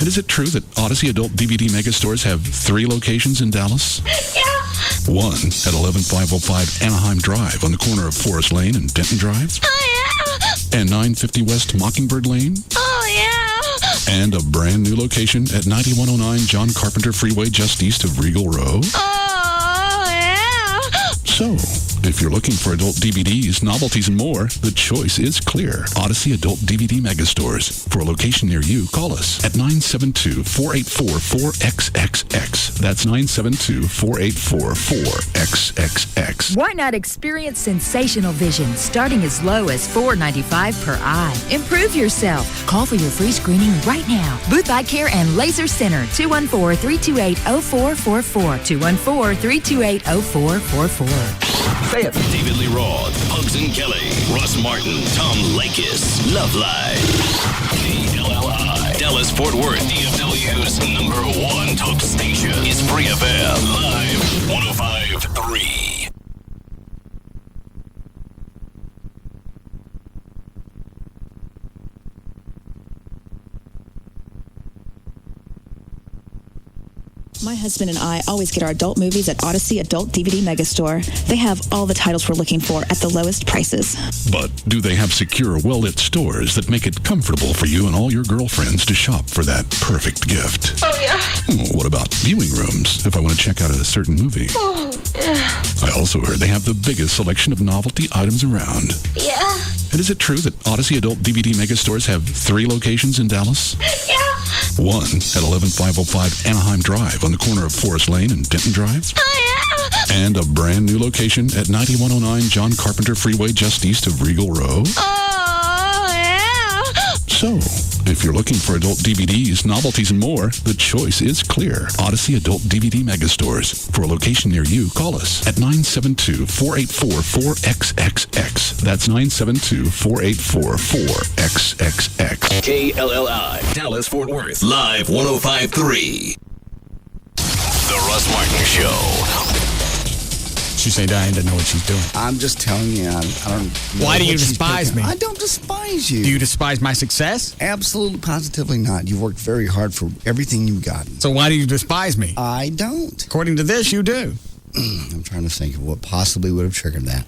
And is it true that Odyssey Adult DVD Megastores have 3 locations in Dallas? Yeah. One at 11505 Anaheim Drive on the corner of Forest Lane and Denton Drive. Oh, yeah. And 950 West Mockingbird Lane. Oh, yeah. And a brand new location at 9109 John Carpenter Freeway just east of Regal Row. Oh, yeah. So, if you're looking for adult DVDs, novelties, and more, the choice is clear. Odyssey Adult DVD Megastores. For a location near you, call us at 972-484-4XXX. That's 972-484-4XXX. Why not experience sensational vision starting as low as $4.95 per eye? Improve yourself. Call for your free screening right now. Booth Eye Care and Laser Center, 214-328-0444. 214-328-0444. Say it. David Lee Roth, Pugs and Kelly, Russ Martin, Tom Lakis, Love Live. KLLI, Dallas Fort Worth, DFW's #1 talk station is Free FM Live 105.3. My husband and I always get our adult movies at Odyssey Adult DVD Megastore. They have all the titles we're looking for at the lowest prices. But do they have secure, well-lit stores that make it comfortable for you and all your girlfriends to shop for that perfect gift? Oh, yeah. What about viewing rooms if I want to check out a certain movie? Oh, yeah. I also heard they have the biggest selection of novelty items around. Yeah. And is it true that Odyssey Adult DVD Megastores have 3 locations in Dallas? Yeah. One at 11505 Anaheim Drive on the corner of Forest Lane and Denton Drive. Oh, yeah. And a brand new location at 9109 John Carpenter Freeway just east of Regal Row. Oh, yeah. So, if you're looking for adult DVDs, novelties, and more, the choice is clear. Odyssey Adult DVD Megastores. For a location near you, call us at 972-484-4XXX. That's 972-484-4XXX. KLLI, Dallas Fort Worth, Live 105.3. The Russ Martin Show. She's saying Diane doesn't know what she's doing. I'm just telling you, I don't know. Why do you what she's despise picking. me? I don't despise you. Do you despise my success? Absolutely, positively not. You've worked very hard for everything you've gotten. So why do you despise me? I don't. According to this, you do. I'm trying to think of what possibly would have triggered that.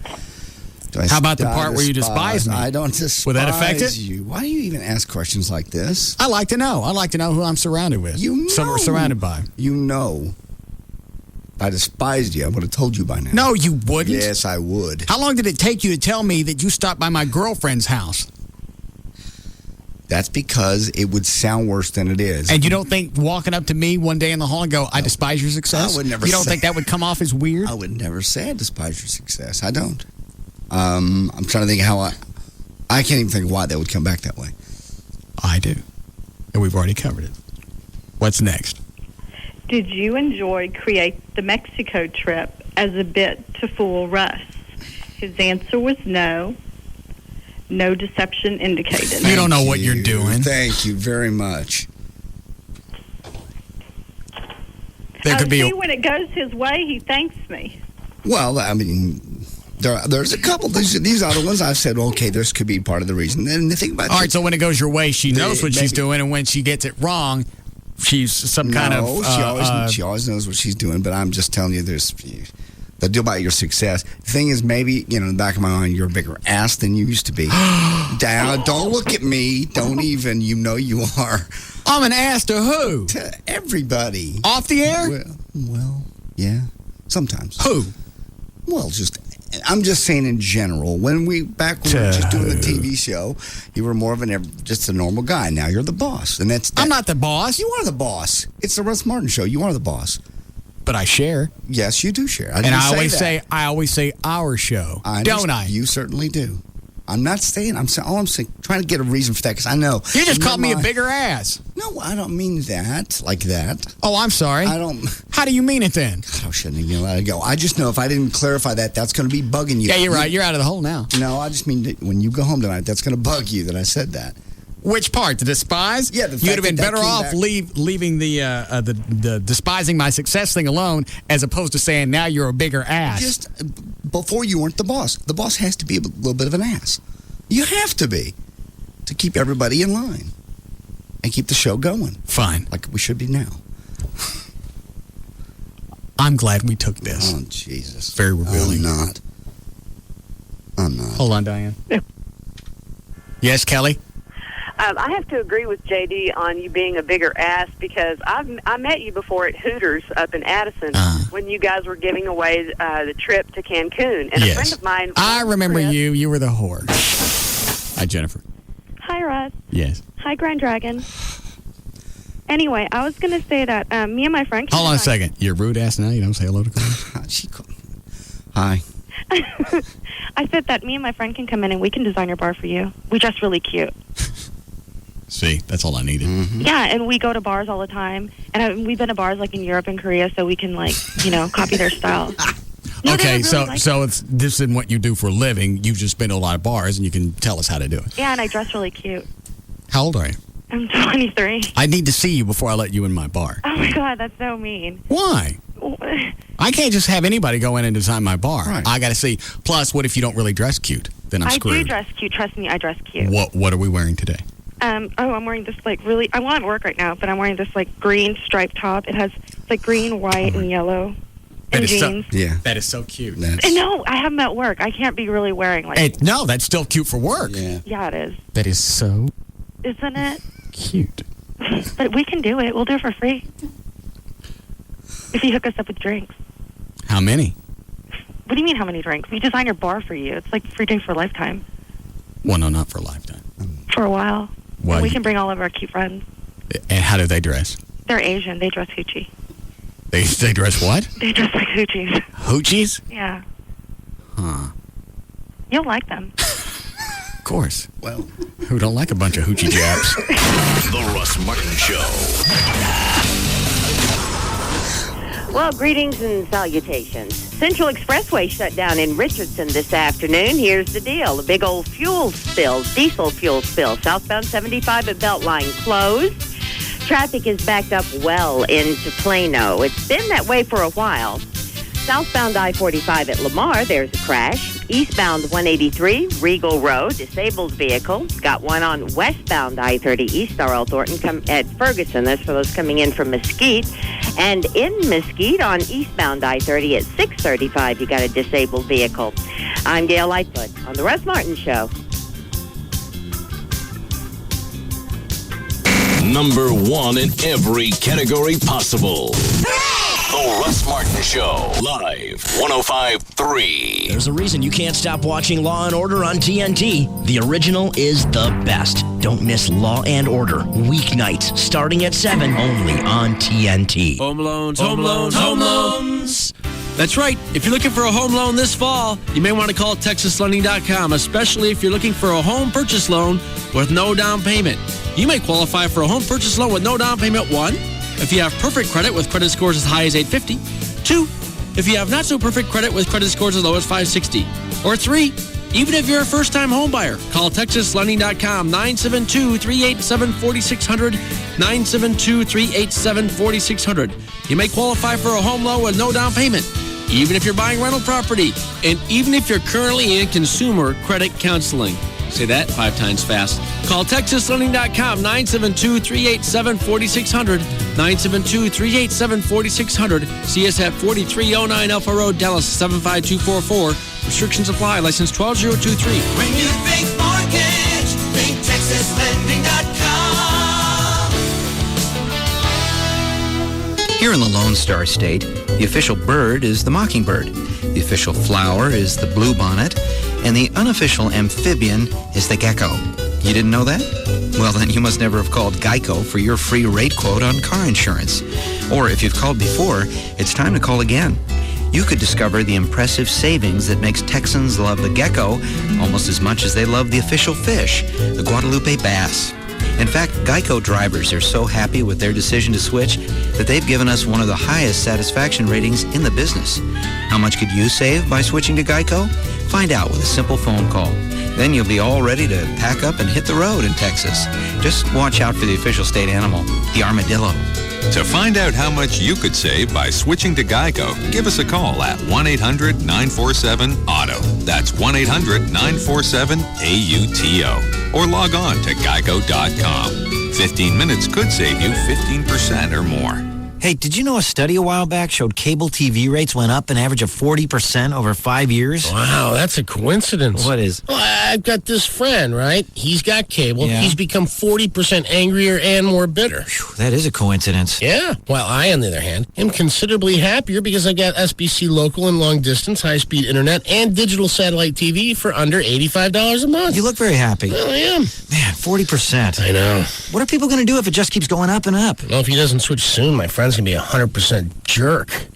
How about the part where you despise me? I don't despise Would that affect it? you. Why do you even ask questions like this? I like to know. I like to know who I'm surrounded with. You know. Surrounded by. You know. If I despised you, I would have told you by now. No, you wouldn't. Yes, I would. How long did it take you to tell me that you stopped by my girlfriend's house? That's because it would sound worse than it is. And you don't think walking up to me one day in the hall and go, I despise your success? I would never You don't say think that would come off as weird? I would never say I despise your success. I don't. I'm trying to think how I can't even think why that would come back that way. I do. And we've already covered it. What's next? Did you enjoy Create the Mexico trip as a bit to fool Russ? His answer was no. No deception indicated. You don't know what you're doing. Thank you very much. There could be see, when it goes his way, he thanks me. Well, I mean, there's a couple. These other ones I've said, okay, this could be part of the reason. And the thing about all right, so when it goes your way, she knows what she's doing, and when she gets it wrong, she's some kind of... she always knows what she's doing, but I'm just telling you, there's the deal about your success. The thing is, maybe, in the back of my mind, you're a bigger ass than you used to be. Don't look at me. Don't even. You know you are. I'm an ass to who? To everybody. Off the air? Well, yeah. Sometimes. Who? Well, I'm just saying in general. When we were just doing the TV show, you were more of just a normal guy. Now you're the boss, and I'm not the boss. You are the boss. It's the Russ Martin Show. You are the boss. But I share. Yes, you do share. I always say our show, don't I? You certainly do. I'm not saying. I'm saying. All I'm saying, trying to get a reason for that, because I know you just called me a bigger ass. No, I don't mean that. Like that. Oh, I'm sorry. I don't. How do you mean it then? God, I shouldn't even let it go. I just know if I didn't clarify that, that's going to be bugging you. Yeah, you're right. You're out of the hole now. No, I just mean that when you go home tonight, that's going to bug you that I said that. Which part? The despise? Yeah, you'd have been better off leaving the despising my success thing alone, as opposed to saying now you're a bigger ass. Just before you weren't the boss. The boss has to be a little bit of an ass. You have to be to keep everybody in line. and keep the show going. Fine. Like we should be now. I'm glad we took this. Oh, Jesus. Very revealing. I'm not. Hold on, Diane. Yes, Kelly? I have to agree with JD on you being a bigger ass because I met you before at Hooters up in Addison when you guys were giving away the trip to Cancun. And a friend of mine... I remember you. You were the whore. Hi, Jennifer. Hi, Russ. Yes. Hi, Grand Dragon. Anyway, I was going to say that me and my friend... Hold on a second. You're a rude ass now? You don't say hello to Claire? Hi. I said that me and my friend can come in and we can design your bar for you. We dress really cute. See, that's all I needed. Mm-hmm. Yeah, and we go to bars all the time. And we've been to bars like in Europe and Korea so we can, like, you know, copy their style. No, okay, really so it's this isn't what you do for a living. You've just been to a lot of bars and you can tell us how to do it. Yeah, and I dress really cute. How old are you? I'm 23. I need to see you before I let you in my bar. Oh, my God, that's so mean. Why? I can't just have anybody go in and design my bar. Right. I got to see. Plus, what if you don't really dress cute? Then I'm screwed. I do dress cute. Trust me, I dress cute. What are we wearing today? I'm wearing this, like, really... I'm at work right now, but I'm wearing this, like, green striped top. It has, like, green, white, and yellow. And jeans. That is so cute. No, I have them at work. I can't be really wearing, like... No, that's still cute for work. Yeah, it is. That is so... Isn't it? Cute. But we can do it. We'll do it for free. If you hook us up with drinks. How many? What do you mean, how many drinks? We design your bar for you. It's like free drinks for a lifetime. Well, no, not for a lifetime. For a while. Well, and we can bring all of our cute friends. And how do they dress? They're Asian. They dress hoochie. They dress what? They dress like hoochies. Hoochies? Yeah. Huh. You'll like them. Of course. Well, who don't like a bunch of hoochie japs? The Russ Martin Show. Well, greetings and salutations. Central Expressway shut down in Richardson this afternoon. Here's the deal. A big old fuel spill, diesel fuel spill. Southbound 75 at Beltline closed. Traffic is backed up well into Plano. It's been that way for a while. Southbound I-45 at Lamar, there's a crash. Eastbound 183, Regal Road, disabled vehicle. Got one on westbound I-30 East R.L. Thornton at Ferguson. That's for those coming in from Mesquite. And in Mesquite on eastbound I-30 at 635, you got a disabled vehicle. I'm Gail Lightfoot on The Russ Martin Show. Number one in every category possible. The Russ Martin Show, live, 105.3. There's a reason you can't stop watching Law & Order on TNT. The original is the best. Don't miss Law & Order, weeknights, starting at 7, only on TNT. Home loans, home loans, home loans. That's right. If you're looking for a home loan this fall, you may want to call TexasLending.com, especially if you're looking for a home purchase loan with no down payment. You may qualify for a home purchase loan with no down payment. 1, if you have perfect credit with credit scores as high as 850. 2, if you have not so perfect credit with credit scores as low as 560. Or 3, even if you're a first-time home buyer, call TexasLending.com, 972-387-4600, 972-387-4600. You may qualify for a home loan with no down payment, even if you're buying rental property, and even if you're currently in consumer credit counseling. Say that 5 times fast. Call TexasLending.com, 972-387-4600, 972-387-4600. See us at 4309 Alpha Road, Dallas, 75244. Restrictions apply. License 12023. When you think mortgage, think TexasLending.com. Here in the Lone Star State, the official bird is the mockingbird, the official flower is the bluebonnet, and the unofficial amphibian is the gecko. You didn't know that? Well, then you must never have called Geico for your free rate quote on car insurance. Or if you've called before, it's time to call again. You could discover the impressive savings that makes Texans love the gecko almost as much as they love the official fish, the Guadalupe bass. In fact, Geico drivers are so happy with their decision to switch that they've given us one of the highest satisfaction ratings in the business. How much could you save by switching to Geico? Find out with a simple phone call. Then you'll be all ready to pack up and hit the road in Texas. Just watch out for the official state animal, the armadillo. To find out how much you could save by switching to Geico, give us a call at 1-800-947-AUTO. That's 1-800-947-AUTO. Or log on to geico.com. 15 minutes could save you 15% or more. Hey, did you know a study a while back showed cable TV rates went up an average of 40% over 5 years? Wow, that's a coincidence. What is? Well, I've got this friend, right? He's got cable. Yeah. He's become 40% angrier and more bitter. Whew, that is a coincidence. Yeah. While I, on the other hand, am considerably happier because I got SBC local and long distance, high-speed internet, and digital satellite TV for under $85 a month. You look very happy. Well, I am. Man, 40%. I know. What are people going to do if it just keeps going up and up? Well, if he doesn't switch soon, my friend's going to be a 100% jerk.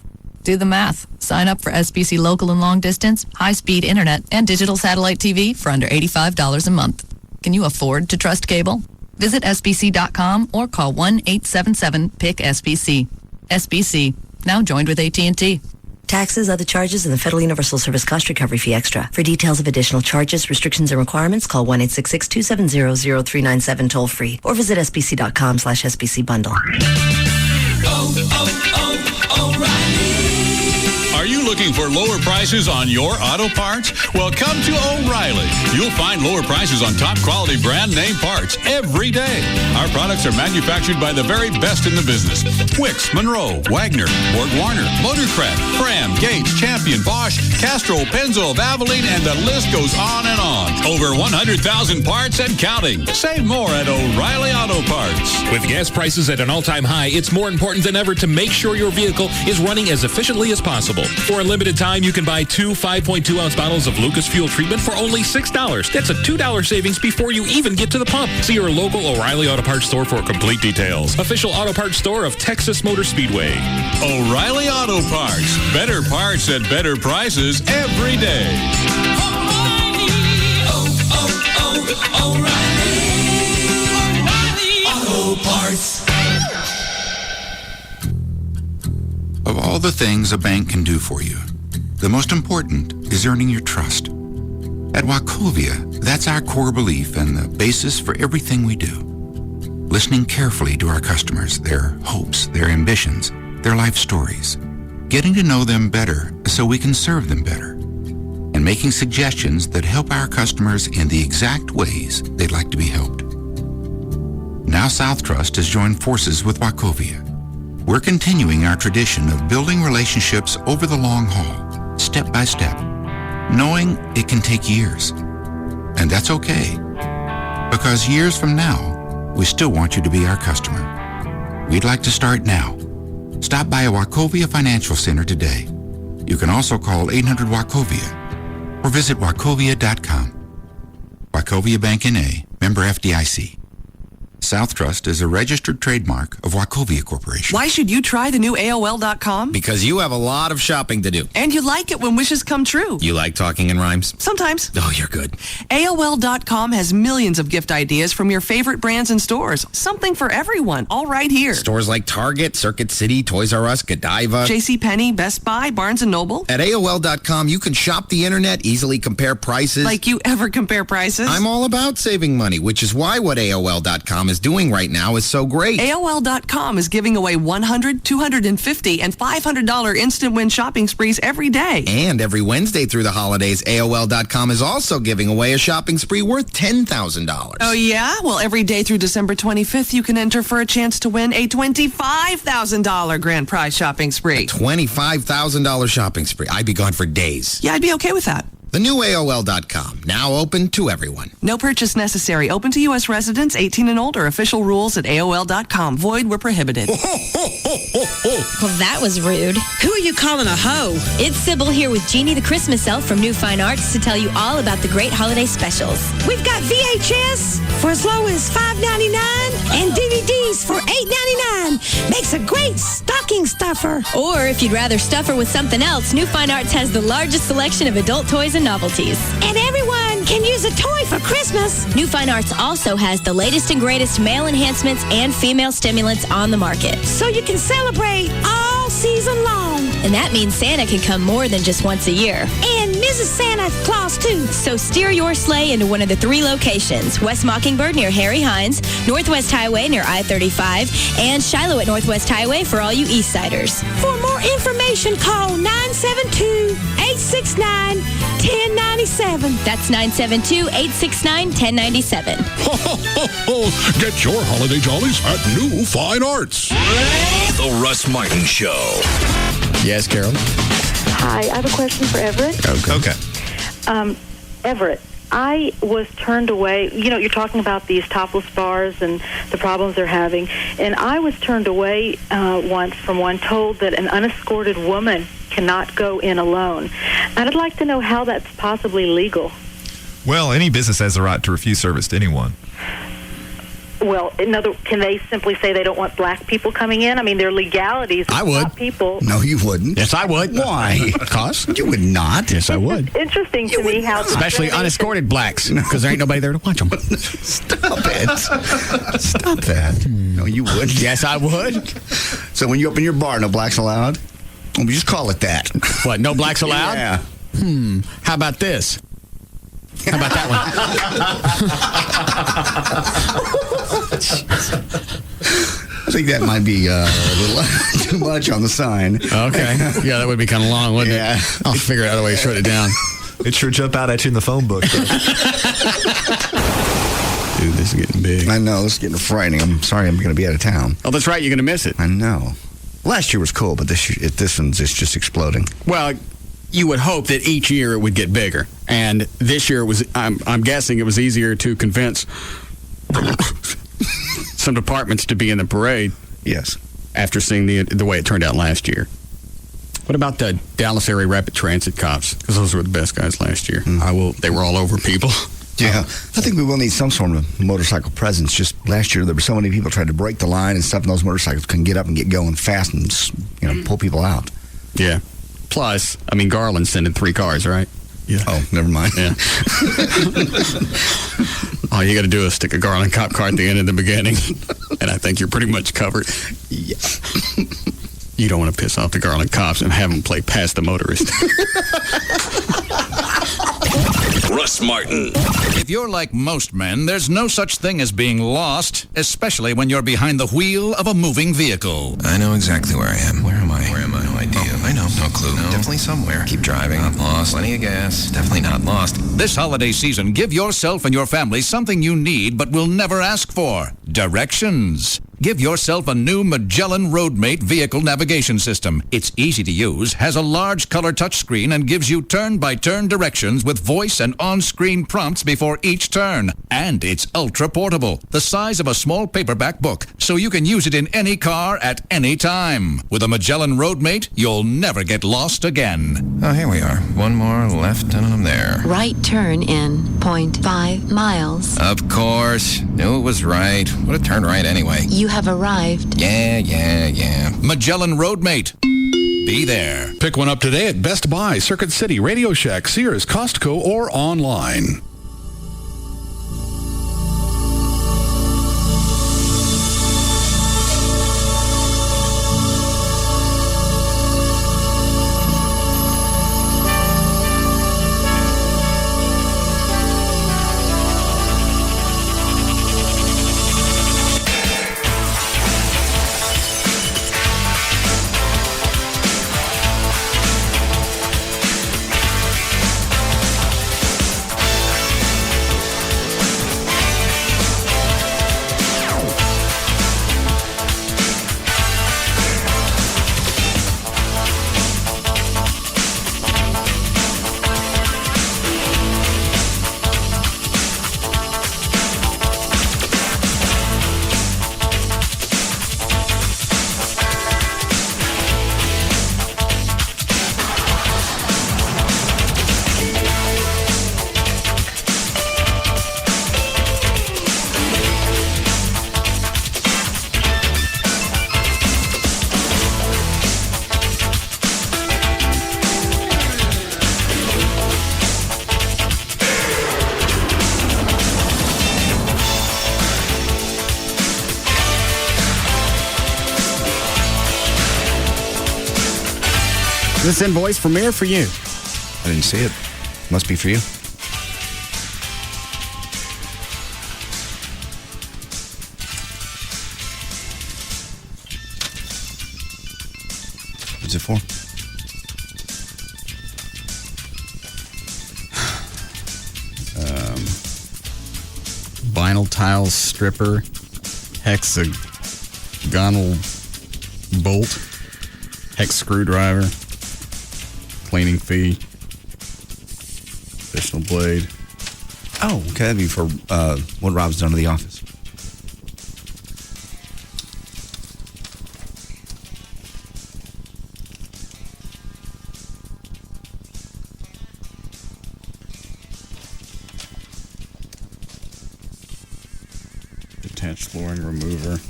Do the math. Sign up for SBC local and long distance, high-speed internet, and digital satellite TV for under $85 a month. Can you afford to trust cable? Visit SBC.com or call 1-877-PIC-SBC. SBC, now joined with AT&T. Taxes, other charges, and the Federal Universal Service Cost Recovery Fee Extra. For details of additional charges, restrictions, and requirements, call 1-866-270-0397 toll-free or visit sbc.com/SBC bundle. Are you looking for lower prices on your auto parts? Well, come to O'Reilly. You'll find lower prices on top quality brand name parts every day. Our products are manufactured by the very best in the business. Wix, Monroe, Wagner, Borg-Warner, Motorcraft, Fram, Gates, Champion, Bosch, Castrol, Pennzoil, Valvoline, and the list goes on and on. Over 100,000 parts and counting. Save more at O'Reilly Auto Parts. With gas prices at an all-time high, it's more important than ever to make sure your vehicle is running as efficiently as possible. For a limited time, you can buy 2 5.2-ounce bottles of Lucas Fuel Treatment for only $6. That's a $2 savings before you even get to the pump. See your local O'Reilly Auto Parts store for complete details. Official auto parts store of Texas Motor Speedway. O'Reilly Auto Parts. Better parts at better prices every day. O'Reilly Auto Parts. Of all the things a bank can do for you, the most important is earning your trust. At Wachovia, that's our core belief and the basis for everything we do. Listening carefully to our customers, their hopes, their ambitions, their life stories. Getting to know them better so we can serve them better. And making suggestions that help our customers in the exact ways they'd like to be helped. Now South Trust has joined forces with Wachovia. We're continuing our tradition of building relationships over the long haul, step by step, knowing it can take years. And that's okay, because years from now, we still want you to be our customer. We'd like to start now. Stop by a Wachovia Financial Center today. You can also call 800-WACHOVIA or visit wachovia.com. Wachovia Bank N.A., member FDIC. South Trust is a registered trademark of Wachovia Corporation. Why should you try the new AOL.com? Because you have a lot of shopping to do. And you like it when wishes come true. You like talking in rhymes? Sometimes. Oh, you're good. AOL.com has millions of gift ideas from your favorite brands and stores. Something for everyone, all right here. Stores like Target, Circuit City, Toys R Us, Godiva, JCPenney, Best Buy, Barnes & Noble. At AOL.com, you can shop the internet, easily compare prices. Like you ever compare prices? I'm all about saving money, which is why what AOL.com is doing right now is so great. AOL.com is giving away $100, $250, and $500 instant win shopping sprees every day. And every Wednesday through the holidays, AOL.com is also giving away a shopping spree worth $10,000. Oh, yeah? Well, every day through December 25th, you can enter for a chance to win a $25,000 grand prize shopping spree. A $25,000 shopping spree. I'd be gone for days. Yeah, I'd be okay with that. The new AOL.com, now open to everyone. No purchase necessary. Open to U.S. residents 18 and older. Official rules at AOL.com. Void where prohibited. Well, that was rude. Who are you calling a hoe? It's Sybil here with Jeannie the Christmas Elf from New Fine Arts to tell you all about the great holiday specials. We've got VHS for as low as $5.99 and DVDs for $8.99. Makes a great stocking stuffer. Or if you'd rather stuff her with something else, New Fine Arts has the largest selection of adult toys and novelties. And everyone can use a toy for Christmas. New Fine Arts also has the latest and greatest male enhancements and female stimulants on the market. So you can celebrate all all season long. And that means Santa can come more than just once a year. And Mrs. Santa Claus, too. So steer your sleigh into one of the 3 locations: West Mockingbird near Harry Hines, Northwest Highway near I-35, and Shiloh at Northwest Highway for all you Eastsiders. For more information, call 972-869-1097. That's 972-869-1097. Ho, ho, ho, ho. Get your holiday jollies at New Fine Arts. The Russ Martin Show. Yes, Carol. Hi, I have a question for Everett. Okay. Everett, I was turned away. You know, you're talking about these topless bars and the problems they're having. And I was turned away once from one, told that an unescorted woman cannot go in alone. And I'd like to know how that's possibly legal. Well, any business has the right to refuse service to anyone. Well, can they simply say they don't want black people coming in? I mean, there are legalities. I would. Stop people. No, you wouldn't. Yes, I would. Why? Cause? You would not. Yes, I would. It's interesting to me how... Especially unescorted blacks, because there ain't nobody there to watch them. Stop it. Stop that. No, you wouldn't. Yes, I would. So when you open your bar, no blacks allowed? Well, we just call it that. What, no blacks allowed? Yeah. How about this? How about that I think that might be a little too much on the sign. Okay. Yeah, that would be kind of long, wouldn't it? I'll figure out a way to shut it down. It sure jump out at you in the phone book. Dude, this is getting big. I know, this is getting frightening. I'm sorry I'm going to be out of town. Oh, that's right. You're going to miss it. I know. Last year was cool, but this one's just exploding. Well, you would hope that each year it would get bigger. And this year, I'm guessing it was easier to convince some departments to be in the parade. Yes. After seeing the way it turned out last year. What about the Dallas area rapid transit cops? Because those were the best guys last year. They were all over people. Yeah, I think we will need some sort of motorcycle presence. Just last year, there were so many people trying to break the line and stuff, and those motorcycles couldn't get up and get going fast and pull people out. Yeah. Plus, I mean, Garland's sending 3 cars, right? Yeah. Oh, never mind. Yeah. All you got to do is stick a Garland cop car at the end and the beginning, and I think you're pretty much covered. Yeah. You don't want to piss off the Garland cops and have them play past the motorist. Russ Martin. If you're like most men, there's no such thing as being lost, especially when you're behind the wheel of a moving vehicle. I know exactly where I am. Where am I? No idea. Oh, I know. No clue. No. Definitely somewhere. Keep driving. Not lost. Plenty of gas. Definitely not lost. This holiday season, give yourself and your family something you need but will never ask for. Directions. Give yourself a new Magellan RoadMate vehicle navigation system. It's easy to use, has a large color touchscreen, and gives you turn-by-turn directions with voice and on-screen prompts before each turn. And it's ultra-portable, the size of a small paperback book, so you can use it in any car at any time. With a Magellan RoadMate, you'll never get lost again. Oh, here we are. One more left, and I'm there. Right turn in 0.5 miles. Of course. Knew it was right. Would have turned right anyway. You have arrived. Yeah. Magellan RoadMate. Be there. Pick one up today at Best Buy, Circuit City, Radio Shack, Sears, Costco, or online. This invoice for me or for you? I didn't see it. Must be for you. What's it for? Vinyl tile stripper, hexagonal bolt, hex screwdriver, cleaning fee, additional blade. Oh, okay. That'd be for what Rob's done to the office. Detached flooring remover,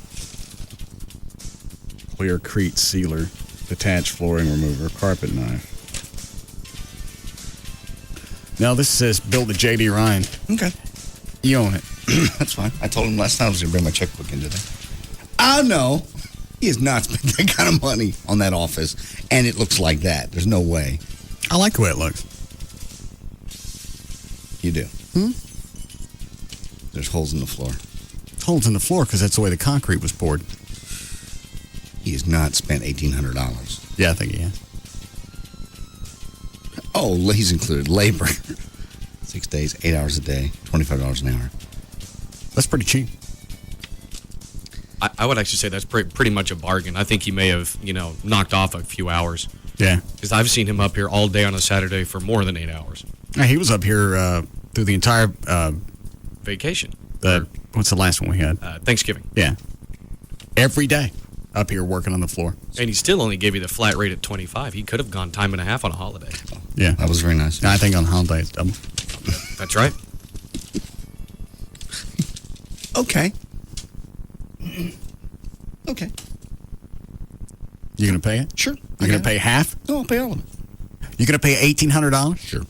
clearcrete sealer, detached flooring remover, carpet knife. Now this says build a J.D. Ryan. Okay. You own it. That's fine. I told him last time I was going to bring my checkbook in today. I know. He has not spent that kind of money on that office, and it looks like that. There's no way. I like the way it looks. You do? There's holes in the floor. Holes in the floor because that's the way the concrete was poured. He has not spent $1,800. Yeah, I think he has. Oh, he's included labor. 6 days, 8 hours a day, $25 an hour. That's pretty cheap. I would actually say that's pretty much a bargain. I think he may have, knocked off a few hours. Yeah. Because I've seen him up here all day on a Saturday for more than 8 hours. He was up here through the entire vacation. What's the last one we had? Thanksgiving. Yeah. Every day up here working on the floor. And he still only gave you the flat rate at $25. He could have gone time and a half on a holiday. Yeah. That was very nice. I think on holiday it's double. That's right. Okay. Okay. You going to pay it? Sure. You're going to pay half? No, I'll pay all of it. You're going to pay $1,800? Sure.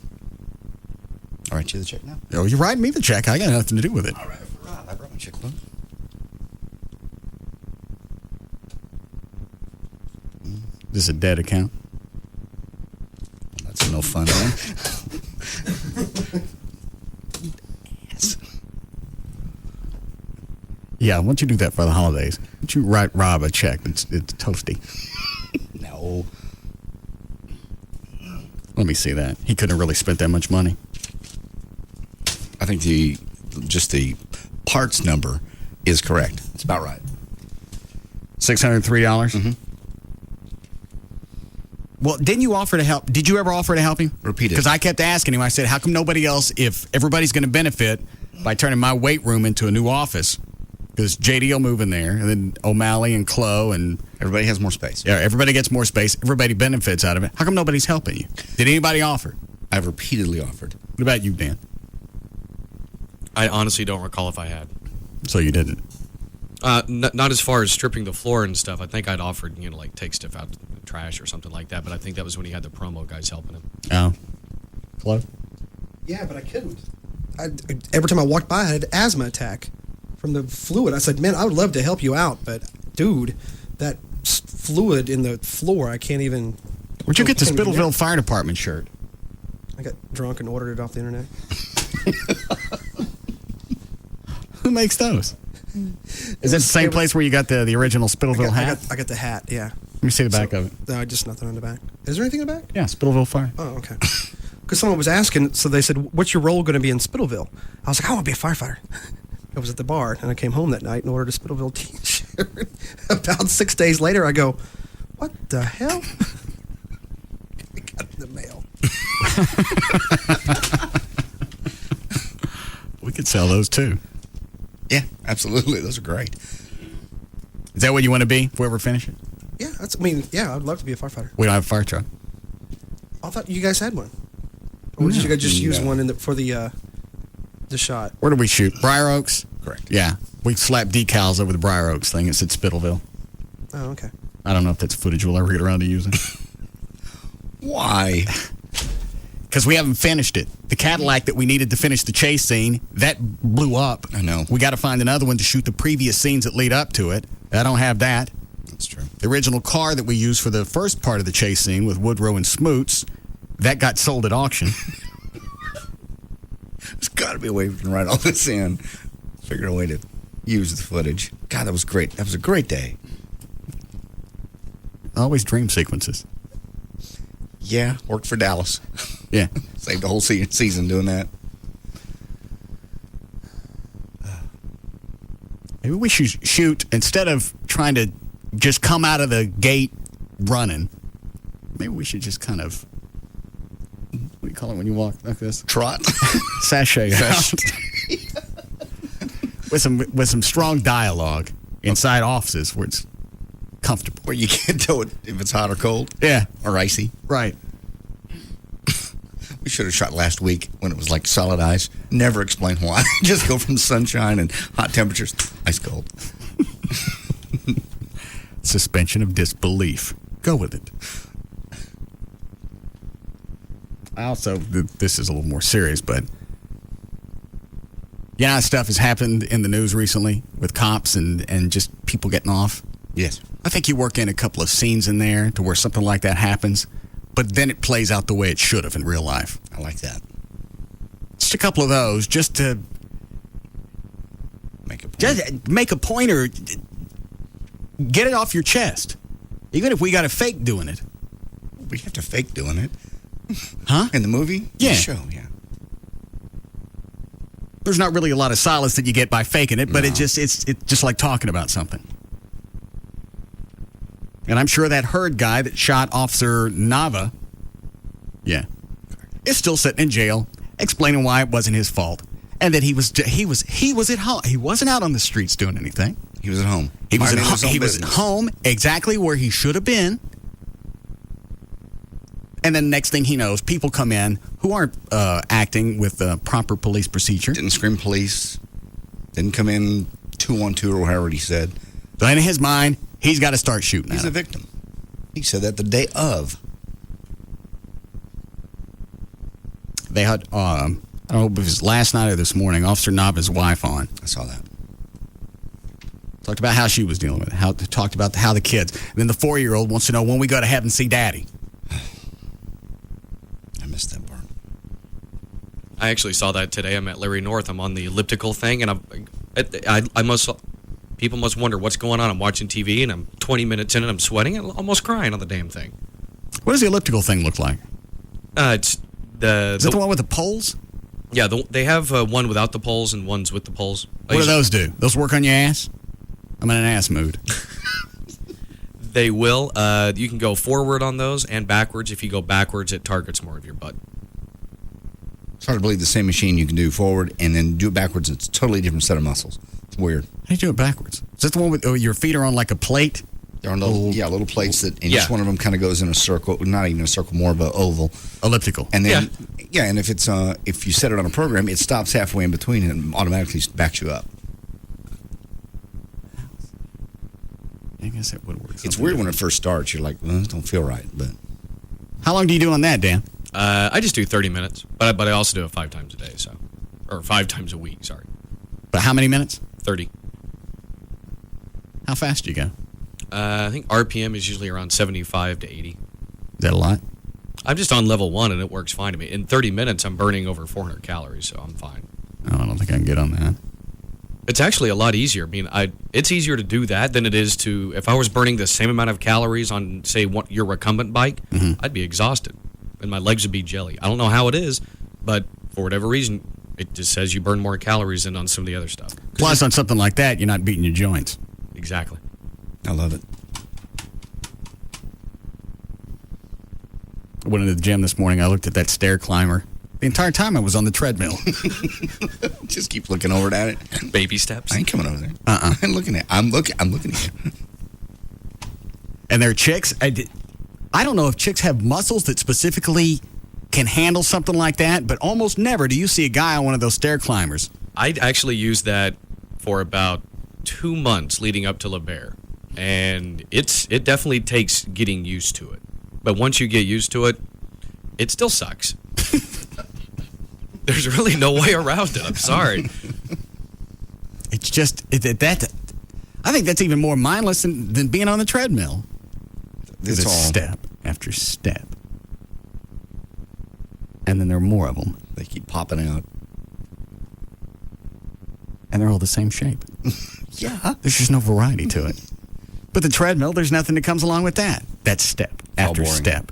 I'll write you the check now. Oh, you're writing me the check. I got nothing to do with it. All right, for Rob. I brought my checkbook. This is a dead account. That's no fun, man. Yes. Yeah, why don't you do that for the holidays? Why don't you write Rob a check? It's toasty. No. Let me see that. He couldn't have really spent that much money. I think just the parts number is correct. It's about right. $603? Mm-hmm. Well, didn't you offer to help? Did you ever offer to help him? Repeat it. Because I kept asking him. I said, how come nobody else, if everybody's going to benefit by turning my weight room into a new office? Because JD will move in there, and then O'Malley and Chloe, and everybody has more space. Yeah, everybody gets more space. Everybody benefits out of it. How come nobody's helping you? Did anybody offer? I've repeatedly offered. What about you, Dan? I honestly don't recall if I had. So you didn't? Not as far as stripping the floor and stuff. I think I'd offered, like take stuff out of the trash or something like that. But I think that was when he had the promo guys helping him. Oh. Chloe? Yeah, but I couldn't. Every time I walked by, I had an asthma attack from the fluid. I said, man, I would love to help you out, but dude, that fluid in the floor, I can't even. Where'd you get the Spittleville Fire Department shirt? I got drunk and ordered it off the internet. Who makes those? Is that the same place where you got the original Spittleville hat? I got the hat, yeah. Let me see the back of it. No, just nothing on the back. Is there anything in the back? Yeah, Spittleville Fire. Oh, okay. Because someone was asking, so they said, what's your role going to be in Spittleville? I was like, I want to be a firefighter. I was at the bar, and I came home that night and ordered a Spittleville t-shirt. About 6 days later, I go, what the hell? I got it in the mail. We could sell those, too. Yeah, absolutely. Those are great. Is that what you want to be if we ever finish it? Yeah, I'd love to be a firefighter. We don't have a fire truck. I thought you guys had one. Or did you guys just use one for the shot? Where did we shoot? Briar Oaks? Correct. Yeah. We slapped decals over the Briar Oaks thing. It said Spittleville. Oh, okay. I don't know if that's footage we'll ever get around to using. Why? Because we haven't finished it. The Cadillac that we needed to finish the chase scene, that blew up. I know. We got to find another one to shoot the previous scenes that lead up to it. I don't have that. That's true. The original car that we used for the first part of the chase scene with Woodrow and Smoots, that got sold at auction. There's got to be a way we can write all this in. Figure a way to use the footage. God, that was great. That was a great day. Always dream sequences. Yeah, worked for Dallas. Yeah. Saved the whole season doing that. Maybe we should shoot, instead of trying to just come out of the gate running, maybe we should just kind of, what do you call it when you walk like this? Trot. Sashay out. with some strong dialogue inside offices where it's comfortable. Where you can't tell if it's hot or cold. Yeah. Or icy. Right. We should have shot last week when it was like solid ice. Never explain why. Just go from sunshine and hot temperatures, ice cold. Suspension of disbelief. Go with it. I also, this is a little more serious, but stuff has happened in the news recently with cops and just people getting off. Yes. I think you work in a couple of scenes in there to where something like that happens, but then it plays out the way it should have in real life. I like that. Just a couple of those, just to make a point. Just make a point or get it off your chest. Even if we got to fake doing it. We have to fake doing it. Huh? In the movie? Yeah. The show, yeah. There's not really a lot of solace that you get by faking it, but it's just like talking about something. And I'm sure that Hurd guy that shot Officer Nava, is still sitting in jail, explaining why it wasn't his fault, and that he was at home. He wasn't out on the streets doing anything. He was at home. He was at home, exactly where he should have been. And then next thing he knows, people come in who aren't acting with proper police procedure. Didn't scream police. Didn't come in 2-on-2 or however he said. So in his mind, he's got to start shooting. He's a victim. He said that the day of. They had, I don't know if it was last night or this morning, Officer Nava's wife on. I saw that. Talked about how she was dealing with it. Talked about how the kids. And then the 4-year-old wants to know when we go to heaven see Daddy. I missed that part. I actually saw that today. I'm at Larry North. I'm on the elliptical thing, and people must wonder what's going on. I'm watching TV, and I'm 20 minutes in, and I'm sweating and almost crying on the damn thing. What does the elliptical thing look like? Is it the one with the poles? Yeah, they have one without the poles and ones with the poles. What do those do? Those work on your ass? I'm in an ass mood. They will. You can go forward on those and backwards. If you go backwards, it targets more of your butt. It's hard to believe the same machine you can do forward and then do it backwards. It's a totally different set of muscles. It's weird. How do you do it backwards? Is that the one with your feet are on like a plate? They're on little plates that, and each one of them kind of goes in a circle, not even a circle, more of an oval. Elliptical. And then, and if it's if you set it on a program, it stops halfway in between and automatically backs you up. I guess it would work. It's weird when it first starts. You're like, well, it don't feel right. But how long do you do on that, Dan? I just do 30 minutes, but I also do it 5 times a day, or 5 times a week. Sorry. But how many minutes? 30. How fast do you go? I think RPM is usually around 75 to 80. Is that a lot? I'm just on level 1, and it works fine to me. In 30 minutes, I'm burning over 400 calories, so I'm fine. Oh, I don't think I can get on that. It's actually a lot easier. I mean, it's easier to do that than it is to, if I was burning the same amount of calories on, say, your recumbent bike, I'd be exhausted, and my legs would be jelly. I don't know how it is, but for whatever reason, it just says you burn more calories than on some of the other stuff. Plus, on something like that, you're not beating your joints. Exactly. I love it. I went into the gym this morning. I looked at that stair climber. The entire time I was on the treadmill. Just keep looking over at it. Baby steps. I ain't coming over there. I'm looking at. I'm looking at you. And there are chicks. I don't know if chicks have muscles that specifically can handle something like that, but almost never do you see a guy on one of those stair climbers. I actually used that for about 2 months leading up to La Bear, and it definitely takes getting used to it. But once you get used to it, it still sucks. There's really no way around it. I'm sorry. It's just that. I I think that's even more mindless than being on the treadmill. It's all step after step. And then there are more of them. They keep popping out. And they're all the same shape. Yeah. There's just no variety to it. But the treadmill, there's nothing that comes along with that. That's step after step.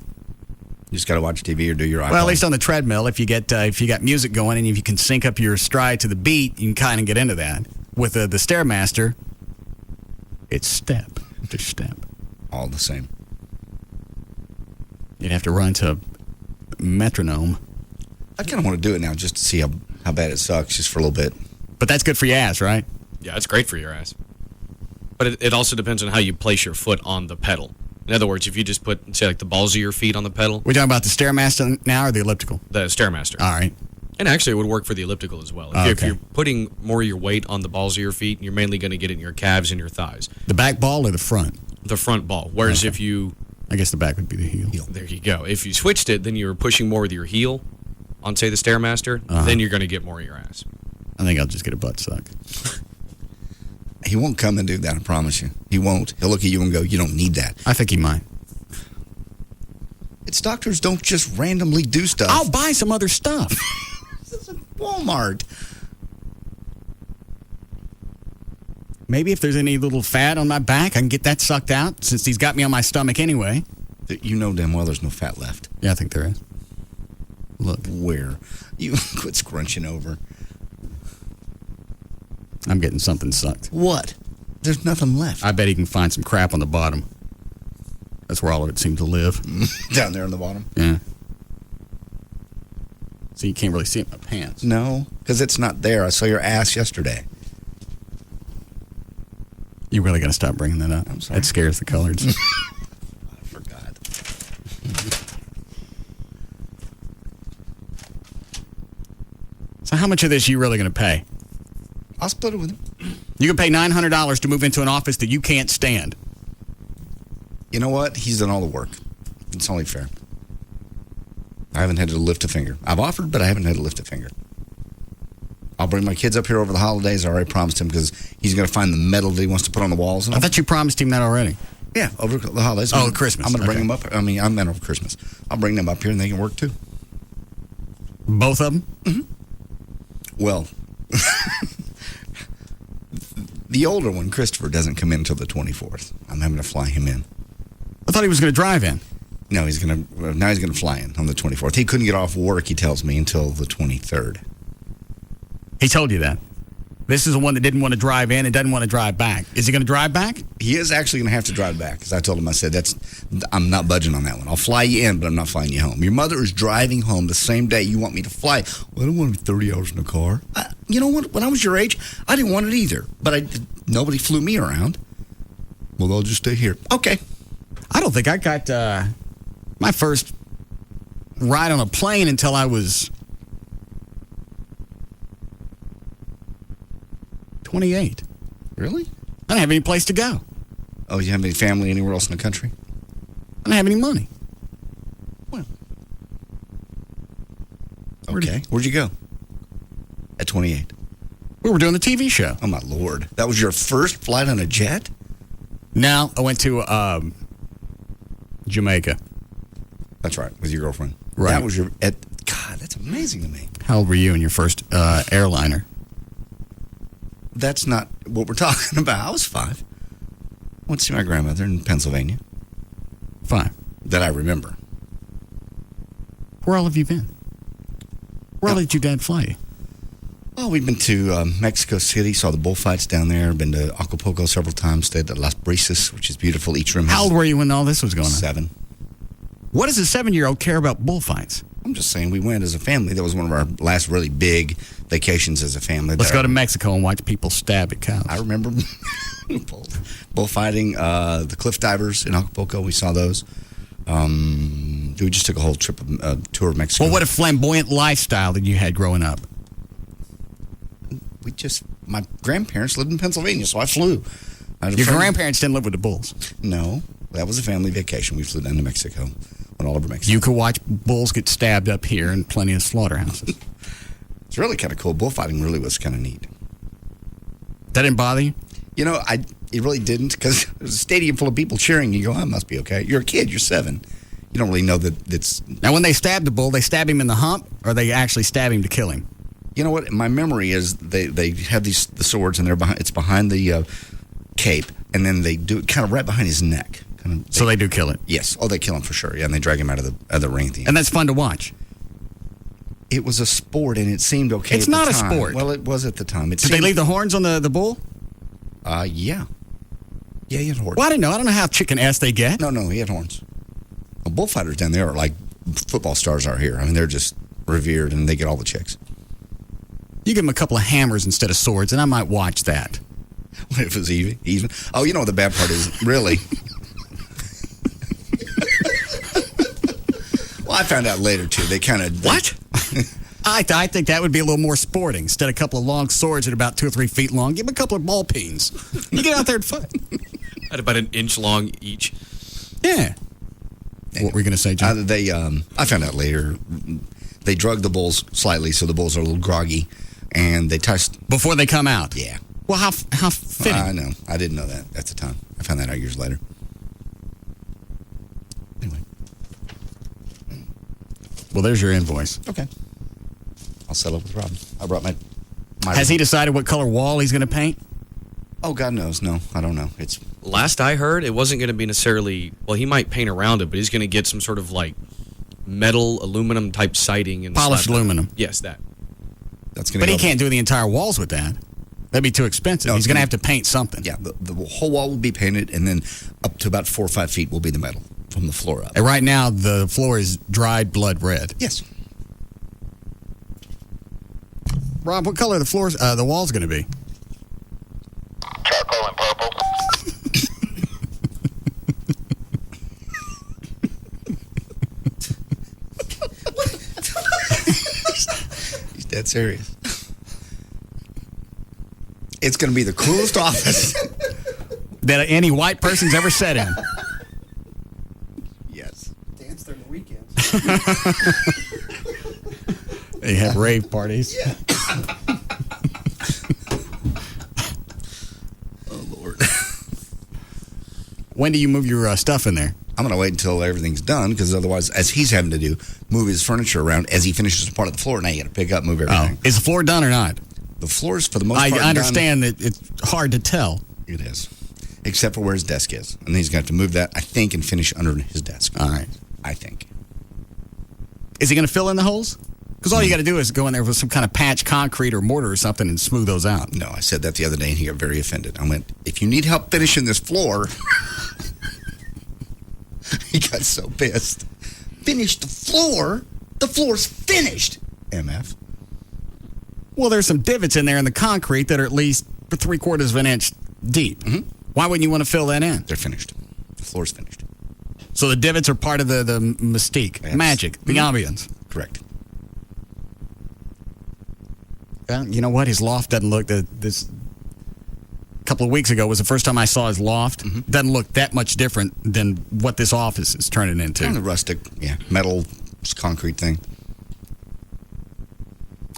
You just got to watch TV or do your iPod. Well, at least on the treadmill, if you got music going and if you can sync up your stride to the beat, you can kind of get into that. With the Stairmaster, it's step after step. All the same. You'd have to run to metronome. I kind of want to do it now just to see how bad it sucks, just for a little bit. But that's good for your ass, right? Yeah, it's great for your ass. But it also depends on how you place your foot on the pedal. In other words, if you just put, say, like the balls of your feet on the pedal. We're talking about the Stairmaster now or the elliptical? The Stairmaster. All right. And actually, it would work for the elliptical as well. If you're putting more of your weight on the balls of your feet, you're mainly going to get it in your calves and your thighs. The back ball or the front? The front ball. Whereas if you... I guess the back would be the heel. There you go. If you switched it, then you're pushing more with your heel on, say, the Stairmaster, then you're going to get more of your ass. I think I'll just get a butt suck. He won't come and do that, I promise you. He won't. He'll look at you and go, you don't need that. I think he might. It's doctors don't just randomly do stuff. I'll buy some other stuff. This is Walmart. Maybe if there's any little fat on my back, I can get that sucked out since he's got me on my stomach anyway. You know damn well there's no fat left. Yeah, I think there is. Look. Where? You quit scrunching over. I'm getting something sucked. What? There's nothing left. I bet he can find some crap on the bottom. That's where all of it seems to live. Down there on the bottom? Yeah. So you can't really see it in my pants. No, because it's not there. I saw your ass yesterday. You really got to stop bringing that up. I'm sorry. That scares the coloreds. I forgot. So how much of this are you really going to pay? I'll split it with him. You can pay $900 to move into an office that you can't stand. You know what? He's done all the work. It's only fair. I haven't had to lift a finger. I've offered, but I haven't had to lift a finger. I'll bring my kids up here over the holidays. I already promised him because he's going to find the metal that he wants to put on the walls. And I thought you promised him that already. Yeah, over the holidays. Oh, Christmas. I'm going to bring them up. I meant over Christmas. I'll bring them up here and they can work too. Both of them? Mm-hmm. Well, the older one, Christopher, doesn't come in until the 24th. I'm having to fly him in. I thought he was going to drive in. No, now he's going to fly in on the 24th. He couldn't get off work, he tells me, until the 23rd. He told you that. This is the one that didn't want to drive in and doesn't want to drive back. Is he going to drive back? He is actually going to have to drive back, because I told him, I said, I'm not budging on that one. I'll fly you in, but I'm not flying you home. Your mother is driving home the same day you want me to fly. Well, I don't want to be 30 hours in a car. You know what? When I was your age, I didn't want it either. But nobody flew me around. Well, I'll just stay here. Okay. I don't think I got my first ride on a plane until I was 28. Really? I don't have any place to go. Oh, you have any family anywhere else in the country? I don't have any money. Well. Okay. Where'd you go? At 28. We were doing the TV show. Oh, my Lord. That was your first flight on a jet? No, I went to Jamaica. That's right, with your girlfriend. Right. That was God, that's amazing to me. How old were you in your first airliner? That's not what we're talking about. I was 5. I went to see my grandmother in Pennsylvania. 5. That I remember. Where all have you been? Where all did your dad fly you? Oh, we've been to Mexico City, saw the bullfights down there. Been to Acapulco several times. Stayed at Las Brisas, which is beautiful. Each room has... How old were you when all this was going on? 7. What does a 7-year-old care about bullfights? I'm just saying we went as a family. That was one of our last really big vacations as a family. Let's go to Mexico and watch people stab at cows. I remember bullfighting, the cliff divers in Acapulco. We saw those. We just took a whole tour of Mexico. Well, what a flamboyant lifestyle that you had growing up. My grandparents lived in Pennsylvania, so I flew. Your grandparents didn't live with the bulls? No, that was a family vacation. We flew down to Mexico, went all over Mexico. You could watch bulls get stabbed up here in plenty of slaughterhouses. It's really kind of cool. Bullfighting really was kind of neat. That didn't bother you? You know, He really didn't, because there's a stadium full of people cheering. You go, I must be okay. You're a kid. You're 7. You don't really know that it's... Now, when they stab the bull, they stab him in the hump, or they actually stab him to kill him? You know what? My memory is they have the swords, and it's behind the cape, and then they do it kind of right behind his neck. So they do kill it? Yes. Oh, they kill him for sure. Yeah, and they drag him out of the ring at the end. And that's fun to watch? It was a sport, and it seemed okay It's at the not a time. sport. Well, it was at the time. Did they leave the horns on the bull? Yeah. Yeah, he had horns. Well, I didn't know. I don't know how chicken ass they get. No, he had horns. Well, bullfighters down there are like football stars are here. I mean, they're just revered, and they get all the chicks. You give them a couple of hammers instead of swords, and I might watch that. What if it was even? Oh, you know what the bad part is, really? Well, I found out later, too. They kind of... What? I think that would be a little more sporting. Instead of a couple of long swords that are about 2 or 3 feet long, give them a couple of ball pens. You get out there and fight. At about an inch long each. Yeah. What were you going to say, John? I found out later, they drug the bulls slightly, so the bulls are a little groggy, and they touched... Before they come out? Yeah. Well, how fitting. I know. I didn't know that at the time. I found that out years later. Anyway. Well, there's your invoice. Okay. I'll settle with Rob. I brought my Has he decided what color wall he's going to paint? Oh, God knows. No, I don't know. It's Last I heard, it wasn't going to be necessarily... Well, he might paint around it, but he's going to get some sort of, like, metal, aluminum type siding. And polished aluminum. Yes, that. That's going. But he can't do the entire walls with that. That'd be too expensive. No, he's going to have to paint something. Yeah, the whole wall will be painted, and then up to about 4 or 5 feet will be the metal from the floor up. And right now, the floor is dried blood red. Yes. Rob, what color the wall's going to be? Charcoal and purple. He's dead serious. It's going to be the coolest office that any white person's ever sat in. Yes. Dance during the weekends. They have rave parties. Yeah. Oh, Lord. When do you move your stuff in there? I'm going to wait until everything's done, because otherwise, as he's having to do, move his furniture around as he finishes a part of the floor. Now you got to pick up, move everything. Is the floor done or not? The floor is, for the most part, I understand that it's hard to tell. It is. Except for where his desk is. And he's going to have to move that, I think, and finish under his desk. All right. I think. Is he going to fill in the holes? Because all you got to do is go in there with some kind of patch concrete or mortar or something and smooth those out. No, I said that the other day, and he got very offended. I went, if you need help finishing this floor... He got so pissed. Finish the floor? The floor's finished, MF. Well, there's some divots in there in the concrete that are at least 3/4 of an inch deep. Mm-hmm. Why wouldn't you want to fill that in? They're finished. The floor's finished. So the divots are part of the mystique, Yes. magic, the ambience. Correct. Well, you know what? His loft doesn't look... This couple of weeks ago was the first time I saw his loft. Mm-hmm. Doesn't look that much different than what this office is turning into. Kind of rustic, metal concrete thing.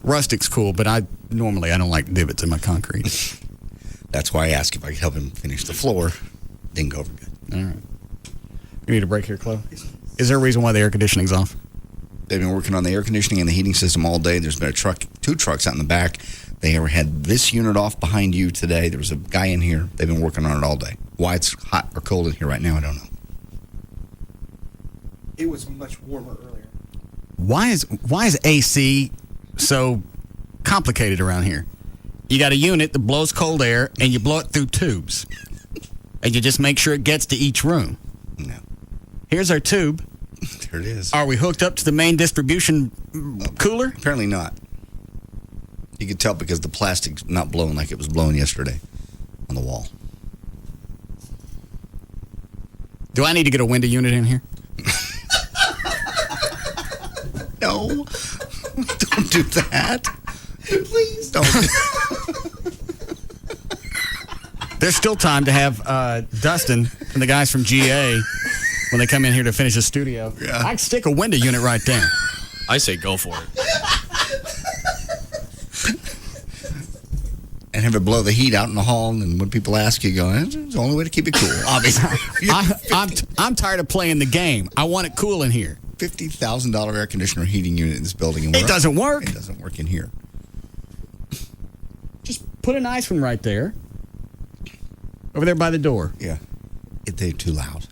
Rustic's cool, but I don't like divots in my concrete. That's why I asked if I could help him finish the floor. Didn't go over good. All right. We need a break here, Chloe. Is there a reason why the air conditioning's off? They've been working on the air conditioning and the heating system all day. There's been 2 trucks out in the back. They had this unit off behind you today. There was a guy in here. They've been working on it all day. Why it's hot or cold in here right now, I don't know. It was much warmer earlier. Why is AC so complicated around here? You got a unit that blows cold air, and you blow it through tubes. And you just make sure it gets to each room. No. Here's our tube. There it is. Are we hooked up to the main distribution cooler? Apparently not. You could tell because the plastic's not blowing like it was blowing yesterday on the wall. Do I need to get a window unit in here? No. Don't do that. Please don't. There's still time to have Dustin and the guys from GA, when they come in here to finish the studio. Yeah. I'd stick a window unit right there. I say go for it. And have it blow the heat out in the hall, and when people ask you, go, it's the only way to keep it cool, obviously. I'm tired of playing the game. I want it cool in here. $50,000 air conditioner heating unit in this building. And it doesn't work. It doesn't work in here. Just put a nice one right there. Over there by the door. Yeah. They're too loud.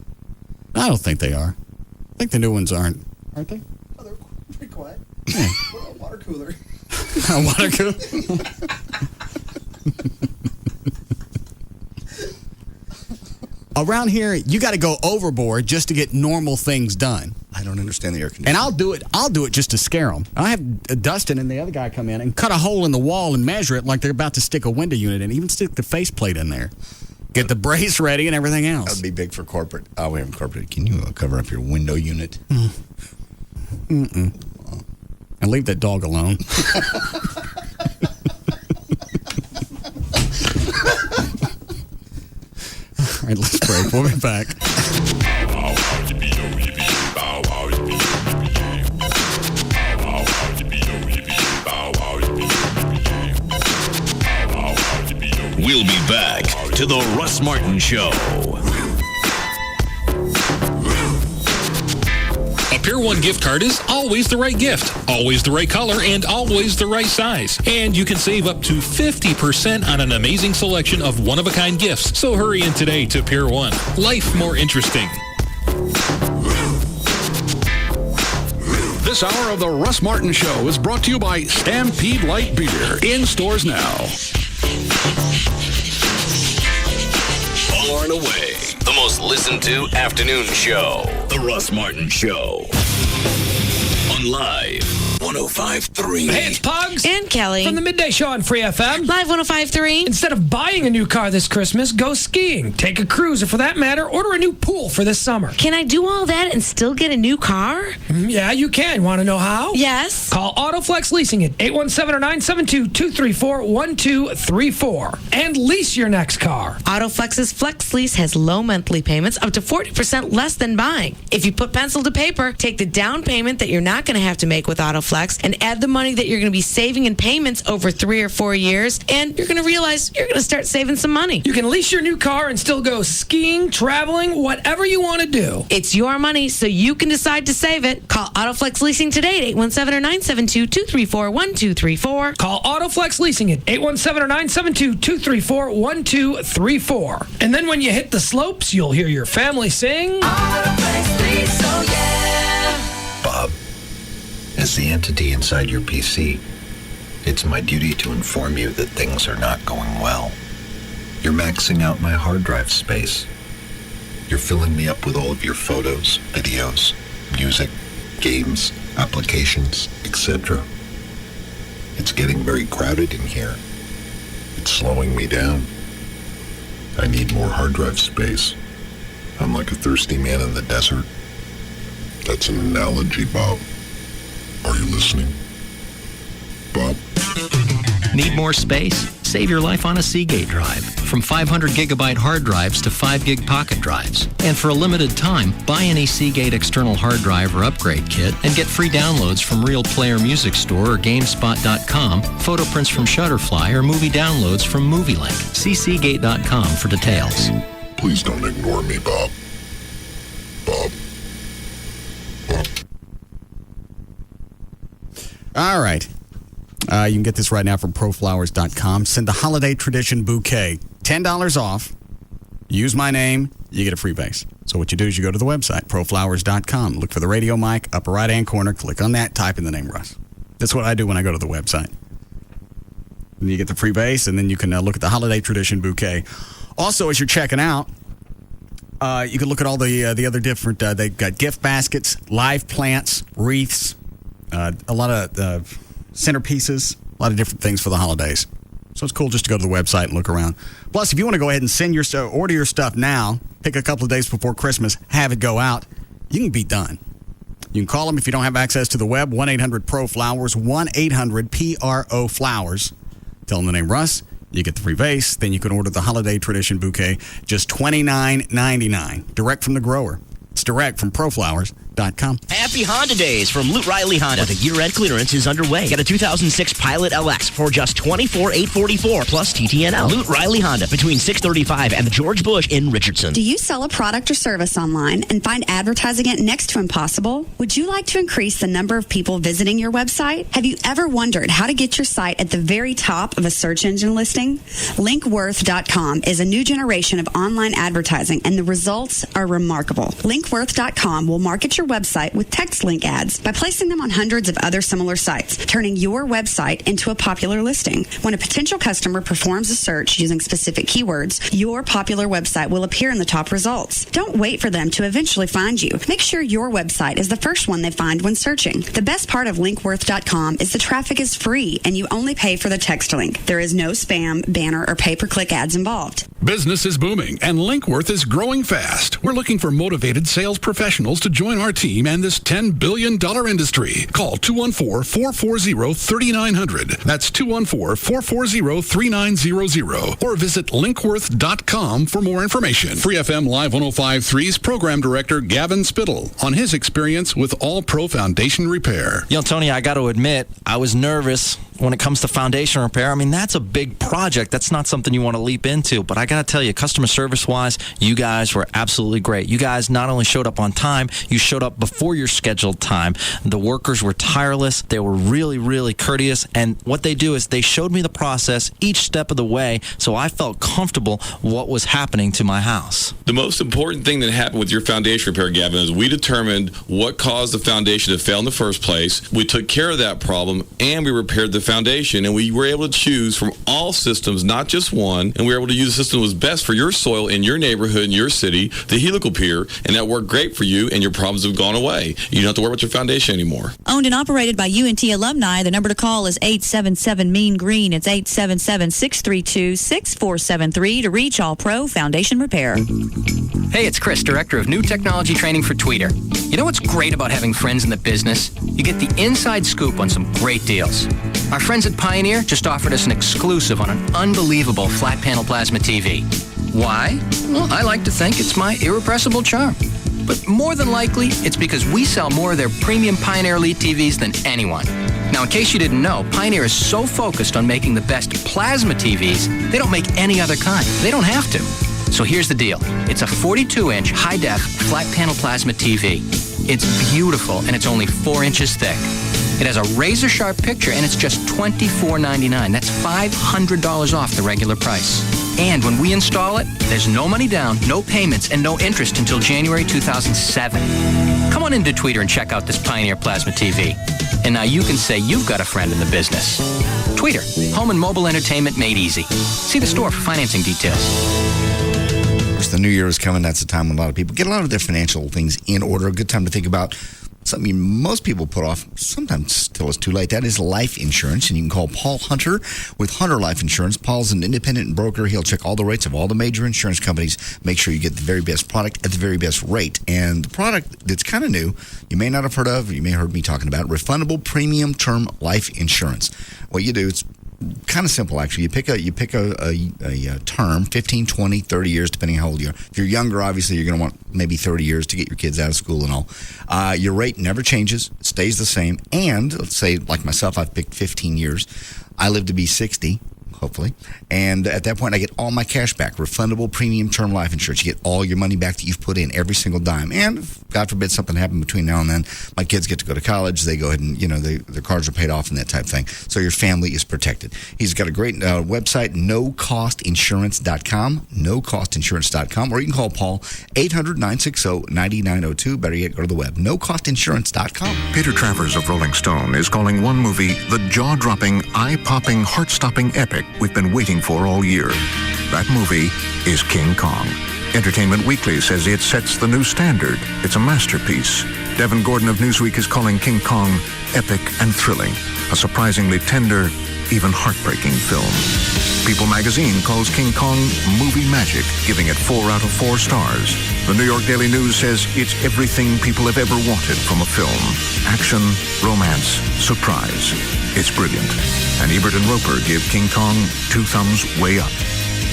I don't think they are. I think the new ones aren't they? Oh, they're pretty quiet. Yeah. Water cooler. A water cooler? Around here, you got to go overboard just to get normal things done. I don't understand the air conditioning. And I'll do it just to scare them. I have Dustin and the other guy come in and cut a hole in the wall and measure it like they're about to stick a window unit in, even stick the faceplate in there. Get the brace ready and everything else. That would be big for corporate. Oh, we haven't corporate. Can you cover up your window unit? Mm-mm. And leave that dog alone. All right, let's break. We'll be back. We'll be back to the Russ Martin Show. A Pier 1 gift card is always the right gift, always the right color, and always the right size. And you can save up to 50% on an amazing selection of one-of-a-kind gifts. So hurry in today to Pier 1. Life more interesting. This hour of the Russ Martin Show is brought to you by Stampede Light Beer. In stores now. Far and away, the most listened to afternoon show. The Russ Martin Show. On Live 105.3. Hey, it's Pugs. And Kelly. From the Midday Show on Free FM. Live 105.3. Instead of buying a new car this Christmas, go skiing. Take a cruise, or for that matter, order a new pool for this summer. Can I do all that and still get a new car? Yeah, you can. Want to know how? Yes. Call Autoflex Leasing at 817-972-234-1234 and lease your next car. Autoflex's Flex Lease has low monthly payments up to 40% less than buying. If you put pencil to paper, take the down payment that you're not going to have to make with Autoflex and add the money that you're going to be saving in payments over 3 or 4 years, and you're going to realize you're going to start saving some money. You can lease your new car and still go skiing, traveling, whatever you want to do. It's your money, so you can decide to save it. Call Autoflex Leasing today at 817-972-234-1234. Call Autoflex Leasing at 817-972-234-1234. And then when you hit the slopes, you'll hear your family sing. Autoflex Lease, oh yeah. Bob, as the entity inside your PC, it's my duty to inform you that things are not going well. You're maxing out my hard drive space. You're filling me up with all of your photos, videos, music, games, applications, etc. It's getting very crowded in here. It's slowing me down. I need more hard drive space. I'm like a thirsty man in the desert. That's an analogy, Bob. Are you listening? Bob? Need more space? Save your life on a Seagate drive. From 500 gigabyte hard drives to 5 gig pocket drives. And for a limited time, buy any Seagate external hard drive or upgrade kit and get free downloads from Real Player Music Store or GameSpot.com, photo prints from Shutterfly, or movie downloads from MovieLink. See Seagate.com for details. Please don't ignore me, Bob. Bob. All right. You can get this right now from proflowers.com. Send the Holiday Tradition Bouquet. $10 off. Use my name. You get a free vase. So what you do is you go to the website, proflowers.com. Look for the radio mic, upper right-hand corner. Click on that. Type in the name Russ. That's what I do when I go to the website. And you get the free vase, and then you can look at the Holiday Tradition Bouquet. Also, as you're checking out, you can look at all the other different, they've got gift baskets, live plants, wreaths, a lot of centerpieces, a lot of different things for the holidays. So it's cool just to go to the website and look around. Plus, if you want to go ahead and send your stuff, order your stuff now, pick a couple of days before Christmas, have it go out, you can be done. You can call them if you don't have access to the web, 1-800-PRO-FLOWERS, 1-800-PRO-FLOWERS. Tell them the name Russ. You get the free vase. Then you can order the Holiday Tradition Bouquet, just $29.99, direct from the grower. It's direct from proflowers.com. linkworth.com. Happy Honda Days from Loot Riley Honda. The year-end clearance is underway. Get a 2006 Pilot LX for just $24,844 plus TTNL. Loot Riley Honda between 635 and George Bush in Richardson. Do you sell a product or service online and find advertising it next to impossible? Would you like to increase the number of people visiting your website? Have you ever wondered how to get your site at the very top of a search engine listing? Linkworth.com is a new generation of online advertising, and the results are remarkable. Linkworth.com will market your website with text link ads by placing them on hundreds of other similar sites, turning your website into a popular listing. When a potential customer performs a search using specific keywords, your popular website will appear in the top results. Don't wait for them to eventually find you. Make sure your website is the first one they find when searching. The best part of Linkworth.com is the traffic is free and you only pay for the text link. There is no spam, banner, or pay-per-click ads involved. Business is booming, and Linkworth is growing fast. We're looking for motivated sales professionals to join our team and this $10 billion industry. Call 214-440-3900. That's 214-440-3900. Or visit Linkworth.com for more information. Free FM Live 105.3's Program Director Gavin Spittle on his experience with All Pro Foundation Repair. You know, Tony, I got to admit, I was nervous when it comes to foundation repair. I mean, that's a big project. That's not something you want to leap into. But I got to tell you, customer service-wise, you guys were absolutely great. You guys not only showed up on time, you showed up before your scheduled time. The workers were tireless. They were really, really courteous. And what they do is they showed me the process each step of the way, so I felt comfortable what was happening to my house. The most important thing that happened with your foundation repair, Gavin, is we determined what caused the foundation to fail in the first place. We took care of that problem, and we repaired the foundation, and we were able to choose from all systems, not just one, and we were able to use the system that was best for your soil in your neighborhood, in your city, the helical pier, and that worked great for you, and your problems have gone away. You don't have to worry about your foundation anymore. Owned and operated by UNT alumni, the number to call is 877-MEAN-GREEN. It's 877-632-6473 to reach All Pro Foundation Repair. Hey, it's Chris, Director of New Technology Training for Tweeter. You know what's great about having friends in the business? You get the inside scoop on some great deals. Our friends at Pioneer just offered us an exclusive on an unbelievable flat panel plasma TV. Why? Well, I like to think it's my irrepressible charm. But more than likely, it's because we sell more of their premium Pioneer Elite TVs than anyone. Now, in case you didn't know, Pioneer is so focused on making the best plasma TVs, they don't make any other kind. They don't have to. So here's the deal. It's a 42-inch high-def flat panel plasma TV. It's beautiful, and it's only 4 inches thick. It has a razor-sharp picture, and it's just $24.99. That's $500 off the regular price. And when we install it, there's no money down, no payments, and no interest until January 2007. Come on into Tweeter and check out this Pioneer Plasma TV. And now you can say you've got a friend in the business. Tweeter, home and mobile entertainment made easy. See the store for financing details. The new year is coming. That's the time when a lot of people get a lot of their financial things in order. A good time to think about something most people put off, sometimes till it's too late. That is life insurance. And you can call Paul Hunter with Hunter Life Insurance. Paul's an independent broker. He'll check all the rates of all the major insurance companies, make sure you get the very best product at the very best rate. And the product that's kind of new, you may not have heard of, you may have heard me talking about, refundable premium term life insurance. What you do, it's kind of simple, actually. You pick a term, 15, 20, 30 years, depending on how old you are. If you're younger, obviously, you're going to want maybe 30 years to get your kids out of school and all. Your rate never changes, stays the same. And let's say, like myself, I've picked 15 years. I live to be 60, hopefully. And at that point, I get all my cash back. Refundable premium term life insurance. You get all your money back that you've put in, every single dime. And if, God forbid, something happened between now and then, my kids get to go to college. They go ahead and, their cars are paid off and that type of thing. So your family is protected. He's got a great website, nocostinsurance.com, nocostinsurance.com, or you can call Paul, 800-960-9902. Better yet, go to the web, nocostinsurance.com. Peter Travers of Rolling Stone is calling one movie the jaw-dropping, eye-popping, heart-stopping epic we've been waiting for all year. That movie is King Kong. Entertainment Weekly says it sets the new standard. It's a masterpiece. Devin Gordon of Newsweek is calling King Kong epic and thrilling. A surprisingly tender, even heartbreaking film. People magazine calls King Kong movie magic, giving it 4 out of 4 stars. The New York Daily News says it's everything people have ever wanted from a film. Action, romance, surprise. It's brilliant. And Ebert and Roper give King Kong 2 thumbs way up.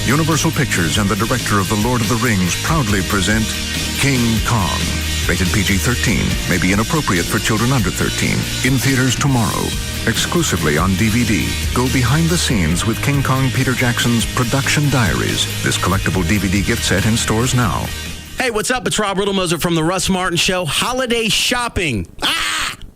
Universal Pictures and the director of The Lord of the Rings proudly present King Kong. Rated PG-13. May be inappropriate for children under 13. In theaters tomorrow. Exclusively on DVD. Go behind the scenes with King Kong Peter Jackson's Production Diaries. This collectible DVD gift set in stores now. Hey, what's up? It's Rob Riddlemoser from the Russ Martin Show. Holiday shopping.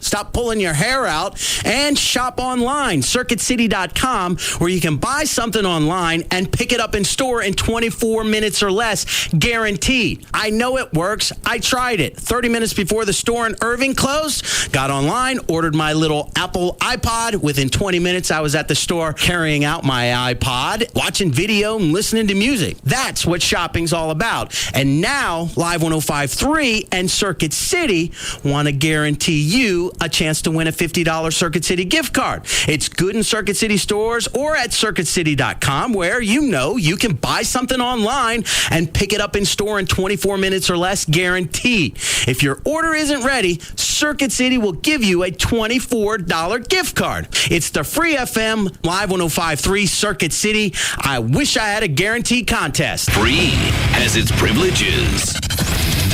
Stop pulling your hair out and shop online. CircuitCity.com, where you can buy something online and pick it up in store in 24 minutes or less. Guaranteed. I know it works. I tried it. 30 minutes before the store in Irving closed, got online, ordered my little Apple iPod. Within 20 minutes, I was at the store carrying out my iPod, watching video and listening to music. That's what shopping's all about. And now, Live 105.3 and Circuit City want to guarantee you a chance to win a $50 Circuit City gift card. It's good in Circuit City stores or at CircuitCity.com, where you can buy something online and pick it up in store in 24 minutes or less, guaranteed. If your order isn't ready, Circuit City will give you a $24 gift card. It's the Free FM Live 105.3 Circuit City. I wish I had a guaranteed contest. Free has its privileges.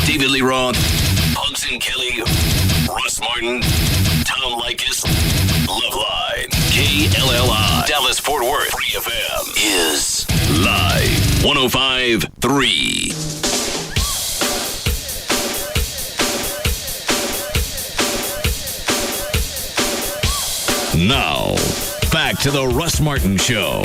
David Lee Roth, Pugs and Kelly, Russ Martin, Tom Likas, Loveline, KLLI, Dallas Fort Worth, Free FM is Live 105.3. Now, back to the Russ Martin Show.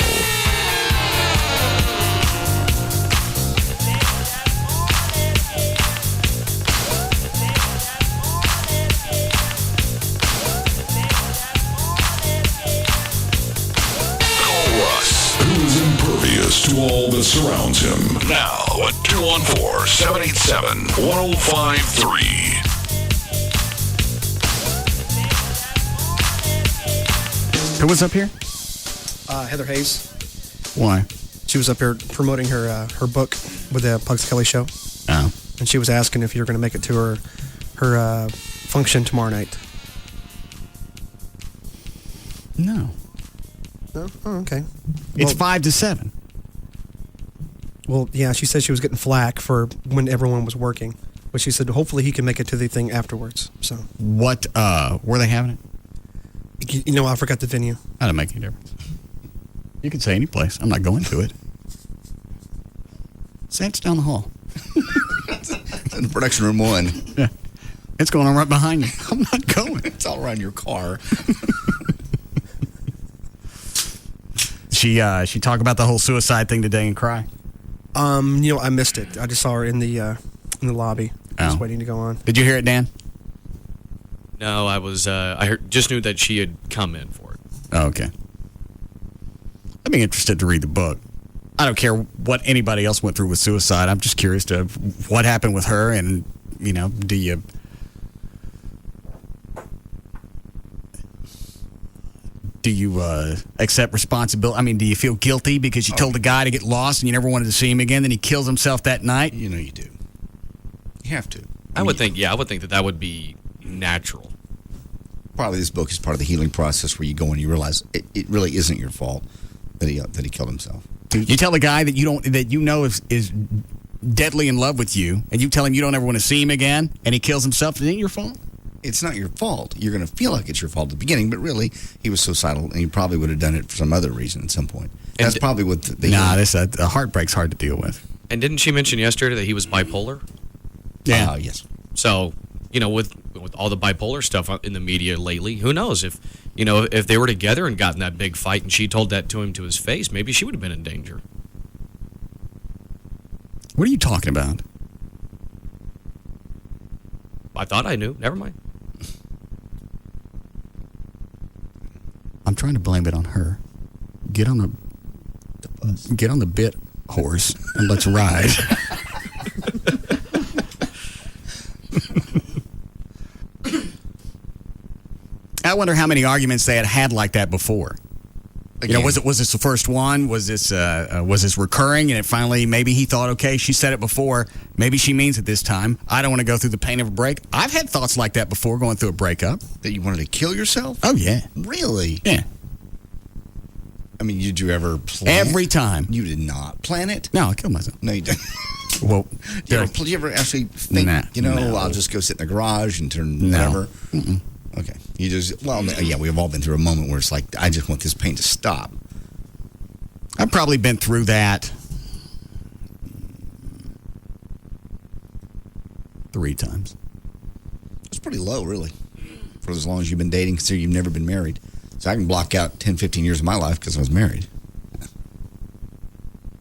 To all that surrounds him. Now at 214-787-1053. Who was up here? Heather Hayes. Why? She was up here promoting her book with the Pugs Kelly Show. Oh. And she was asking if you're going to make it to her function tomorrow night. No. No? Oh, okay. It's 5 to 7. Well, yeah, she said she was getting flack for when everyone was working. But she said hopefully he can make it to the thing afterwards. So what, were they having it? You know, I forgot the venue. That doesn't make any difference. You can say any place. I'm not going to it. Say it's down the hall. It's in production room 1. Yeah. It's going on right behind you. I'm not going. It's all around your car. She talked about the whole suicide thing today and cry. I missed it. I just saw her in the lobby. Just waiting to go on. Did you hear it, Dan? No, I was. Just knew that she had come in for it. Oh, okay. I'd be interested to read the book. I don't care what anybody else went through with suicide. I'm just curious to what happened with her, and do you accept responsibility? I mean, do you feel guilty because you told the guy to get lost and you never wanted to see him again, then he kills himself that night? You do. You have to. I would think that would be natural. Probably this book is part of the healing process where you go and you realize it really isn't your fault that he killed himself. You tell a guy that is deadly in love with you, and you tell him you don't ever want to see him again, and he kills himself, it ain't your fault? It's not your fault. You're going to feel like it's your fault at the beginning, but really, he was suicidal, and he probably would have done it for some other reason at some point. That's probably what a heartbreak's hard to deal with. And didn't she mention yesterday that he was bipolar? Yeah. Yes. So, with all the bipolar stuff in the media lately, who knows if they were together and got in that big fight and she told that to him to his face, maybe she would have been in danger. What are you talking about? I thought I knew. Never mind. I'm trying to blame it on her. Get on the bit horse and let's ride. I wonder how many arguments they had like that before. Again. Was this the first one? Was this recurring? And it finally, maybe he thought, okay, she said it before. Maybe she means it this time. I don't want to go through the pain of a break. I've had thoughts like that before, going through a breakup. That you wanted to kill yourself? Oh, yeah. Really? Yeah. I mean, did you ever plan Every time. You did not plan it? No, I killed myself. No, you didn't. Well, do you ever actually think, I'll just go sit in the garage and turn whatever? Mm-mm. Okay. You just, we've all been through a moment where it's like, I just want this pain to stop. I've probably been through that 3 times. It's pretty low, really, for as long as you've been dating, considering you've never been married. So I can block out 10, 15 years of my life because I was married.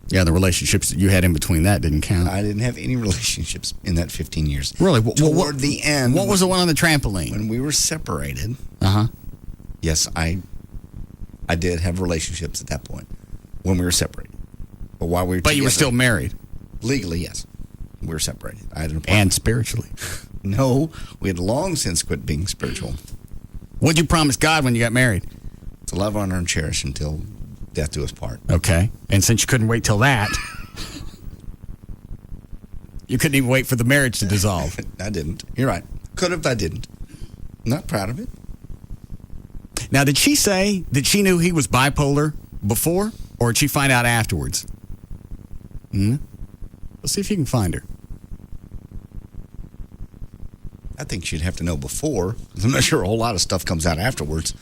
Yeah, the relationships that you had in between that didn't count. I didn't have any relationships in that 15 years. Really? Toward the end. What was the one on the trampoline? When we were separated. Uh-huh. Yes, I did have relationships at that point when we were separated. But while we were But you were still married? Legally, yes. We were separated. I had an apartment. And spiritually? No, we had long since quit being spiritual. What'd you promise God when you got married? To love, honor, and cherish until death do us part. Okay. And since you couldn't wait till that, you couldn't even wait for the marriage to dissolve. I didn't. You're right. Could have, I didn't. Not proud of it. Now, did she say that she knew he was bipolar before, or did she find out afterwards? Let's see if you can find her. I think she'd have to know before. I'm not sure a whole lot of stuff comes out afterwards.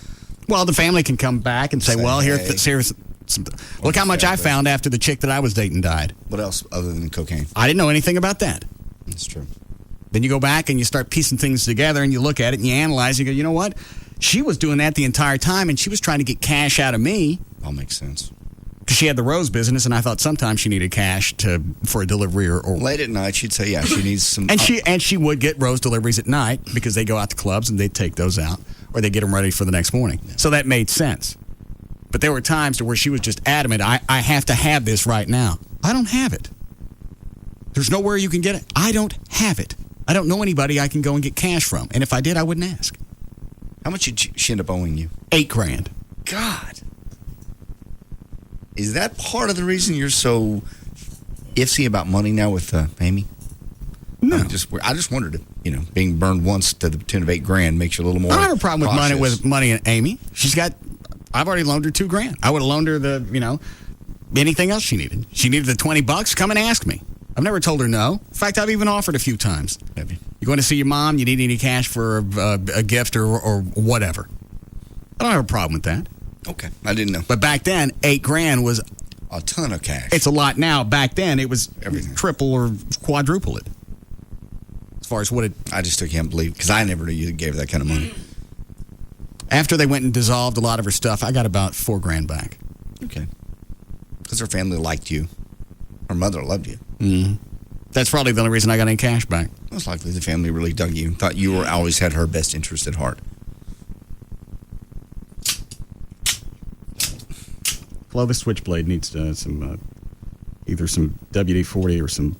Well, the family can come back and say, well, here's some, look how much I found after the chick that I was dating died. What else other than cocaine? I didn't know anything about that. That's true. Then you go back and you start piecing things together and you look at it and you analyze. You go, you know what? She was doing that the entire time and she was trying to get cash out of me. All makes sense. Because she had the rose business and I thought sometimes she needed cash for a delivery or late at night she'd say, yeah, she needs some. And she would get rose deliveries at night because they go out to clubs and they'd take those out or they get them ready for the next morning. Yeah. So that made sense. But there were times where she was just adamant, I have to have this right now. I don't have it. There's nowhere you can get it. I don't have it. I don't know anybody I can go and get cash from. And if I did, I wouldn't ask. How much did she end up owing you? $8,000. God. Is that part of the reason you're so iffy about money now with Amy? No. I just wondered if, being burned once to the tune of $8,000 makes you a little more. I don't have a problem cautious. with money and Amy. I've already loaned her $2,000. I would have loaned her anything else she needed. She needed the $20. Come and ask me. I've never told her no. In fact, I've even offered a few times. Have you? You going to see your mom? You need any cash for a gift or whatever? I don't have a problem with that. Okay, I didn't know. But back then, $8,000 was a ton of cash. It's a lot now. Back then, it was everything, triple or quadruple it. As far as what it, I just can't believe because I never knew you gave her that kind of money. After they went and dissolved a lot of her stuff, I got about $4,000 back. Okay, because her family liked you. Her mother loved you. Mm-hmm. That's probably the only reason I got any cash back. Most likely, the family really dug you. Thought you always had her best interest at heart. Well, this switchblade needs some either some WD-40 or some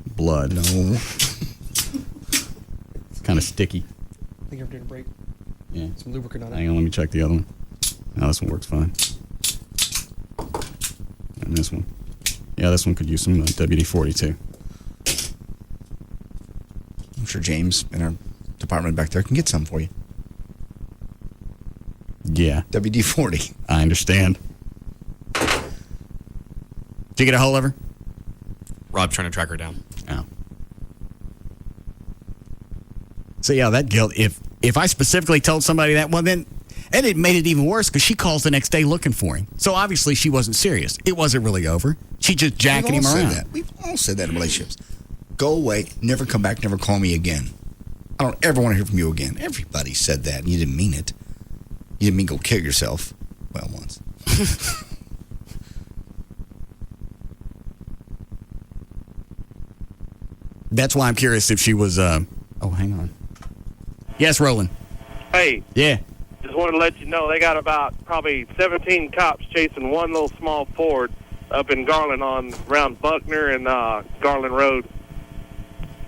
blood. No. It's kind of sticky. I think I'm doing a break. Yeah. Some lubricant on it. Hang on, let me check the other one. No, this one works fine. And this one. Yeah, this one could use some WD-40 too. I'm sure James in our department back there can get some for you. Yeah. WD-40. I understand. Did you get a hold of her? Rob's trying to track her down. Oh. So yeah, that guilt. If I specifically told somebody that, well then, and it made it even worse because she calls the next day looking for him. So obviously she wasn't serious. It wasn't really over. She just jacking him around. We've all said that in relationships. Go away, never come back, never call me again. I don't ever want to hear from you again. Everybody said that, and you didn't mean it. You didn't mean go kill yourself. Well, once. That's why I'm curious if she was, oh, hang on. Yes, Roland. Hey. Yeah. Just wanted to let you know they got about probably 17 cops chasing one little small Ford up in Garland around Buckner and Garland Road.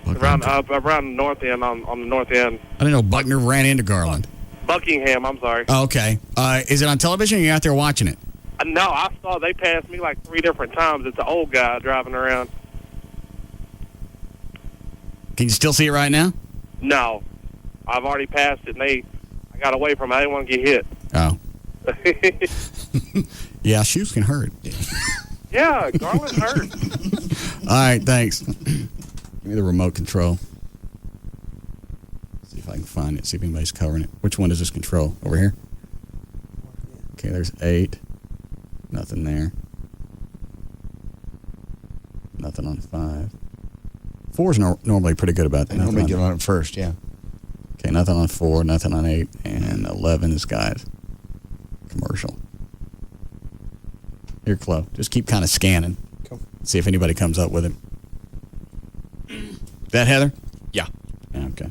Around the north end, on the north end. I didn't know Buckner ran into Garland. Buckingham, I'm sorry. Oh, okay. Is it on television or are you out there watching it? No, I saw they passed me like 3 different times. It's an old guy driving around. Can you still see it right now? No. I've already passed it, and I got away from it. I didn't want to get hit. Oh. Yeah, shoes can hurt. Yeah, Garland hurt. All right, thanks. Give me the remote control. See if I can find it. See if anybody's covering it. Which one is this control? Over here? Okay, there's 8. Nothing there. Nothing on 5. 4's normally pretty good about that. Normally get on it first, yeah. Okay, nothing on 4, nothing on 8, and 11 is guys. Commercial. Here, Chloe. Just keep kind of scanning. Cool. See if anybody comes up with it. That Heather? Yeah. Okay.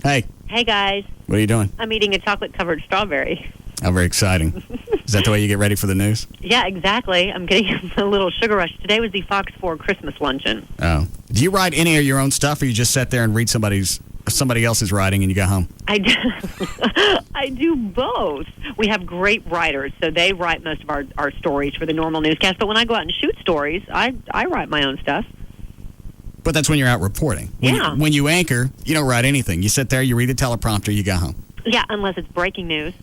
Hey, Hey, guys. what are you doing? I'm eating a chocolate-covered strawberry. Oh, very exciting. Is that the way you get ready for the news? Yeah, exactly. I'm getting a little sugar rush. Today was the Fox 4 Christmas luncheon. Oh. Do you write any of your own stuff, or you just sit there and read somebody else's writing and you go home? I do, I do both. We have great writers, so they write most of our stories for the normal newscast. But when I go out and shoot stories, I write my own stuff. But that's when you're out reporting. When you anchor, you don't write anything. You sit there, you read the teleprompter, you go home. Yeah, unless it's breaking news.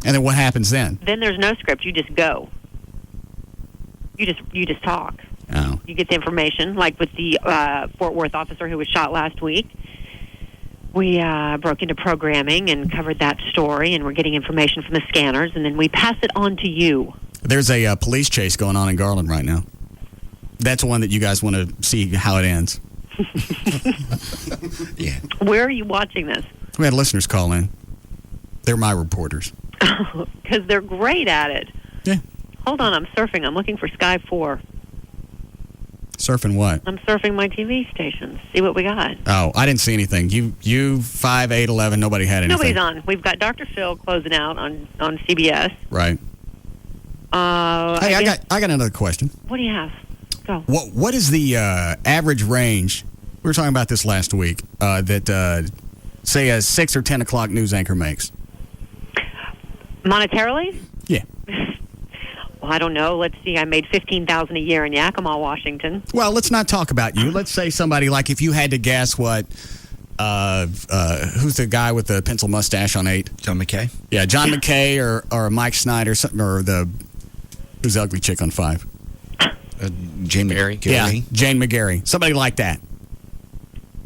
And then what happens then? Then there's no script. You just go. You just talk. Oh. You get the information, like with the Fort Worth officer who was shot last week. We broke into programming and covered that story, and we're getting information from the scanners, and then we pass it on to you. There's a police chase going on in Garland right now. That's one that you guys want to see how it ends. Yeah. Where are you watching this? We had listeners call in. They're my reporters. Because they're great at it. Yeah. Hold on, I'm surfing. I'm looking for Sky 4. Surfing what? I'm surfing my TV stations. See what we got. Oh, I didn't see anything. You 5, 8, 11, nobody had anything. Nobody's on. We've got Dr. Phil closing out on CBS. Right. Hey, I got another question. What do you have? Go. What is the average range? We were talking about this last week. That say a 6 or 10 o'clock news anchor makes. Monetarily? Yeah. Well, I don't know. Let's see. I made $15,000 a year in Yakima, Washington. Well, let's not talk about you. Let's say somebody like if you had to guess what. Who's the guy with the pencil mustache on 8? John McKay. Yeah, John McKay or Mike Snyder, something, or who's the ugly chick on 5? Jane McGarry. Yeah, Jane McGarry. Somebody like that.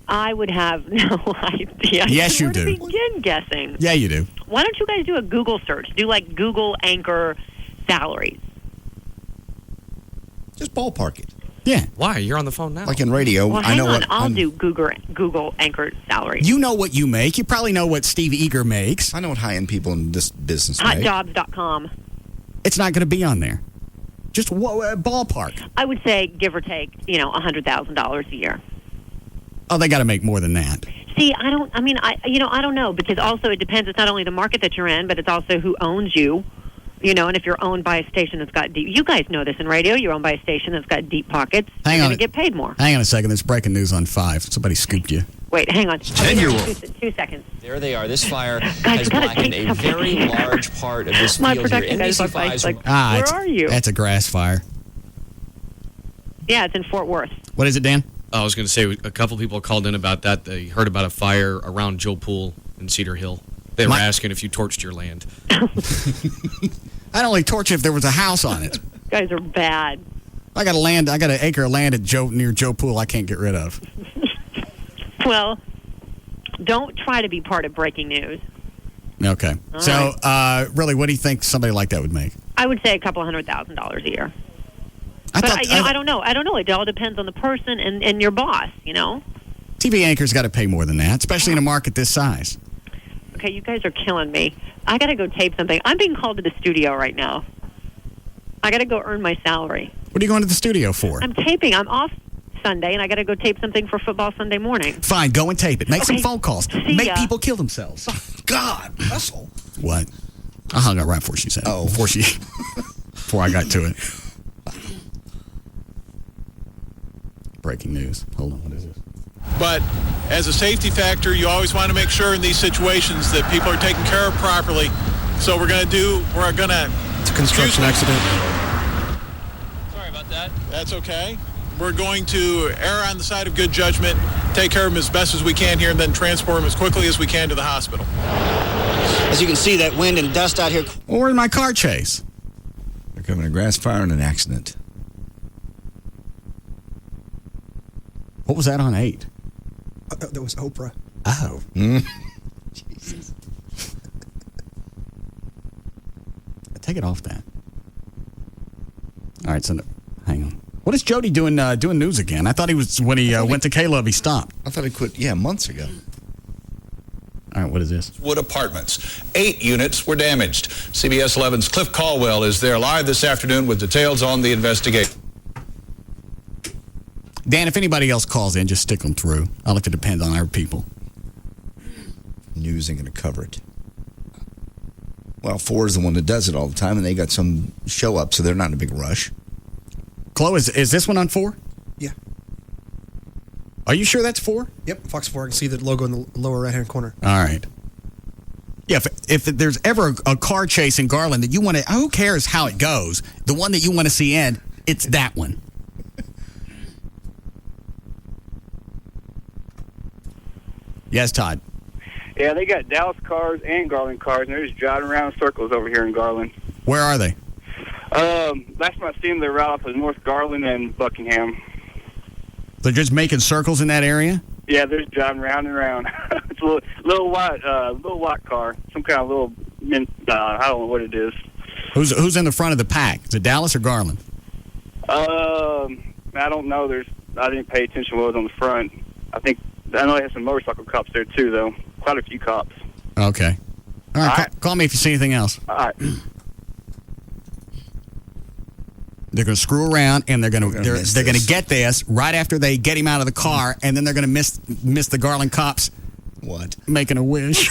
I would have no idea. Yes, you Where do. to begin guessing? Yeah, you do. Why don't you guys do a Google search? Do like Google anchor salaries. Just ballpark it. Yeah. Why? You're on the phone now. Like in radio, Well, I hang know on. what. I'll do Google anchor salaries. You know what you make. You probably know what Steve Eager makes. I know what high-end people in this business make. Hotjobs.com. It's not going to be on there. Just ballpark. I would say, give or take, $100,000 a year. Oh, they got to make more than that. See, I don't know, because also it depends. It's not only the market that you're in, but it's also who owns you. And if you're owned by a station that's got deep, you guys know this in radio, you're owned by a station that's got deep pockets, Hang you're on. going to get paid more. Hang on a second. There's breaking news on 5. Somebody scooped you. Wait, hang on. 10-year-old. 2 seconds. There they are. This fire has blackened a very large part of this My field here. production guy's NBC5's like, where are you? That's a grass fire. Yeah, it's in Fort Worth. What is it, Dan? I was going to say a couple people called in about that. They heard about a fire around Joe Pool in Cedar Hill. They were asking if you torched your land. I'd only torch it if there was a house on it. Guys are bad. I got an acre of land near Joe Pool I can't get rid of. Well, don't try to be part of breaking news. Okay. All So, really, what do you think somebody like that would make? I would say $200,000 a year. I don't know. I don't know. It all depends on the person and your boss, TV anchors got to pay more than that, especially in a market this size. Okay, you guys are killing me. I got to go tape something. I'm being called to the studio right now. I got to go earn my salary. What are you going to the studio for? I'm taping. I'm off Sunday, and I got to go tape something for Football Sunday morning. Fine, go and tape it. Make some phone calls. See Make ya. people kill themselves. God, Russell. What? I hung up right before she said. Oh, before I got to it. Breaking news. Hold on. What is this? But as a safety factor, you always want to make sure in these situations that people are taken care of properly. So we're going to It's a construction accident. Sorry about that. That's okay. We're going to err on the side of good judgment, take care of him as best as we can here, and then transport him as quickly as we can to the hospital. As you can see, that wind and dust out here. Or in my car chase. They're coming a grass fire and an accident. What was that on 8? That was Oprah. Oh. Jesus. Take it off that. All right, so hang on. What is Jody doing news again? I thought he was, when he went to KLLI, he stopped. I thought he quit, months ago. All right, what is this? Wood Apartments. 8 units were damaged. CBS 11's Cliff Caldwell is there live this afternoon with details on the investigation. Dan, if anybody else calls in, just stick them through. I'll let it depend on our people. News ain't going to cover it. Well, 4 is the one that does it all the time, and they got some show up, so they're not in a big rush. Chloe, is this one on 4? Yeah. Are you sure that's 4? Yep, Fox 4. I can see the logo in the lower right-hand corner. All right. Yeah, if there's ever a car chase in Garland that you want to, who cares how it goes? The one that you want to see end, it's that one. Yes, Todd. Yeah, they got Dallas cars and Garland cars, and they're just driving around in circles over here in Garland. Where are they? Last time I seen them, they're right off of North Garland and Buckingham. They're just making circles in that area? Yeah, they're just driving around and around. It's a little white car, some kind of little, I don't know what it is. Who's in the front of the pack? Is it Dallas or Garland? I don't know. I didn't pay attention what was on the front. I know they have some motorcycle cops there too, though. Quite a few cops. Okay. All right. Call me if you see anything else. All right. They're going to screw around, and they're going to get this right after they get him out of the car, and then they're going to miss the Garland cops. What? Making a wish.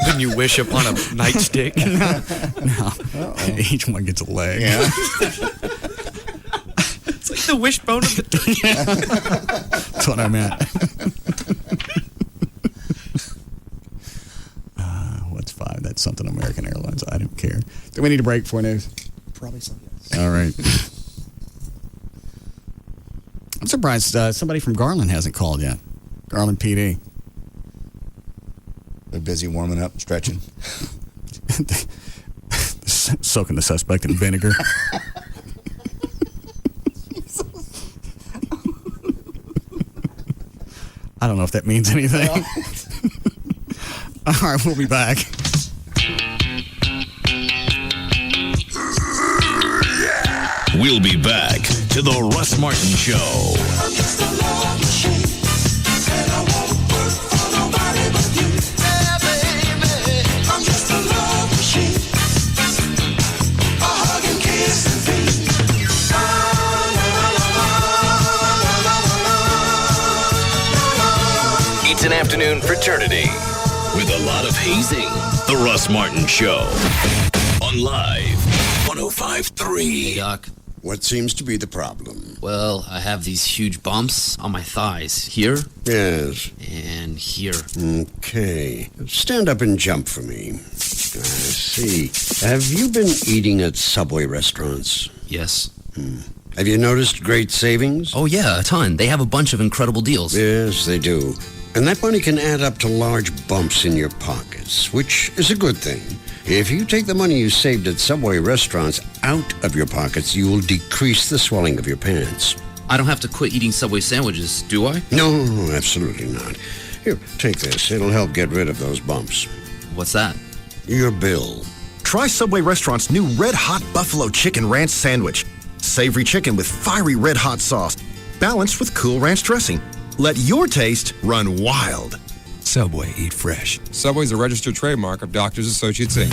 When you wish upon a nightstick. No. Each one gets a leg. Yeah. It's like the wishbone of the turkey. That's what I meant. What's 5? That's something American Airlines. I don't care. Do we need a break for news? Probably so, yes. All right. I'm surprised somebody from Garland hasn't called yet. Garland PD. They're busy warming up, stretching. Soaking the suspect in vinegar. I don't know if that means anything. All right, we'll be back. We'll be back to the Russ Martin Show. It's an afternoon fraternity with a lot of hazing. The Russ Martin Show on Live 105.3. Doc. What seems to be the problem? Well, I have these huge bumps on my thighs. Here. Yes. And here. Okay. Stand up and jump for me. I see. Have you been eating at Subway restaurants? Yes. Have you noticed great savings? Oh, yeah, a ton. They have a bunch of incredible deals. Yes, they do. And that money can add up to large bumps in your pockets, which is a good thing. If you take the money you saved at Subway restaurants out of your pockets, you will decrease the swelling of your pants. I don't have to quit eating Subway sandwiches, do I? No, absolutely not. Here, take this. It'll help get rid of those bumps. What's that? Your bill. Try Subway Restaurant's new Red Hot Buffalo Chicken Ranch Sandwich. Savory chicken with fiery red hot sauce, balanced with cool ranch dressing. Let your taste run wild. Subway, eat fresh. Subway's a registered trademark of Doctors Associates, Inc.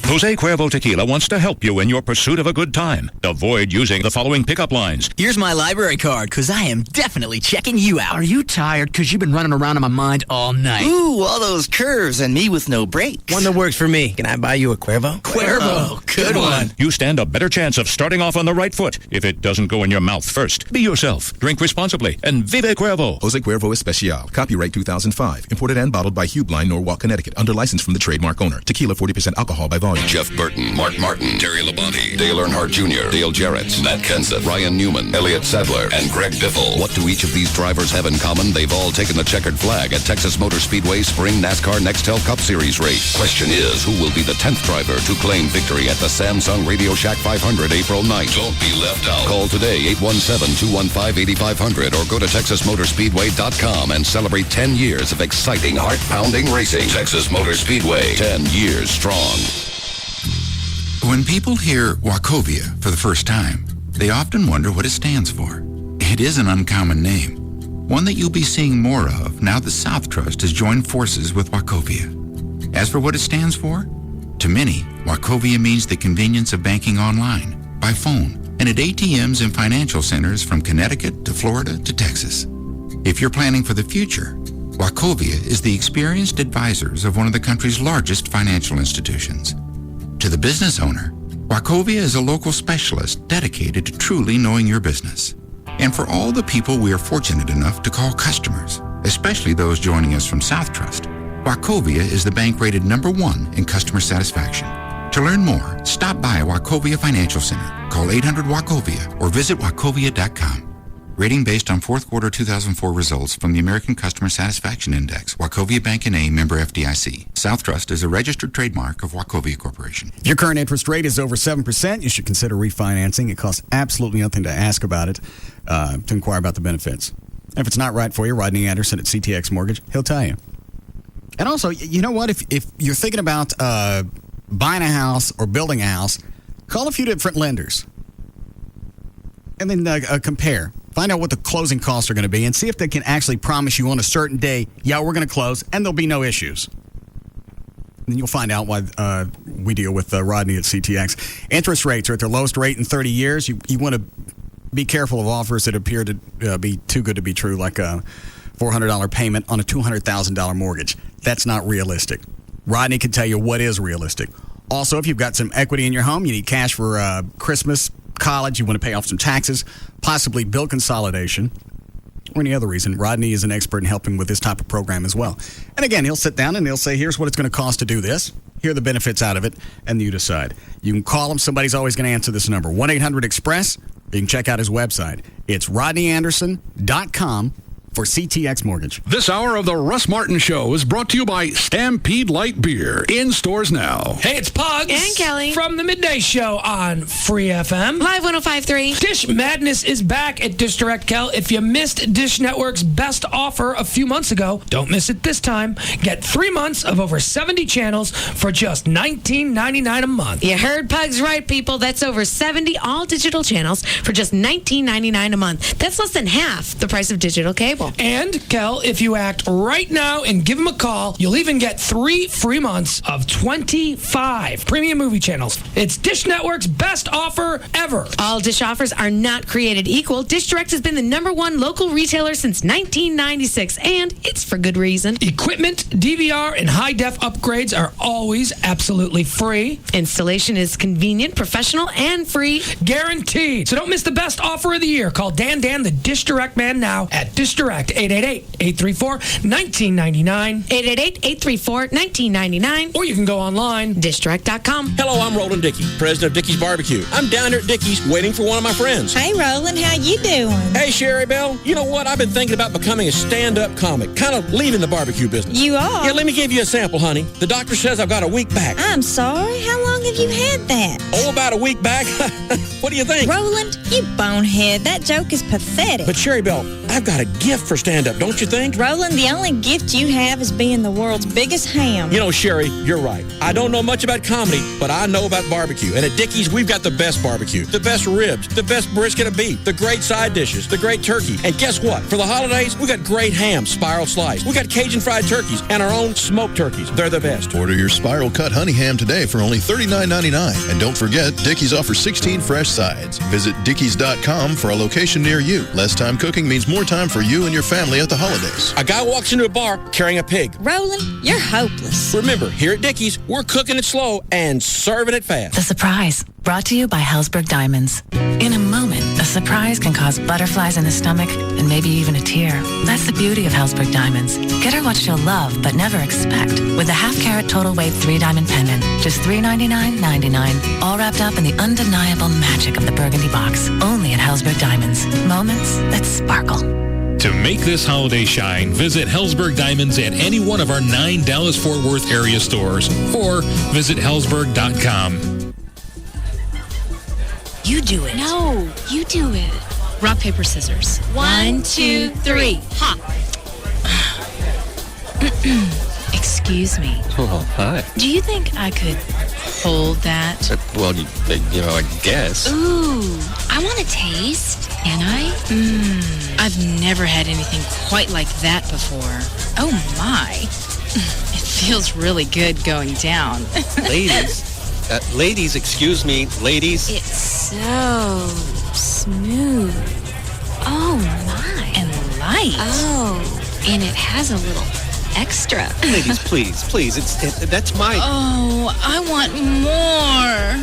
Jose Cuervo Tequila wants to help you in your pursuit of a good time. Avoid using the following pickup lines. Here's my library card, because I am definitely checking you out. Are you tired? Because you've been running around in my mind all night. Ooh, all those curves and me with no brakes. One that works for me. Can I buy you a Cuervo? Cuervo. Good one. You stand a better chance of starting off on the right foot if it doesn't go in your mouth first. Be yourself. Drink responsibly. And Vive Cuervo. Jose Cuervo Especial. Copyright 2005. Imported and bottled by Hugh Blind, Norwalk, Connecticut. Under license from the trademark owner. Tequila 40% alcohol by volume. Jeff Burton, Mark Martin, Terry Labonte, Dale Earnhardt Jr., Dale Jarrett, Matt Kenseth, Ryan Newman, Elliott Sadler, and Greg Biffle. What do each of these drivers have in common? They've all taken the checkered flag at Texas Motor Speedway Spring NASCAR Nextel Cup Series race. Question is, who will be the 10th driver to claim victory at the Samsung Radio Shack 500 April 9th? Don't be left out. Call today, 817-215-8500, or go to TexasMotorspeedway.com and celebrate 10 years of exciting, heart-pounding racing. Texas Motor Speedway, 10 years strong. When people hear Wachovia for the first time, they often wonder what it stands for. It is an uncommon name, one that you'll be seeing more of now that South Trust has joined forces with Wachovia. As for what it stands for, to many, Wachovia means the convenience of banking online, by phone, and at ATMs and financial centers from Connecticut to Florida to Texas. If you're planning for the future, Wachovia is the experienced advisors of one of the country's largest financial institutions. To the business owner, Wachovia is a local specialist dedicated to truly knowing your business. And for all the people we are fortunate enough to call customers, especially those joining us from South Trust, Wachovia is the bank rated #1 in customer satisfaction. To learn more, stop by Wachovia Financial Center, call 800-WACHOVIA, or visit wachovia.com. Rating based on fourth quarter 2004 results from the American Customer Satisfaction Index. Wachovia Bank N.A., member FDIC. South Trust is a registered trademark of Wachovia Corporation. If your current interest rate is over 7%, you should consider refinancing. It costs absolutely nothing to ask about it, to inquire about the benefits. And if it's not right for you, Rodney Anderson at CTX Mortgage, he'll tell you. And also, you know what? If you're thinking about buying a house or building a house, call a few different lenders. And then compare. Find out what the closing costs are going to be and see if they can actually promise you on a certain day, yeah, we're going to close, and there'll be no issues. And then you'll find out why we deal with Rodney at CTX. Interest rates are at their lowest rate in 30 years. You want to be careful of offers that appear to be too good to be true, like a $400 payment on a $200,000 mortgage. That's not realistic. Rodney can tell you what is realistic. Also, if you've got some equity in your home, you need cash for Christmas, college, you want to pay off some taxes, possibly bill consolidation, or any other reason, Rodney is an expert in helping with this type of program as well. And again, he'll sit down and he'll say, here's what it's going to cost to do this. Here are the benefits out of it, and you decide. You can call him. Somebody's always going to answer this number, 1-800-EXPRESS. You can check out his website. It's rodneyanderson.com for CTX Mortgage. This hour of the Russ Martin Show is brought to you by Stampede Light Beer. In stores now. Hey, it's Pugs. And Kelly. From the Midday Show on Free FM. Live 105.3. Dish Madness is back at Dish Direct, Kel. If you missed Dish Network's best offer a few months ago, don't miss it this time. Get 3 months of over 70 channels for just $19.99 a month. You heard Pugs right, people. That's over 70 all-digital channels for just $19.99 a month. That's less than half the price of digital cable. And, Kel, if you act right now and give them a call, you'll even get 3 free months of 25 premium movie channels. It's Dish Network's best offer ever. All Dish offers are not created equal. Dish Direct has been the #1 local retailer since 1996, and it's for good reason. Equipment, DVR, and high-def upgrades are always absolutely free. Installation is convenient, professional, and free. Guaranteed. So don't miss the best offer of the year. Call Dan, the Dish Direct man, now at Dish Direct. 888-834-1999. 888-834-1999. Or you can go online. DishDirect.com. Hello, I'm Roland Dickey, president of Dickey's Barbecue. I'm down here at Dickey's waiting for one of my friends. Hey, Roland, how you doing? Hey, Sherry Bell. You know what? I've been thinking about becoming a stand-up comic, kind of leaving the barbecue business. You are? Yeah, let me give you a sample, honey. The doctor says I've got a week back. I'm sorry. How long have you had that? Oh, about a week back. What do you think? Roland, you bonehead. That joke is pathetic. But Sherry Bell, I've got a gift for stand-up, don't you think? Roland, the only gift you have is being the world's biggest ham. You know, Sherry, you're right. I don't know much about comedy, but I know about barbecue. And at Dickey's, we've got the best barbecue, the best ribs, the best brisket of beef, the great side dishes, the great turkey. And guess what? For the holidays, we got great ham, spiral slice. We got Cajun fried turkeys and our own smoked turkeys. They're the best. Order your spiral cut honey ham today for only $39.99. And don't forget, Dickey's offers 16 fresh sides. Visit Dickeys.com for a location near you. Less time cooking means more time for you and your family at the holidays. A guy walks into a bar carrying a pig. Roland, you're hopeless. Remember, here at Dickey's, we're We're cooking it slow and serving it fast. The surprise, brought to you by Hellsberg Diamonds. In a moment, a surprise can cause butterflies in the stomach and maybe even a tear. That's the beauty of Hellsberg Diamonds. Get her what she'll love but never expect with the half-carat total weight 3-diamond pendant. Just $399.99, all wrapped up in the undeniable magic of the burgundy box. Only at Hellsberg Diamonds. Moments that sparkle. To make this holiday shine, visit Hellsberg Diamonds at any one of our 9 Dallas-Fort Worth area stores or visit hellsberg.com. You do it. No, you do it. Rock, paper, scissors. 1, 2, 3. Ha! Excuse me. Oh, hi. Do you think I could hold that? Well, I guess. Ooh, I want to taste. Can I? I've never had anything quite like that before. Oh, my. It feels really good going down. Ladies, excuse me, ladies. It's so smooth. Oh, my. And light. Oh, and it has a little extra. Ladies, please. That's my... Oh, I want more.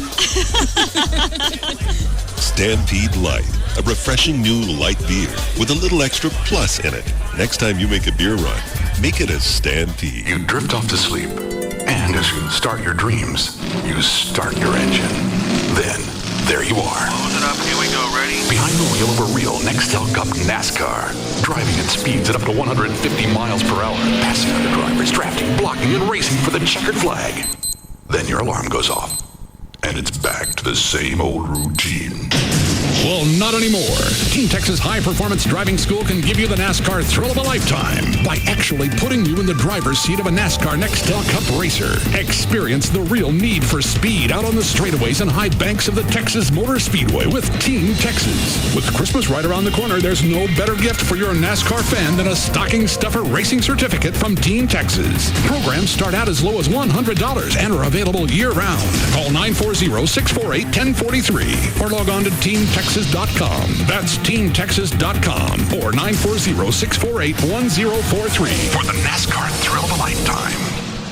Stampede Light, a refreshing new light beer with a little extra plus in it. Next time you make a beer run, make it a Stampede. You drift off to sleep, and as you start your dreams, you start your engine. Then, there you are. Close it up, here we go, ready? Behind the wheel of a real Nextel Cup NASCAR, driving at speeds at up to 150 miles per hour, passing other drivers, drafting, blocking, and racing for the checkered flag. Then your alarm goes off, and it's back to the same old routine. Well, not anymore. Team Texas High Performance Driving School can give you the NASCAR thrill of a lifetime by actually putting you in the driver's seat of a NASCAR Nextel Cup racer. Experience the real need for speed out on the straightaways and high banks of the Texas Motor Speedway with Team Texas. With Christmas right around the corner, there's no better gift for your NASCAR fan than a stocking stuffer racing certificate from Team Texas. Programs start out as low as $100 and are available year-round. Call 940-648-1043 or log on to TeamTexas.com. That's TeamTexas.com or 940-648-1043 for the NASCAR thrill of a lifetime.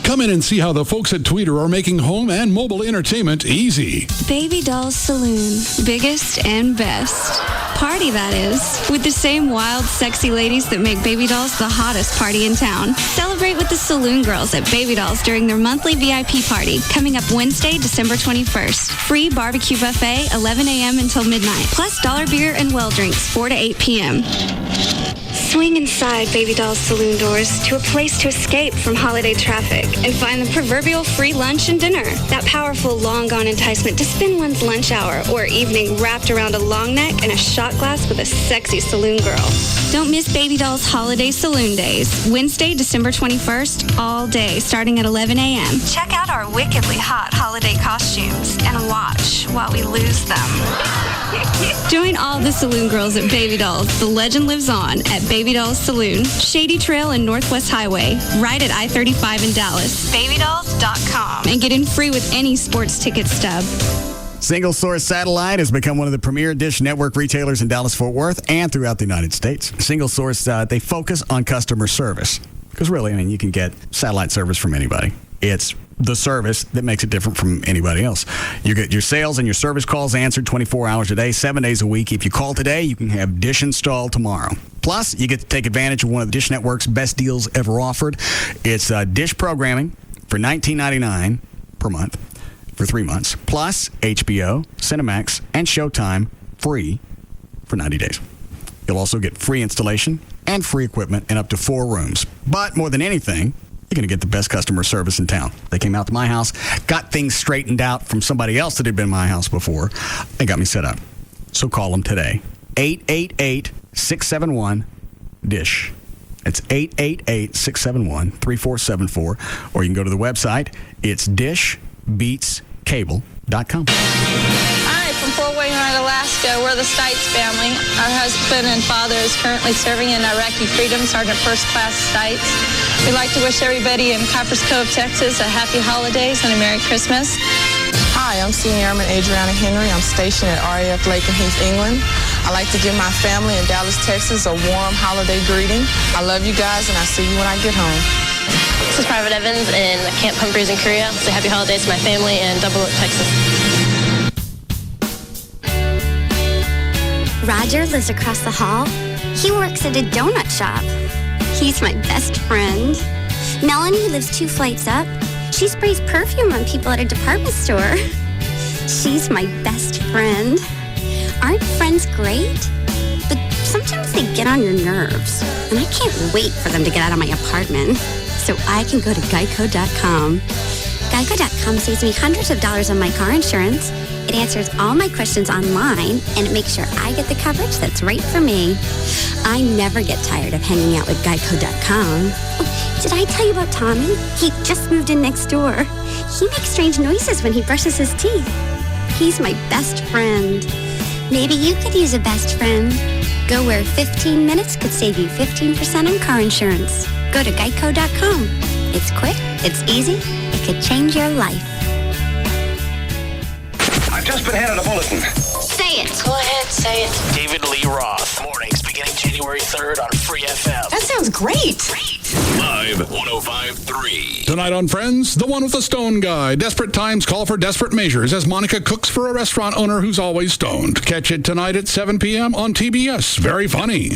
Come in and see how the folks at Tweeter are making home and mobile entertainment easy. Baby Doll Saloon. Biggest and best. Party, that is. With the same wild, sexy ladies that make Baby Dolls the hottest party in town. Celebrate with the Saloon Girls at Baby Dolls during their monthly VIP party, coming up Wednesday, December 21st. Free barbecue buffet, 11 a.m. until midnight. Plus dollar beer and well drinks, 4 to 8 p.m. Swing inside Baby Doll's saloon doors to a place to escape from holiday traffic and find the proverbial free lunch and dinner. That powerful, long-gone enticement to spend one's lunch hour or evening wrapped around a long neck and a shot glass with a sexy saloon girl. Don't miss Baby Doll's holiday saloon days. Wednesday, December 21st, all day, starting at 11 a.m. Check out our wickedly hot holiday costumes and watch while we lose them. Join all the saloon girls at Baby Dolls. The legend lives on at Baby Dolls Saloon, Shady Trail and Northwest Highway, right at I-35 in Dallas. BabyDolls.com. And get in free with any sports ticket stub. Single Source Satellite has become one of the premier Dish Network retailers in Dallas-Fort Worth and throughout the United States. Single Source, they focus on customer service. Because really, you can get satellite service from anybody. It's the service that makes it different from anybody else. You get your sales and your service calls answered 24 hours a day, 7 days a week. If you call today, you can have Dish installed tomorrow. Plus, you get to take advantage of one of the Dish Network's best deals ever offered. It's Dish programming for $19.99 per month for 3 months, plus HBO, Cinemax, and Showtime free for 90 days. You'll also get free installation and free equipment in up to 4 rooms. But more than anything, you're going to get the best customer service in town. They came out to my house, got things straightened out from somebody else that had been in my house before, and got me set up. So call them today. 888-671-DISH. It's 888-671-3474. Or you can go to the website. It's dishbeatscable.com. Hi, from Fort Wainwright, Alaska. We're the Stites family. Our husband and father is currently serving in Iraqi Freedom, Sergeant First Class Stites. We'd like to wish everybody in Coppers Cove, Texas, a happy holidays and a Merry Christmas. Hi, I'm Senior Airman Adriana Henry. I'm stationed at RAF Lakenheath, England. I'd like to give my family in Dallas, Texas, a warm holiday greeting. I love you guys, and I'll see you when I get home. This is Private Evans in Camp Humphreys in Korea. Say happy holidays to my family in Double Oak, Texas. Roger lives across the hall. He works at a donut shop. He's my best friend. Melanie lives 2 flights up. She sprays perfume on people at a department store. She's my best friend. Aren't friends great? But sometimes they get on your nerves. And I can't wait for them to get out of my apartment so I can go to Geico.com. Geico.com saves me hundreds of dollars on my car insurance. It answers all my questions online, and it makes sure I get the coverage that's right for me. I never get tired of hanging out with Geico.com. Oh, did I tell you about Tommy? He just moved in next door. He makes strange noises when he brushes his teeth. He's my best friend. Maybe you could use a best friend. Go where 15 minutes could save you 15% on car insurance. Go to Geico.com. It's quick, it's easy, it could change your life. I've just been handed a bulletin. Say it. Go ahead, say it. David Lee Roth. Mornings beginning January 3rd on Free FM. That sounds great. Live 105.3. Tonight on Friends, the one with the stone guy. Desperate times call for desperate measures as Monica cooks for a restaurant owner who's always stoned. Catch it tonight at 7 p.m. on TBS. Very funny.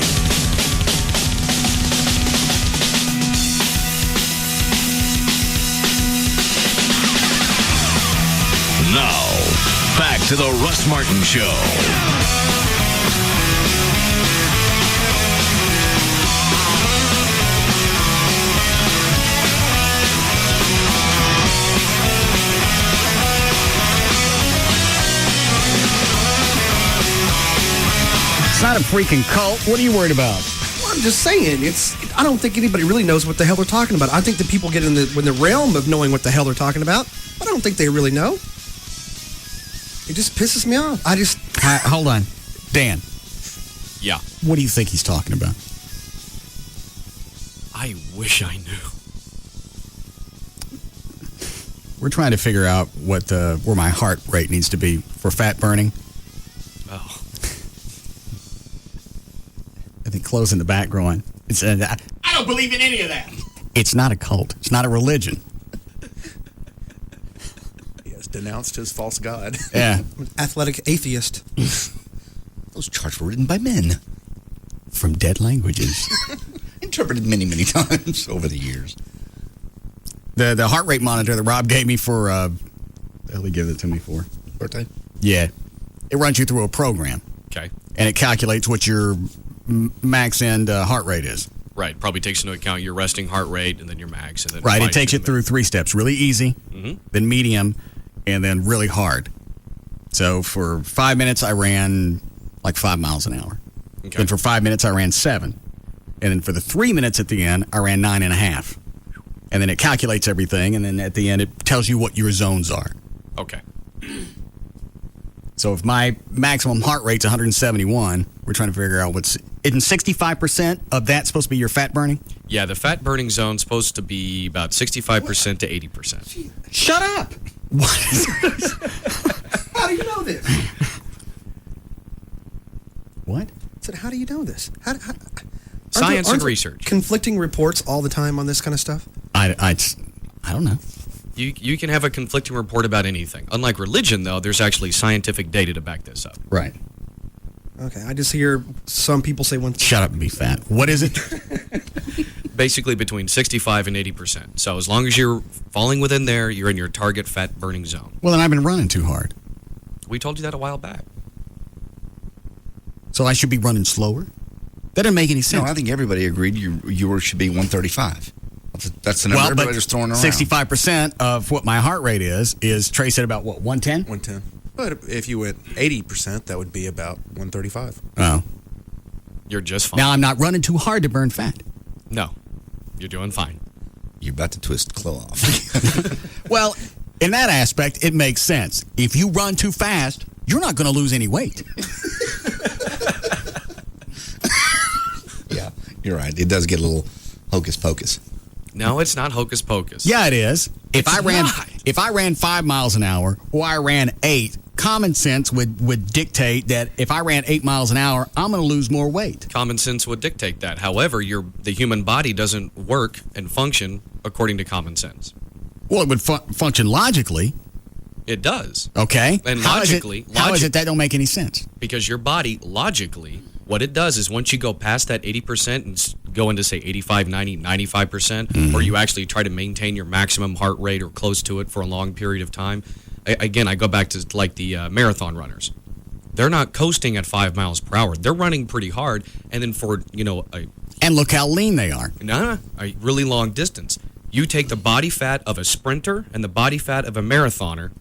Now, back to the Russ Martin Show. It's not a freaking cult. What are you worried about? Well, I'm just saying, I don't think anybody really knows what the hell they're talking about. I think that people get in the realm of knowing what the hell they're talking about, but I don't think they really know. It just pisses me off. Hold on. Dan. Yeah. What do you think he's talking about? I wish I knew. We're trying to figure out where my heart rate needs to be for fat burning. Oh. I think Chloe's in the back growing. I don't believe in any of that. It's not a cult. It's not a religion. Denounced his false god. Yeah. Athletic atheist. Those charts were written by men. From dead languages. Interpreted many, many times over the years. The heart rate monitor that Rob gave me for, the hell he gave it to me for? Birthday? Yeah. It runs you through a program. Okay. And it calculates what your max end heart rate is. Right. Probably takes into account your resting heart rate and then your max. And then right. It takes you through 3 steps. Really easy, then medium, and then really hard. So for 5 minutes, I ran like 5 miles an hour. Okay. Then for 5 minutes, I ran 7. And then for the 3 minutes at the end, I ran 9.5. And then it calculates everything, and then at the end, it tells you what your zones are. Okay. So if my maximum heart rate's 171, we're trying to figure out isn't 65% of that supposed to be your fat burning? Yeah, the fat burning zone's supposed to be about 65% to 80%. Shut up! What is this? How do you know this? What? I said, how do you know this? Science aren't and research. Conflicting reports all the time on this kind of stuff? I don't know. You can have a conflicting report about anything. Unlike religion, though, there's actually scientific data to back this up. Right. Okay, I just hear some people say one thing. Shut up and be fat. What is it? Basically between 65 and 80%. So as long as you're falling within there, you're in your target fat burning zone. Well, then I've been running too hard. We told you that a while back. So I should be running slower? That doesn't make any sense. No, I think everybody agreed yours should be 135. That's the number everybody just throwing around. 65% of what my heart rate is Trace at about, what, 110? 110. But if you went 80%, that would be about 135. Oh. You're just fine. Now, I'm not running too hard to burn fat. No. You're doing fine. You're about to twist Chloe off. Well, in that aspect, it makes sense. If you run too fast, you're not going to lose any weight. Yeah, you're right. It does get a little hocus pocus. No, it's not hocus pocus. Yeah, it is. If I ran 5 miles an hour or I ran 8 common sense would dictate that if I ran 8 miles an hour, I'm going to lose more weight. Common sense would dictate that. However, the human body doesn't work and function according to common sense. Well, it would function logically. It does. Okay. And how is logically, it that don't make any sense? Because your body, logically, what it does is once you go past that 80% and go into, say, 85, 90, 95%, or you actually try to maintain your maximum heart rate or close to it for a long period of time, again, I go back to like the marathon runners. They're not coasting at 5 miles per hour. They're running pretty hard, and then for, and look how lean they are. A really long distance. You take the body fat of a sprinter and the body fat of a marathoner,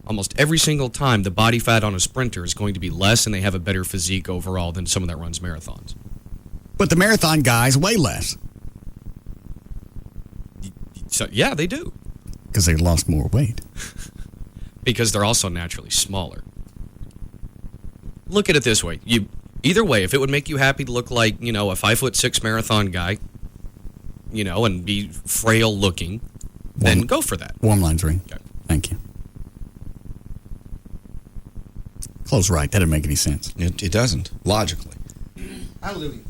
almost every single time the body fat on a sprinter is going to be less, and they have a better physique overall than someone that runs marathons. But the marathon guys weigh less. So, yeah, they do. Because they lost more weight. Because they're also naturally smaller. Look at it this way. Either way, if it would make you happy to look like, a 5'6" marathon guy, and be frail looking, then go for that. Warm lines ring. Okay. Thank you. Close right. That doesn't make any sense. It doesn't, logically. Hallelujah.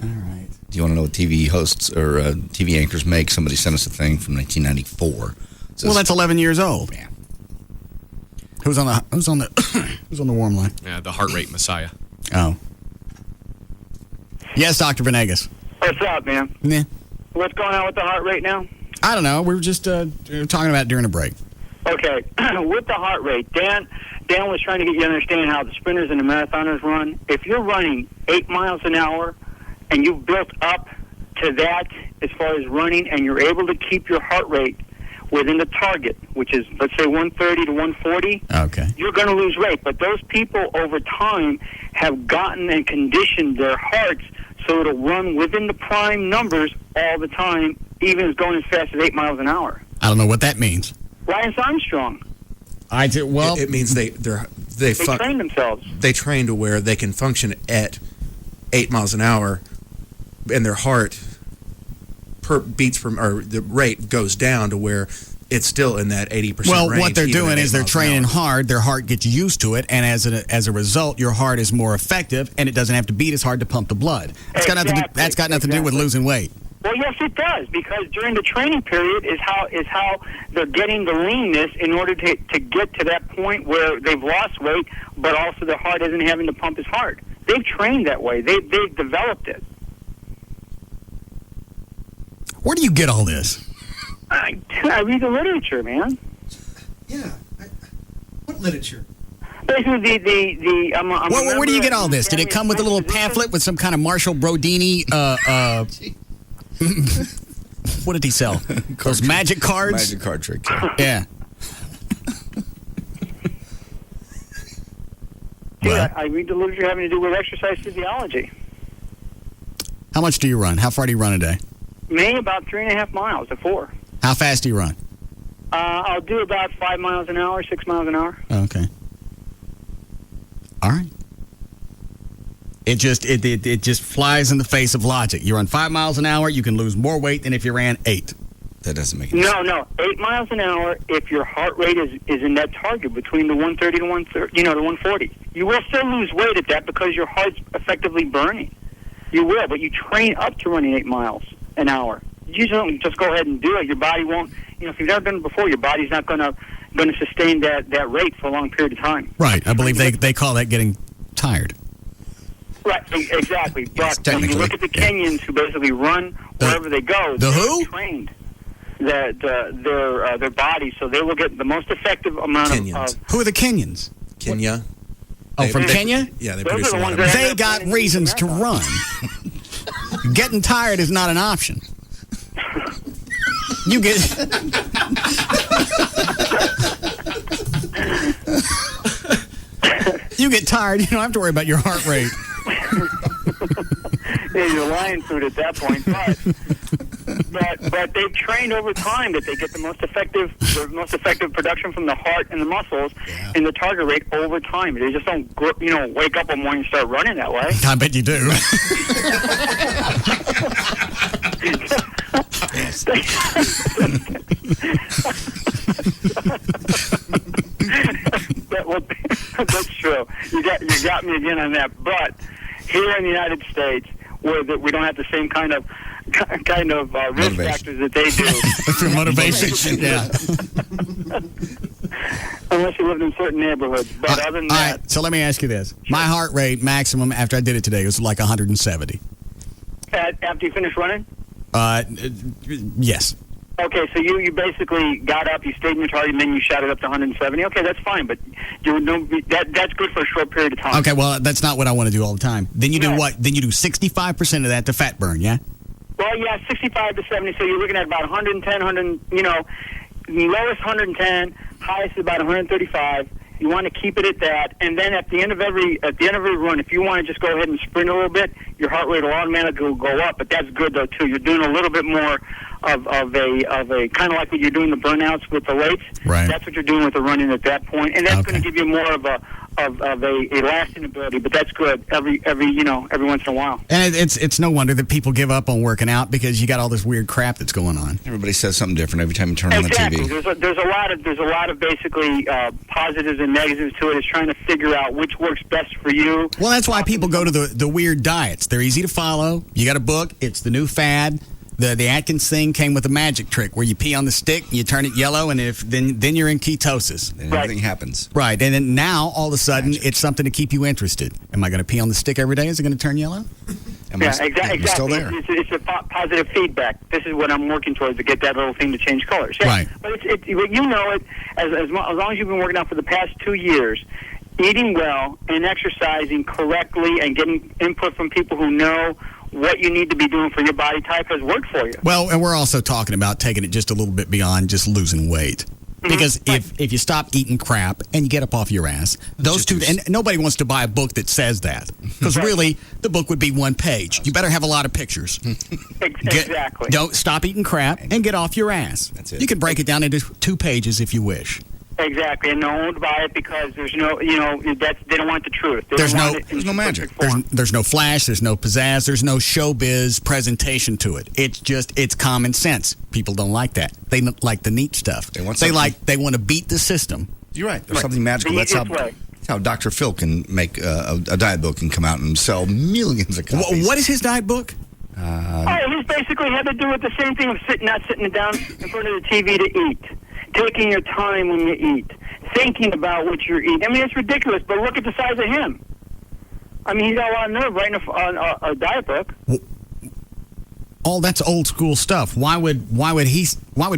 All right. Do you want to know what TV hosts or TV anchors make? Somebody sent us a thing from 1994. Well, that's 11 years old. Yeah. Who's on the warm line? Yeah, the heart rate messiah. Oh. Yes, Dr. Venegas. What's up, man? Yeah. What's going on with the heart rate now? I don't know. We were just talking about it during a break. Okay. With the heart rate, Dan was trying to get you to understand how the sprinters and the marathoners run. If you're running 8 miles an hour and you've built up to that as far as running, and you're able to keep your heart rate within the target, which is, let's say, 130 to 140, okay, you're going to lose weight. But those people over time have gotten and conditioned their hearts so it'll run within the prime numbers all the time, even as going as fast as 8 miles an hour. I don't know what that means. Lance Armstrong. I do. Well, it means they train themselves. They train to where they can function at 8 miles an hour, and their heart the rate goes down to where it's still in that 80% well, range. What they're doing is they're training hard. Their heart gets used to it, and as a result, your heart is more effective, and it doesn't have to beat as hard to pump the blood. That's got nothing to do with losing weight. Well, yes, it does, because during the training period is how they're getting the leanness in order to get to that point where they've lost weight, but also their heart isn't having to pump as hard. They've trained that way. They've developed it. Where do you get all this? I read the literature, man. Yeah. What literature? Basically, where do you get all this? Did it come with a little pamphlet with some kind of Marshall Brodini? What did he sell? Those magic cards? Magic card trick. Yeah. Yeah, I read the literature having to do with exercise physiology. How much do you run? How far do you run a day? Me, about 3.5 miles to 4. How fast do you run? I'll do about 5 miles an hour, 6 miles an hour. Okay. All right. It just flies in the face of logic. You run 5 miles an hour, you can lose more weight than if you ran 8. That doesn't make any sense. No. 8 miles an hour, if your heart rate is in that target between the 130 to 130, the 140. You will still lose weight at that because your heart's effectively burning. You will, but you train up to running 8 miles an hour. You don't just go ahead and do it. Your body won't, if you've never done it before, your body's not going to sustain that rate for a long period of time. Right. I believe they call that getting tired. Right, exactly. But when you look at the Kenyans who basically run wherever they go, they're trained their bodies, so they will get the most effective amount of... Who are the Kenyans? Kenya. From Kenya? Yeah, they produce a lot of... They got reasons to run. Getting tired is not an option. You get... You get tired, you don't have to worry about your heart rate. Yeah, you're lion food at that point, but they've trained over time that they get the most effective production from the heart and the muscles and the target rate over time. They just don't wake up one morning and start running that way. I bet you do. That's true. You got me again on that. But here in the United States, where we don't have the same kind of risk factors that they do. For motivation, yeah. Unless you lived in certain neighborhoods. But other than that... All right, so let me ask you this. My heart rate maximum after I did it today was like 170. After you finish running? Yes. Okay, so you basically got up, you stayed in your target, and then you shot it up to 170. Okay, that's fine, but that's good for a short period of time. Okay, well, that's not what I want to do all the time. Then you do what? Then you do 65% of that to fat burn, yeah? Well, yeah, 65 to 70, so you're looking at about 110, lowest 110, highest is about 135. You want to keep it at that, and then at the end of every run, if you want to just go ahead and sprint a little bit, your heart rate will automatically go up. But that's good though too. You're doing a little bit more of a kind of like what you're doing the burnouts with the weights. Right. That's what you're doing with the running at that point, and that's going to give you more of a lasting ability. But that's good every once in a while. And it's no wonder that people give up on working out because you got all this weird crap that's going on. Everybody says something different every time you turn on the TV. There's a lot of basically positives and negatives to it. It's trying to figure out which works best for you. Well, that's why people go to the weird diets. They're easy to follow. You got a book. It's the new fad. The Atkins thing came with a magic trick where you pee on the stick, you turn it yellow, and then you're in ketosis. And everything happens. Right, and then now all of a sudden it's something to keep you interested. Am I going to pee on the stick every day? Is it going to turn yellow? Exactly. Still there. It's a positive feedback. This is what I'm working towards to get that little thing to change colors. Yeah. Right. But you know it as long as you've been working out for the past 2 years. Eating well and exercising correctly and getting input from people who know what you need to be doing for your body type has worked for you. Well, and we're also talking about taking it just a little bit beyond just losing weight. Because if you stop eating crap and you get up off your ass, those two, and nobody wants to buy a book that says that. Because really, the book would be one page. You better have a lot of pictures. Exactly. Don't stop eating crap and get off your ass. That's it. You can break it down into 2 pages if you wish. Exactly, and no one would buy it because there's no, they don't want the truth. There's no magic. There's no flash. There's no pizzazz. There's no showbiz presentation to it. It's common sense. People don't like that. They like the neat stuff. They want to beat the system. You're right. There's something magical. That's how Dr. Phil can make a diet book and come out and sell millions of copies. What is his diet book? He's basically had to do with the same thing of not sitting down in front of the TV to eat. Taking your time when you eat, thinking about what you're eating. I mean, it's ridiculous, but look at the size of him. I mean, he's got a lot of nerve writing a diet book. All that's old school stuff. Why would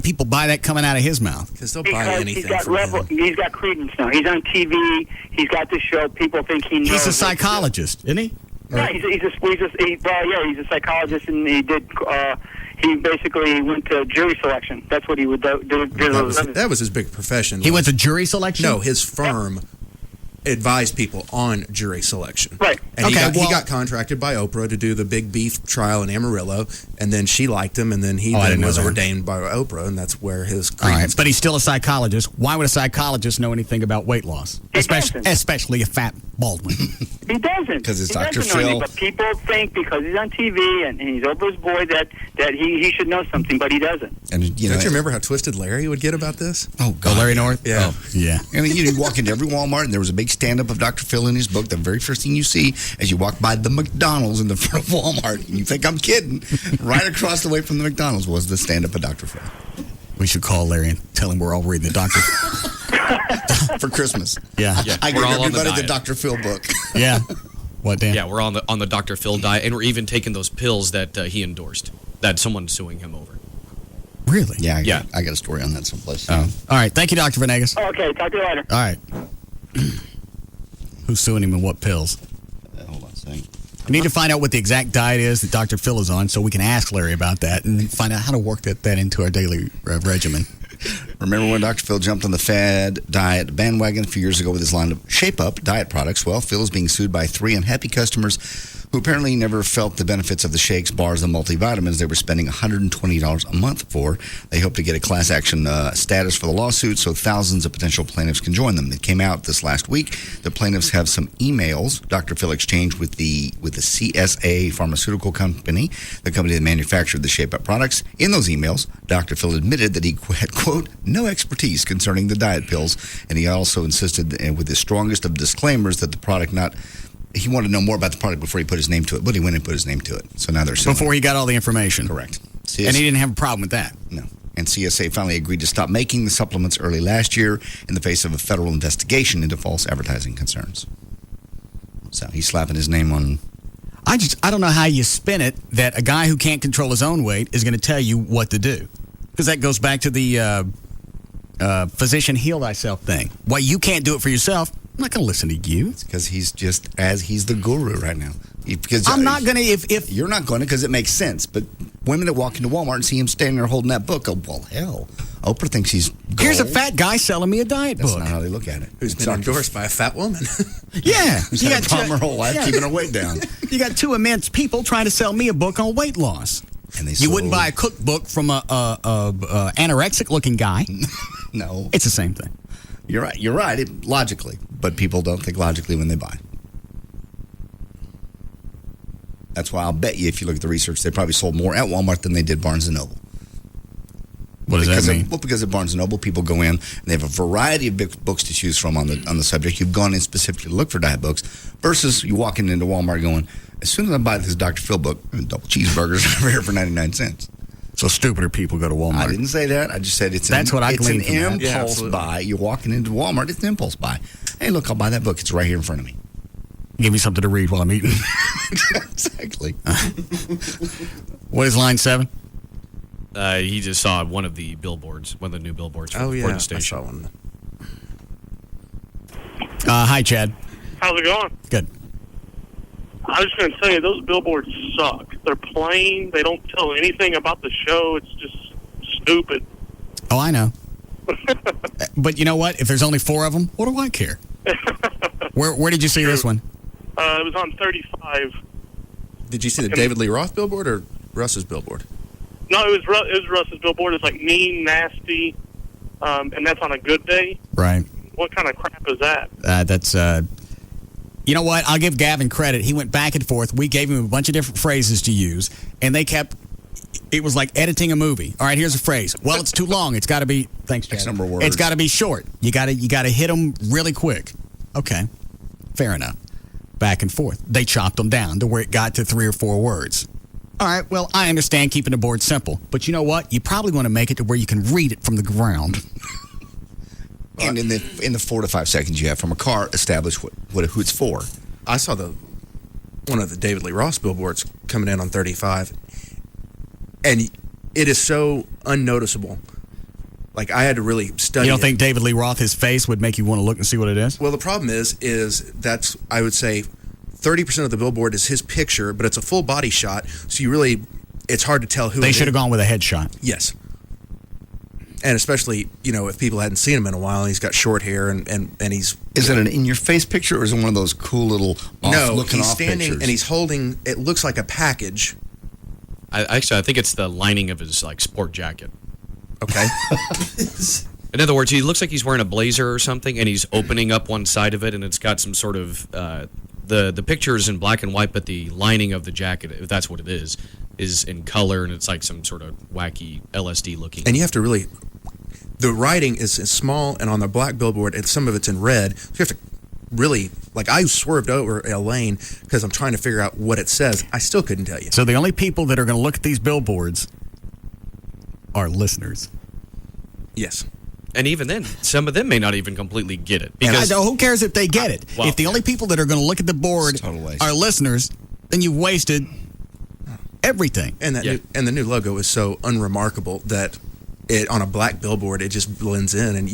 people buy that coming out of his mouth? Because they'll buy anything. He's got credence now. He's on TV. He's got this show. People think he knows. He's a psychologist, isn't he? Yeah, he's a psychologist, and he did. He basically went to jury selection. That's what he would do. That was his big profession. He went to jury selection? No, his firm advised people on jury selection. Right. And he got contracted by Oprah to do the big beef trial in Amarillo, and then she liked him, and then he was ordained by Oprah, and that's where his credence. All right, but he's still a psychologist. Why would a psychologist know anything about weight loss? Especially a fat bald one. He doesn't. Because it's he Dr. doesn't know Phil. But people think because he's on TV and he's Oprah's boy that he should know something, but he doesn't. And Don't you remember how twisted Larry would get about this? Oh, God. Larry North? Yeah. Oh, yeah. I mean, you walk into every Walmart, and there was a big stand-up of Dr. Phil in his book. The very first thing you see as you walk by the McDonald's in the front of Walmart, and you think I'm kidding, right across the way from the McDonald's was the stand-up of Dr. Phil. We should call Larry and tell him we're all reading the Dr. For Christmas. Yeah. I we're gave all everybody on the Dr. Phil book. Yeah. What, Dan? Yeah, we're on the Dr. Phil diet, and we're even taking those pills that he endorsed, that someone's suing him over. Really? Yeah, I got a story on that someplace. Oh. All right. Thank you, Dr. Venegas. Okay, talk to you later. All right. Who's suing him and what pills? Hold on a second. We need to find out what the exact diet is that Dr. Phil is on so we can ask Larry about that and find out how to work that into our daily regimen. Remember when Dr. Phil jumped on the fad diet bandwagon a few years ago with his line of Shape Up diet products? Well, Phil is being sued by 3 unhappy customers who apparently never felt the benefits of the shakes, bars, and multivitamins they were spending $120 a month for. They hope to get a class action status for the lawsuit so thousands of potential plaintiffs can join them. It came out this last week. The plaintiffs have some emails Dr. Phil exchanged with the CSA pharmaceutical company, the company that manufactured the Shape Up products. In those emails, Dr. Phil admitted that he had, quote, no expertise concerning the diet pills, and he also insisted, with the strongest of disclaimers, that the product he wanted to know more about the product before he put his name to it, but he went and put his name to it. So now they're suing. Before he got all the information. Correct. And he didn't have a problem with that. No. And CSA finally agreed to stop making the supplements early last year in the face of a federal investigation into false advertising concerns. So he's slapping his name on... I don't know how you spin it that a guy who can't control his own weight is going to tell you what to do. Because that goes back to the physician heal thyself thing. Why you can't do it for yourself, I'm not going to listen to you. It's because he's the guru right now. Because I'm not going to, if you're not going to, because it makes sense. But women that walk into Walmart and see him standing there holding that book, well, hell, Oprah thinks he's gold. Here's a fat guy selling me a diet book. That's not how they look at it. Who's been endorsed by a fat woman. Yeah. Who's had a problem her whole life keeping her weight down. You got two immense people trying to sell me a book on weight loss. And you wouldn't buy a cookbook from a anorexic-looking guy. No. It's the same thing. You're right. You're right, logically. But people don't think logically when they buy. That's why I'll bet you, if you look at the research, they probably sold more at Walmart than they did Barnes & Noble. What does that mean? Because at Barnes & Noble, people go in, and they have a variety of books to choose from on the subject. You've gone in specifically to look for diet books, versus you walking into Walmart going, as soon as I buy this Dr. Phil book, double cheeseburgers over here for 99 cents. So stupider people go to Walmart. I didn't say that. I just said it's an impulse buy. You're walking into Walmart, it's an impulse buy. Hey, look, I'll buy that book. It's right here in front of me. Give me something to read while I'm eating. Exactly. What is line 7? He just saw one of the billboards, one of the new billboards for the station. I saw one. Hi, Chad. How's it going? Good. I was going to tell you, those billboards suck. They're plain. They don't tell anything about the show. It's just stupid. Oh, I know. But you know what? If there's only 4 of them, what do I care? Where did you see this one? It was on 35. Did you see the David Lee Roth billboard or Russ's billboard? No, it was Russ's billboard. It's like mean, nasty, and that's on a good day. Right. What kind of crap is that? That's... You know what? I'll give Gavin credit. He went back and forth. We gave him a bunch of different phrases to use, and they kept... It was like editing a movie. All right, here's a phrase. Well, it's too long. It's got to be... Thanks, Chad. X number of words. It's got to be short. You got to hit them really quick. Okay. Fair enough. Back and forth. They chopped them down to where it got to 3 or 4 words. All right, well, I understand keeping the board simple. But you know what? You probably want to make it to where you can read it from the ground. And in the 4 to 5 seconds you have from a car, establish who it's for. I saw one of the David Lee Roth billboards coming in on 35, and it is so unnoticeable. Like, I had to really study. You don't think David Lee Roth, his face, would make you want to look and see what it is? Well, the problem is that's, I would say, 30% of the billboard is his picture, but it's a full body shot, so it's hard to tell who. They should have gone with a headshot. Yes. And especially, if people hadn't seen him in a while, and he's got short hair, and he's... Is it an in-your-face picture, or is it one of those cool little looking off standing, pictures? And he's holding... It looks like a package. I think it's the lining of his sport jacket. Okay. In other words, he looks like he's wearing a blazer or something, and he's opening up one side of it, and it's got some sort of... The picture is in black and white, but the lining of the jacket, if that's what it is in color, and it's like some sort of wacky LSD looking. And you have to really... The writing is small and on the black billboard, and some of it's in red. So you have to really... Like, I swerved over a lane because I'm trying to figure out what it says. I still couldn't tell you. So the only people that are going to look at these billboards are listeners. Yes. And even then, some of them may not even completely get it. And who cares if they get it? Well, if the only people that are going to look at the board are listeners, then you've wasted everything. And the new logo is so unremarkable that on a black billboard, it just blends in, and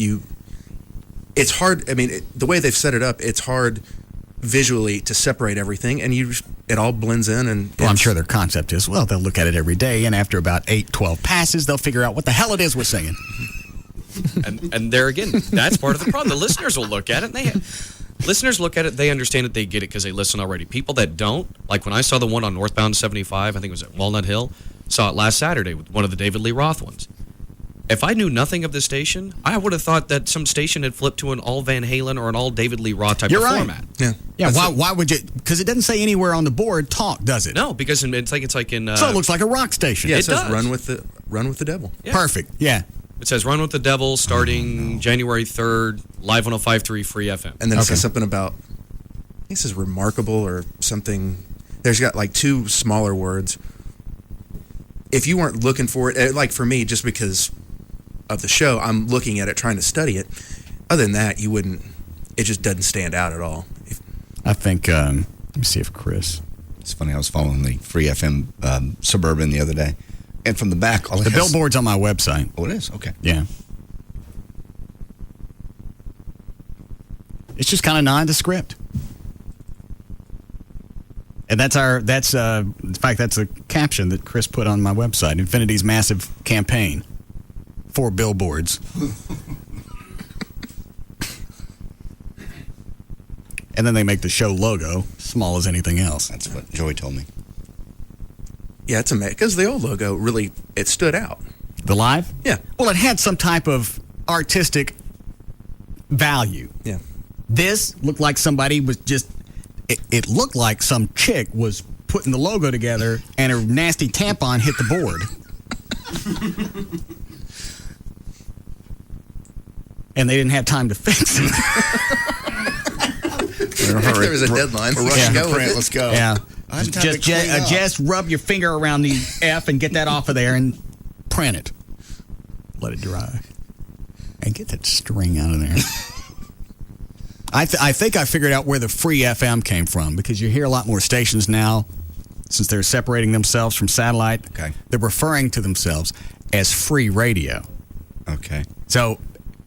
it's hard. I mean, the way they've set it up, it's hard visually to separate everything, and it all blends in. And well, I'm sure their concept is, well, they'll look at it every day, and after about 8-12 passes, they'll figure out what the hell it is we're saying. And there again, that's part of the problem. The listeners will look at it, and Listeners look at it, they understand it, they get it because they listen already. People that don't, like when I saw the one on northbound 75, I think it was at Walnut Hill, saw it last Saturday with one of the David Lee Roth ones. If I knew nothing of the station, I would have thought that some station had flipped to an all Van Halen or an all David Lee Roth type of format. Yeah. Why would you? Because it doesn't say anywhere on the board talk, does it? No, because it's like in. So it looks like a rock station. Yeah, it does. says run with the devil. Yeah. Perfect. Yeah. It says Run with the Devil starting January 3rd, live 105.3 Free FM. And then it says something about, I think it says remarkable or something. There's got like two smaller words. If you weren't looking for it, like for me, just because of the show, I'm looking at it, trying to study it. Other than that, you wouldn't, it just doesn't stand out at all. I think, let me see if Chris. It's funny, I was following the Free FM Suburban the other day. And from the back, the billboard's on my website. Oh, it is? Okay. Yeah. It's just kind of nondescript. And that's in fact, that's a caption that Chris put on my website. Infinity's massive campaign for billboards. And then they make the show logo small as anything else. That's what Joey told me. Yeah, it's amazing. Because the old logo really, it stood out. The live? Yeah. Well, it had some type of artistic value. Yeah. This looked like somebody was just, it looked like some chick was putting the logo together and a nasty tampon hit the board. And they didn't have time to fix it. There was a deadline. We're rushing to print. Let's go. Yeah. Just rub your finger around the F and get that off of there and print it. Let it dry. And get that string out of there. I think I figured out where the Free FM came from, because you hear a lot more stations now, since they're separating themselves from satellite. Okay. They're referring to themselves as free radio. Okay. So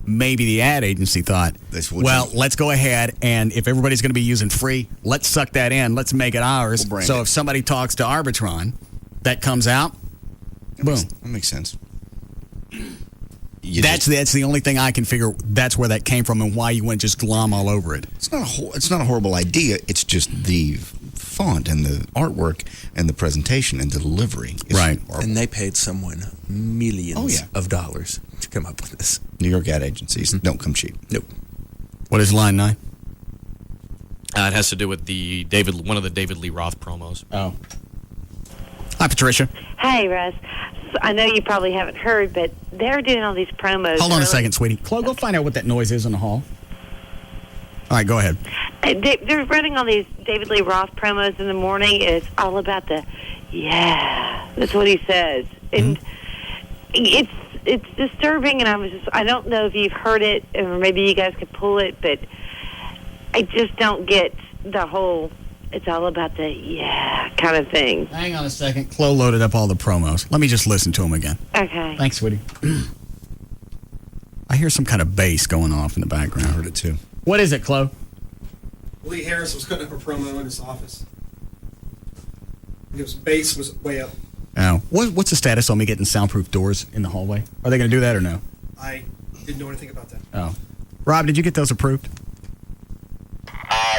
maybe the ad agency thought, well, let's go ahead, and if everybody's going to be using free, let's suck that in. Let's make it ours. So if somebody talks to Arbitron, that comes out, boom. That makes sense. That's the only thing I can figure. That's where that came from, and why you wouldn't just glom all over it. It's not a horrible idea. It's just the font and the artwork and the presentation and the delivery. Right. And they paid someone millions of dollars to come up with this. New York ad agencies don't come cheap. Nope. What is line 9? It has to do with one of the David Lee Roth promos. Oh. Hi, Patricia. Hey, Russ. I know you probably haven't heard, but they're doing all these promos. Hold on a second, sweetie. Chloe, go find out what that noise is in the hall. All right, go ahead. They're running all these David Lee Roth promos in the morning, and it's all about the, that's what he says. And it's disturbing, and I don't know if you've heard it, or maybe you guys could pull it, but I just don't get the whole, it's all about the, kind of thing. Hang on a second. Chloe loaded up all the promos. Let me just listen to them again. Okay. Thanks, sweetie. I hear some kind of bass going off in the background. I heard it too. What is it, Chloe? Lee Harris was cutting up a promo in his office. His bass was way up. Oh. What's the status on me getting soundproof doors in the hallway? Are they going to do that or no? I didn't know anything about that. Oh. Rob, did you get those approved?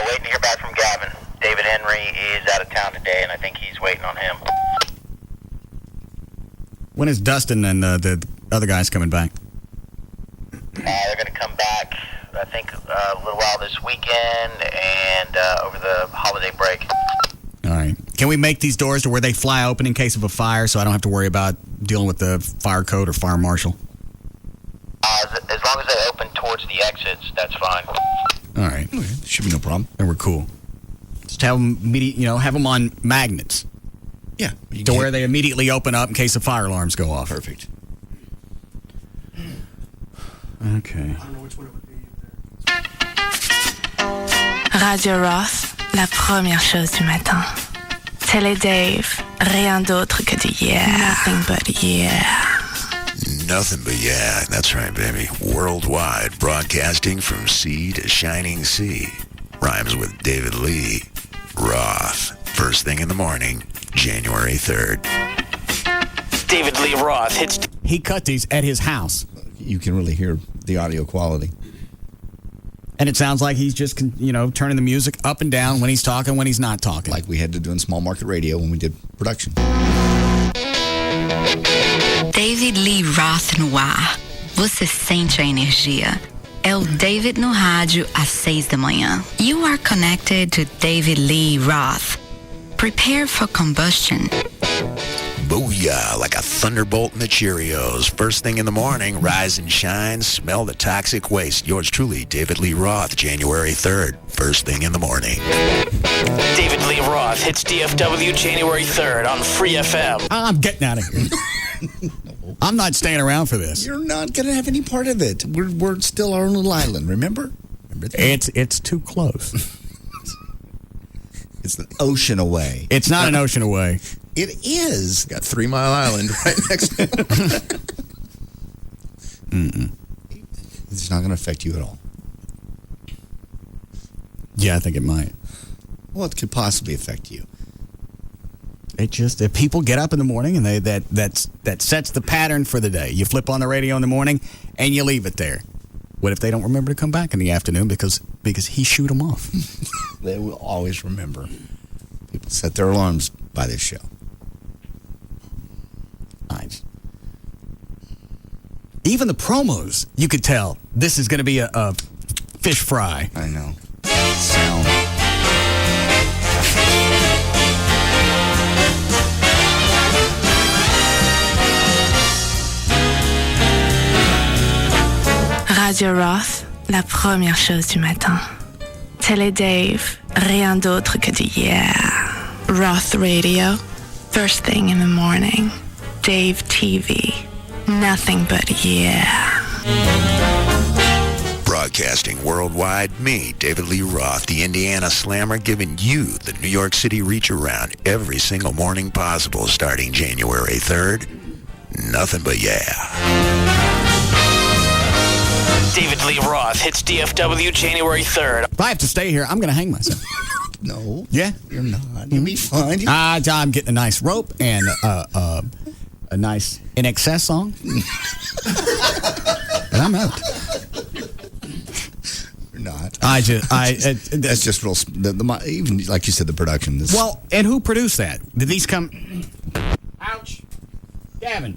Waiting to hear back from Gavin. David Henry is out of town today, and I think he's waiting on him. When is Dustin and the other guys coming back? They're going to come back, I think, a little while this weekend and over the holiday break. All right. Can we make these doors to where they fly open in case of a fire, so I don't have to worry about dealing with the fire code or fire marshal? As long as they open towards the exits, that's fine. All right. Okay. Should be no problem. Then we're cool. Just have them, have them on magnets. Yeah. To where they immediately open up in case the fire alarms go off. Perfect. Okay. I don't know which one it would be. Radio Roth, la première chose du matin. Télé Dave, rien d'autre que du Nothing but Nothing but that's right, baby. Worldwide, broadcasting from sea to shining sea. Rhymes with David Lee Roth. First thing in the morning, January 3rd. David Lee Roth hits... He cut these at his house. You can really hear the audio quality. And it sounds like he's just, turning the music up and down when he's talking, when he's not talking. Like we had to do in small market radio when we did production. David Lee Roth no ar. Você sente a energia. É o David no rádio às 6 da manhã. You are connected to David Lee Roth. Prepare for combustion. Booyah, like a thunderbolt in the Cheerios. First thing in the morning, rise and shine, smell the toxic waste. Yours truly, David Lee Roth, January 3rd. First thing in the morning. David Lee Roth hits DFW January 3rd on Free FM. I'm getting out of here. I'm not staying around for this. You're not going to have any part of it. We're still our own little island, remember? It's too close. It's an ocean away. It's not an ocean away. It is. Got 3 Mile Island right next to it. It's not going to affect you at all. Yeah, I think it might. Well, it could possibly affect you. It just, if people get up in the morning and that sets the pattern for the day. You flip on the radio in the morning and you leave it there. What if they don't remember to come back in the afternoon because he shoot them off? They will always remember. People set their alarms by this show. Even the promos, you could tell this is going to be a fish fry. I know. Sound. Radio Roth, la première chose du matin. Télé Dave, rien d'autre que du yeah. Roth Radio, first thing in the morning. Dave TV, nothing but yeah. Broadcasting worldwide, me, David Lee Roth, the Indiana Slammer, giving you the New York City reach around every single morning possible starting January 3rd. Nothing but yeah. David Lee Roth hits DFW January 3rd. If I have to stay here, I'm going to hang myself. No. Yeah? You're not. You'll be fine. I'm getting a nice rope and a nice In Excess song. And I'm out. You're not. That's just real. Even like you said, the production. Well, and who produced that? Did these come? Ouch, Gavin.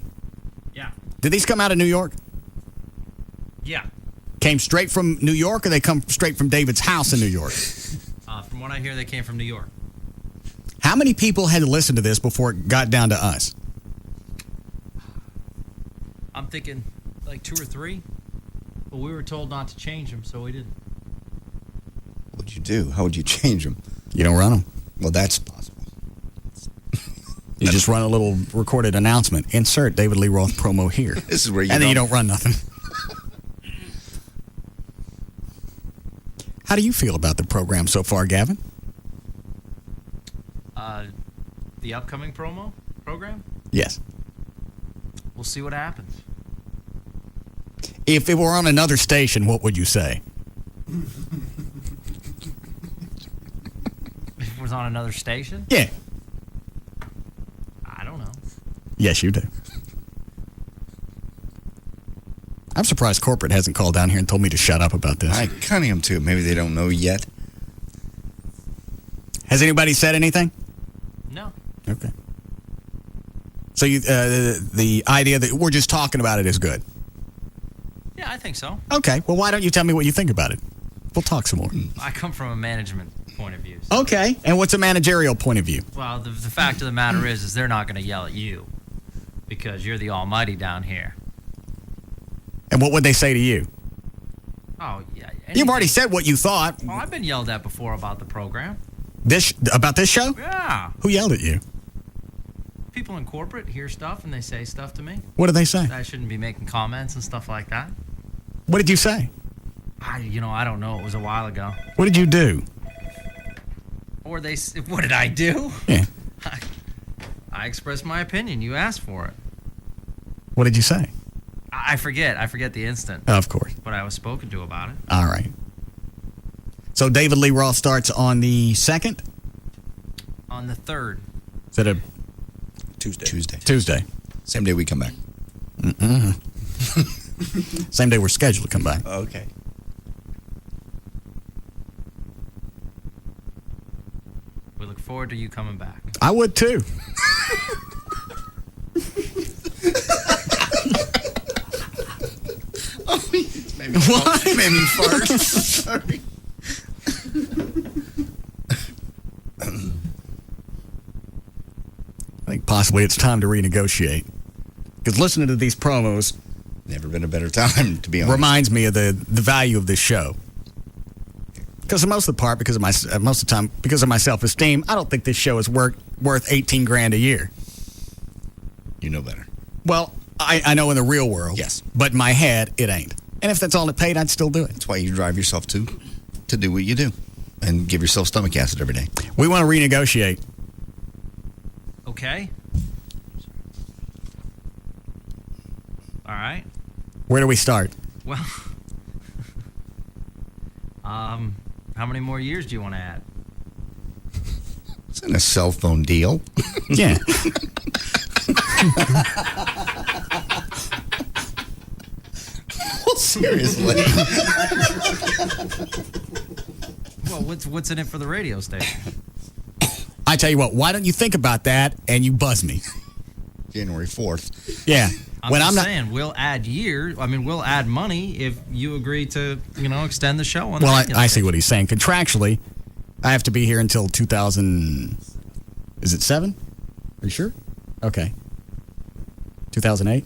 Yeah. Did these come out of New York? Yeah. Came straight from New York, or they come straight from David's house in New York? From what I hear, they came from New York. How many people had to listen to this before it got down to us? I'm thinking like 2 or 3. But we were told not to change them, so we didn't. What'd you do? How would you change them? You don't run them. Well, that's possible. You just run a little recorded announcement. Insert David Lee Roth promo here. This is where and then you don't run nothing. How do you feel about the program so far, Gavin? The upcoming program? Yes. We'll see what happens. If it were on another station, what would you say? If it was on another station? Yeah. I don't know. Yes, you do. I'm surprised corporate hasn't called down here and told me to shut up about this. I kind of am too. Maybe they don't know yet. Has anybody said anything? No. Okay. So the idea that we're just talking about it is good? Yeah, I think so. Okay. Well, why don't you tell me what you think about it? We'll talk some more. I come from a management point of view. So. Okay. And what's a managerial point of view? Well, the fact of the matter is they're not going to yell at you because you're the almighty down here. And what would they say to you? Oh, yeah. You've already said what you thought. Oh, I've been yelled at before about the program. About this show? Yeah. Who yelled at you? People in corporate hear stuff and they say stuff to me. What do they say? I shouldn't be making comments and stuff like that. What did you say? I don't know. It was a while ago. What did you do? What did I do? Yeah. I expressed my opinion. You asked for it. What did you say? I forget. I forget the instant. Of course. But I was spoken to about it. All right. So David Lee Roth starts on the 2nd? On the 3rd. Is that a Tuesday. Same day we come back. Same day we're scheduled to come back. Okay. forward to you coming back. I would too. What? Made me fart. Sorry. I think possibly it's time to renegotiate. Because listening to these promos never been a better time, to be honest. Reminds me of the value of this show. Because for most of the part, because of my most of the time, because of my self-esteem, I don't think this show is worth $18,000 a year. You know better. Well, I know in the real world. Yes. But in my head, it ain't. And if that's all it paid, I'd still do it. That's why you drive yourself to do what you do and give yourself stomach acid every day. We want to renegotiate. Okay. All right. Where do we start? Well, how many more years do you want to add? It's in a cell phone deal. Yeah. Well, seriously. Well, what's in it for the radio station? I tell you what, why don't you think about that and you buzz me? January 4th. Yeah. I'm saying we'll add we'll add money if you agree to, extend the show on the radio I see station. what he's saying. Contractually, I have to be here until 2000. Is it 7? Are you sure? Okay. 2008?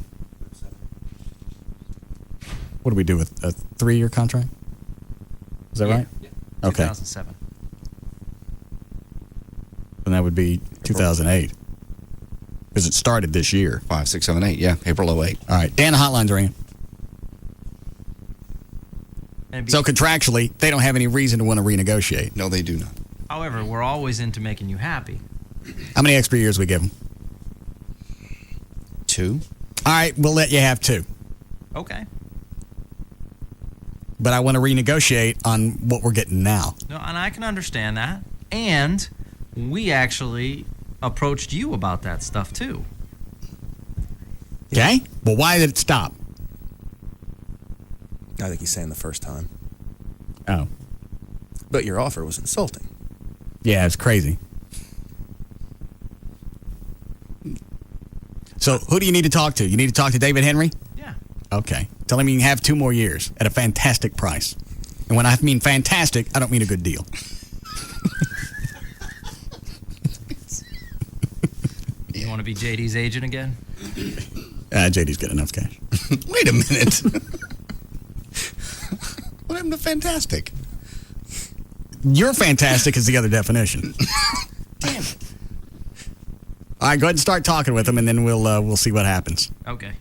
What do we do with a 3-year contract? Is that right? Yeah. Okay. 2007. And that would be 2008. Because it started this year. 5, 6, 7, 8. Yeah, April 08. All right. Dan, the hotline's ringing. So contractually, they don't have any reason to want to renegotiate. No, they do not. However, we're always into making you happy. How many extra years we give them? 2. All right, we'll let you have 2. Okay. But I want to renegotiate on what we're getting now. No, and I can understand that. And we actually approached you about that stuff too. Okay? Well, why did it stop? I think he's saying the first time. Oh. But your offer was insulting. Yeah, it's crazy. So, who do you need to talk to? You need to talk to David Henry? Yeah. Okay. Tell him you can have 2 more years at a fantastic price. And when I mean fantastic, I don't mean a good deal. You want to be JD's agent again? JD's got enough cash. Wait a minute. What happened to fantastic? You're fantastic is the other definition. Damn it. All right, go ahead and start talking with him, and then we'll see what happens. Okay.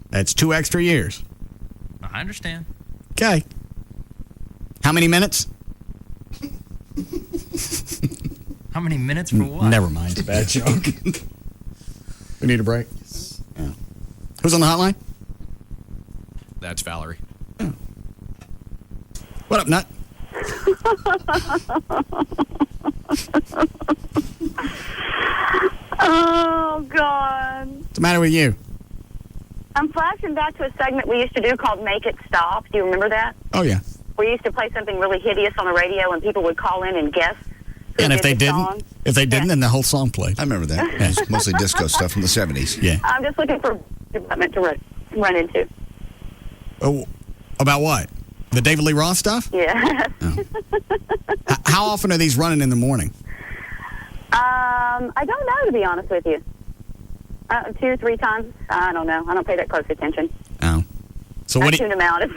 That's 2 extra years. I understand. Okay. How many minutes? How many minutes for what? Never mind. It's a bad joke. We need a break? Yeah. Who's on the hotline? That's Valerie. Oh. What up, Nut? Oh, God. What's the matter with you? I'm flashing back to a segment we used to do called Make It Stop. Do you remember that? Oh, yeah. We used to play something really hideous on the radio and people would call in and guess. And if they didn't, then the whole song played. I remember that. Yeah. It's mostly disco stuff from the 70s. Yeah. I'm just looking for development to run into. Oh, about what? The David Lee Roth stuff? Yeah. Oh. How often are these running in the morning? I don't know, to be honest with you. 2 or 3 times. I don't know. I don't pay that close attention. Oh. So I tune them out. As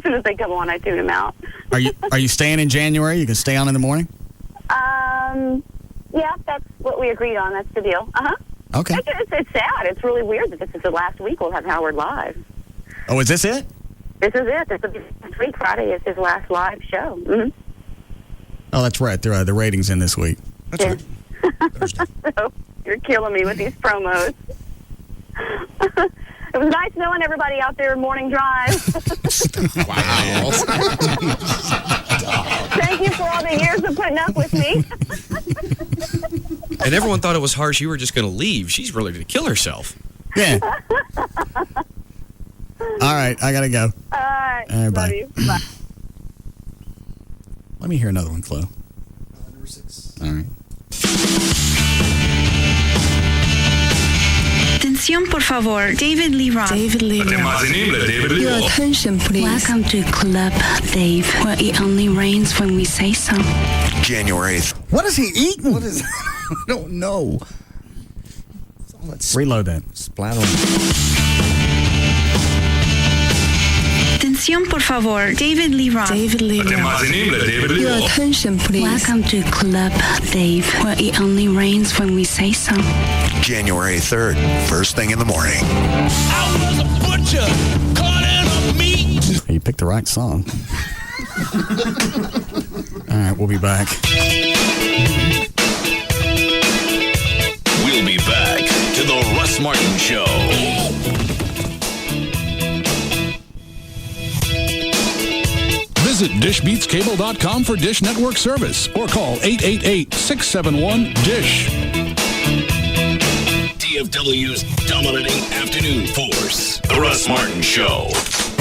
soon as they come on, I tune them out. Are you staying in January? You can stay on in the morning? Yeah, that's what we agreed on. That's the deal. Uh-huh. Okay. It's sad. It's really weird that this is the last week we'll have Howard live. Oh, is this it? This is it. This will be this week. Friday is his last live show. Mm-hmm. Oh, that's right. The ratings in this week. That's right. So, you're killing me with these promos. It was nice knowing everybody out there in morning drive. Wow. Thank you for all the years of putting up with me. And everyone thought it was harsh. You were just going to leave. She's really going to kill herself. Yeah. All right, I got to go. All right. All right, bye. Love you. Bye. Let me hear another one, Chloe. Number 6. All right. Atención, por favor. David Lee Roth. David Lee Roth. Your attention, please. Welcome to Club Dave, where it only rains when we say so. January. What is he eating? What is I don't know. Reload that. Splatter. Atención, por favor. David Lee Roth. David Lee Roth. Your attention, please. Welcome to Club Dave, where it only rains when we say so. January 3rd, first thing in the morning. I was a butcher, caught in a meat. You picked the right song. All right, we'll be back. We'll be back to the Russ Martin Show. Visit dishbeatscable.com for Dish Network service or call 888-671-DISH. DFW's dominating afternoon force. The Russ Martin Show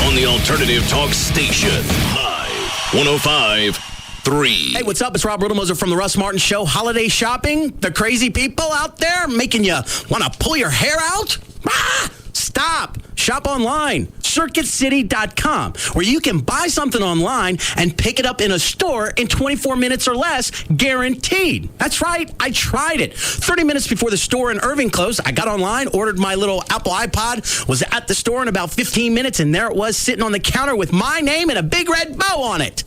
on the Alternative Talk Station. Live 105.3. Hey, what's up? It's Rob Rudelmoser from the Russ Martin Show. Holiday shopping? The crazy people out there making you want to pull your hair out? Ah! Stop. Shop online. CircuitCity.com, where you can buy something online and pick it up in a store in 24 minutes or less, guaranteed. That's right. I tried it. 30 minutes before the store in Irving closed, I got online, ordered my little Apple iPod, was at the store in about 15 minutes, and there it was sitting on the counter with my name and a big red bow on it.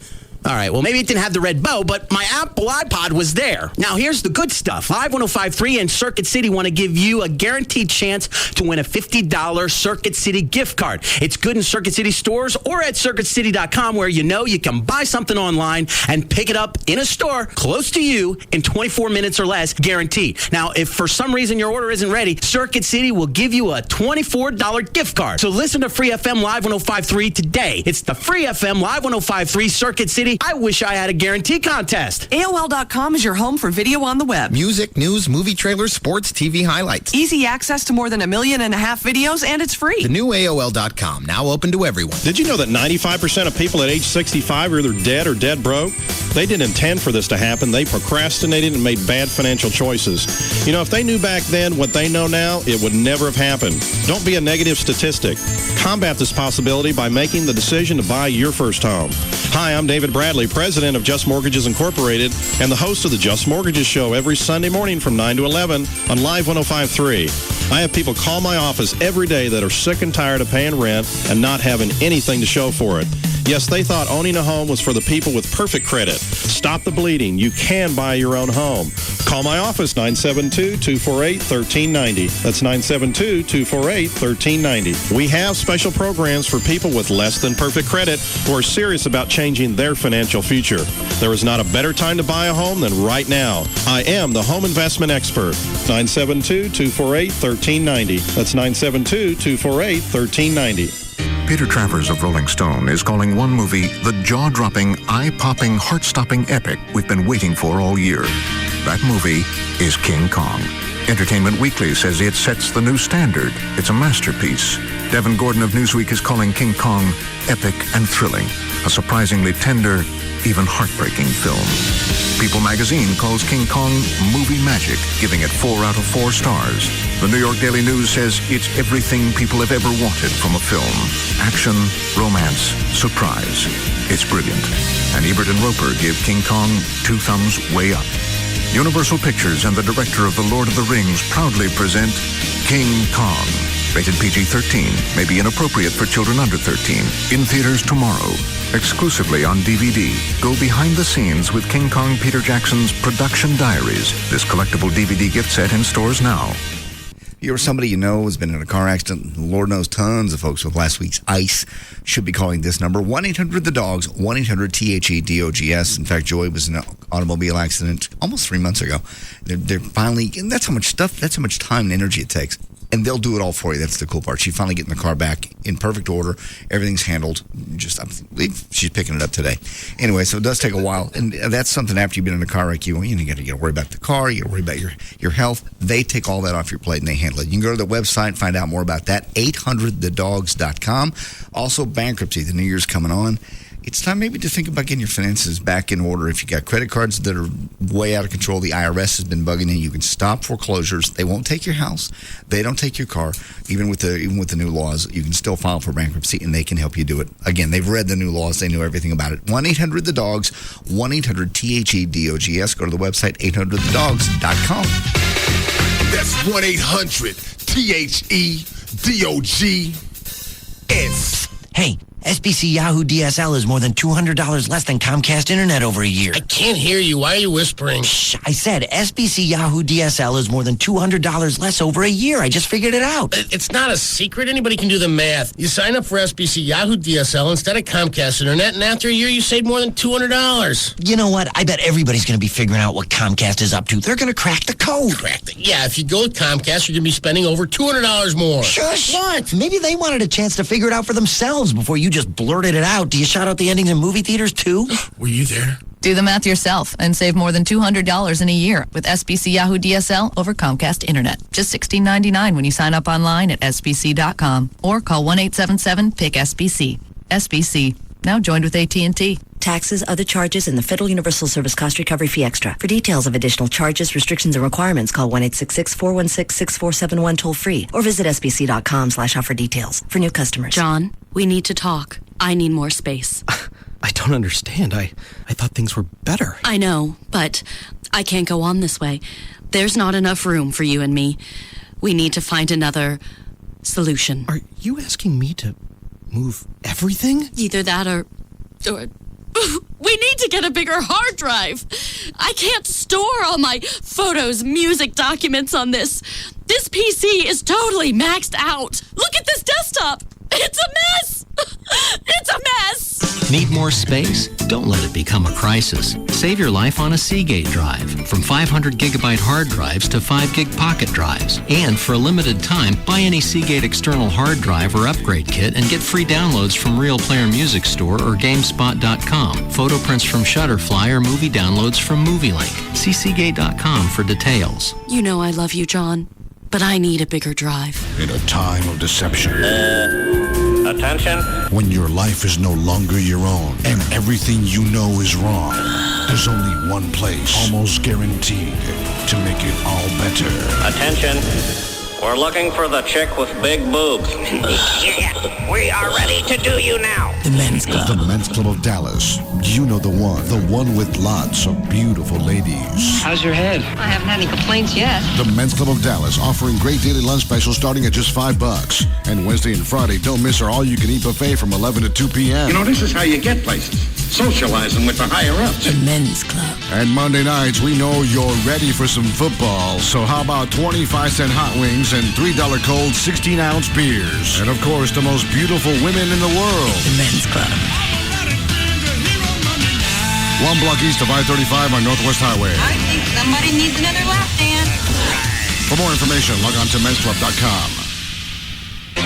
All right, well, maybe it didn't have the red bow, but my Apple iPod was there. Now, here's the good stuff. Live 105.3 and Circuit City want to give you a guaranteed chance to win a $50 Circuit City gift card. It's good in Circuit City stores or at CircuitCity.com, where you know you can buy something online and pick it up in a store close to you in 24 minutes or less, guaranteed. Now, if for some reason your order isn't ready, Circuit City will give you a $24 gift card. So listen to Free FM Live 105.3 today. It's the Free FM Live 105.3 Circuit City. I wish I had a guarantee contest. AOL.com is your home for video on the web. Music, news, movie trailers, sports, TV highlights. Easy access to more than 1.5 million videos, and it's free. The new AOL.com, now open to everyone. Did you know that 95% of people at age 65 are either dead or dead broke? They didn't intend for this to happen. They procrastinated and made bad financial choices. You know, if they knew back then what they know now, it would never have happened. Don't be a negative statistic. Combat this possibility by making the decision to buy your first home. Hi, I'm David Bradley, president of Just Mortgages Incorporated and the host of the Just Mortgages Show every Sunday morning from 9 to 11 on Live 105.3. I have people call my office every day that are sick and tired of paying rent and not having anything to show for it. Yes, they thought owning a home was for the people with perfect credit. Stop the bleeding. You can buy your own home. Call my office, 972-248-1390. That's 972-248-1390. We have special programs for people with less than perfect credit who are serious about changing their financial future. There is not a better time to buy a home than right now. I am the home investment expert. 972-248-1390. That's 972-248-1390. Peter Travers of Rolling Stone is calling one movie the jaw-dropping, eye-popping, heart-stopping epic we've been waiting for all year. That movie is King Kong. Entertainment Weekly says it sets the new standard. It's a masterpiece. Devin Gordon of Newsweek is calling King Kong epic and thrilling, a surprisingly tender, even heartbreaking film. People magazine calls King Kong movie magic, giving it 4 out of 4 stars. The New York Daily News says it's everything people have ever wanted from a film. Action, romance, surprise. It's brilliant. And Ebert and Roper give King Kong 2 thumbs way up. Universal Pictures and the director of The Lord of the Rings proudly present King Kong. Rated PG-13. May be inappropriate for children under 13. In theaters tomorrow. Exclusively on DVD. Go behind the scenes with King Kong Peter Jackson's Production Diaries. This collectible DVD gift set in stores now. You're somebody you know has been in a car accident. Lord knows tons of folks with last week's ice should be calling this number, 1-800-THE-DOGS, 1-800-THE-DOGS. In fact, Joy was in an automobile accident almost 3 months ago. They're finally, and that's how much stuff, that's how much time and energy it takes. And they'll do it all for you. That's the cool part. She finally getting the car back in perfect order. Everything's handled. I believe she's picking it up today. Anyway, so it does take a while. And that's something after you've been in a car wreck, you got to worry about the car. You got to worry about your health. They take all that off your plate and they handle it. You can go to the website and find out more about that, 800thedogs.com. Also, bankruptcy. The new year's coming on. it's time maybe to think about getting your finances back in order. If you got credit cards that are way out of control, the IRS has been bugging you. You can stop foreclosures. They won't take your house. They don't take your car. Even with the new laws, you can still file for bankruptcy, and they can help you do it. Again, they've read the new laws. They know everything about it. 1-800-THE-DOGS, 1-800-THEDOGS. Go to the website, 800thedogs.com. That's 1-800-THEDOGS. Hey, SBC Yahoo DSL is more than $200 less than Comcast Internet over a year. I can't hear you. Why are you whispering? Shh, I said SBC Yahoo DSL is more than $200 less over a year. I just figured it out. It's not a secret. Anybody can do the math. You sign up for SBC Yahoo DSL instead of Comcast Internet, and after a year, you save more than $200. You know what? I bet everybody's going to be figuring out what Comcast is up to. They're going to crack the code. Yeah, if you go with Comcast, you're going to be spending over $200 more. Shush. What? Maybe they wanted a chance to figure it out for themselves before you just blurted it out. Do you shout out the endings in movie theaters, too? Were you there? Do the math yourself and save more than $200 in a year with SBC Yahoo DSL over Comcast Internet. Just $16.99 when you sign up online at SBC.com or call 1-877-PIC-SBC. SBC, now joined with AT&T. Taxes, other charges, and the Federal Universal Service Cost Recovery Fee Extra. For details of additional charges, restrictions, and requirements, call 1-866-416-6471 toll-free or visit sbc.com/offer details. For new customers. John, we need to talk. I need more space. I don't understand. I thought things were better. I know, but I can't go on this way. There's not enough room for you and me. We need to find another solution. Are you asking me to move everything? Either that or we need to get a bigger hard drive. I can't store all my photos, music, documents on this. This PC is totally maxed out. Look at this desktop. It's a mess. It's a mess. Need more space? Don't let it become a crisis. Save your life on a Seagate drive. From 500 gigabyte hard drives to 5 gig pocket drives. And for a limited time, buy any Seagate external hard drive or upgrade kit and get free downloads from Real Player Music Store or GameSpot.com. Photo prints from Shutterfly or movie downloads from MovieLink. See Seagate.com for details. You know I love you, John, but I need a bigger drive. In a time of deception. Attention. When your life is no longer your own and everything you know is wrong, there's only one place, almost guaranteed, to make it all better. Attention. We're looking for the chick with big boobs. Yeah, we are ready to do you now. The Men's Club. The Men's Club of Dallas. You know the one with lots of beautiful ladies. How's your head? I haven't had any complaints yet. The Men's Club of Dallas, offering great daily lunch specials starting at just $5. And Wednesday and Friday, don't miss our all-you-can-eat buffet from 11 to 2 p.m. You know, this is how you get places. Socializing with the higher-ups. The Men's Club. And Monday nights, we know you're ready for some football. So how about 25-cent hot wings and $3 cold 16-ounce beers? And, of course, the most beautiful women in the world. The Men's Club. 1 block east of I-35 on Northwest Highway. I think somebody needs another lap dance. For more information, log on to mensclub.com.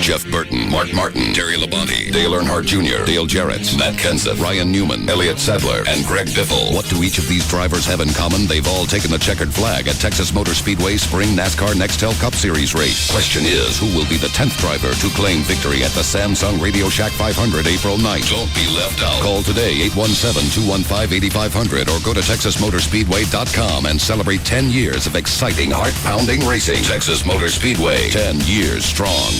Jeff Burton, Mark Martin, Terry Labonte, Dale Earnhardt Jr., Dale Jarrett, Matt Kenseth, Ryan Newman, Elliott Sadler, and Greg Biffle. What do each of these drivers have in common? They've all taken the checkered flag at Texas Motor Speedway Spring NASCAR Nextel Cup Series race. Question is, who will be the 10th driver to claim victory at the Samsung Radio Shack 500 April 9th? Don't be left out. Call today, 817-215-8500, or go to TexasMotorspeedway.com and celebrate 10 years of exciting, heart-pounding racing. Texas Motor Speedway, 10 years strong.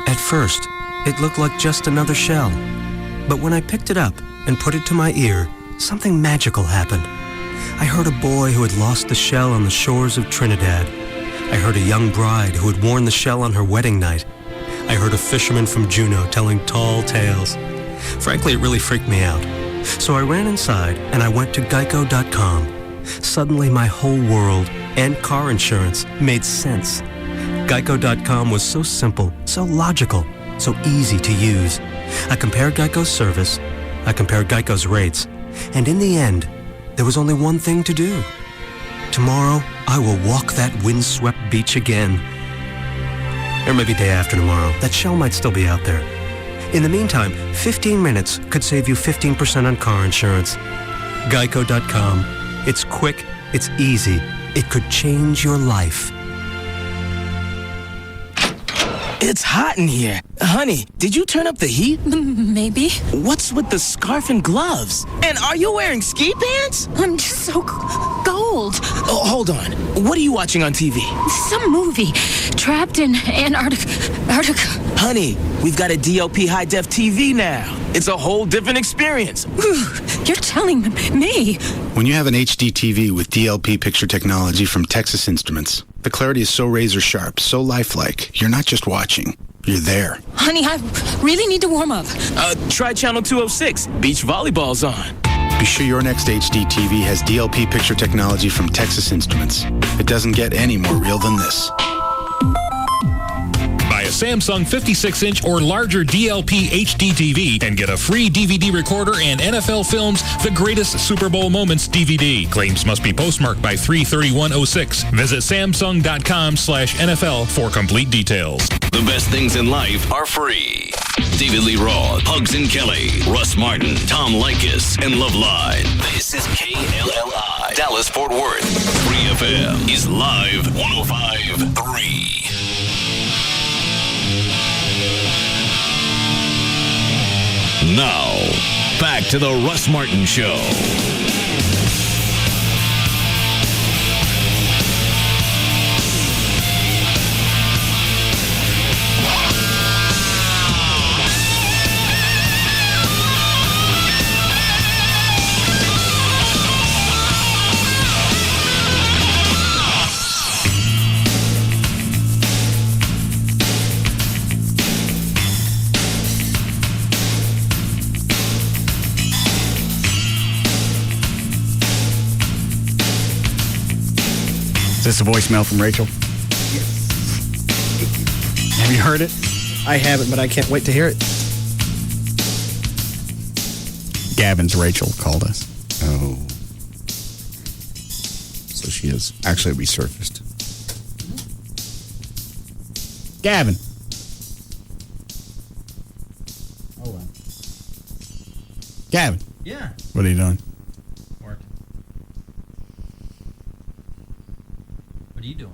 At first, it looked like just another shell. But when I picked it up and put it to my ear, something magical happened. I heard a boy who had lost the shell on the shores of Trinidad. I heard a young bride who had worn the shell on her wedding night. I heard a fisherman from Juneau telling tall tales. Frankly, it really freaked me out. So I ran inside and I went to Geico.com. Suddenly my whole world and car insurance made sense. Geico.com was so simple, so logical, so easy to use. I compared Geico's service, I compared Geico's rates, and in the end, there was only one thing to do. Tomorrow, I will walk that windswept beach again. Or maybe day after tomorrow. That shell might still be out there. In the meantime, 15 minutes could save you 15% on car insurance. Geico.com. It's quick, it's easy, it could change your life. It's hot in here. Honey, did you turn up the heat? Maybe. What's with the scarf and gloves? And are you wearing ski pants? I'm just so cold. Oh, hold on. What are you watching on TV? Some movie. Trapped in Antarctica. Honey, we've got a DLP high-def TV now. It's a whole different experience. You're telling me? When you have an HD TV with DLP picture technology from Texas Instruments, the clarity is so razor sharp, so lifelike, you're not just watching, you're there. Honey, I really need to warm up. Try channel 206. Beach volleyball's on. Be sure your next HD TV has DLP picture technology from Texas Instruments. It doesn't get any more real than this. Buy a Samsung 56-inch or larger DLP HD TV and get a free DVD recorder and NFL Films The Greatest Super Bowl Moments DVD. Claims must be postmarked by 3/31/06. Visit Samsung.com/NFL for complete details. The best things in life are free. David Lee Roth, Pugs and Kelly, Russ Martin, Tom Likas, and Loveline. This is KLLI, Dallas Fort Worth. Free FM is live 105.3. Now, back to the Russ Martin Show. Is this a voicemail from Rachel? Yes. Have you heard it? I haven't, but I can't wait to hear it. Gavin's Rachel called us. Oh. So she has actually resurfaced. Gavin. Oh, well. Gavin. Yeah. What are you doing? Working. What are you doing?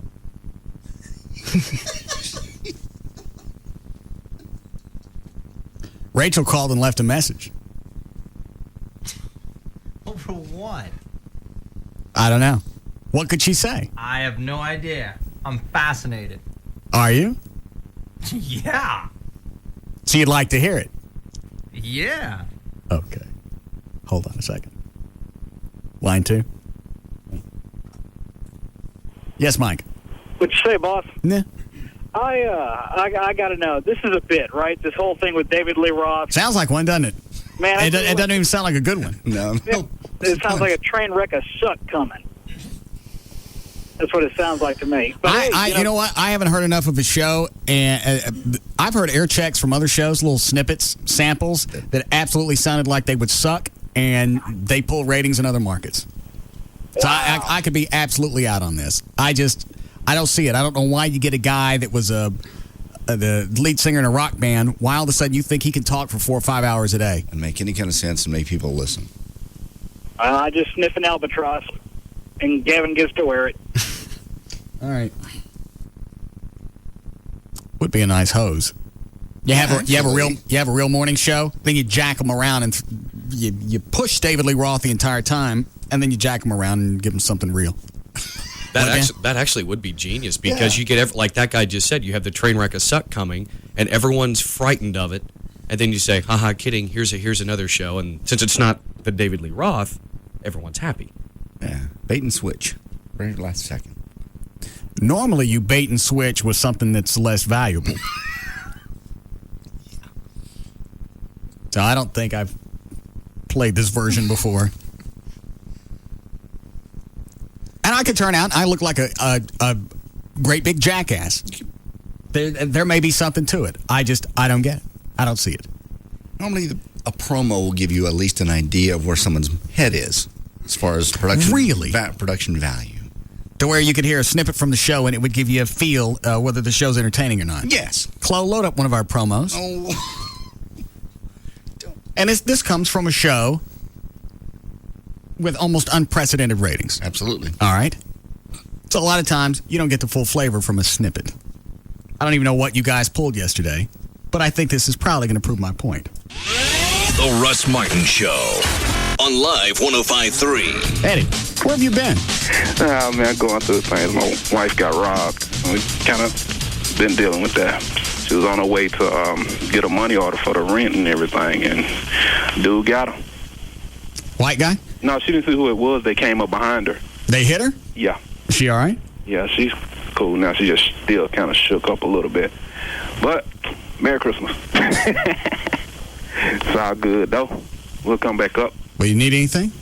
Rachel called and left a message. Over what? I don't know. What could she say? I have no idea. I'm fascinated. Are you? Yeah. So you'd like to hear it? Yeah. Okay. Hold on a second. Line 2. Yes, Mike. What'd you say, boss? Nah. I got to know. This is a bit, right? This whole thing with David Lee Roth. Sounds like one, doesn't it? Man, it doesn't even sound like a good one. No. It sounds like a train wreck of suck coming. That's what it sounds like to me. But you know what? I haven't heard enough of his show, and I've heard air checks from other shows, little snippets, samples that absolutely sounded like they would suck, and they pull ratings in other markets. So wow. I could be absolutely out on this. I don't see it. I don't know why you get a guy that was the lead singer in a rock band. Why all of a sudden you think he can talk for 4 or 5 hours a day and make any kind of sense and make people listen? I just sniff an albatross, and Gavin gets to wear it. All right. Would be a nice hose. You have a real morning show. Then you jack them around and you push David Lee Roth the entire time, and then you jack them around and give them something real. That actually would be genius because you get like that guy just said. You have the train wreck of suck coming, and everyone's frightened of it. And then you say, "Haha, kidding! Here's another show." And since it's not the David Lee Roth, everyone's happy. Yeah, bait and switch, right last second. Normally, you bait and switch with something that's less valuable. So I don't think I've played this version before. And I could turn out, I look like a great big jackass. There may be something to it. I don't get it. I don't see it. Normally, a promo will give you at least an idea of where someone's head is as far as production. Really? Production value. To where you could hear a snippet from the show and it would give you a feel whether the show's entertaining or not. Yes. Chloe, load up one of our promos. Oh. And this comes from a show with almost unprecedented ratings. Absolutely. All right? So a lot of times, you don't get the full flavor from a snippet. I don't even know what you guys pulled yesterday, but I think this is probably going to prove my point. The Russ Martin Show on Live 105.3. Eddie, where have you been? Man, going through things. My wife got robbed. We kind of been dealing with that. She was on her way to get a money order for the rent and everything, and dude got her. White guy? No, she didn't see who it was. They came up behind her. They hit her? Yeah. Is she all right? Yeah, she's cool now. She just still kind of shook up a little bit. But, Merry Christmas. It's all good, though. We'll come back up. Well, you need anything?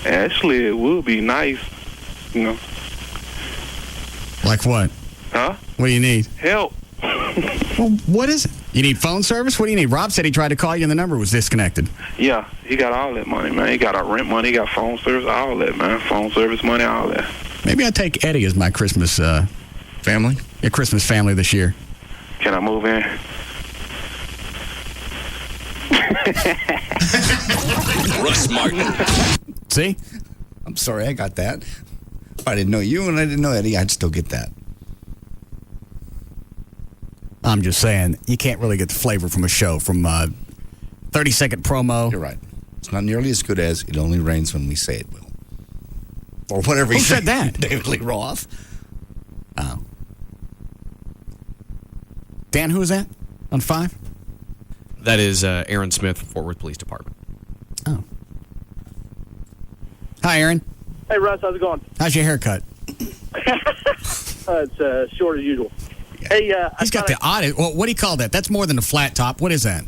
Actually, it would be nice, you know. Like what? Huh? What do you need? Help. Well, what is it? You need phone service? What do you need? Rob said he tried to call you and the number was disconnected. Yeah, he got all that money, man. He got our rent money, he got phone service, all that, man. Phone service money, all that. Maybe I'll take Eddie as my Christmas family? Yeah, Christmas family this year. Can I move in? Russ Martin. See? I'm sorry, I got that. If I didn't know you and I didn't know Eddie, I'd still get that. I'm just saying, you can't really get the flavor from a show from 30-second promo. You're right. It's not nearly as good as It Only Rains When We Say It Will. Or whatever he Who said that? David Lee Roth. Oh. Dan, who is that on 5? That is Aaron Smith, Fort Worth Police Department. Oh. Hi, Aaron. Hey, Russ, how's it going? How's your haircut? It's short as usual. Yeah. Hey, he's got the odd. Well, what do you call that? That's more than a flat top. What is that?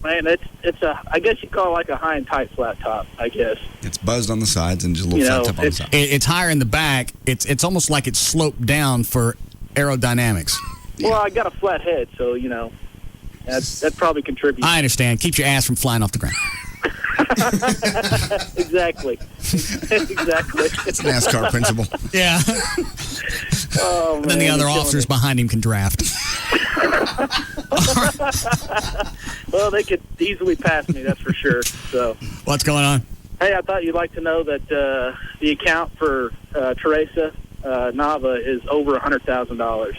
Man, it's a. I guess you call it like a high and tight flat top. I guess it's buzzed on the sides and just a little flat top on the side. It's higher in the back. It's almost like it's sloped down for aerodynamics. Well, I got a flat head, so that probably contributes. I understand. Keeps your ass from flying off the ground. Exactly. Exactly. It's a NASCAR principle. Yeah. Oh, man, and then the other officers behind him can draft. Well, they could easily pass me, that's for sure. So, what's going on? Hey, I thought you'd like to know that the account for Teresa Nava is over $100,000.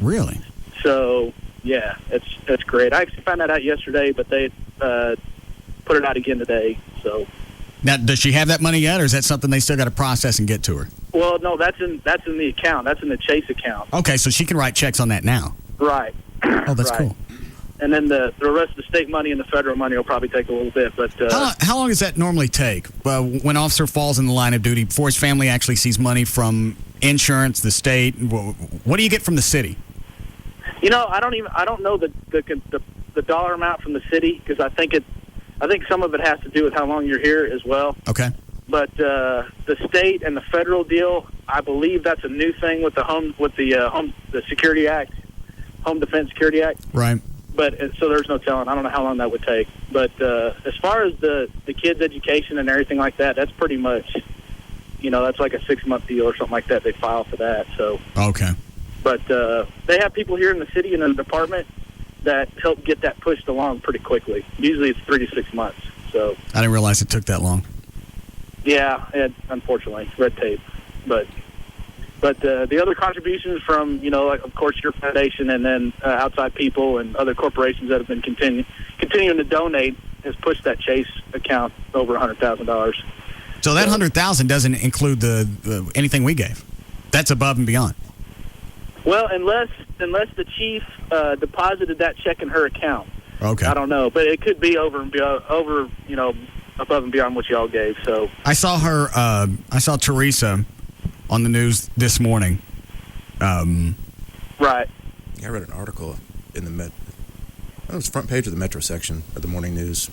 Really? So, yeah, it's great. I actually found that out yesterday, but they put it out again today. So. Now, does she have that money yet, or is that something they still got to process and get to her? Well, no, that's in the account. That's in the Chase account. Okay, so she can write checks on that now. Right. Oh, that's right. cool. And then the rest of the state money and the federal money will probably take a little bit. But how long does that normally take? When an officer falls in the line of duty, before his family actually sees money from insurance, the state, what do you get from the city? I don't know the dollar amount from the city, because I think some of it has to do with how long you're here as well. Okay. But the state and the federal deal, I believe that's a new thing with the Security Act, Home Defense Security Act. Right. But so there's no telling. I don't know how long that would take. But as far as the kids' education and everything like that, that's pretty much, that's like a 6-month deal or something like that. They file for that. So. Okay. But they have people here in the city and in the department that help get that pushed along pretty quickly. Usually it's 3 to 6 months. So. I didn't realize it took that long. Yeah, unfortunately, red tape. But the other contributions from, like, of course, your foundation and then outside people and other corporations that have been continuing to donate has pushed that Chase account over $100,000. So that $100,000 doesn't include the anything we gave. That's above and beyond. Well, unless the chief deposited that check in her account. Okay. I don't know, but it could be over and beyond, above and beyond what y'all gave. So I saw her. I saw Teresa on the news this morning. Right. I read an article in the it was front page of the Metro section of the morning news.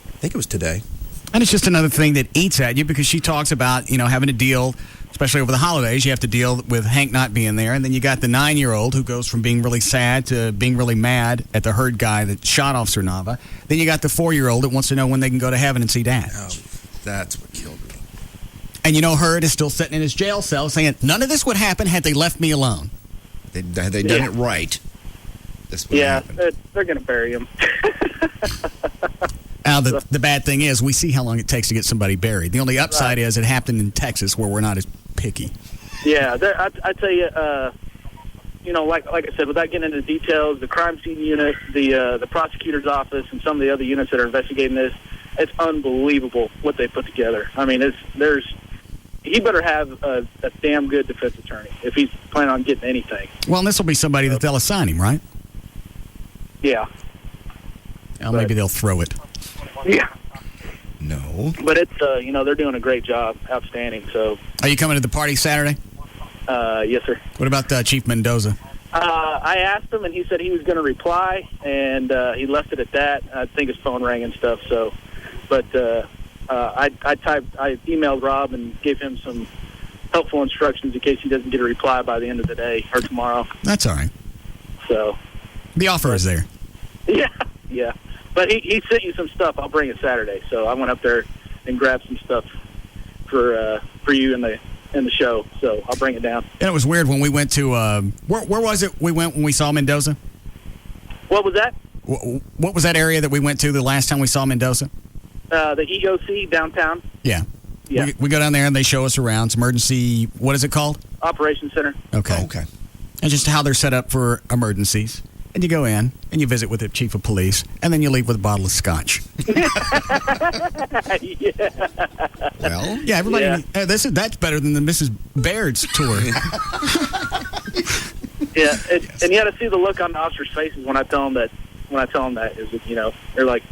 I think it was today. And it's just another thing that eats at you, because she talks about, having to deal, especially over the holidays, you have to deal with Hank not being there. And then you got the 9-year-old who goes from being really sad to being really mad at the herd guy that shot Officer Nava. Then you got the 4-year-old that wants to know when they can go to heaven and see Dad. Oh, that's what killed me. And Herd is still sitting in his jail cell saying, none of this would happen had they left me alone. Had they done it right, this would happen. They're going to bury him. Now, the bad thing is we see how long it takes to get somebody buried. The only upside is it happened in Texas, where we're not as picky. Yeah, I tell you, like I said, without getting into details, the crime scene unit, the prosecutor's office, and some of the other units that are investigating this, it's unbelievable what they put together. I mean, he better have a damn good defense attorney if he's planning on getting anything. Well, and this will be somebody that they'll assign him, right? Yeah. Well, maybe they'll throw it. Yeah. No. But it's, they're doing a great job. Outstanding. So. Are you coming to the party Saturday? Yes, sir. What about Chief Mendoza? I asked him, and he said he was going to reply, and he left it at that. I think his phone rang and stuff. So, but I emailed Rob and gave him some helpful instructions in case he doesn't get a reply by the end of the day or tomorrow. That's all right. So. The offer is there. Yeah. But he sent you some stuff. I'll bring it Saturday. So I went up there and grabbed some stuff for you in the show. So I'll bring it down. And it was weird when we went to where was it we went when we saw Mendoza? What was that? What was that area that we went to the last time we saw Mendoza? The EOC downtown. Yeah. We go down there and they show us around. It's emergency, what is it called? Operations Center. Okay. Oh, okay. And just how they're set up for emergencies. And you go in and you visit with the chief of police, and then you leave with a bottle of scotch. Yeah. Well, yeah, everybody. Yeah. That's better than the Mrs. Baird's tour. Yeah, and you got to see the look on the officers' faces when I tell them that. Is it, they're like,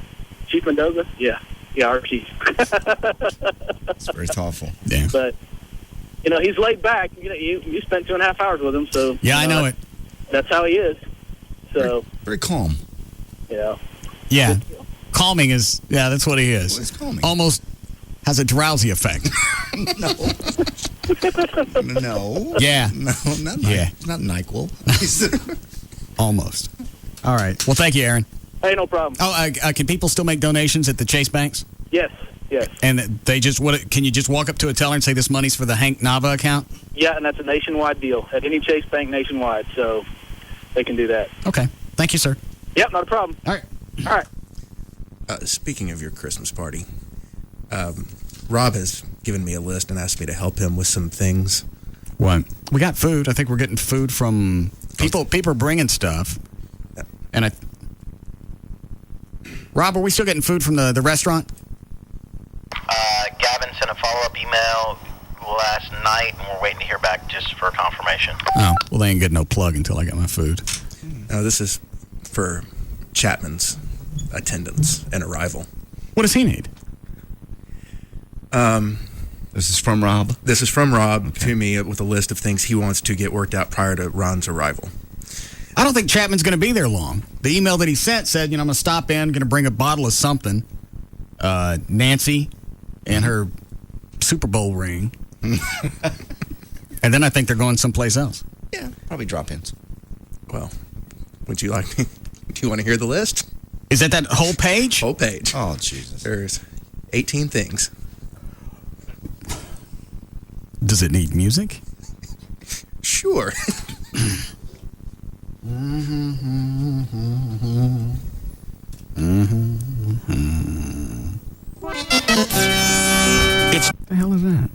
Chief Mendoza? Yeah, our chief. It's very thoughtful. Yeah. But he's laid back. You spent 2.5 hours with him, so yeah, I know it. That's how he is. So very calm. Yeah. Calming is, that's what he is. Well, it's calming. Almost has a drowsy effect. No. Yeah. No, not not NyQuil. Almost. All right. Well, thank you, Aaron. Hey, no problem. Oh, can people still make donations at the Chase banks? Yes. And they just, can you just walk up to a teller and say this money's for the Hank Nava account? Yeah, and that's a nationwide deal at any Chase bank nationwide, so they can do that. Okay. Thank you, sir. Yep, not a problem. All right. Speaking of your Christmas party, Rob has given me a list and asked me to help him with some things. What? We got food. I think we're getting food from people. People are bringing stuff. And Rob, are we still getting food from the restaurant? Gavin sent a follow-up email last night, and we're waiting to hear back just for confirmation. Oh, well, they ain't getting no plug until I get my food. No, this is for Chapman's attendance and arrival. What does he need? This is from Rob? This is from Rob to me with a list of things he wants to get worked out prior to Ron's arrival. I don't think Chapman's going to be there long. The email that he sent said, I'm going to stop in, going to bring a bottle of something. Nancy and her Super Bowl ring. And then I think they're going someplace else. Yeah, probably drop-ins. Well, would you like me? Do you want to hear the list? Is that whole page? Whole page. Oh, Jesus. There's 18 things. Does it need music? Sure. What the hell is that?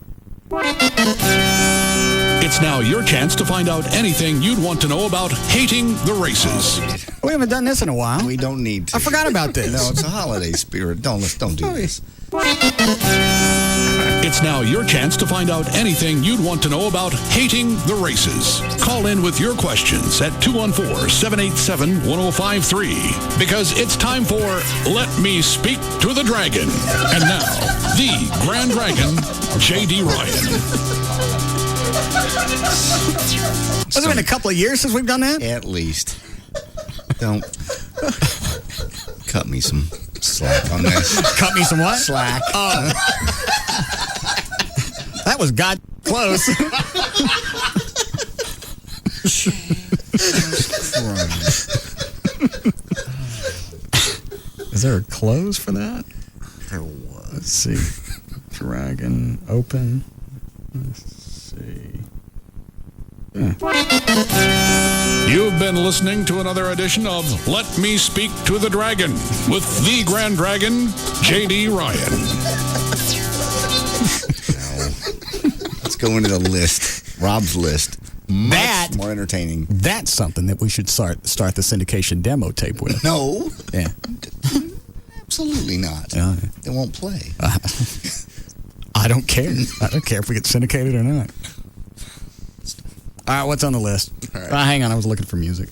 It's now your chance to find out anything you'd want to know about hating the races. We haven't done this in a while. We don't need to. I forgot about this. No, it's a holiday spirit. Don't do this. It's now your chance to find out anything you'd want to know about hating the races. Call in with your questions at 214-787-1053 because it's time for Let Me Speak to the Dragon. And now, the Grand Dragon, J.D. Ryan. Has it been a couple of years since we've done that? At least. Don't cut me some slack on this. Cut me some what? Slack. Oh. That was god close. Is there a close for that? There was. Let's see. Dragon open. Let's see. Yeah. You've been listening to another edition of Let Me Speak to the Dragon with the Grand Dragon, J.D. Ryan. Let's go into the list. Rob's list. Much more entertaining. That's something that we should start the syndication demo tape with. No. Yeah. Absolutely not. Yeah. They won't play. I don't care. I don't care if we get syndicated or not. All right, what's on the list? All right. Hang on, I was looking for music.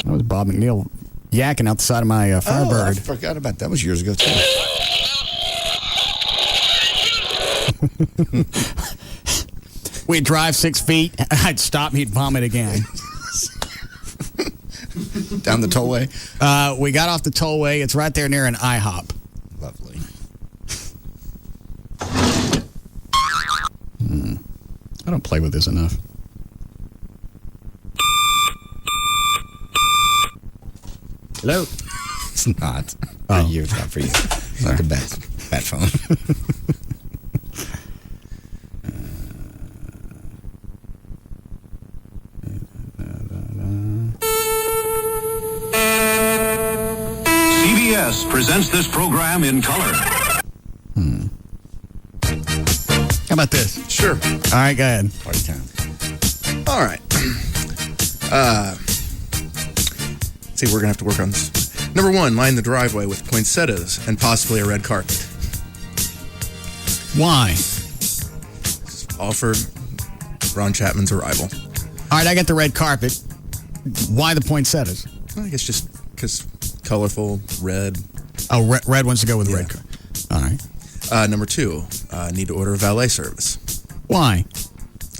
That was Bob McNeil yakking out the side of my Firebird. I forgot about that. That was years ago, too. We'd drive 6 feet. I'd stop. He'd vomit again. Down the tollway? We got off the tollway. It's right there near an IHOP. Lovely. I don't play with this enough. Hello? It's not. For you. It's not for you. It's like a bat phone. CBS presents this program in color. How about this? Sure. All right, go ahead. Party time. All right. See, we're going to have to work on this. Number 1, line the driveway with poinsettias and possibly a red carpet. Why? All for Ron Chapman's arrival. All right, I got the red carpet. Why the poinsettias? I guess just because colorful, red. Oh, red wants to go with the red carpet. All right. Number 2, need to order a valet service. Why?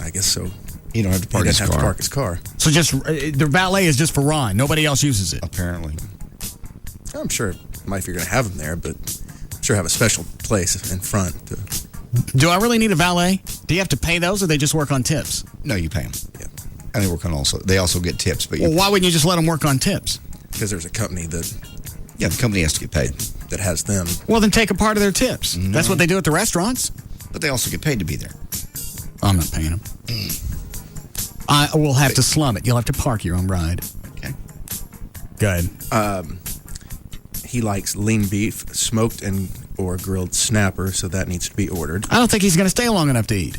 I guess so. You don't have to park his car. Have to park his car. So just the valet is just for Ron. Nobody else uses it. Apparently. I'm sure if you're going to have him there, but I'm sure have a special place in front. Do I really need a valet? Do you have to pay those, or they just work on tips? No, you pay them. Yeah. And they work on they also get tips. But why wouldn't you just let them work on tips? Because there's a company that... Yeah, the company has to get paid. That has them. Well, then take a part of their tips. No. That's what they do at the restaurants. But they also get paid to be there. I'm not paying them. I will have to slum it. You'll have to park your own ride. Okay. Good. He likes lean beef, smoked or grilled snapper, so that needs to be ordered. I don't think he's going to stay long enough to eat.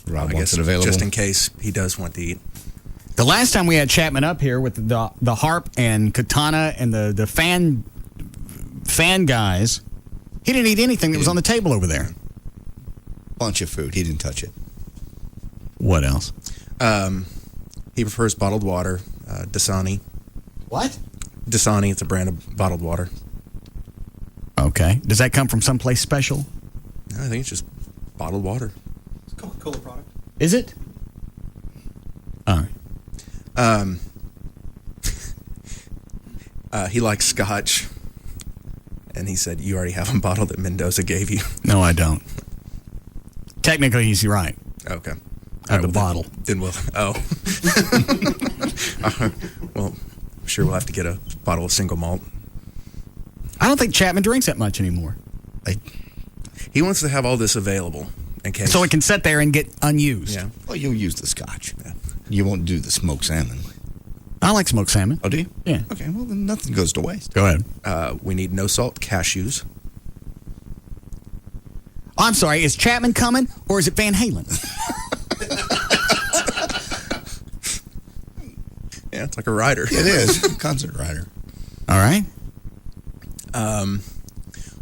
Rob I wants guess it available. just in case he does want to eat. The last time we had Chapman up here with the harp and katana and the fan guys, he didn't eat anything that was on the table over there. Bunch of food. He didn't touch it. What else? He prefers bottled water, Dasani. What? Dasani, it's a brand of bottled water. Okay. Does that come from someplace special? No, I think it's just bottled water. It's a Coca-Cola product. Is it? All right. He likes scotch. And he said, you already have a bottle that Mendoza gave you. No, I don't. Technically, he's right. Okay. I have the bottle. Then we'll... Oh. Well, I'm sure we'll have to get a bottle of single malt. I don't think Chapman drinks that much anymore. He wants to have all this available in case... So it can sit there and get unused. Yeah. Well, you'll use the scotch. Yeah. You won't do the smoked salmon. I like smoked salmon. Oh, do you? Yeah. Okay, well, then nothing goes to waste. Go ahead. We need no salt cashews. I'm sorry, is Chapman coming or is it Van Halen? Yeah, it's like a rider. It is. Concert rider. All right.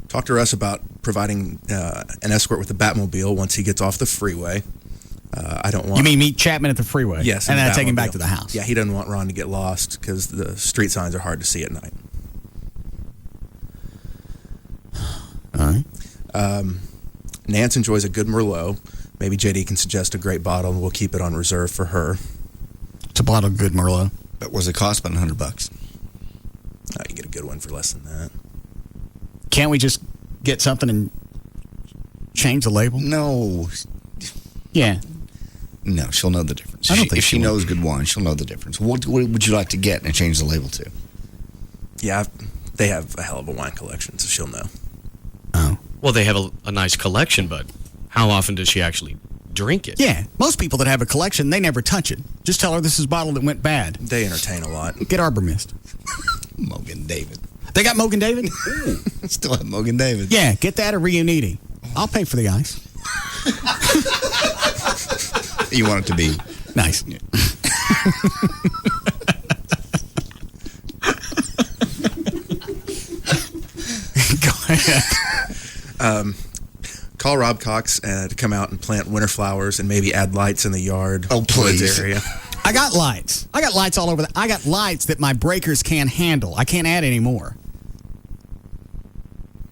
Talk to Russ about providing an escort with the Batmobile once he gets off the freeway. I don't want... You mean meet Chapman at the freeway? Yes. And in then the take him back Batmobile. to the house? Yeah, he doesn't want Ron to get lost because the street signs are hard to see at night. All right. Nance enjoys a good Merlot. Maybe JD can suggest a great bottle, and we'll keep it on reserve for her. It's a bottle of good Merlot. But was it cost about $100? You can get a good one for less than that. Can't we just get something and change the label? No. Yeah. No, she'll know the difference. I don't think if she she knows good wine, she'll know the difference. What would you like to get and change the label to? Yeah, they have a hell of a wine collection, so she'll know. Oh. Well, they have a nice collection, but how often does she actually drink it. Yeah. Most people that have a collection, they never touch it. Just tell her this is a bottle that went bad. They entertain a lot. Get Arbor Mist. Mogan David. They got Mogan David? Still have Mogan David. Yeah, get that or Reuniti. I'll pay for the ice. You want it to be nice. Yeah. Go ahead. Call Rob Cox to come out and plant winter flowers and maybe add lights in the yard. Oh, please. Area. I got lights. I got lights all over. I got lights that my breakers can't handle. I can't add any more.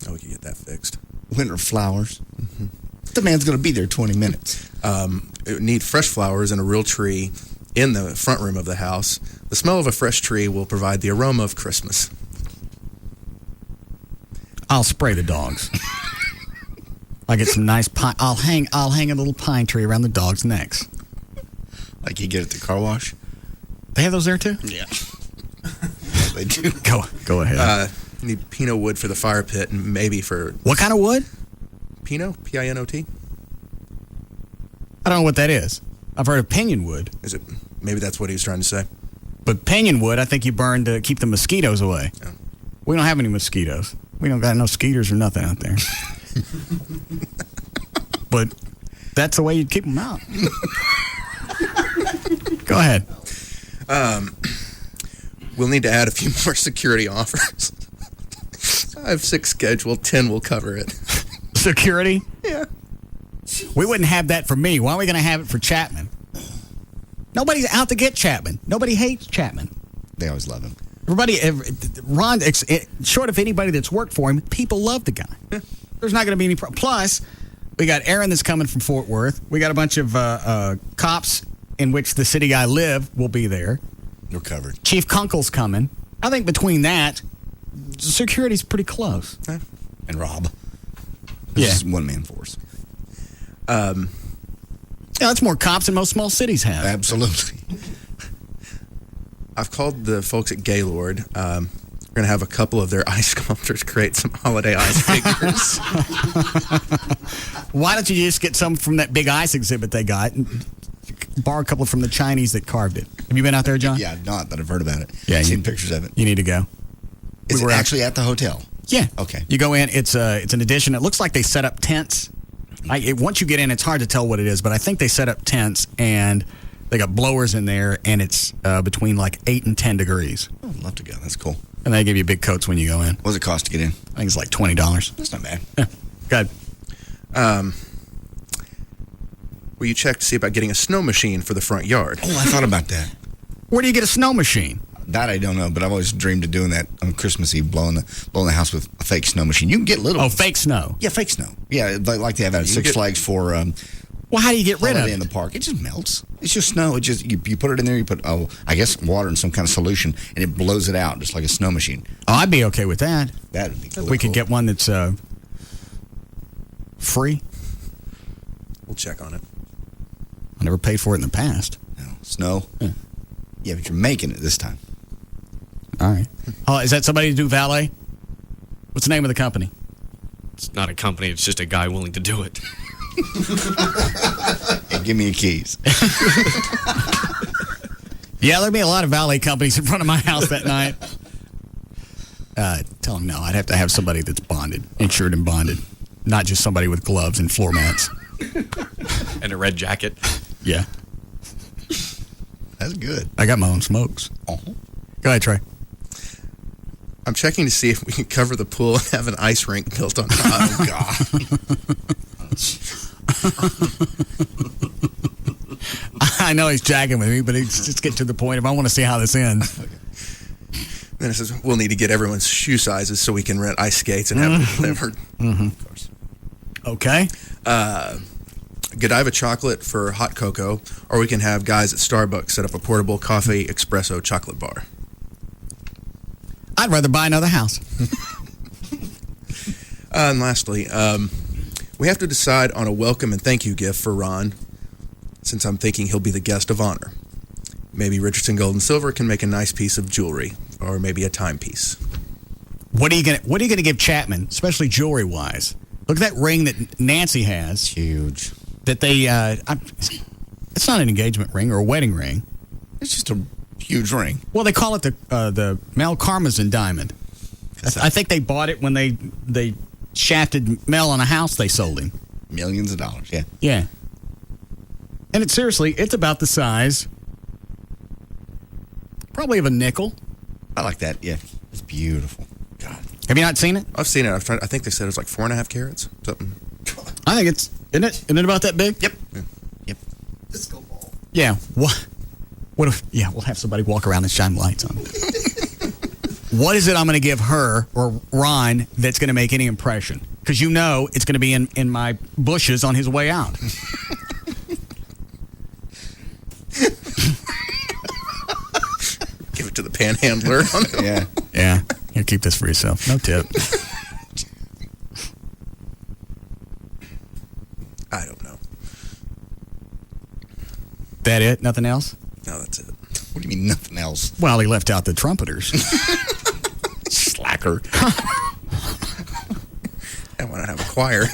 Oh, we can get that fixed. Winter flowers. Mm-hmm. The man's going to be there 20 minutes. It would need fresh flowers and a real tree in the front room of the house. The smell of a fresh tree will provide the aroma of Christmas. I'll spray the dogs. I get some nice pine. I'll hang a little pine tree around the dogs' necks. Like you get at the car wash? They have those there too? Yeah. They do. Go ahead. Need Pinot wood for the fire pit and maybe for... What kind of wood? Pinot? P-I-N-O-T? I don't know what that is. I've heard of pinyon wood. Is it? Maybe that's what he was trying to say. But pinyon wood, I think you burn to keep the mosquitoes away. Yeah. We don't have any mosquitoes. We don't got no skeeters or nothing out there. But that's the way you keep them out. Go ahead. We'll need to add a few more security offers. I have 6 scheduled. 10 will cover it. Security? Yeah. We wouldn't have that for me. Why are we going to have it for Chapman? Nobody's out to get Chapman. Nobody hates Chapman. They always love him. Ron, short of anybody that's worked for him, people love the guy. Yeah. There's not going to be any problem. Plus, we got Aaron that's coming from Fort Worth. We got a bunch of cops in which the city I live will be there. You're covered. Chief Kunkel's coming. I think between that, security's pretty close. Yeah. And Rob. This is one-man force. Yeah, that's more cops than most small cities have. Absolutely. I've called the folks at Gaylord. We're going to have a couple of their ice sculptors create some holiday ice figures. Why don't you just get some from that big ice exhibit they got and borrow a couple from the Chinese that carved it? Have you been out there, John? Yeah, not, but I've heard about it. Yeah, I've seen pictures of it. You need to go. Is it actually at the hotel? Yeah. Okay. You go in. It's an addition. It looks like they set up tents. Once you get in, it's hard to tell what it is, but I think they set up tents and they got blowers in there, and it's between like 8 and 10 degrees. Oh, I'd love to go. That's cool. And they give you big coats when you go in. What does it cost to get in? I think it's like $20. That's not bad. Yeah. Good. Will you check to see about getting a snow machine for the front yard? Oh, I thought about that. Where do you get a snow machine? That I don't know, but I've always dreamed of doing that on Christmas Eve, blowing the house with a fake snow machine. You can get little. Oh, fake snow. Yeah, fake snow. Yeah, like they have at Six Flags for. Well, how do you get rid of it in the park? It just melts. It's just snow. It just you put it in there. You put I guess water in some kind of solution, and it blows it out just like a snow machine. Oh, I'd be okay with that. That would be cool. We could get one that's free. We'll check on it. I never paid for it in the past. No, snow. Yeah, but you're making it this time. All right. Oh, is that somebody to do valet? What's the name of the company? It's not a company. It's just a guy willing to do it. Hey, give me your keys. Yeah, there'd be a lot of valet companies in front of my house that night. Tell them no. I'd have to have somebody that's bonded, insured and bonded, not just somebody with gloves and floor mats. And a red jacket. Yeah. That's good. I got my own smokes. Uh-huh. Go ahead, Trey. I'm checking to see if we can cover the pool and have an ice rink built on top. Oh, God. I know he's jacking with me, but he's just getting to the point of I want to see how this ends. Okay. Then it says we'll need to get everyone's shoe sizes so we can rent ice skates and have them delivered. Mm-hmm. Of course. Okay. Godiva chocolate for hot cocoa, or we can have guys at Starbucks set up a portable coffee espresso chocolate bar. I'd rather buy another house. And lastly, we have to decide on a welcome and thank you gift for Ron, since I'm thinking he'll be the guest of honor. Maybe Richardson Gold and Silver can make a nice piece of jewelry, or maybe a timepiece. What are you gonna give Chapman, especially jewelry wise? Look at that ring that Nancy has. Huge. that they, it's not an engagement ring or a wedding ring. It's just a huge ring. Well, they call it the Mel Karmazin diamond. I think they bought it when they shafted Mel on a house they sold him. Millions of dollars, yeah. Yeah. And it's about the size, probably of a nickel. I like that, yeah. It's beautiful. God. Have you not seen it? I've seen it. I think they said it was like 4.5 carats. Something. I think isn't it about that big? Yep. Yeah. Disco ball. Yeah. What if, we'll have somebody walk around and shine lights on it. What is it I'm going to give her or Ron that's going to make any impression? Because it's going to be in my bushes on his way out. Give it to the panhandler. Yeah. Yeah. Here, keep this for yourself. No tip. I don't know. That it? Nothing else? No, that's it. What do you mean nothing else? Well, he left out the trumpeters. Slacker. I want to have a choir.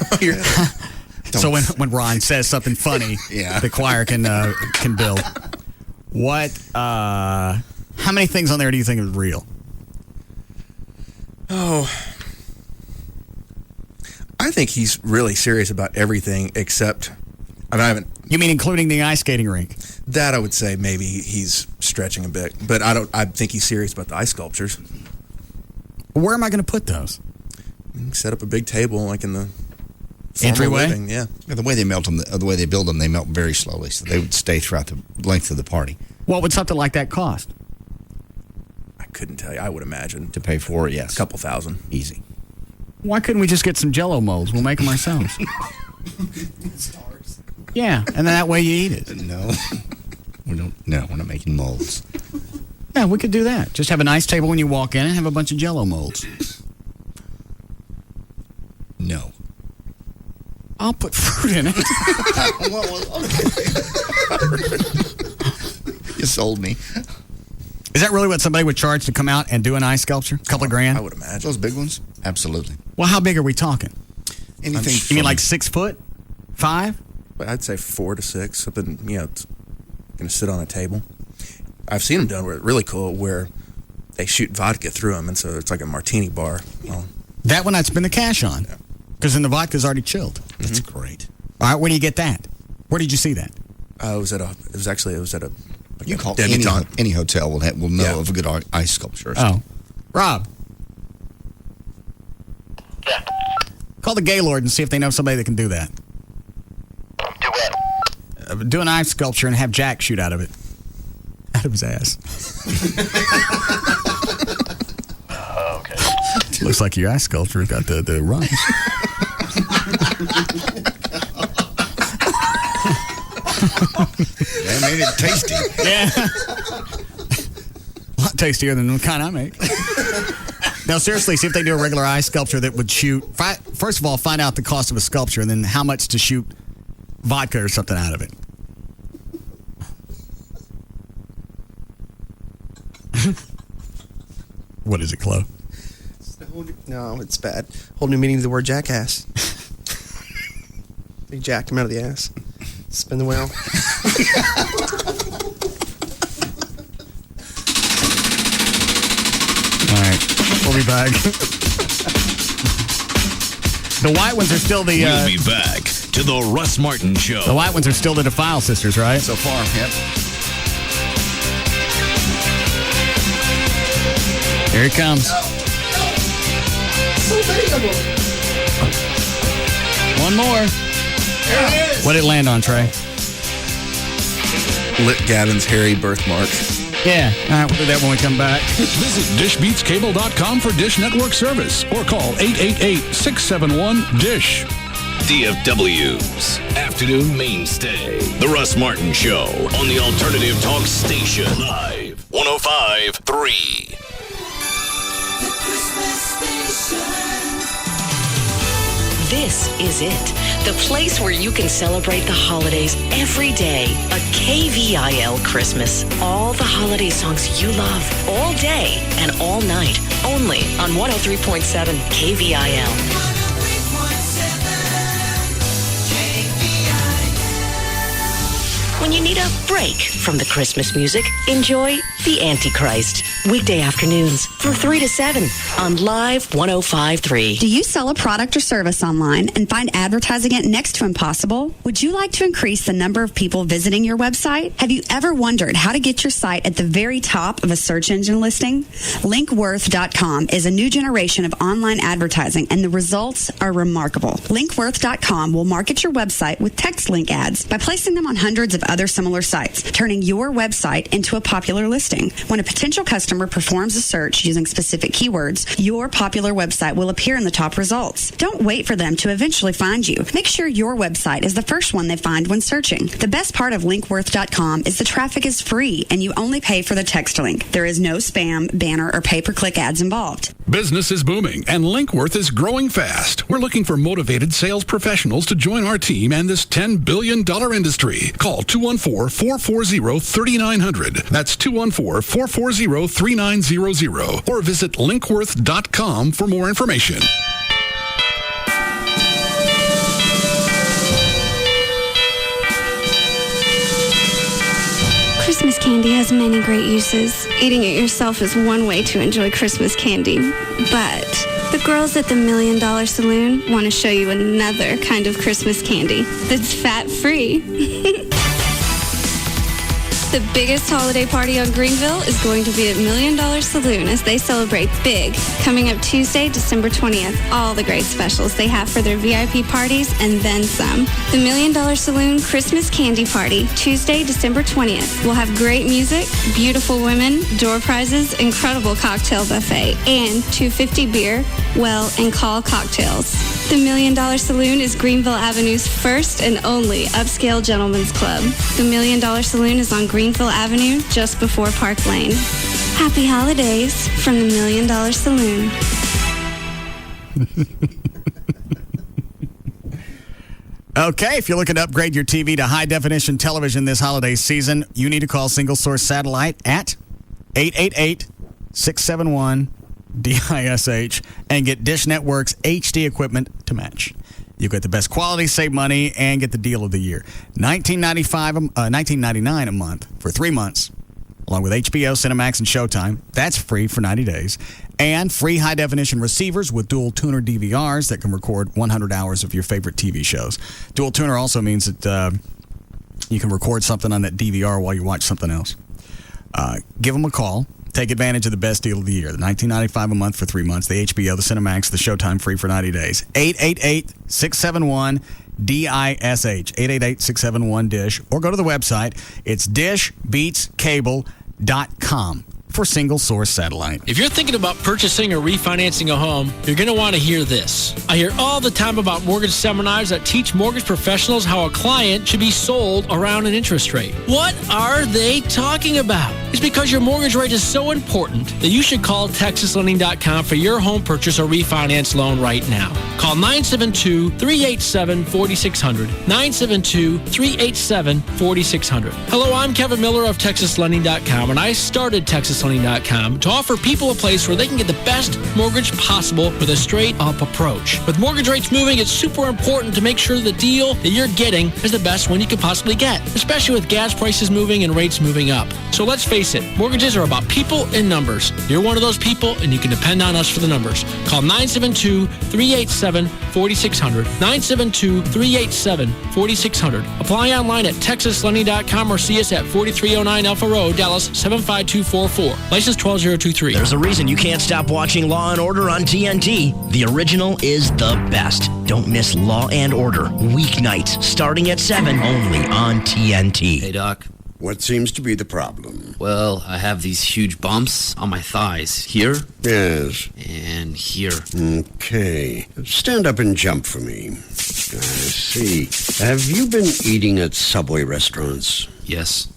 So when Ron says something funny, the choir can build. What? How many things on there do you think is real? Oh, I think he's really serious about everything except. I haven't. You mean including the ice skating rink? That I would say maybe he's stretching a bit, but I don't. I think he's serious about the ice sculptures. Where am I going to put those? Set up a big table like in the entryway. Yeah. The way they melt them, the way they build them, they melt very slowly, so they would stay throughout the length of the party. What would something like that cost? I couldn't tell you. I would imagine to pay for it. Yes, a couple thousand, easy. Why couldn't we just get some Jell-O molds? We'll make them ourselves. Yeah, and that way you eat it. No, we don't. No, we're not making molds. Yeah, we could do that. Just have a nice table when you walk in and have a bunch of Jell-O molds. No. I'll put fruit in it. You sold me. Is that really what somebody would charge to come out and do an ice sculpture? A couple of grand? I would imagine. Those big ones? Absolutely. Well, how big are we talking? Anything. You mean like 6 foot? 5? I'd say 4 to 6. Something, it's going to sit on a table. I've seen them done where it's really cool where they shoot vodka through them, and so it's like a martini bar. Well, that one I'd spend the cash on because then the vodka's already chilled. That's great. All right, where do you get that? Where did you see that? It was at a. Like you call debutante. any hotel will know of a good ice sculpture. Oh, Rob. Yeah. Call the Gaylord and see if they know somebody that can do that. Do what? Do an ice sculpture and have Jack shoot out of it. Out of his ass. Okay. Looks like your ice sculpture got the runs. That made it tasty. Yeah. A lot tastier than the kind I make. Now, seriously, see if they do a regular ice sculpture that would shoot. First of all, find out the cost of a sculpture and then how much to shoot vodka or something out of it. What is it, Chloe? No, it's bad. Whole new meaning of the word jackass. They jacked him out of the ass. Spin the wheel. All right, we'll be back. The white ones are still the. We'll be back to the Russ Martin Show. The white ones are still the Defile sisters, right? So far, yep. Here he comes. So many of them. One more. There it is. What did it land on, Trey? Lit Gavin's hairy birthmark. Yeah. All right, we'll do that when we come back. Visit dishbeatscable.com for Dish Network service or call 888-671-DISH. DFW's Afternoon Mainstay. The Russ Martin Show on the Alternative Talk Station. Live 105.3. This is it. The place where you can celebrate the holidays every day. A KVIL Christmas. All the holiday songs you love, all day and all night. Only on 103.7 KVIL. When you need a break from the Christmas music, enjoy The Antichrist. Weekday afternoons from 3 to 7 on Live 105.3. Do you sell a product or service online and find advertising it next to impossible? Would you like to increase the number of people visiting your website? Have you ever wondered how to get your site at the very top of a search engine listing? Linkworth.com is a new generation of online advertising, and the results are remarkable. Linkworth.com will market your website with text link ads by placing them on hundreds of other similar sites, turning your website into a popular listing. When a potential customer performs a search using specific keywords, your popular website will appear in the top results. Don't wait for them to eventually find you. Make sure your website is the first one they find when searching. The best part of Linkworth.com is the traffic is free and you only pay for the text link. There is no spam, banner, or pay-per-click ads involved. Business is booming and Linkworth is growing fast. We're looking for motivated sales professionals to join our team and this $10 billion industry. Call 214-440-3900. That's 214-440-3900. Or visit linkworth.com for more information. Christmas candy has many great uses. Eating it yourself is one way to enjoy Christmas candy. But the girls at the $1 Million Saloon want to show you another kind of Christmas candy that's fat-free. The biggest holiday party on Greenville is going to be at $1 Million Saloon as they celebrate big. Coming up Tuesday, December 20th, all the great specials they have for their VIP parties and then some. The $1 Million Saloon Christmas Candy Party, Tuesday, December 20th. We'll have great music, beautiful women, door prizes, incredible cocktail buffet, and $2.50 beer, well, and call cocktails. The $1 Million Saloon is Greenville Avenue's first and only upscale gentlemen's club. The $1 Million Saloon is on Greenville Avenue, just before Park Lane. Happy holidays from the $1 Million Saloon. Okay, if you're looking to upgrade your TV to high-definition television this holiday season, you need to call Single Source Satellite at 888-671-DISH and get Dish Network's HD equipment to match. You get the best quality, save money, and get the deal of the year. $19.99 a month for 3 months, along with HBO, Cinemax, and Showtime. That's free for 90 days. And free high-definition receivers with dual tuner DVRs that can record 100 hours of your favorite TV shows. Dual tuner also means that you can record something on that DVR while you watch something else. Give them a call. Take advantage of the best deal of the year. The $19.95 a month for 3 months. The HBO, the Cinemax, the Showtime free for 90 days. 888-671-DISH. 888-671-DISH. Or go to the website. It's dishbeatscable.com for Single Source Satellite. If you're thinking about purchasing or refinancing a home, you're going to want to hear this. I hear all the time about mortgage seminars that teach mortgage professionals how a client should be sold around an interest rate. What are they talking about? It's because your mortgage rate is so important that you should call TexasLending.com for your home purchase or refinance loan right now. Call 972-387-4600. 972-387-4600. Hello, I'm Kevin Miller of TexasLending.com, and I started TexasLending.com to offer people a place where they can get the best mortgage possible with a straight-up approach. With mortgage rates moving, it's super important to make sure the deal that you're getting is the best one you could possibly get, especially with gas prices moving and rates moving up. So let's face it, mortgages are about people and numbers. You're one of those people, and you can depend on us for the numbers. Call 972-387-4600. 972-387-4600. Apply online at TexasLending.com or see us at 4309 Alpha Road, Dallas 75244. License 12023. There's a reason you can't stop watching Law & Order on TNT. The original is the best. Don't miss Law & Order, weeknights, starting at 7, only on TNT. Hey, Doc. What seems to be the problem? Well, I have these huge bumps on my thighs. Here. Yes. And here. Okay. Stand up and jump for me. I see. Have you been eating at Subway restaurants? Yes.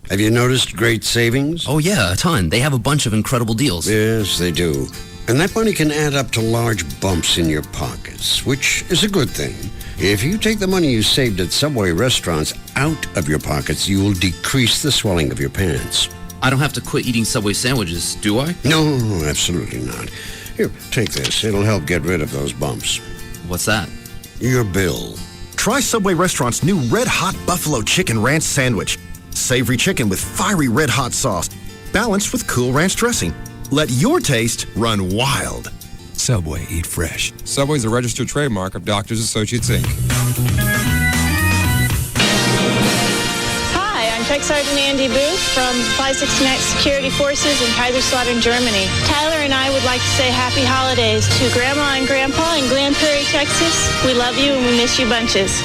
Have you noticed great savings? Oh, yeah, a ton. They have a bunch of incredible deals. Yes, they do. And that money can add up to large bumps in your pockets, which is a good thing. If you take the money you saved at Subway restaurants out of your pockets, you will decrease the swelling of your pants. I don't have to quit eating Subway sandwiches, do I? No, absolutely not. Here, take this. It'll help get rid of those bumps. What's that? Your bill. Try Subway Restaurant's new Red Hot Buffalo Chicken Ranch Sandwich. Savory chicken with fiery red hot sauce, balanced with cool ranch dressing. Let your taste run wild. Subway, eat fresh. Subway's a registered trademark of Doctors Associates, Inc. Hi, I'm Tech Sergeant Andy Booth from 569 Security Forces in Kaiserslautern, Germany. Tyler and I would like to say happy holidays to Grandma and Grandpa in Glen Prairie, Texas. We love you and we miss you bunches.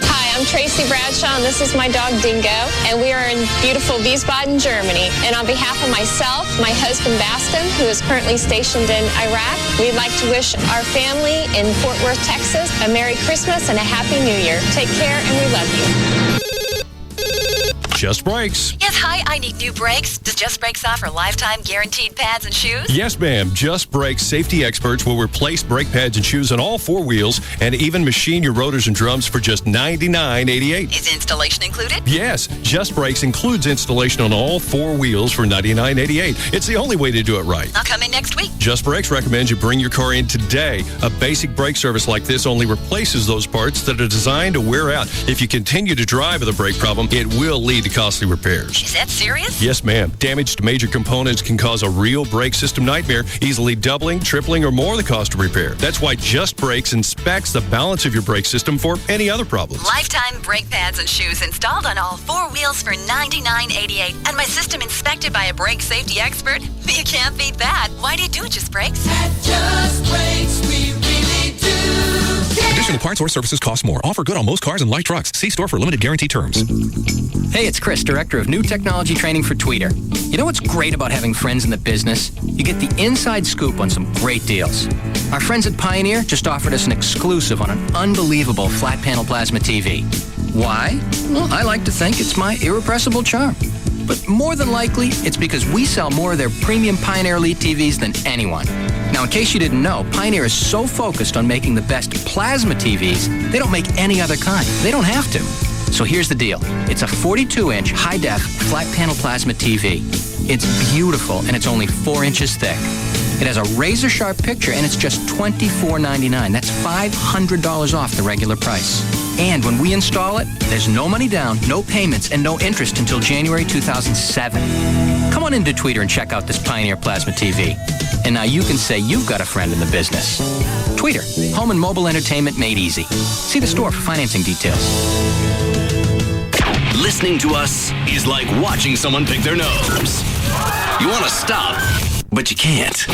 Hi, I'm Tracy Bradshaw, and this is my dog Dingo, and we are in beautiful Wiesbaden, Germany. And on behalf of myself, my husband Bascom, who is currently stationed in Iraq, we'd like to wish our family in Fort Worth, Texas, a Merry Christmas and a Happy New Year. Take care, and we love you. Just Brakes. Yes, hi, I need new brakes. Does Just Brakes offer lifetime guaranteed pads and shoes? Yes, ma'am. Just Brakes safety experts will replace brake pads and shoes on all four wheels and even machine your rotors and drums for just $99.88. Is installation included? Yes, Just Brakes includes installation on all four wheels for $99.88. It's the only way to do it right. I'll come in next week. Just Brakes recommends you bring your car in today. A basic brake service like this only replaces those parts that are designed to wear out. If you continue to drive with a brake problem, it will lead to costly repairs. Is that serious? Yes, ma'am. Damage to major components can cause a real brake system nightmare, easily doubling, tripling, or more the cost of repair. That's why Just Brakes inspects the balance of your brake system for any other problems. Lifetime brake pads and shoes installed on all four wheels for $99.88. And my system inspected by a brake safety expert. You can't beat that. Why do you do it, Just Brakes? At Just Brakes, we really do care. Additional parts or services cost more. Offer good on most cars and light trucks. See store for limited guarantee terms. Hey, it's Chris, Director of New Technology Training for Tweeter. You know what's great about having friends in the business? You get the inside scoop on some great deals. Our friends at Pioneer just offered us an exclusive on an unbelievable flat panel plasma TV. Why? Well, I like to think it's my irrepressible charm. But more than likely, it's because we sell more of their premium Pioneer Elite TVs than anyone. Now, in case you didn't know, Pioneer is so focused on making the best plasma TVs, they don't make any other kind. They don't have to. So here's the deal. It's a 42-inch high-def flat panel plasma TV. It's beautiful, and it's only 4 inches thick. It has a razor-sharp picture, and it's just $24.99. That's $500 off the regular price. And when we install it, there's no money down, no payments, and no interest until January 2007. Come on into Tweeter and check out this Pioneer Plasma TV. And now you can say you've got a friend in the business. Tweeter, home and mobile entertainment made easy. See the store for financing details. Listening to us is like watching someone pick their nose. You want to stop, but you can't.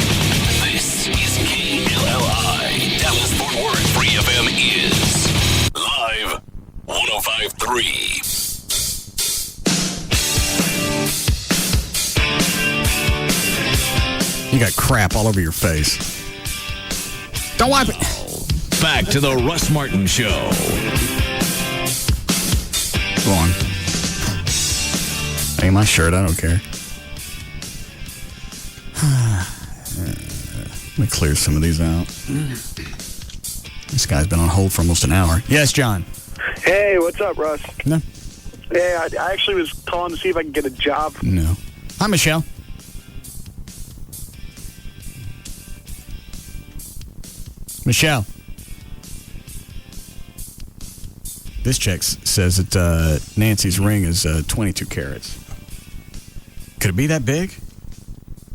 This is KLLI. Dallas Fort Worth Free FM is live 105.3. You got crap all over your face. Don't wipe it. Back to the Russ Martin Show. Go on. Hey, my shirt. I don't care. Let me clear some of these out. This guy's been on hold for almost an hour. Yes, John. Hey, what's up, Russ? No. Hey, I actually was calling to see if I could get a job. No. Hi, Michelle. Michelle. This check says that Nancy's ring is 22 carats. Could it be that big?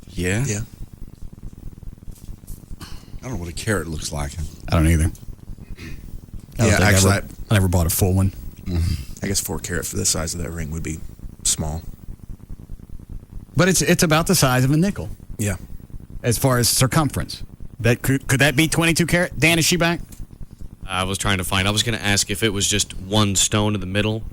Yeah. Yeah. I don't know what a carat looks like. I don't either. I never bought a full one. I guess 4 carat for the size of that ring would be small. But it's about the size of a nickel. Yeah. As far as circumference. That could that be 22 carat? Dan, is she back? I was trying to find. I was going to ask if it was just one stone in the middle,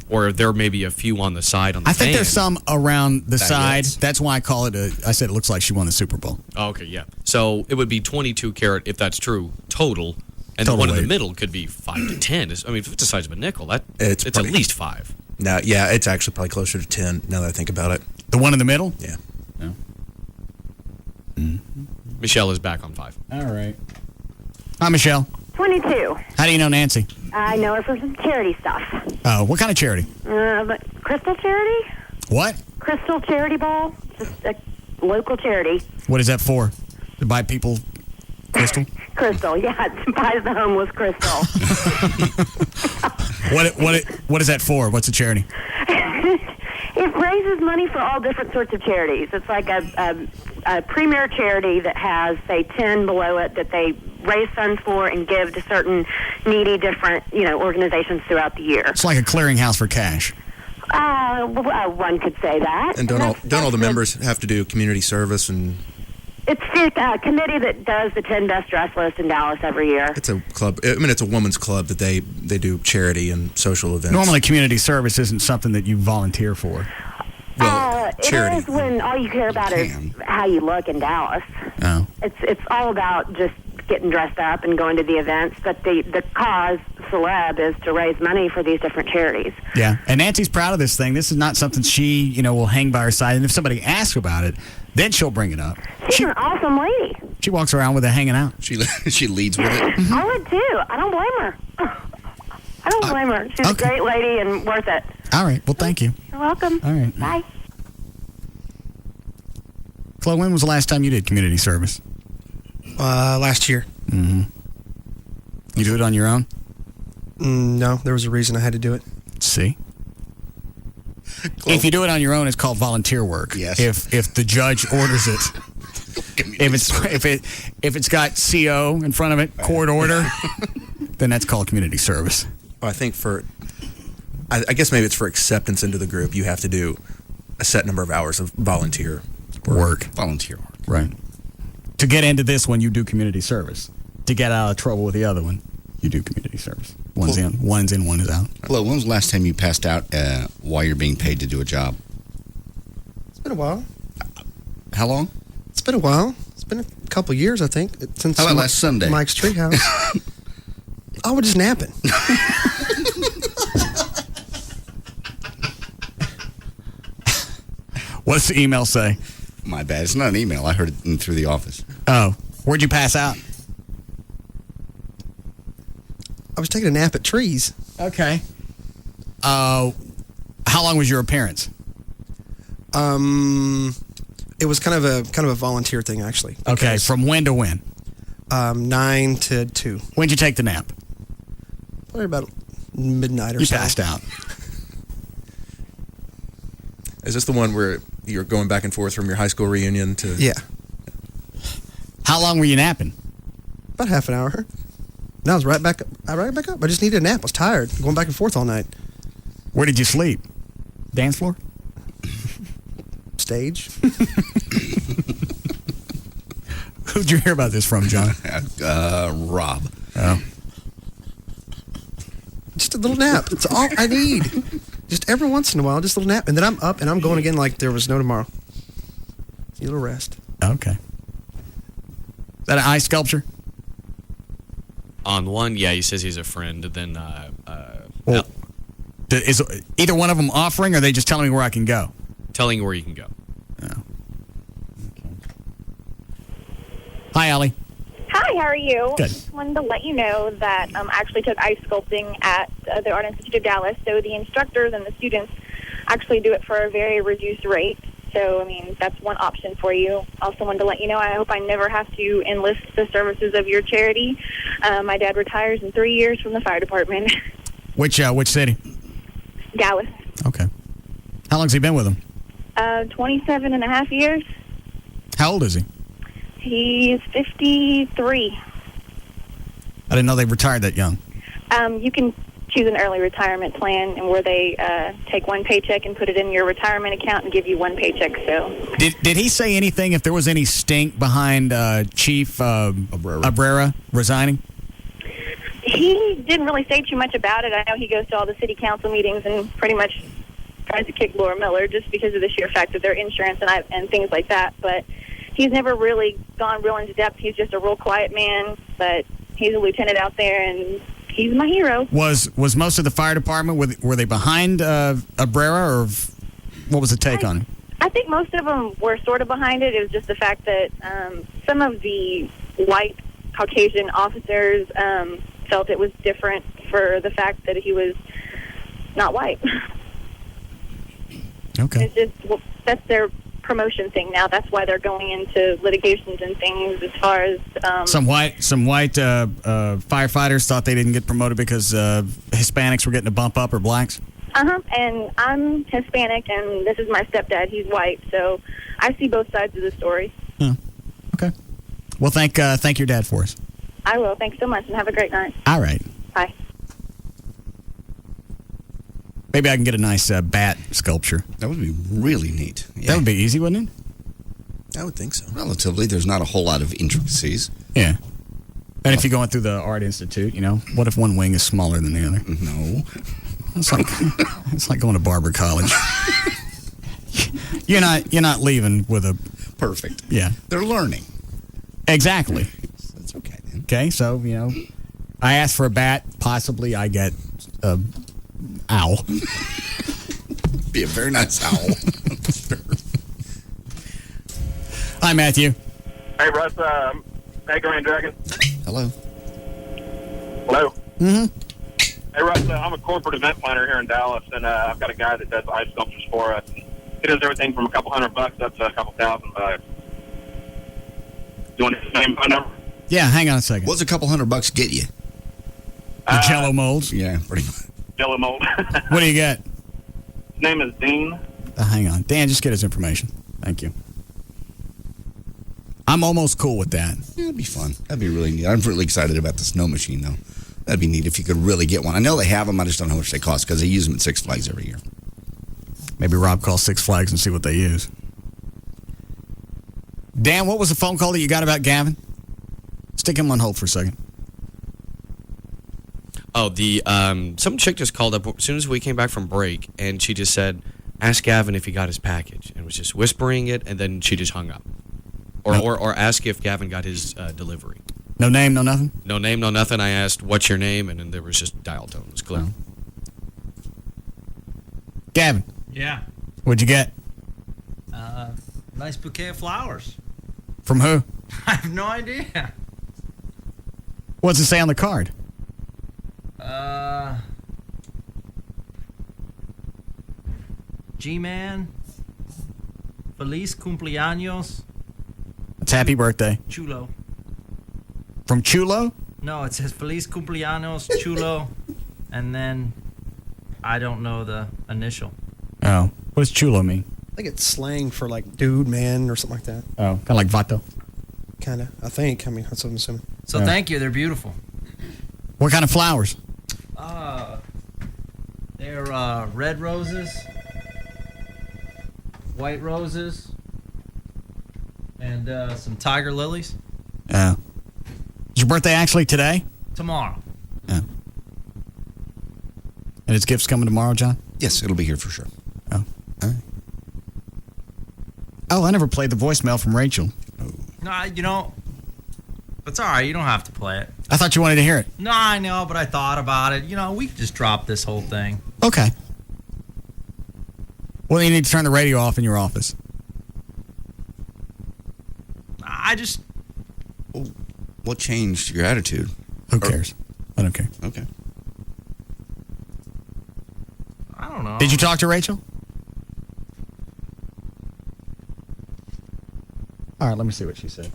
or there may be a few on the side. On the I think fan. there's some around the side. Is. That's why I call it I said it looks like she won the Super Bowl. Oh, okay, yeah. So it would be 22 carat if that's true total, and the one in the middle could be 5 to 10. I mean, if it's the size of a nickel, it's at least 5. No, yeah, it's actually probably closer to 10. Now that I think about it, the one in the middle. Yeah. No. Michelle is back on 5. All right. Hi, Michelle. 22. How do you know Nancy? I know her for some charity stuff. What kind of charity? Crystal Charity? What? Crystal Charity Ball. Just a local charity. What is that for? To buy people crystal? Crystal, yeah, buys the homeless Crystal. What is that for? What's the charity? It raises money for all different sorts of charities. It's like a premier charity that has, say, 10 below it that they raise funds for and give to certain needy different, organizations throughout the year. It's like a clearinghouse for cash. One could say that. And don't all the members have to do community service? And it's the committee that does the 10 best dressed list in Dallas every year. it's a club. I mean, it's a women's club that they do charity and social events. Normally, community service isn't something that you volunteer for. Well, charity. It is when all you care about is how you look in Dallas. Oh. It's all about just getting dressed up and going to the events, but the cause celeb is to raise money for these different charities. Yeah, and Nancy's proud of this thing. This is not something she, will hang by her side. And if somebody asks about it, then she'll bring it up. She's an awesome lady. She walks around with it hanging out. She leads with it. I would too. I don't blame her. I don't blame her. She's a great lady and worth it. All right. Well, thank you. You're welcome. All right. Bye. Chloe, when was the last time you did community service? Last year. Mm-hmm. You do it on your own? No, there was a reason I had to do it. See? If you do it on your own, it's called volunteer work. Yes. If the judge orders it, if it's got CO in front of it, court order, then that's called community service. I think I guess maybe it's for acceptance into the group. You have to do a set number of hours of volunteer work. Volunteer work. Right. To get into this one, you do community service. To get out of trouble with the other one, you do community service. One's in, one is out. Hello, when was the last time you passed out while you're being paid to do a job? It's been a while. How long? It's been a while. It's been a couple years, I think. Since How about last Sunday? Mike's Treehouse. I was just napping. What's the email say? My bad. It's not an email. I heard it through the office. Oh. Where'd you pass out? I was taking a nap at Trees. Okay. How long was your appearance? It was kind of a volunteer thing, actually. Okay. From when to when? 9 to 2. When'd you take the nap? Probably about midnight or so. so. You passed out. Is this the one where you're going back and forth from your high school reunion to... Yeah. How long were you napping? About half an hour. And I was right back up. I just needed a nap. I was tired. Going back and forth all night. Where did you sleep? Dance floor? Stage. Who'd you hear about this from, John? Rob. Oh. Just a little nap. It's all I need. Just every once in a while, just a little nap. And then I'm up and I'm going again like there was no tomorrow. A little rest. Okay. Is that an eye sculpture? On one, yeah, he says he's a friend. Then, is either one of them offering, or are they just telling me where I can go? Telling you where you can go. Oh. Okay. Hi, Allie. Hi, how are you? Good. Just wanted to let you know that I actually took ice sculpting at the Art Institute of Dallas. So the instructors and the students actually do it for a very reduced rate. So, I mean, that's one option for you. Also wanted to let you know, I hope I never have to enlist the services of your charity. My dad retires in 3 years from the fire department. Which city? Dallas. Okay. How long's he been with them? 27 and a half years. How old is he? He's 53. I didn't know they retired that young. You can choose an early retirement plan, and where they take one paycheck and put it in your retirement account and give you one paycheck. So, did he say anything if there was any stink behind Chief Abrera resigning? He didn't really say too much about it. I know he goes to all the city council meetings and pretty much tries to kick Laura Miller just because of the sheer fact of their insurance and things like that. But he's never really gone real into depth. He's just a real quiet man, but he's a lieutenant out there, and he's my hero. Was most of the fire department, were they behind Abrera, or what was the take on him? I think most of them were sort of behind it. It was just the fact that some of the white Caucasian officers felt it was different for the fact that he was not white. Okay. It's just, that's their promotion thing now. That's why they're going into litigations and things as far as some white firefighters thought they didn't get promoted because Hispanics were getting a bump up or blacks. And I'm Hispanic, and this is my stepdad. He's white, so I see both sides of the story. Okay. Well, thank your dad for us. I will. Thanks so much, and have a great night. All right. Bye. Maybe I can get a nice bat sculpture. That would be really neat. Yeah. That would be easy, wouldn't it? I would think so. Relatively, there's not a whole lot of intricacies. Yeah. And if you're going through the Art Institute, what if one wing is smaller than the other? No. It's like going to barber college. You're not leaving with a perfect. Yeah. They're learning. Exactly. That's okay then. Okay, so I ask for a bat, possibly I get a owl. Be a very nice owl. Hi, Matthew. Hey, Russ. Hey, Grand Dragon. Hello. Hello. Mm-hmm. Hey, Russ. I'm a corporate event planner here in Dallas, and I've got a guy that does ice sculptures for us. He does everything from a couple $100 up to a couple $1,000. You want his name phone number? Yeah, hang on a second. What's a couple $100 get you? The Jello molds? Yeah, pretty much. Jello mold. What do you get? His name is Dean. Hang on. Dan, just get his information. Thank you. I'm almost cool with that. Yeah, it'd be fun. That'd be really neat. I'm really excited about the snow machine, though. That'd be neat if you could really get one. I know they have them. I just don't know how much they cost because they use them at Six Flags every year. Maybe Rob calls Six Flags and see what they use. Dan, what was the phone call that you got about Gavin? Stick him on hold for a second. Oh, some chick just called up as soon as we came back from break, and she just said, ask Gavin if he got his package, and was just whispering it, and then she just hung up. Or ask if Gavin got his delivery. No name, no nothing? No name, no nothing. I asked, what's your name? And then there was just dial tone. It was clear. Oh. Gavin. Yeah. What'd you get? Nice bouquet of flowers. From who? I have no idea. What's it say on the card? G-Man. Feliz cumpleaños. It's happy birthday. Chulo. From Chulo? No, it says Feliz cumpleaños, Chulo. And then I don't know the initial. Oh. What does Chulo mean? I think it's slang for like dude, man, or something like that. Oh, kind of like vato. Kind of. I think. I mean, that's what I'm assuming. So thank you. They're beautiful. What kind of flowers? They're red roses, white roses, and some tiger lilies. Yeah. Is your birthday actually today? Tomorrow. Yeah. And his gift's coming tomorrow, John? Yes, it'll be here for sure. Oh. All right. Oh, I never played the voicemail from Rachel. No, it's all right. You don't have to play it. I thought you wanted to hear it. No, I know, but I thought about it. We could just drop this whole thing. Okay. Well, you need to turn the radio off in your office. What changed your attitude? Who cares? I don't care. Okay. I don't know. Did you talk to Rachel? All right, let me see what she said.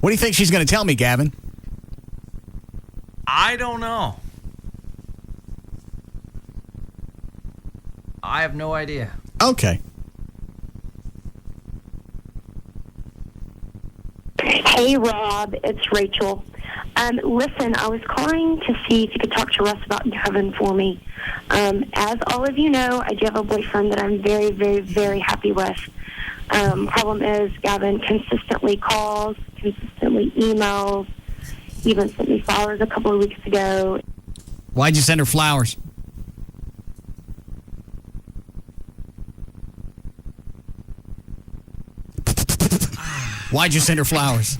What do you think she's going to tell me, Gavin? I don't know. I have no idea. Okay. Hey, Rob, it's Rachel. Listen, I was calling to see if you could talk to Russ about Gavin for me. As all of you know, I do have a boyfriend that I'm very, very, very happy with. Problem is, Gavin consistently calls, consistently emails, even sent me flowers a couple of weeks ago. Why'd you send her flowers? Why'd you send her flowers?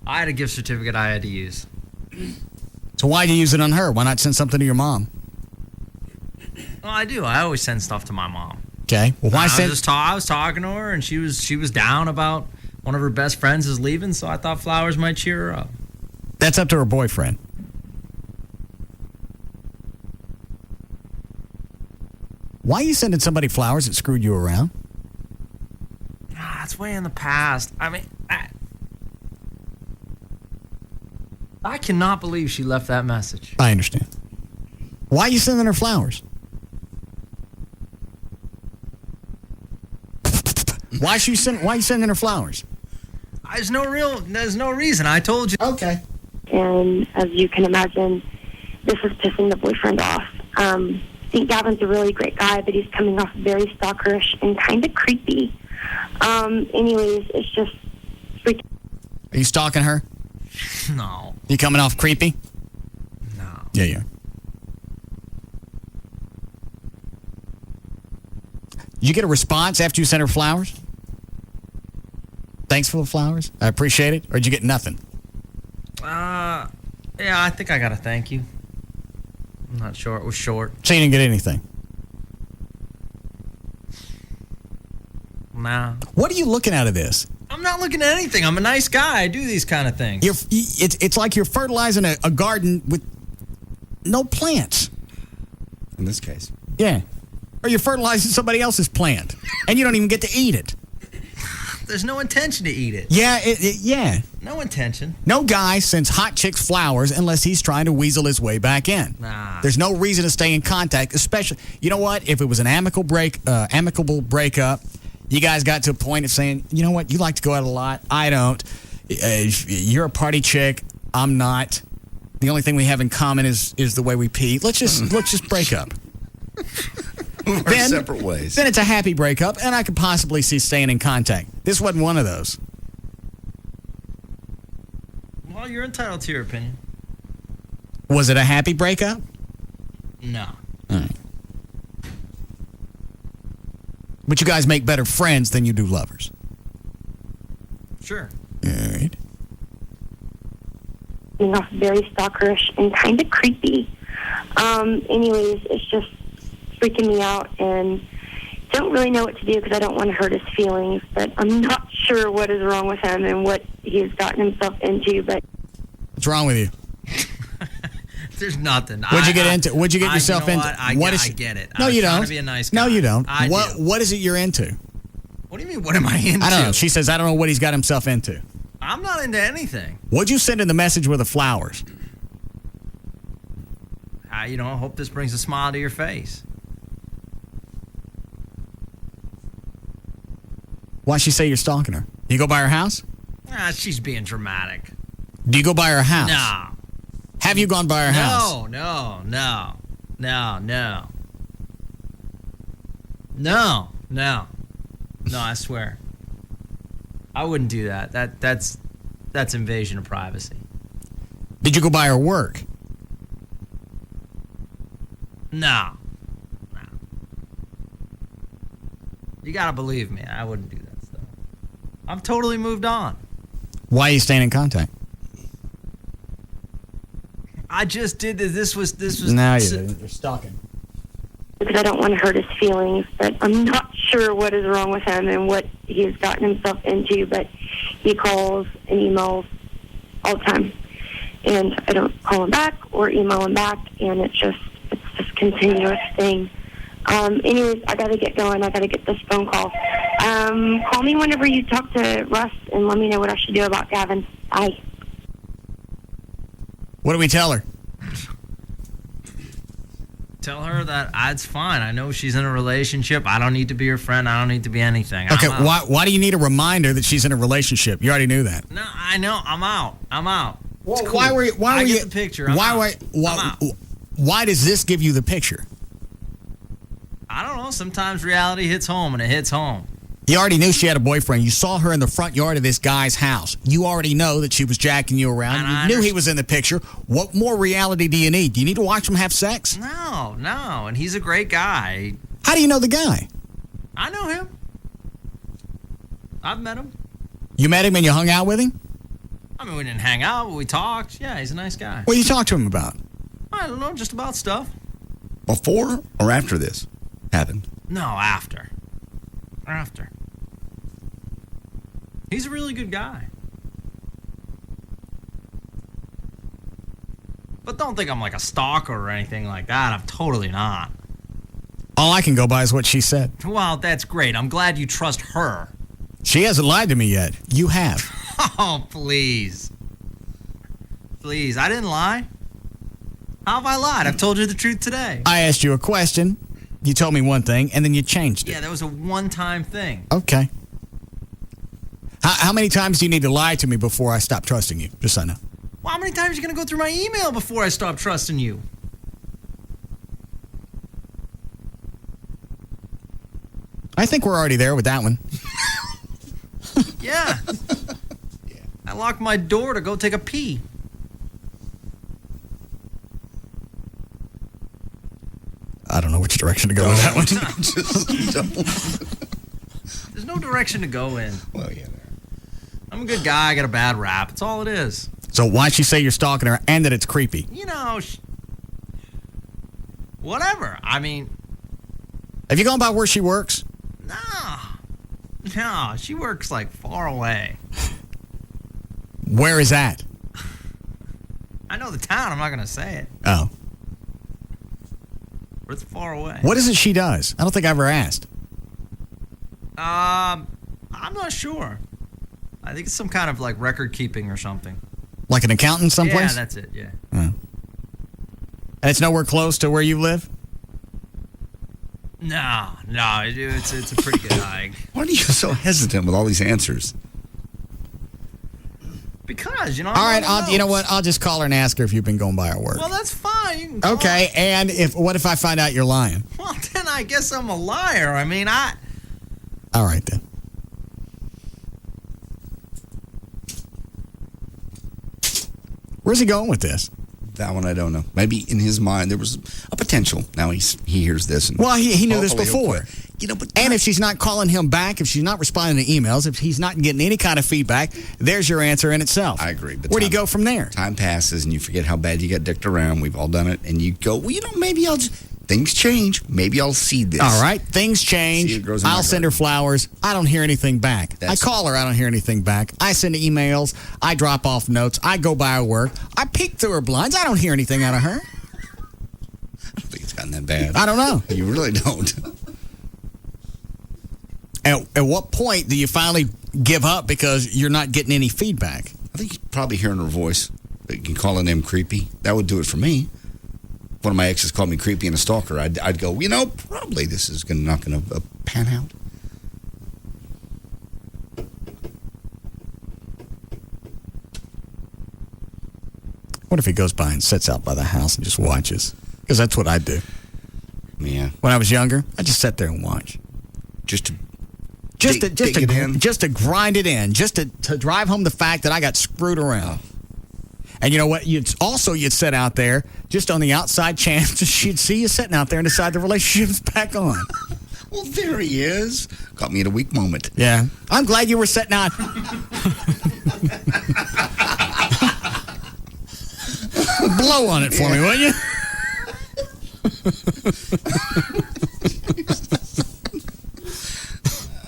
I had a gift certificate I had to use. So why'd you use it on her? Why not send something to your mom? Well, I do. I always send stuff to my mom. Okay. Well, why send? I was talking to her, and she was down about one of her best friends is leaving, so I thought flowers might cheer her up. That's up to her boyfriend. Why are you sending somebody flowers that screwed you around? It's way in the past. I mean, I cannot believe she left that message. I understand. Why are you sending her flowers? Why are you sending her flowers? There's no reason. I told you. Okay. And as you can imagine, this is pissing the boyfriend off. I think Gavin's a really great guy, but he's coming off very stalkerish and kind of creepy. Anyways, it's just freaking. Are you stalking her? No. You coming off creepy? No. Yeah, yeah. Did you get a response after you sent her flowers? Thanks for the flowers. I appreciate it. Or did you get nothing? Yeah, I think I got a thank you. I'm not sure. It was short. So you didn't get anything? Nah. What are you looking out of this? I'm not looking at anything. I'm a nice guy. I do these kind of things. It's like you're fertilizing a garden with no plants. In this case. Yeah. Or you're fertilizing somebody else's plant, and you don't even get to eat it. There's no intention to eat it. Yeah, yeah. No intention. No guy sends hot chicks flowers unless he's trying to weasel his way back in. Nah. There's no reason to stay in contact, especially, you know what? If it was an amicable breakup, you guys got to a point of saying, you know what? You like to go out a lot. I don't. You're a party chick. I'm not. The only thing we have in common is the way we pee. Let's just break up. Our separate ways. Then it's a happy breakup, and I could possibly see staying in contact. This wasn't one of those. Well, you're entitled to your opinion. Was it a happy breakup? No. All right. But you guys make better friends than you do lovers. Sure. All right. Off very stalkerish and kind of creepy. Anyways, it's just freaking me out, and don't really know what to do because I don't want to hurt his feelings, but I'm not sure what is wrong with him and what he's gotten himself into. But what's wrong with you? There's nothing. What'd you get into? What'd you get yourself you know into? What? I get it. No, I was you trying don't. to be a nice guy. No, you don't. I do. What is it you're into? What do you mean, what am I into? I don't know. She says, I don't know what he's got himself into. I'm not into anything. What'd you send in the message with the flowers? I hope this brings a smile to your face. Why'd she say you're stalking her? You go by her house? She's being dramatic. Do you go by her house? No. Have you gone by her house? No, I swear. I wouldn't do that. That's invasion of privacy. Did you go by her work? No. You gotta believe me. I wouldn't do that stuff. I've totally moved on. Why are you staying in contact? I just did this. This was. No, you're stalking. because I don't want to hurt his feelings, but I'm not sure what is wrong with him and what he's gotten himself into, but he calls and emails all the time. And I don't call him back or email him back, and it's just continuous thing. Anyways, I got to get going. I got to get this phone call. Call me whenever you talk to Russ and let me know what I should do about Gavin. Bye. What do we tell her? Tell her that it's fine. I know she's in a relationship. I don't need to be her friend. I don't need to be anything. Okay, why do you need a reminder that she's in a relationship? You already knew that. No, I know. I'm out. Well, cool. why were you? I get the picture. I'm out. Why does this give you the picture? I don't know. Sometimes reality hits home, and it hits home. You already knew she had a boyfriend. You saw her in the front yard of this guy's house. You already know that she was jacking you around. You knew he was in the picture. What more reality do you need? Do you need to watch them have sex? No. And he's a great guy. How do you know the guy? I know him. I've met him. You met him and you hung out with him? I mean, we didn't hang out, but we talked. Yeah, he's a nice guy. What did you talk to him about? I don't know, just about stuff. Before or after this happened? No, after. He's a really good guy. But don't think I'm like a stalker or anything like that. I'm totally not. All I can go by is what she said. Well, that's great. I'm glad you trust her. She hasn't lied to me yet. You have. Oh, please. Please, I didn't lie. How have I lied? I've told you the truth today. I asked you a question. You told me one thing, and then you changed it. Yeah, that was a one-time thing. Okay. How many times do you need to lie to me before I stop trusting you? Just so I know. Well, how many times are you going to go through my email before I stop trusting you? I think we're already there with that one. Yeah. I locked my door to go take a pee. I don't know which direction to go with that one. There's no direction to go in. Well, yeah. I'm a good guy. I got a bad rap. That's all it is. So why'd she say you're stalking her and that it's creepy? You know, whatever. I mean... Have you gone by where she works? No, she works like far away. Where is that? I know the town. I'm not going to say it. Oh. But it's far away. What is it she does? I don't think I ever asked. I'm not sure. I think it's some kind of like record keeping or something. Like an accountant someplace? Yeah, that's it, yeah. Oh. And it's nowhere close to where you live? No, it's a pretty good hike. Why are you so hesitant with all these answers? Because, you know. All right, you know what? I'll just call her and ask her if you've been going by her work. Well, that's fine. You can call Okay, her. and what if I find out you're lying? Well, then I guess I'm a liar. I mean, All right, then. Where's he going with this? That one I don't know. Maybe in his mind there was a potential. Now he hears this. And well, he knew this hopefully before. You know, but and if she's not calling him back, if she's not responding to emails, if he's not getting any kind of feedback, there's your answer in itself. I agree. But where do you go from there? Time passes and you forget how bad you got dicked around. We've all done it. And you go, well, you know, maybe I'll just... Things change. Maybe I'll see this. All right. Things change. I'll send her flowers. I don't hear anything back. I call her. I don't hear anything back. I send emails. I drop off notes. I go by her work. I peek through her blinds. I don't hear anything out of her. I don't think it's gotten that bad. I don't know. You really don't. At what point do you finally give up because you're not getting any feedback? I think you're probably hearing her voice. You can call her name creepy. That would do it for me. One of my exes called me creepy and a stalker. I'd go, you know, probably this is not going to pan out. What if he goes by and sits out by the house and just watches? Because that's what I do. Yeah. When I was younger, I just sat there and watch. Just to grind it in, just to drive home the fact that I got screwed around. Oh. And you know what? You'd sit out there just on the outside chance that she'd see you sitting out there and decide the relationship's back on. Well, there he is. Caught me at a weak moment. Yeah. I'm glad you were sitting out. Blow on it for me, will you?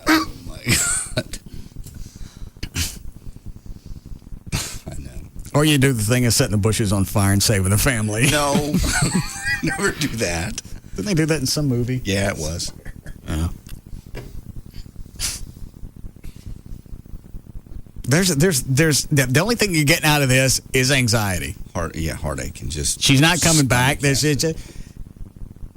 Oh, my God. Or you do the thing of setting the bushes on fire and saving the family. No. Never do that. Didn't they do that in some movie? Yeah, it was. Oh. There's the only thing you're getting out of this is anxiety. Heartache and just... She's not coming back.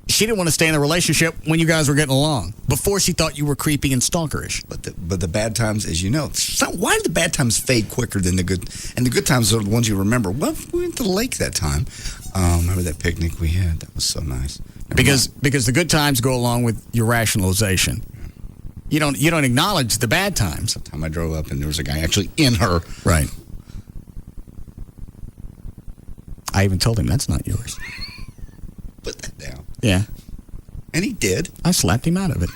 She didn't want to stay in the relationship when you guys were getting along. Before she thought you were creepy and stalkerish. But the bad times, as you know, why do the bad times fade quicker than the good? And the good times are the ones you remember. Well, we went to the lake that time. Remember that picnic we had? That was so nice. Because the good times go along with your rationalization. You don't acknowledge the bad times. The time I drove up and there was a guy actually in her. Right. I even told him that's not yours. Put that down. Yeah. And he did. I slapped him out of it.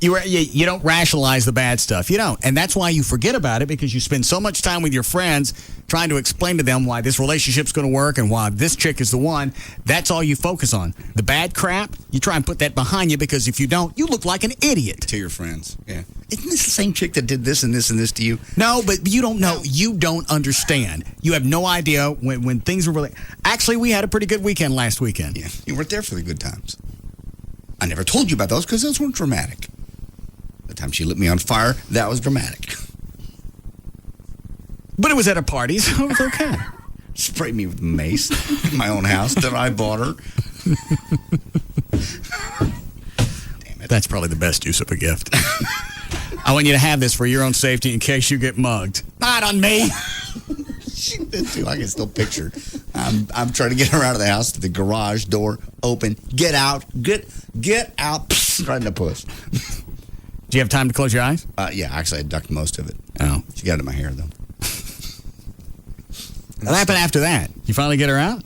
You don't rationalize the bad stuff. You don't. And that's why you forget about it, because you spend so much time with your friends trying to explain to them why this relationship's going to work and why this chick is the one. That's all you focus on. The bad crap, you try and put that behind you, because if you don't, you look like an idiot. To your friends. Yeah. Isn't this the same chick that did this and this and this to you? No, but you don't know. You don't understand. You have no idea when things were really... Actually, we had a pretty good weekend last weekend. Yeah. You weren't there for the good times. I never told you about those because those weren't dramatic. The time she lit me on fire, that was dramatic. But it was at a party, so it was okay. Sprayed me with mace in my own house that I bought her. Damn it. That's probably the best use of a gift. I want you to have this for your own safety in case you get mugged. Not on me. She did too. I can still picture. I'm trying to get her out of the house. The garage door open. Get out. Get out. Psst, right in the puss. Do you have time to close your eyes? Yeah, actually, I ducked most of it. Oh. She got it in my hair, though. What happened after that? You finally get her out?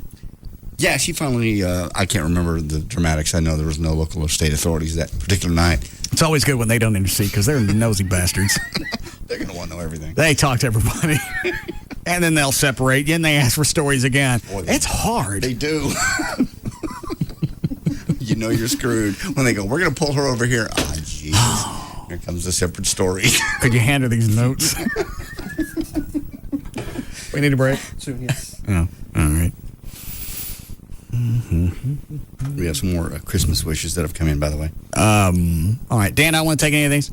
Yeah, she finally, I can't remember the dramatics. I know there was no local or state authorities that particular night. It's always good when they don't intercede because they're nosy bastards. They're going to want to know everything. They talk to everybody. And then they'll separate you and they ask for stories again. Boy, it's hard. They do. You know you're screwed when they go, we're going to pull her over here. Oh, Jesus. Here comes a separate story. Could you hand her these notes? We need a break? Soon, yes. Oh, all right. We have some more Christmas wishes that have come in, by the way. All right. Dan, I want to take any of these.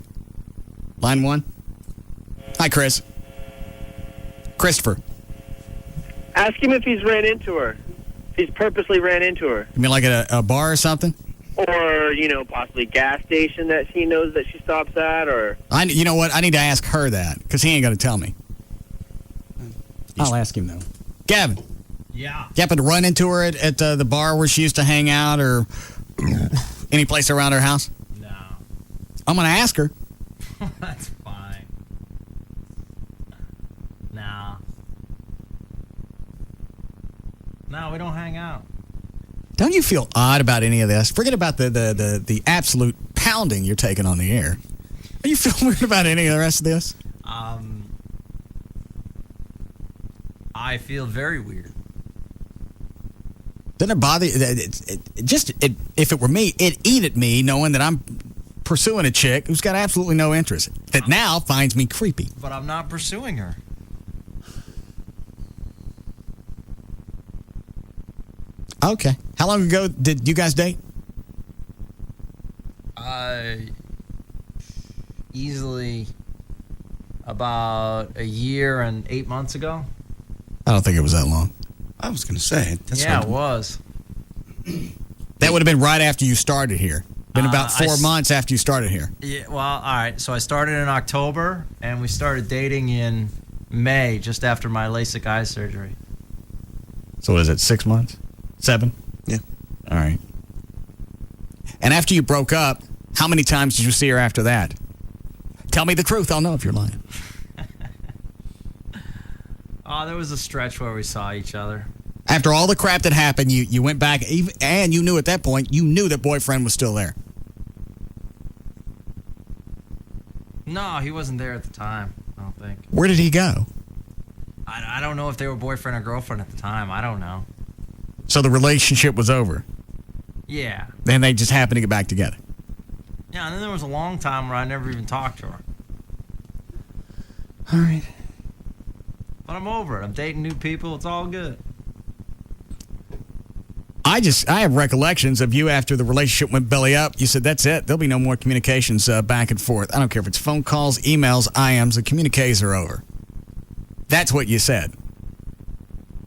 Line 1. Hi, Chris. Christopher. Ask him if he's ran into her. If he's purposely ran into her. You mean like at a bar or something? Or, possibly a gas station that she knows that she stops at, or... You know what? I need to ask her that, because he ain't going to tell me. I'll ask him, though. Gavin. Yeah. You happen to run into her at the bar where she used to hang out, or any place around her house? No. I'm going to ask her. That's fine. No. No, we don't hang out. Don't you feel odd about any of this? Forget about the absolute pounding you're taking on the air. Are you feeling weird about any of the rest of this? I feel very weird. Doesn't it bother you? If it were me, it'd eat at me knowing that I'm pursuing a chick who's got absolutely no interest, that now finds me creepy. But I'm not pursuing her. Okay. How long ago did you guys date? Easily about a year and 8 months ago. I don't think it was that long. I was going to say. It was. That would have been right after you started here. Been about 4 months after you started here. Yeah, well, all right. So I started in October, and we started dating in May, just after my LASIK eye surgery. So what is it, 6 months? 7? Yeah. All right. And after you broke up, how many times did you see her after that? Tell me the truth. I'll know if you're lying. There was a stretch where we saw each other. After all the crap that happened, you went back, and you knew at that point, you knew that boyfriend was still there. No, he wasn't there at the time, I don't think. Where did he go? I don't know if they were boyfriend or girlfriend at the time. I don't know. So the relationship was over. Yeah. Then they just happened to get back together. Yeah, and then there was a long time where I never even talked to her. All right. But I'm over it. I'm dating new people. It's all good. I have recollections of you after the relationship went belly up. You said, that's it. There'll be no more communications back and forth. I don't care if it's phone calls, emails, IMs. The communiques are over. That's what you said.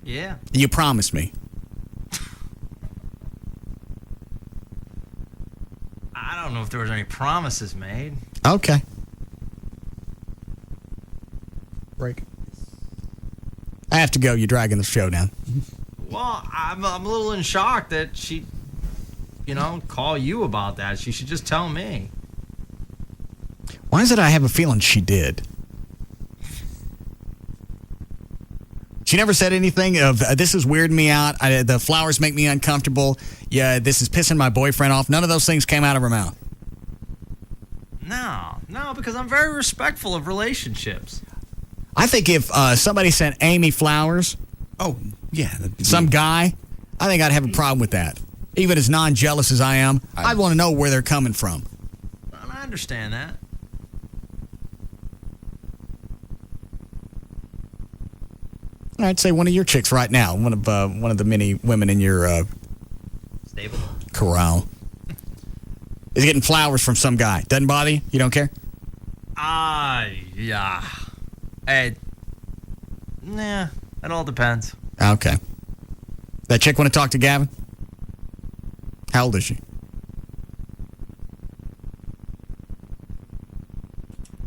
Yeah. You promised me. I don't know if there was any promises made. Okay. Break. I have to go. You're dragging the show down. Well, I'm a little in shock that she, call you about that. She should just tell me. Why is it I have a feeling she did? She never said anything of, this is weirding me out. The flowers make me uncomfortable. Yeah, this is pissing my boyfriend off. None of those things came out of her mouth. No, because I'm very respectful of relationships. I think if somebody sent Amy flowers, some guy, I think I'd have a problem with that. Even as non-jealous as I am, I'd want to know where they're coming from. I understand that. I'd say one of your chicks right now, one of the many women in your stable corral. is getting flowers from some guy. Doesn't bother you? You don't care? Yeah. Hey, nah, it all depends. Okay. That chick want to talk to Gavin? How old is she?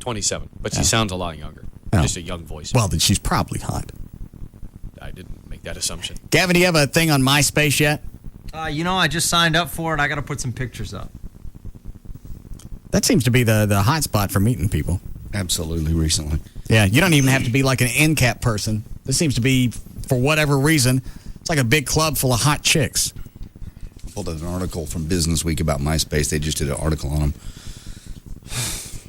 27, but she sounds a lot younger. Oh. Just a young voice. Well, then she's probably hot. I didn't make that assumption. Gavin, do you have a thing on MySpace yet? I just signed up for it. I got to put some pictures up. That seems to be the hot spot for meeting people. Absolutely, recently. Yeah, you don't even have to be like an NCAP person. This seems to be, for whatever reason, it's like a big club full of hot chicks. I pulled out an article from Business Week about MySpace. They just did an article on them.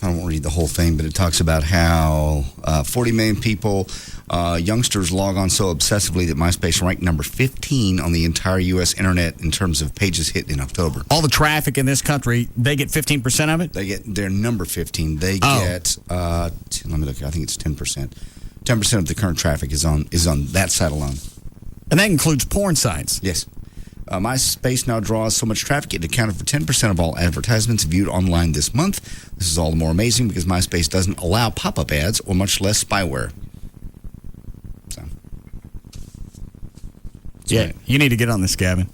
I won't read the whole thing, but it talks about how 40 million people, youngsters log on so obsessively that MySpace ranked number 15 on the entire U.S. internet in terms of pages hit in October. All the traffic in this country, they get 15% of it? They're number 15. They get, let me look, I think it's 10%. 10% of the current traffic is on that site alone. And that includes porn sites? Yes. MySpace now draws so much traffic it accounted for 10% of all advertisements viewed online this month. This is all the more amazing because MySpace doesn't allow pop-up ads or much less spyware. So. Yeah, you need to get on this, Gavin.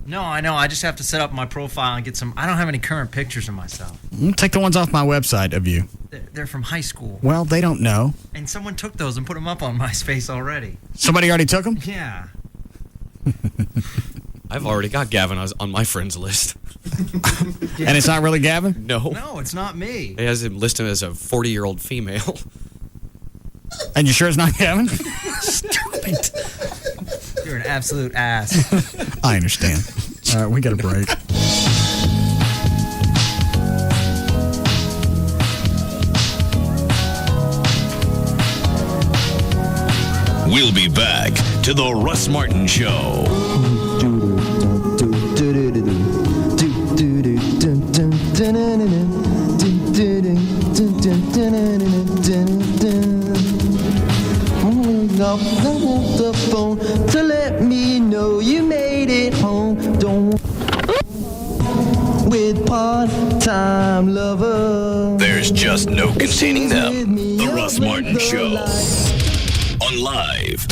No, I know. I just have to set up my profile and get some. I don't have any current pictures of myself. Take the ones off my website of you. They're from high school. Well, they don't know. And someone took those and put them up on MySpace already. Somebody already took them? Yeah. I've already got Gavin on my friends list. And it's not really Gavin? No. No, it's not me. It has him listed as a 40-year-old female. And you sure it's not Gavin? Stupid. You're an absolute ass. I understand. All right, we got a break. We'll be back to the Russ Martin Show. The phone to let me know you made it home. Don't with part-time lover. There's just no containing them. The Russ Martin Show. On Live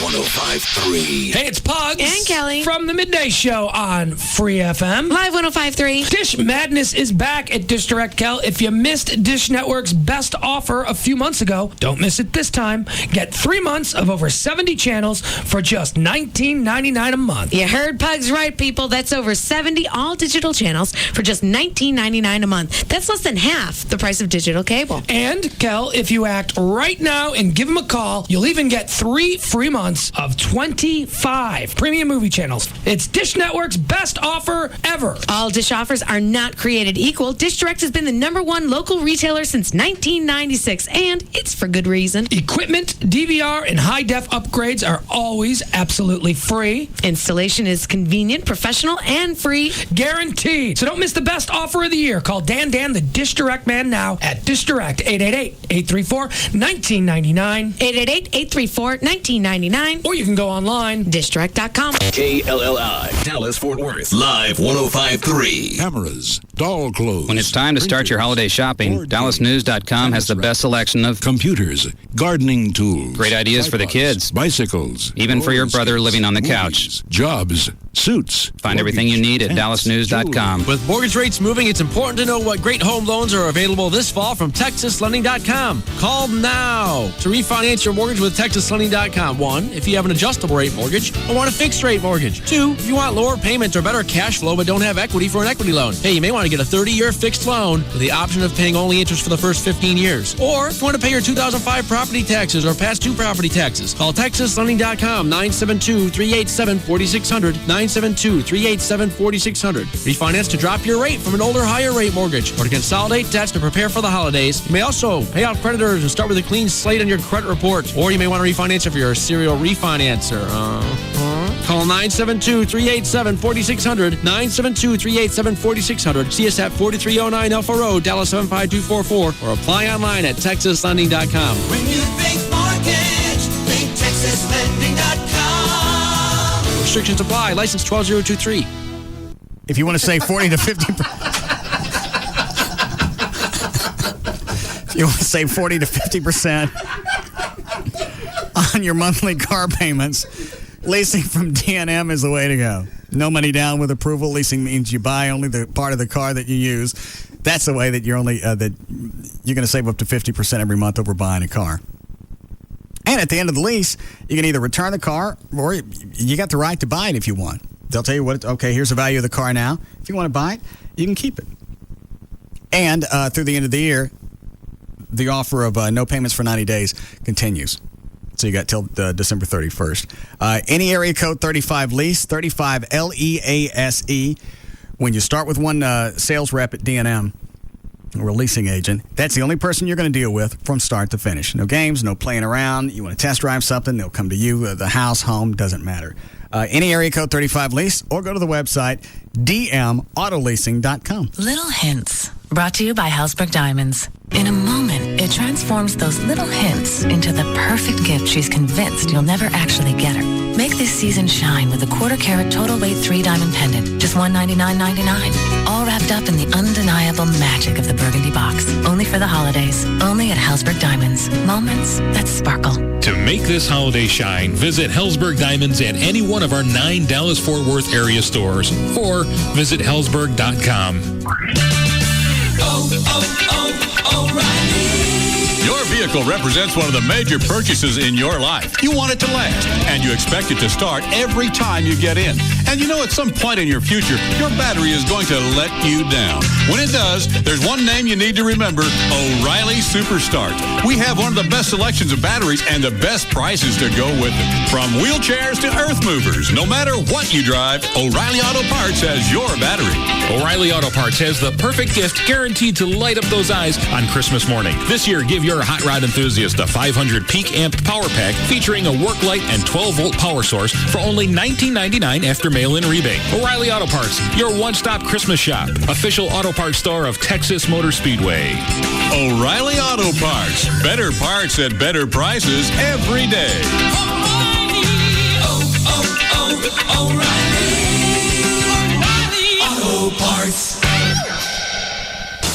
105.3. Hey, it's Pugs. And Kelly. From the Midday Show on Free FM. Live 105.3. Dish Madness is back at Dish Direct, Kel. If you missed Dish Network's best offer a few months ago, don't miss it this time. Get 3 months of over 70 channels for just $19.99 a month. You heard Pugs right, people. That's over 70 all-digital channels for just $19.99 a month. That's less than half the price of digital cable. And, Kel, if you act right now and give them a call, you'll even get 3 free months of 25 premium movie channels. It's Dish Network's best offer ever. All Dish offers are not created equal. Dish Direct has been the #1 local retailer since 1996, and it's for good reason. Equipment, DVR, and high-def upgrades are always absolutely free. Installation is convenient, professional, and free. Guaranteed. So don't miss the best offer of the year. Call Dan, the Dish Direct man now at Dish Direct, 888-834-1999. 888-834-1999. Or you can go online, dishdirect.com. KLLI, Dallas, Fort Worth. Live 105.3. Cameras, doll clothes. When it's time to start your holiday shopping, DallasNews.com has the best selection of computers, gardening tools, great ideas for the kids, bicycles, even for your brother living on the couch, jobs, suits. Find everything you need at DallasNews.com. With mortgage rates moving, it's important to know what great home loans are available this fall from TexasLending.com. Call now to refinance your mortgage with TexasLending.com. 1, if you have an adjustable rate mortgage or want a fixed rate mortgage. 2, if you want lower payments or better cash flow but don't have equity for an equity loan. Hey, you may want to get a 30-year fixed loan with the option of paying only interest for the first 15 years. Or if you want to pay your 2005 property taxes or past due property taxes, call TexasLending.com 972-387-4600, 972-387-4600. Refinance to drop your rate from an older, higher rate mortgage or to consolidate debts to prepare for the holidays. You may also pay out creditors and start with a clean slate on your credit report. Or you may want to refinance if you're a serial refinancer. Call 972-387-4600, 972-387-4600. See us at 4309 Alpha Road, Dallas 75244, or apply online at TexasLending.com. When you think mortgage, think TexasLending.com. Restrictions apply. License 12023. If you want to save 40 to 50%. If you want to save 40 to 50% on your monthly car payments, leasing from D&M is the way to go. No money down with approval. Leasing means you buy only the part of the car that you use. That's the way that you're only that you're going to save up to 50% every month over buying a car. And at the end of the lease, you can either return the car or you got the right to buy it if you want. They'll tell you okay, here's the value of the car now. If you want to buy it, you can keep it. And through the end of the year, the offer of no payments for 90 days continues. So you got till December 31st. Any area code 35 lease, 35 LEASE. When you start with one sales rep at D&M or a leasing agent, that's the only person you're going to deal with from start to finish. No games, no playing around. You want to test drive something, they'll come to you. The house, home, doesn't matter. Any area code 35 lease or go to the website dmautoleasing.com. Little Hints, brought to you by Hellsberg Diamonds. In a moment, it transforms those little hints into the perfect gift she's convinced you'll never actually get her. Make this season shine with a 1/4 carat total weight 3 diamond pendant, just $199.99. All wrapped up in the undeniable magic of the burgundy box. Only for the holidays. Only at Hellsberg Diamonds. Moments that sparkle. To make this holiday shine, visit Hellsberg Diamonds at any one of our 9 Dallas-Fort Worth area stores or visit Hellsberg.com. Your vehicle represents one of the major purchases in your life. You want it to last, and you expect it to start every time you get in. And you know at some point in your future, your battery is going to let you down. When it does, there's one name you need to remember, O'Reilly Superstart. We have one of the best selections of batteries and the best prices to go with it. From wheelchairs to earth movers, no matter what you drive, O'Reilly Auto Parts has your battery. O'Reilly Auto Parts has the perfect gift guaranteed to light up those eyes on Christmas morning. This year, give your hot rod enthusiast a 500 peak amped power pack featuring a work light and 12-volt power source for only $19.99 after mail-in rebate. O'Reilly Auto Parts, your one-stop Christmas shop. Official auto parts store of Texas Motor Speedway. O'Reilly Auto Parts. Better parts at better prices every day. O'Reilly Auto Parts.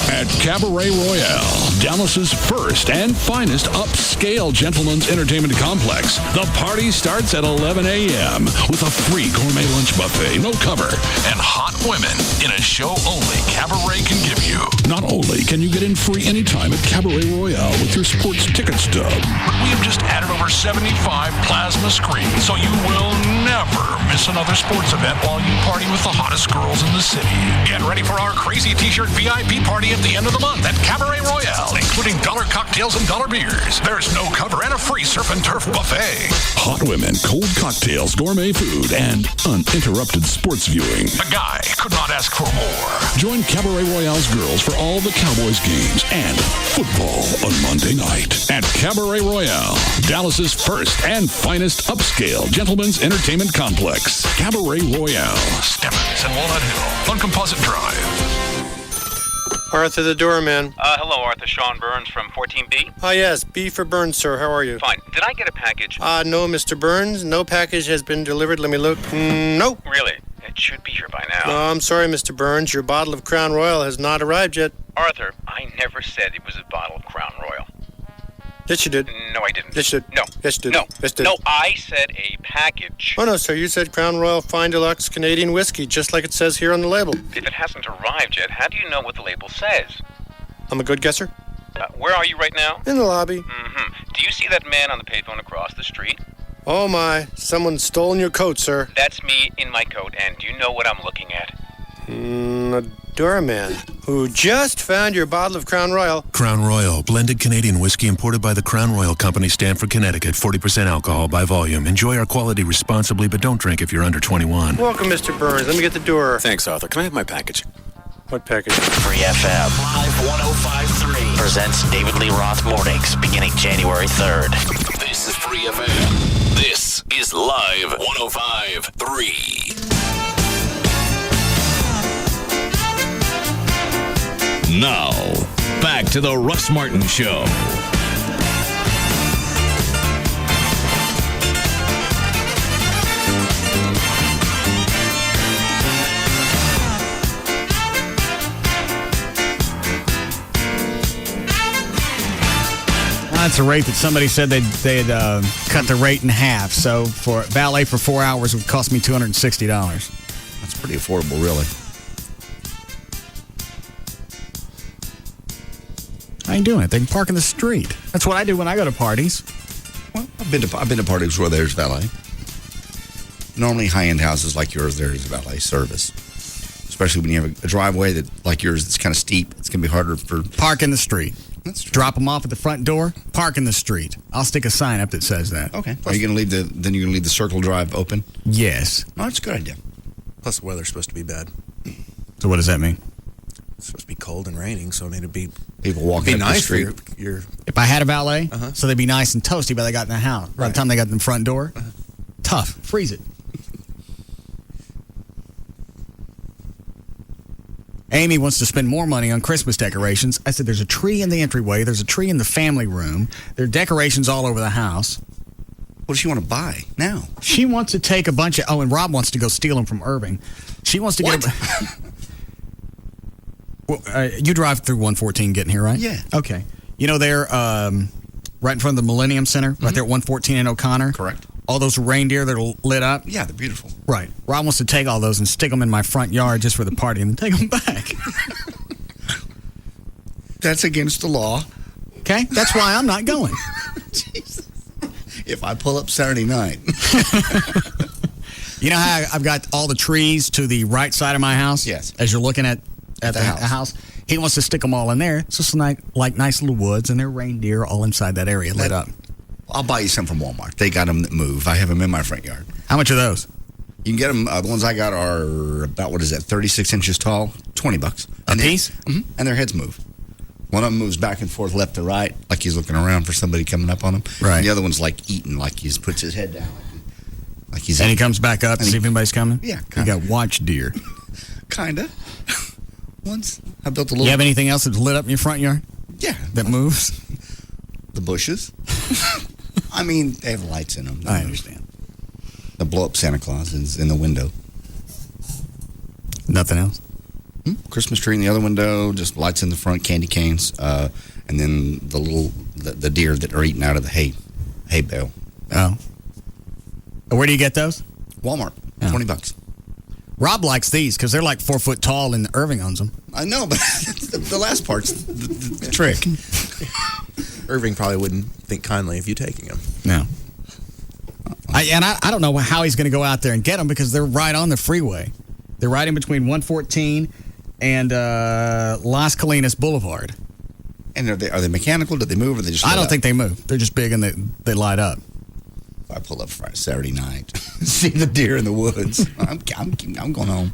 At Cabaret Royale, Dallas's first and finest upscale gentleman's entertainment complex. The party starts at 11 a.m. with a free gourmet lunch buffet, no cover, and hot women in a show only Cabaret can give you. Not only can you get in free anytime at Cabaret Royale with your sports ticket stub, but we have just added over 75 plasma screens, so you will never miss another sports event while you party with the hottest girls in the city. Get ready for our crazy t-shirt VIP party at the end of the month at Cabaret Royale, including dollar cocktails and dollar beers. There's no cover and a free surf and turf buffet. Hot women, cold cocktails, gourmet food, and uninterrupted sports viewing. A guy could not ask for more. Join Cabaret Royale's girls for all the Cowboys games and football on Monday night at Cabaret Royale, Dallas's first and finest upscale gentleman's entertainment complex. Cabaret Royale, Stebbins and Walnut Hill on Composite Drive. Arthur the doorman. Hello, Arthur. Sean Burns from 14B. Yes, B for Burns, sir. How are you? Fine. Did I get a package? No, Mr. Burns. No package has been delivered. Let me look. Nope. Really? It should be here by now. No, I'm sorry, Mr. Burns. Your bottle of Crown Royal has not arrived yet. Arthur, I never said it was a bottle of Crown Royal. Yes, you did. No, I didn't. Yes, you did. No. Yes, you did. No. Yes, you did. No, I said a package. Oh, no, sir. You said Crown Royal Fine Deluxe Canadian Whiskey, just like it says here on the label. If it hasn't arrived yet, how do you know what the label says? I'm a good guesser. Where are you right now? In the lobby. Mm-hmm. Do you see that man on the payphone across the street? Oh, my. Someone's stolen your coat, sir. That's me in my coat, and do you know what I'm looking at? A doorman who just found your bottle of Crown Royal. Crown Royal, blended Canadian whiskey imported by the Crown Royal Company, Stamford, Connecticut. 40% alcohol by volume. Enjoy our quality responsibly, but don't drink if you're under 21. Welcome, Mr. Burns. Let me get the door. Thanks, Arthur. Can I have my package? What package? Free FM Live 105.3 presents David Lee Roth Mornings beginning January 3rd. This is Free FM. This is Live 105.3. Now, back to the Russ Martin Show. That's a rate that somebody said they'd cut the rate in half. So for valet for 4 hours would cost me $260. That's pretty affordable, really. I ain't doing it. They can park in the street. That's what I do when I go to parties. Well, I've been to parties where there's valet. Normally, high-end houses like yours, there is valet service. Especially when you have a driveway that, like yours, that's kind of steep. It's going to be harder for... Park in the street. That's true. Drop them off at the front door. Park in the street. I'll stick a sign up that says that. Okay. Are you going to leave the circle drive open? Yes. No, that's a good idea. Plus, the weather's supposed to be bad. So what does that mean? It's supposed to be cold and raining, so I mean, it'd be people walking up the street. If I had a valet, so they'd be nice and toasty by they got in the house. By the time they got in the front door, tough. Freeze it. Amy wants to spend more money on Christmas decorations. I said, there's a tree in the entryway. There's a tree in the family room. There are decorations all over the house. What does she want to buy now? She wants to take a bunch of... Oh, and Rob wants to go steal them from Irving. She wants to get... Well, you drive through 114 getting here, right? Yeah. Okay. You know, they're right in front of the Millennium Center, right there at 114 in O'Connor? Correct. All those reindeer that are lit up? Yeah, they're beautiful. Right. Rob wants to take all those and stick them in my front yard just for the party and then take them back. That's against the law. Okay? That's why I'm not going. Jesus. If I pull up Saturday night. You know how I've got all the trees to the right side of my house? Yes. As you're looking at the house? He wants to stick them all in there. It's just like nice little woods, and they're reindeer all inside that area lit up. I'll buy you some from Walmart. They got them that move. I have them in my front yard. How much are those? You can get them. The ones I got are about, 36 inches tall, $20. A piece? Mm-hmm. And their heads move. One of them moves back and forth, left to right, like he's looking around for somebody coming up on him. Right. And the other one's like eating, like he puts his head down. And he comes back up to see if anybody's coming? Yeah. You got watch deer. Kind of. Once I built a little... You have anything else that's lit up in your front yard? Yeah. That moves? The bushes. I mean, they have lights in them. I understand. The blow-up Santa Claus is in the window. Nothing else? Christmas tree in the other window, just lights in the front, candy canes, and then the deer that are eating out of the hay bale. Oh. Where do you get those? Walmart. Oh. $20. Rob likes these because they're like 4 foot tall and Irving owns them. I know, but the last part's the trick. Irving probably wouldn't think kindly of you taking them. No. I don't know how he's going to go out there and get them because they're right on the freeway. They're right in between 114 and Las Colinas Boulevard. And are they mechanical? Do they move or they just I don't think they move. They're just big and they light up. If I pull up Friday, Saturday night, see the deer in the woods, I'm going home.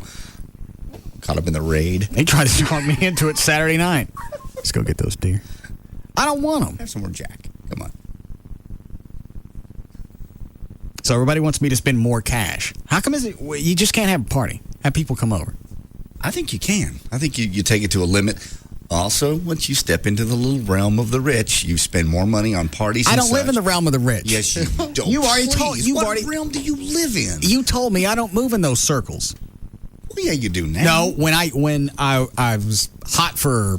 Caught up in the raid. They tried to talk me into it Saturday night. Let's go get those deer. I don't want them. Have some more Jack. Come on. So everybody wants me to spend more cash. How come you just can't have a party? Have people come over? I think you can. I think you take it to a limit. Also, once you step into the little realm of the rich, you spend more money on parties. I don't live in the realm of the rich. Yes, you don't. You already told. What realm do you live in? You told me I don't move in those circles. Well, yeah, you do now. No, when I was hot for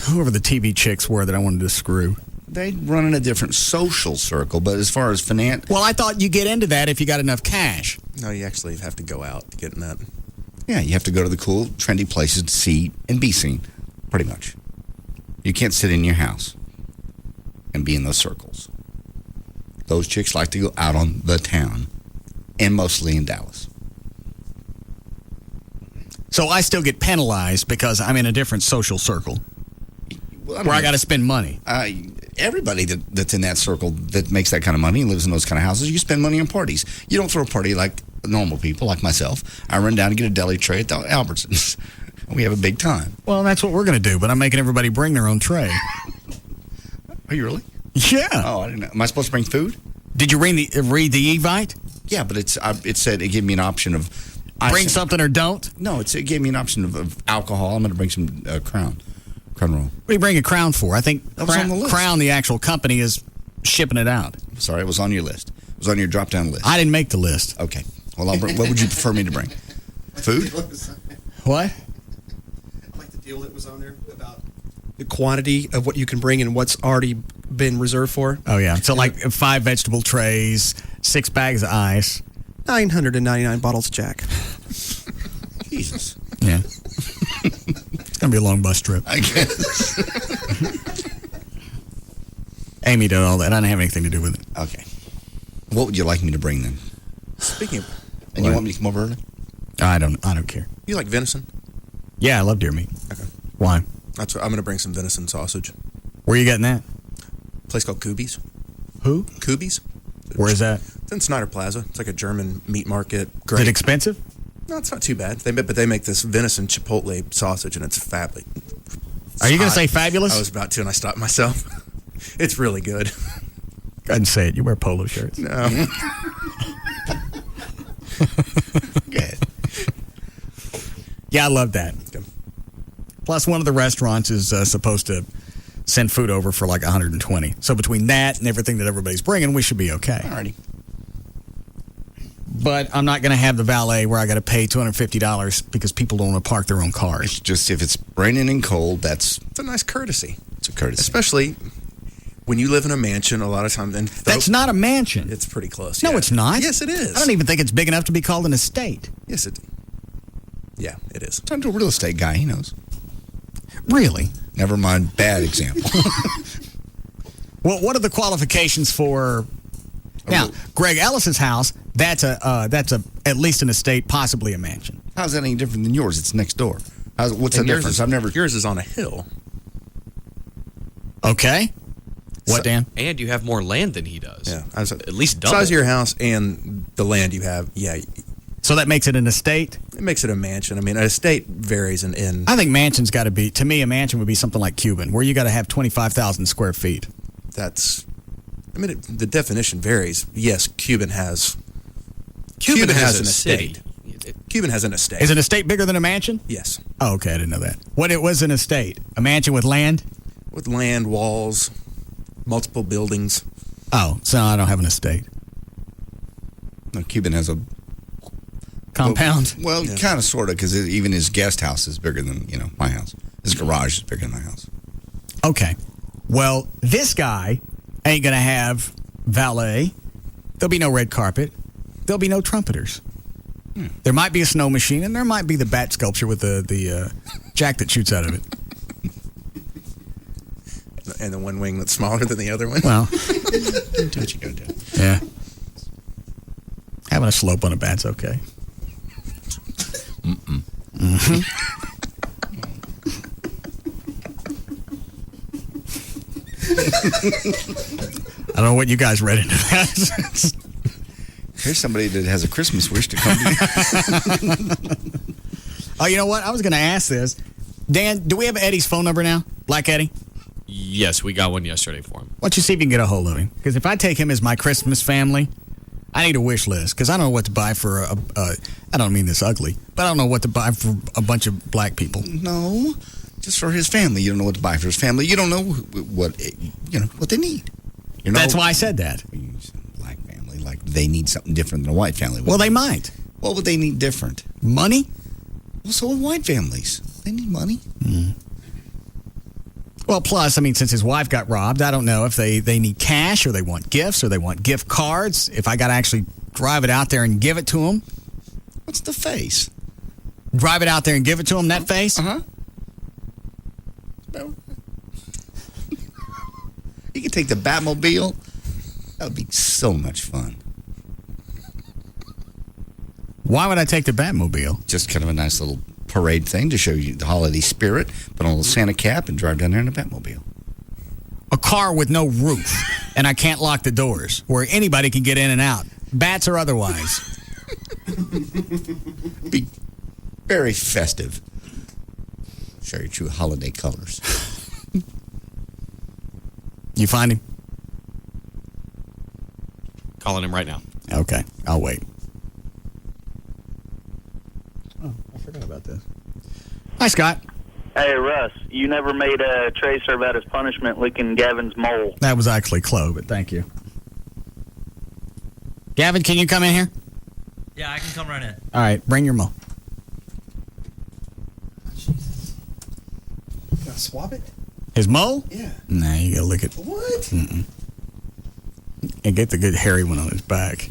whoever the TV chicks were that I wanted to screw. They run in a different social circle, but as far as finance... Well, I thought you get into that if you got enough cash. No, you actually have to go out to get in that. Yeah, you have to go to the cool, trendy places to see and be seen, pretty much. You can't sit in your house and be in those circles. Those chicks like to go out on the town, and mostly in Dallas. So I still get penalized because I'm in a different social circle where I got to spend money. Everybody that's in that circle that makes that kind of money and lives in those kind of houses, you spend money on parties. You don't throw a party like normal people, like myself. I run down and get a deli tray at the Albertsons. We have a big time. Well, that's what we're going to do, but I'm making everybody bring their own tray. Are you really? Yeah. Oh, I didn't know. Am I supposed to bring food? Did you read the Evite? Yeah, but it said it gave me an option of... Bring something or don't? No, it gave me an option of alcohol. I'm going to bring some Crown Royal. What do you bring a Crown for? I think that was on the list. Crown, the actual company, is shipping it out. Sorry, it was on your list. It was on your drop-down list. I didn't make the list. Okay. Well, I'll bring, what would you prefer me to bring? Food? What? I like the deal that was on there about the quantity of what you can bring and what's already been reserved for. Oh, yeah. So, like 5 vegetable trays, 6 bags of ice. 999 bottles of Jack. Jesus. Yeah. It's going to be a long bus trip. I guess. Amy did all that. I didn't have anything to do with it. Okay. What would you like me to bring then? Speaking of... And you want me to come over early? I don't care. You like venison? Yeah, I love deer meat. Okay. Why? That's what, I'm going to bring some venison sausage. Where are you getting that? A place called Kubi's. Who? Kubi's. Where is that? It's in Snyder Plaza. It's like a German meat market. Is it expensive? No, it's not too bad. But they make this venison chipotle sausage, and it's fabulous. Are you going to say fabulous? I was about to, and I stopped myself. It's really good. Go ahead and say it. You wear polo shirts. No. Good. Yeah, I love that. Plus, one of the restaurants is supposed to send food over for like $120. So between that and everything that everybody's bringing, we should be okay. Alrighty. But I'm not going to have the valet where I got to pay $250 because people don't want to park their own cars. It's just if it's raining and cold, It's a nice courtesy. It's a courtesy. Especially when you live in a mansion a lot of times. That's not a mansion. It's pretty close. No, yeah. it's not. Yes, it is. I don't even think it's big enough to be called an estate. Yes, Yeah, it is. Talking to a real estate guy, he knows. Really? Never mind, bad example. Well, what are the qualifications for... Now, Greg Ellis's house, that's at least an estate, possibly a mansion. How's that any different than yours? It's next door. What's the difference? Yours is on a hill. Okay. What, Dan? And you have more land than he does. Yeah. At least double. Size of your house and the land you have, yeah. So that makes it an estate? It makes it a mansion. I mean, an estate varies in... I think mansion's got to be... To me, a mansion would be something like Cuban, where you got to have 25,000 square feet. That's... I mean, the definition varies. Yes, Cuban has has an a estate. Cuban has an estate. Is an estate bigger than a mansion? Yes. Oh, okay. I didn't know that. What it was an estate? A mansion with land? With land, walls, multiple buildings. Oh, so I don't have an estate. No, Cuban has a... Compound? Well, kind of, sort of, because even his guest house is bigger than, my house. His garage is bigger than my house. Okay. Well, this guy ain't going to have valet. There'll be no red carpet. There'll be no trumpeters. There might be a snow machine, and there might be the bat sculpture with the jack that shoots out of it. And the one wing that's smaller than the other one. Well, do what you got to do. Yeah. Having a slope on a bat's okay. Mm-hmm. I don't know what you guys read into that. Here's somebody that has a Christmas wish to come to you. Oh, you know what? I was going to ask this. Dan, do we have Eddie's phone number now? Black Eddie? Yes, we got one yesterday for him. Why don't you see if you can get a hold of him? Because if I take him as my Christmas family, I need a wish list. Because I don't know what to buy for I don't mean this ugly, but I don't know what to buy for a bunch of black people. No, just for his family. You don't know what to buy for his family. You don't know what they need. That's why I said that. Black family, like they need something different than a white family. Well, they might. What would they need different? Money? Well, so would white families. They need money. Well, plus, I mean, since his wife got robbed, I don't know if they need cash or they want gifts or they want gift cards. If I got to actually drive it out there and give it to him. What's the face? Drive it out there and give it to him, that face? Uh-huh. You could take the Batmobile. That would be so much fun. Why would I take the Batmobile? Just kind of a nice little parade thing to show you the holiday spirit. Put on a little Santa cap and drive down there in a Batmobile. A car with no roof, and I can't lock the doors, where anybody can get in and out, bats or otherwise. Be very festive. Show your true holiday colors. You find him? Calling him right now. Okay, I'll wait. Oh, I forgot about this. Hi, Scott. Hey, Russ, you never made Trey serve out his punishment licking Gavin's mole. That was actually Chloe, but thank you. Gavin, can you come in here? Yeah, I can come right in. All right, bring your mole. Gotta swab it? His mole? Yeah. Nah, you gotta lick it. What? Mm-mm. And get the good hairy one on his back.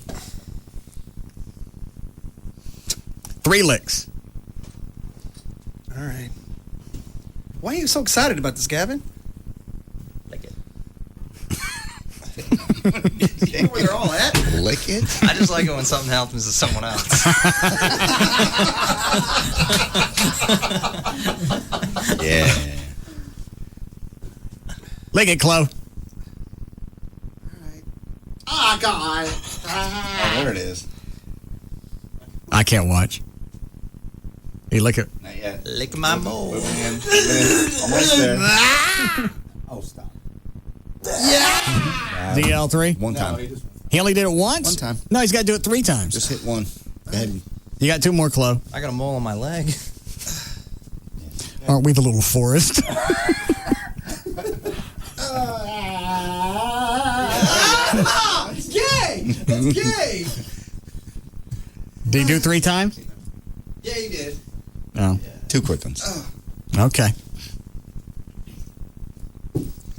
3 licks. All right. Why are you so excited about this, Gavin? Lick it. You know where they're all at? Lick it? I just like it when something happens to someone else. Yeah. Lick it, Chloe. Oh, God. Oh, there it is. I can't watch. Hey, lick it. Not yet. Lick my mole. Almost there. Oh, stop. Yeah. DL3? One time. He only did it once? One time. No, he's got to do it 3 times. Just hit one. Go ahead. You got 2 more, Chloe. I got a mole on my leg. Aren't we the little forest? It's gay! It's gay! Did he do 3 times? Yeah, he did. Oh. 2 quick ones. Okay.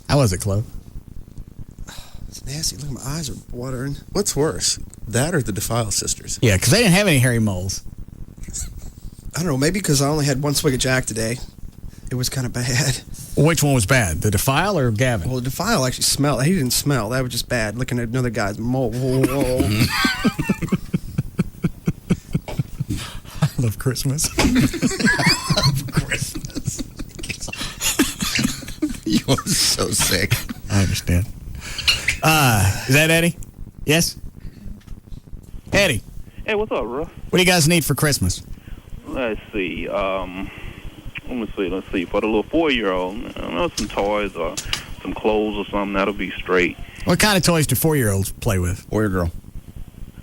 How was it, Chloe? It's nasty. Look, my eyes are watering. What's worse, that or the Defile sisters? Yeah, because they didn't have any hairy moles. I don't know. Maybe because I only had 1 swig of Jack today. It was kind of bad. Which one was bad? The Defile or Gavin? Well, the Defile actually smelled. He didn't smell. That was just bad. Looking at another guy's mole. I love Christmas. Christmas. You are so sick. I understand. Is that Eddie? Yes? Eddie. Hey, what's up, Russ? What do you guys need for Christmas? Let's see. Let's see. For the little 4-year-old, some toys or some clothes or something. That'll be straight. What kind of toys do 4-year-olds play with? Boy or girl?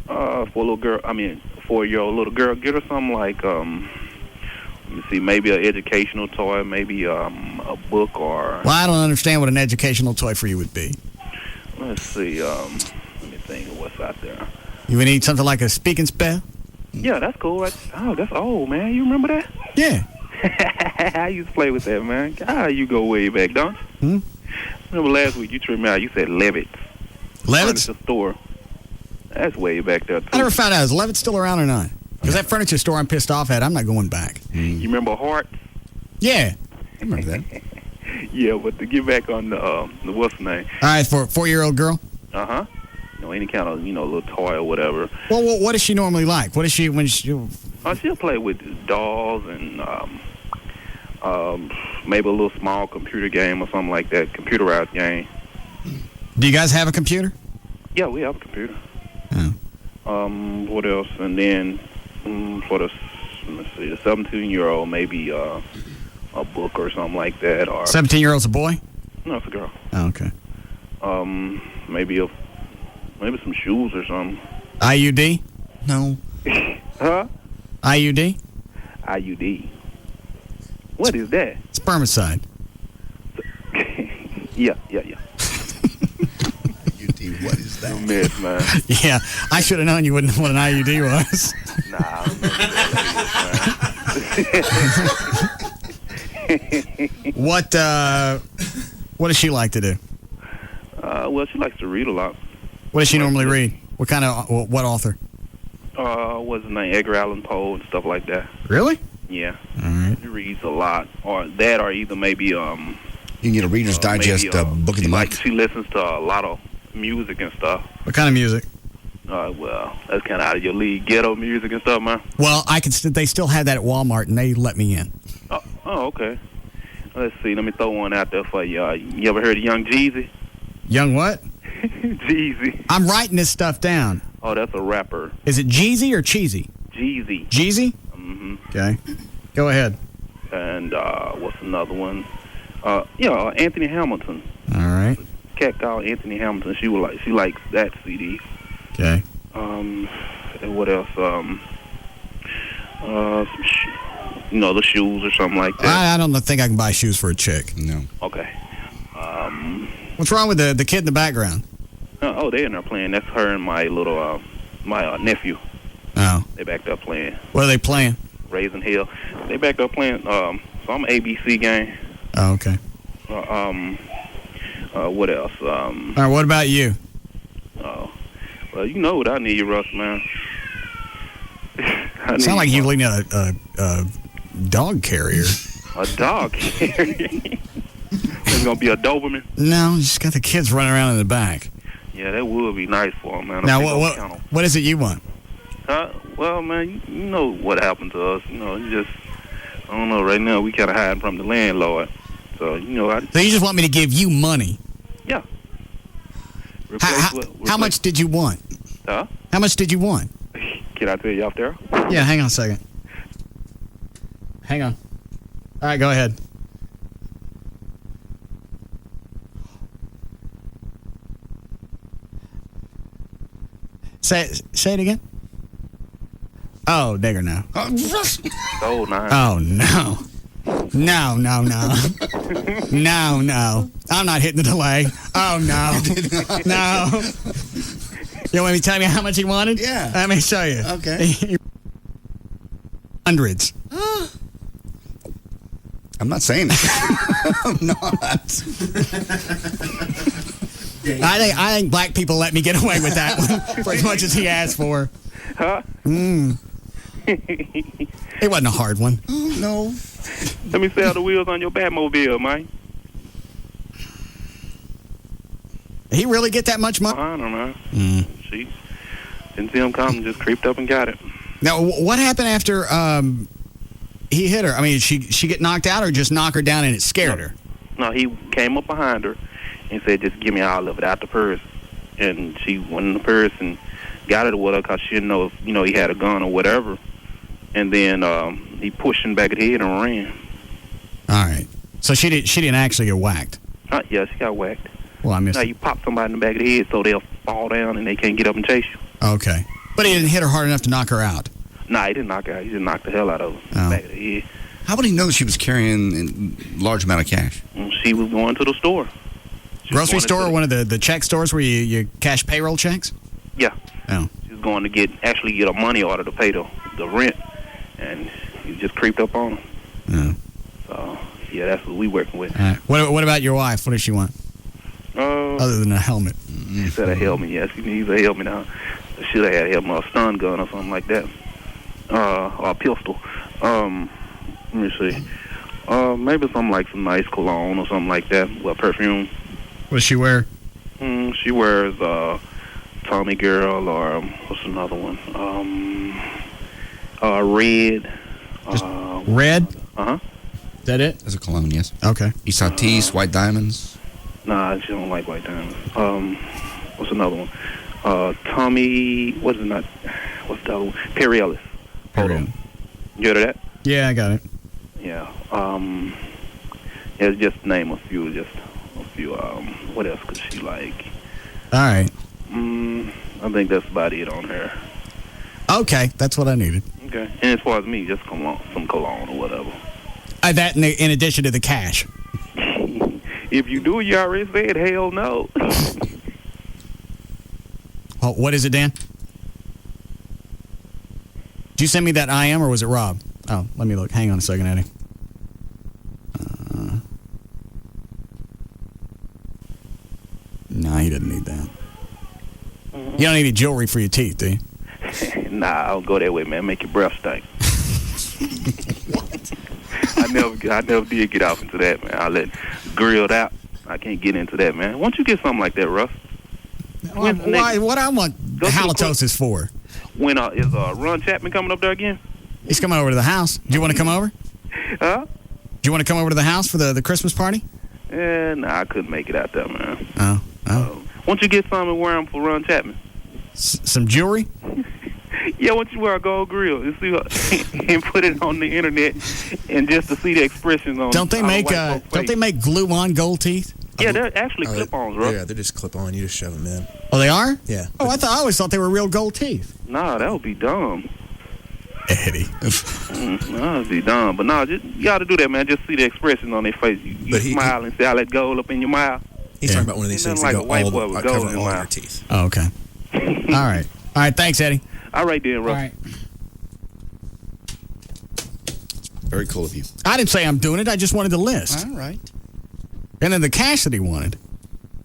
For a little girl, 4-year-old little girl, get her something like, let me see, maybe an educational toy, maybe a book or... Well, I don't understand what an educational toy for you would be. Let's see. Let me think of what's out there. You would need something like a speaking spell? Yeah, that's cool. That's old, man. You remember that? Yeah. I used to play with that, man. God, you go way back, don't you? Remember last week you tripped me out. You said Levitt's. Levitt's? Furniture store. That's way back there, too. I never found out. Is Levitt's still around or not? Because that furniture store I'm pissed off at, I'm not going back. You remember Hart? Yeah. I remember that. Yeah, but to get back on the what's the name? All right, for a 4-year-old girl? Uh-huh. Any kind of, little toy or whatever. Well, what does she normally like? What is she when she... She'll play with dolls and maybe a little small computer game or something like that, computerized game. Do you guys have a computer? Yeah, we have a computer. Oh. What else? And then for the 17-year-old, maybe a book or something like that. Or 17-year-old's a boy? No, it's a girl. Oh, okay. Maybe some shoes or something. IUD? No. Huh? IUD? IUD. What is that? Spermicide. Yeah. IUD, what is that? Mess, man. Yeah, I should have known you wouldn't know what an IUD was. Nah, I don't know What does she like to do? Well, she likes to read a lot. What does she normally read? What author? What's his name? Edgar Allan Poe and stuff like that. Really? Yeah. All right. She reads a lot. Or that, or either maybe... you can get a Reader's Digest book of the month. She listens to a lot of music and stuff. What kind of music? Well, that's kind of out of your league. Ghetto music and stuff, man. Well, they still have that at Walmart, and they let me in. Oh, okay. Let's see. Let me throw one out there for you. You ever heard of Young Jeezy? Young what? Jeezy. I'm writing this stuff down. Oh, that's a rapper. Is it Jeezy or Cheesy? Jeezy. Jeezy? Mm-hmm. Okay. Go ahead. And what's another one? Anthony Hamilton. All right. Cat called Anthony Hamilton. She likes that CD. Okay. And what else? The shoes or something like that. I don't think I can buy shoes for a chick. No. Okay. What's wrong with the kid in the background? They're in there playing. That's her and my little my nephew. Oh. They backed up playing. What are they playing? Raising Hell. They backed up playing some ABC game. Oh, okay. What else? All right, what about you? Well, you know what I need, Russ, man. Sound like you lead a dog carrier. A dog carrier? There's going to be a Doberman? No, just got the kids running around in the back. Yeah, that would be nice for them, man. Now, what is it you want? Well, man, you know what happened to us. You know, I don't know, right now we kind of hiding from the landlord. So, you know, So you just want me to give you money? Yeah. How much did you want? Huh? How much did you want? Can I tell you off there? Yeah, hang on a second. Hang on. All right, go ahead. Say it again. Oh, digger, no. Oh, nice. Oh, no. No. No. I'm not hitting the delay. Oh, no. No. You want me to tell you how much he wanted? Yeah. Let me show you. Okay. Hundreds. I'm not saying it. I'm not. I think black people let me get away with that one for as much as he asked for. Huh? It wasn't a hard one. Oh, no. Let me sell the wheels on your Batmobile, man. He really get that much money? I don't know. She didn't see him coming, just creeped up and got it. Now, what happened after he hit her? I mean, she get knocked out or just knock her down and it scared her? No, he came up behind her and said, just give me all of it out the purse. And she went in the purse and got it with her because she didn't know if, you know, he had a gun or whatever. And then he pushed him back at the head and ran. All right. So she didn't actually get whacked? Yeah, she got whacked. Well, I missed Now, you pop somebody in the back of the head so they'll fall down and they can't get up and chase you. Okay. But he didn't hit her hard enough to knock her out? Nah, he didn't knock her out. He just knocked the hell out of her in the back of the head. How would he know she was carrying a large amount of cash? She was going to the store. Grocery store or one of the check stores where you cash payroll checks? Yeah. Oh. She was going to get a money order to pay the rent, and he just creeped up on her. Oh. So, yeah, that's what we working with. All right. What about your wife? What does she want? Other than a helmet. She said a helmet, yes. She needs a helmet now. Should have had a helmet, a stun gun or something like that. Or a pistol. Let me see. Maybe some nice cologne or something like that. Well, perfume. What does she wear? She wears Tommy Girl or what's another one? Red. Red? Uh-huh. Is that it? As a cologne, yes. Okay. Isatis, White Diamonds. Nah, she don't like white diamonds. What's another one? Tommy, what's the other one? Perry Ellis. Hold on. You heard of that? Yeah, I got it. Yeah. Yeah, just name a few. What else could she like? All right. I think that's about it on her. Okay, that's what I needed. Okay. And as far as me, just some cologne or whatever. That in addition to the cash. If you do, you already said hell no. Oh, what is it, Dan? Did you send me that IM or was it Rob? Oh, let me look. Hang on a second, Eddie. No, he doesn't need that. You don't need any jewelry for your teeth, do you? Nah, I don't go that way, man. Make your breath stink. What? I never did get off into that, man. I let grilled out. I can't get into that, man. Why don't you get something like that, Russ? Why? What I want halitosis for? When is Ron Chapman coming up there again? He's coming over to the house. Do you want to come over? Huh? Do you want to come over to the house for the Christmas party? Nah, I couldn't make it out there, man. Oh. Why don't you get something and wear them for Ron Chapman? Some jewelry? Yeah, why don't you wear a gold grill and see and put it on the internet and just to see the expressions on. Don't they make glue-on gold teeth? Yeah, they're actually clip-ons, bro. Yeah, they're just clip-on. You just shove them in. Oh, they are? Yeah. Oh, I always thought they were real gold teeth. Nah, that would be dumb. Eddie. That would be dumb. But no, you got to do that, man. Just see the expressions on their face. You smile and see all that gold up in your mouth. He's talking about one of these things that go cover all your teeth. Oh, okay. All right. All right, thanks, Eddie. All right, then, Russ. All right. Very cool of you. I didn't say I'm doing it. I just wanted the list. All right. And then the cash that he wanted.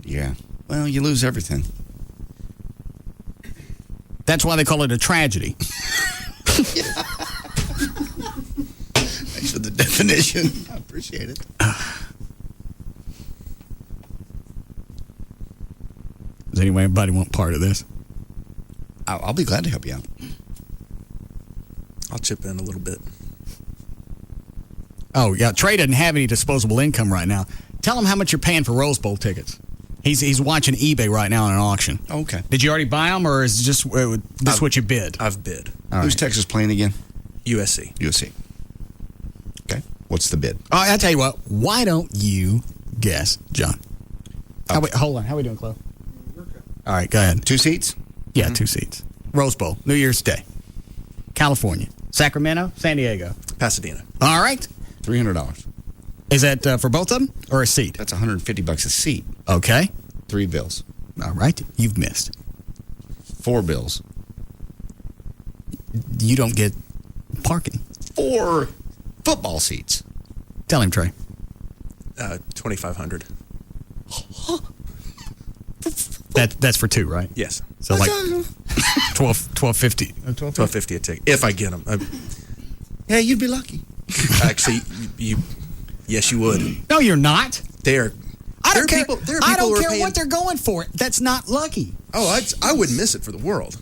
Yeah. Well, you lose everything. That's why they call it a tragedy. Thanks for the definition. I appreciate it. Does anybody want part of this? I'll be glad to help you out. I'll chip in a little bit. Oh, yeah. Trey doesn't have any disposable income right now. Tell him how much you're paying for Rose Bowl tickets. He's watching eBay right now in an auction. Okay. Did you already buy them, or is this what you bid? I've bid. All Who's right. Texas playing again? USC. USC. Okay. What's the bid? Oh, I'll tell you what. Why don't you guess, John? Hold on. How we doing, Chloe? All right, go ahead. 2 seats? Yeah, 2 seats. Rose Bowl, New Year's Day. California. Sacramento, San Diego. Pasadena. All right. $300. Is that for both of them or a seat? That's $150 a seat. Okay. 3 bills. All right. You've missed. 4 bills. You don't get parking. 4 football seats. Tell him, Trey. 2,500. That's for 2, right? Yes. So like 12.50. 12.50 a ticket if I get them. Yeah, you'd be lucky. Actually, yes, you would. No, you're not. They are. I don't care. There are I people don't who are care paying, what they're going for. That's not lucky. Oh, I wouldn't miss it for the world.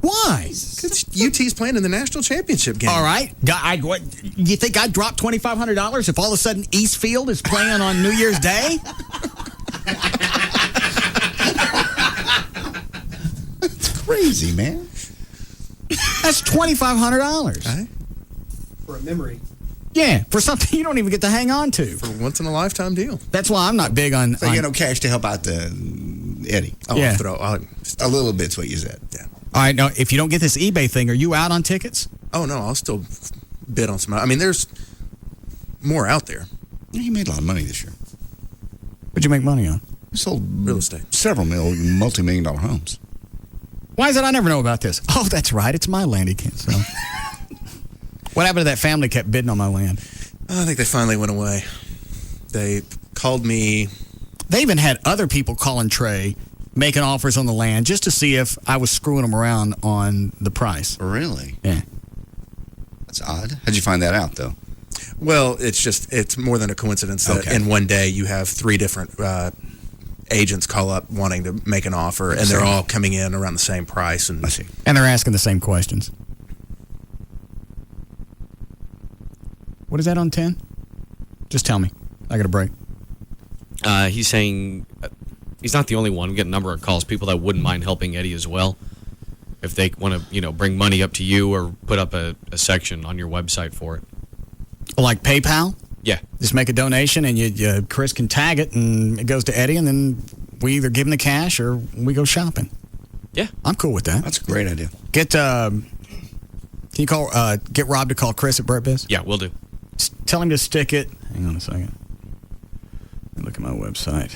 Why? Because UT's playing in the national championship game. All right. You think I'd drop $2,500 if all of a sudden Eastfield is playing on New Year's Day? That's crazy, man. That's $2,500. Right? For a memory. Yeah, for something you don't even get to hang on to. For once in a lifetime deal. That's why I'm not big on. So you get no cash to help out the Eddie. Oh, Yeah. A little bit's what you said. Yeah. All right, now if you don't get this eBay thing, are you out on tickets? Oh no, I'll still bid on some. I mean, there's more out there. Yeah, you made a lot of money this year. What'd you make money on? You sold real estate. Several multi-million-dollar homes. Why is it I never know about this? Oh, that's right. It's my land. He can't sell. What happened to that family that kept bidding on my land? I think they finally went away. They called me. They even had other people calling Trey, making offers on the land just to see if I was screwing them around on the price. Really? Yeah. That's odd. How'd you find that out, though? Well, it's more than a coincidence that in one day you have 3 different agents call up wanting to make an offer, and they're all coming in around the same price. And I see. And they're asking the same questions. What is that on 10? Just tell me. I got a break. He's saying he's not the only one. We get a number of calls, people that wouldn't mind helping Eddie as well. If they want to, bring money up to you or put up a section on your website for it. Like PayPal? Yeah. Just make a donation and Chris can tag it and it goes to Eddie and then we either give him the cash or we go shopping. Yeah. I'm cool with that. That's a great idea. Can you get Rob to call Chris at Brett Biz? Yeah, we'll do. Tell him to stick it. Hang on a second. Let me look at my website.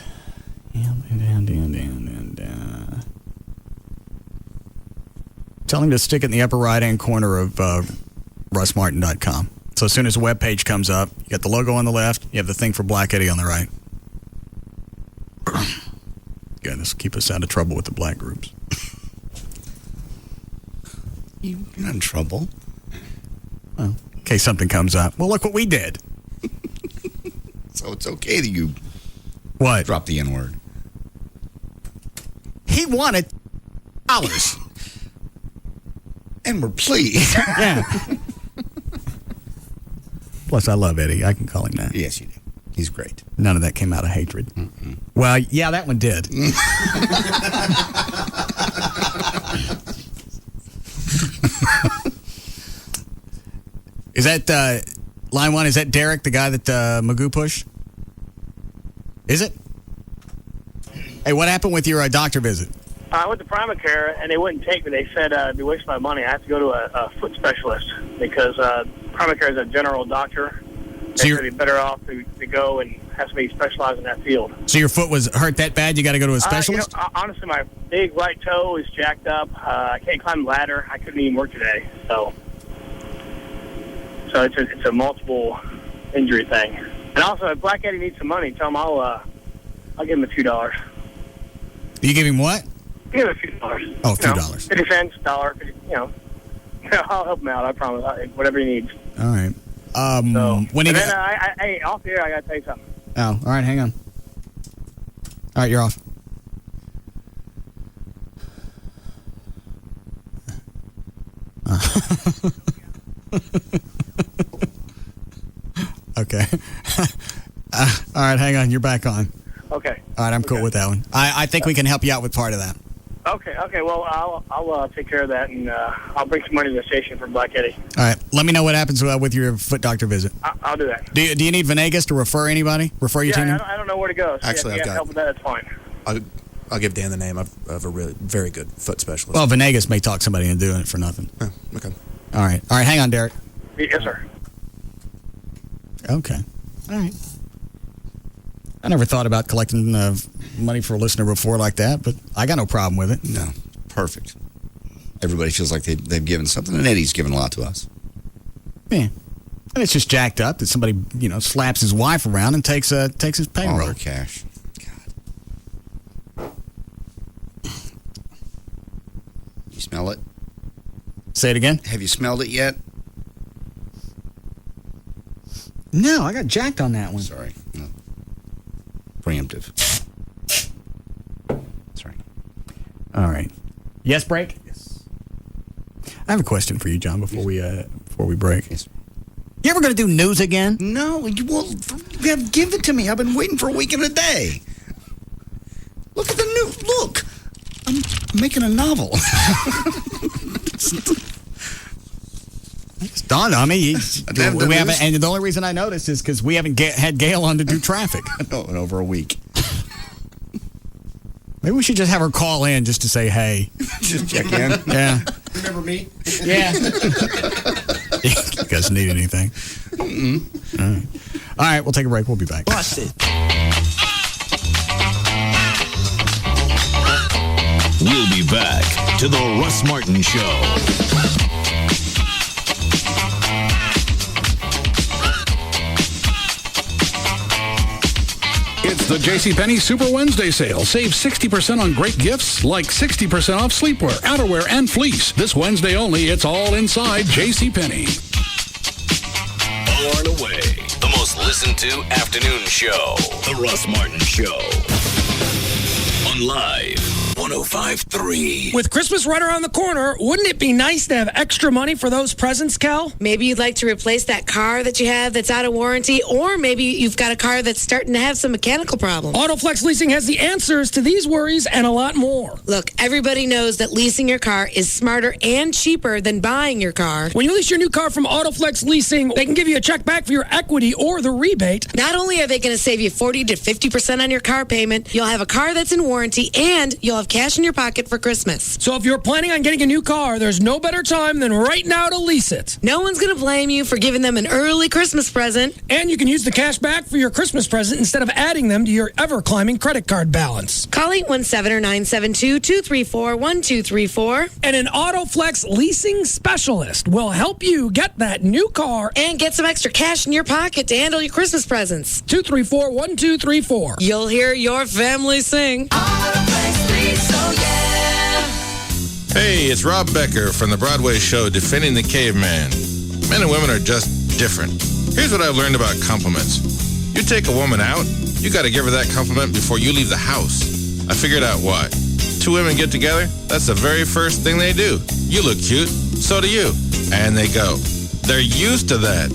Tell him to stick it in the upper right-hand corner of russmartin.com. So as soon as the web page comes up, you got the logo on the left, you have the thing for Black Eddie on the right. God, this will keep us out of trouble with the black groups. You're not in trouble. Well, in case something comes up. Well, look what we did. So it's okay that you drop the N-word. He wanted $. And we're pleased. Yeah. Plus, I love Eddie. I can call him that. Yes, you do. He's great. None of that came out of hatred. Mm-mm. Well, yeah, that one did. Is that line 1? Is that Derek, the guy that Magoo pushed? Is it? Hey, what happened with your doctor visit? I went to Primacare, and they wouldn't take me. They said it'd be wasting my money. I have to go to a foot specialist because Primacare is a general doctor. So it'd be better off to go and have somebody specialize in that field. So your foot was hurt that bad you got to go to a specialist? Honestly, my big right toe is jacked up. I can't climb the ladder. I couldn't even work today. So it's a multiple injury thing. And also, if Black Eddie needs some money, tell him I'll I'll give him a few dollars. You give him what? Give him a few dollars. Oh, a few dollars. 50 cents, $1, 50, I'll help him out. I promise. Whatever he needs. All right. When and then, hey, off the air, I got to tell you something. Oh, all right. Hang on. All right, you're off. Okay. All right, hang on. You're back on. Okay. All right, I'm cool with that one. I think we can help you out with part of that. Okay. Well, I'll take care of that, and I'll bring some money to the station for Black Eddie. All right. Let me know what happens with your foot doctor visit. I'll do that. Do you need Venegas to refer anybody? Refer you to him? I don't know where to go. So Actually, if you I've have help with that, that's fine. I'll give Dan the name of a really very good foot specialist. Well, Venegas may talk somebody into doing it for nothing. Oh, okay. All right. Hang on, Derek. Yes, sir. Okay. All right. I never thought about collecting money for a listener before like that, but I got no problem with it. No. Perfect. Everybody feels like they've given something, and Eddie's given a lot to us. Yeah. And it's just jacked up that somebody, slaps his wife around and takes his payroll. All their cash. God. You smell it? Say it again? Have you smelled it yet? No, I got jacked on that one. Sorry. No. Preemptive. Sorry. All right. Yes, break? Yes. I have a question for you, John, before we break. Yes. You ever going to do news again? No. Well, give it to me. I've been waiting for a week and a day. Look at the news. Look. I'm making a novel. It's dawned on me. And the only reason I noticed is because we haven't had Gail on to do traffic. No, in over a week. Maybe we should just have her call in just to say, hey. Just check in? Yeah. Remember me? Yeah. You guys need anything? All right, we'll take a break. We'll be back. Bust it. We'll be back to the Russ Martin Show. It's the JCPenney Super Wednesday sale. Save 60% on great gifts like 60% off sleepwear, outerwear, and fleece. This Wednesday only, it's all inside JCPenney. Far and away, the most listened to afternoon show. The Russ Martin Show. On Live 105.3. With Christmas right around the corner, wouldn't it be nice to have extra money for those presents, Cal? Maybe you'd like to replace that car that you have that's out of warranty, or maybe you've got a car that's starting to have some mechanical problems. AutoFlex Leasing has the answers to these worries and a lot more. Look, everybody knows that leasing your car is smarter and cheaper than buying your car. When you lease your new car from AutoFlex Leasing, they can give you a check back for your equity or the rebate. Not only are they going to save you 40 to 50% on your car payment, you'll have a car that's in warranty, and you'll have cash in your pocket for Christmas. So if you're planning on getting a new car, there's no better time than right now to lease it. No one's going to blame you for giving them an early Christmas present. And you can use the cash back for your Christmas present instead of adding them to your ever-climbing credit card balance. Call 817 or 972-234-1234. And an AutoFlex leasing specialist will help you get that new car and get some extra cash in your pocket to handle your Christmas presents. 234-1234. You'll hear your family sing. Hey, it's Rob Becker from the Broadway show Defending the Caveman. Men and women are just different. Here's what I've learned about compliments. You take a woman out, you got to give her that compliment before you leave the house. I figured out why. Two women get together, that's the very first thing they do. You look cute, so do you. And they go. They're used to that.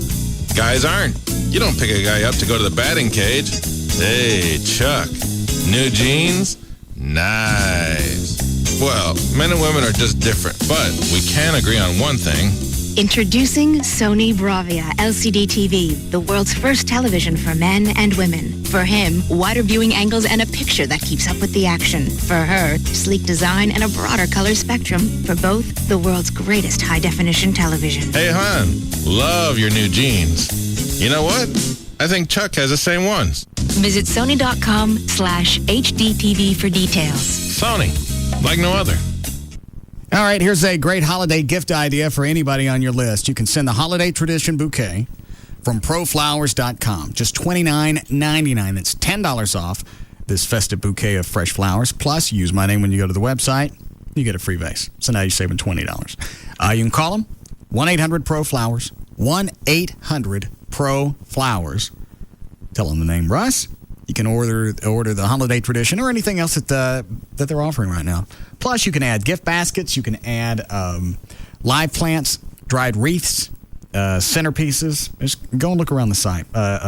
Guys aren't. You don't pick a guy up to go to the batting cage. Hey, Chuck, new jeans? Nice. Well, men and women are just different, but we can agree on one thing. Introducing Sony Bravia LCD TV, the world's first television for men and women. For him, wider viewing angles and a picture that keeps up with the action. For her, sleek design and a broader color spectrum. For both, the world's greatest high-definition television. Hey, hon, love your new jeans. You know what? I think Chuck has the same ones. Visit Sony.com/HDTV for details. Sony, like no other. All right, here's a great holiday gift idea for anybody on your list. You can send the Holiday Tradition Bouquet from proflowers.com. Just $29.99. That's $10 off. this festive bouquet of fresh flowers. Plus, use my name when you go to the website. You get a free vase. So now you're saving $20. You can call them 1-800-PRO-FLOWERS. 1-800-PRO-FLOWERS. Tell them the name Russ. You can order the holiday tradition or anything else that they're offering right now. Plus, you can add gift baskets. You can add live plants, dried wreaths, centerpieces. Just go and look around the site.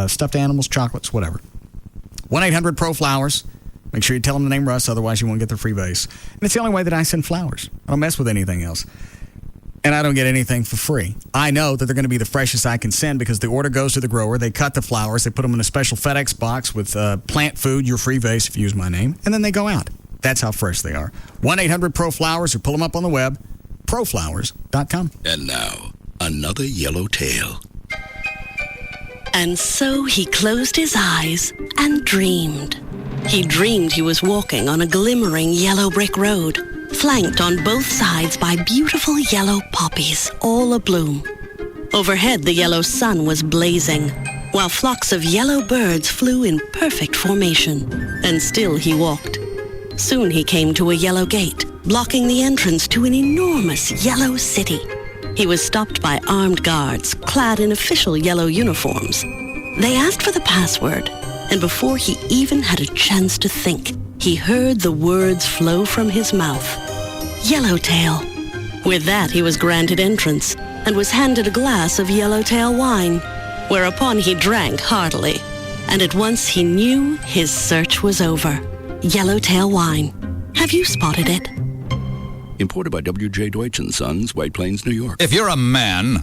Stuffed animals, chocolates, whatever. 1-800-PRO-FLOWERS. Make sure you tell them the name Russ, otherwise you won't get their free vase. And it's the only way that I send flowers. I don't mess with anything else. And I don't get anything for free. I know that they're going to be the freshest I can send because the order goes to the grower. They cut the flowers. They put them in a special FedEx box with plant food, your free vase if you use my name, and then they go out. That's how fresh they are. 1-800-PRO-FLOWERS or pull them up on the web, proflowers.com. And now, another yellow tail. And so he closed his eyes and dreamed. He dreamed he was walking on a glimmering yellow brick road, flanked on both sides by beautiful yellow poppies, all abloom. Overhead, the yellow sun was blazing, while flocks of yellow birds flew in perfect formation. And still he walked. Soon he came to a yellow gate, blocking the entrance to an enormous yellow city. He was stopped by armed guards, clad in official yellow uniforms. They asked for the password, and before he even had a chance to think, he heard the words flow from his mouth. Yellowtail. With that, he was granted entrance and was handed a glass of Yellowtail wine, whereupon he drank heartily. And at once he knew his search was over. Yellowtail wine. Have you spotted it? Imported by W.J. Deutsch & Sons, White Plains, New York. If you're a man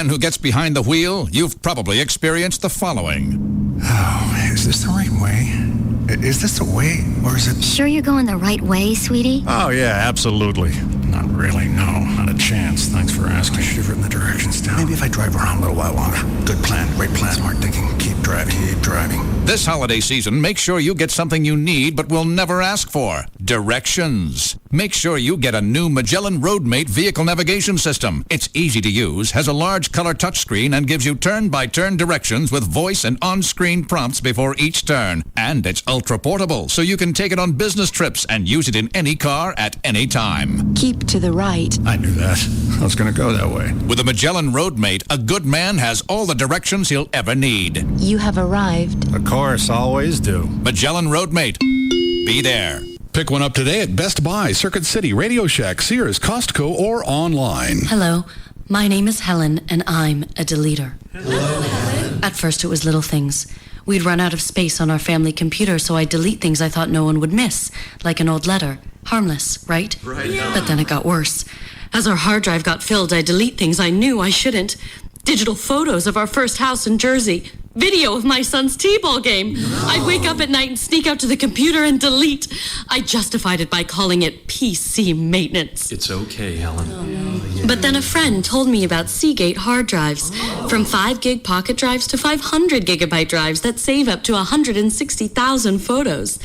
who gets behind the wheel, you've probably experienced the following. Oh, is this the right way? Is this the way, or is it... Sure you're going the right way, sweetie? Oh, yeah, absolutely. Not really, no. Not a chance. Thanks for asking. I should have written the directions down. Maybe if I drive around a little while longer. Good plan. Great plan. Smart thinking. Keep driving. Keep driving. This holiday season, make sure you get something you need but will never ask for. Directions. Make sure you get a new Magellan Roadmate vehicle navigation system. It's easy to use, has a large color touchscreen, and gives you turn-by-turn directions with voice and on-screen prompts before each turn. And it's ultra-portable, so you can take it on business trips and use it in any car at any time. Keep to the right. I knew that. I was going to go that way. With a Magellan Roadmate, a good man has all the directions he'll ever need. You have arrived. Of course, always do. Magellan Roadmate. Be there. Pick one up today at Best Buy, Circuit City, Radio Shack, Sears, Costco, or online. Hello, my name is Helen, and I'm a deleter. Hello. At first, it was little things. We'd run out of space on our family computer, so I'd delete things I thought no one would miss, like an old letter. Harmless, right? Right. Yeah. But then it got worse. As our hard drive got filled, I'd delete things I knew I shouldn't. Digital photos of our first house in Jersey. Video of my son's t-ball game. No. I'd wake up at night and sneak out to the computer and delete. I justified it by calling it PC maintenance. It's okay, Helen. Oh, no. But then a friend told me about Seagate hard drives. From 5 gig pocket drives to 500 gigabyte drives that save up to 160,000 photos.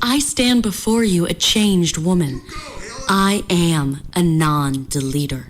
I stand before you a changed woman. I am a non-deleter.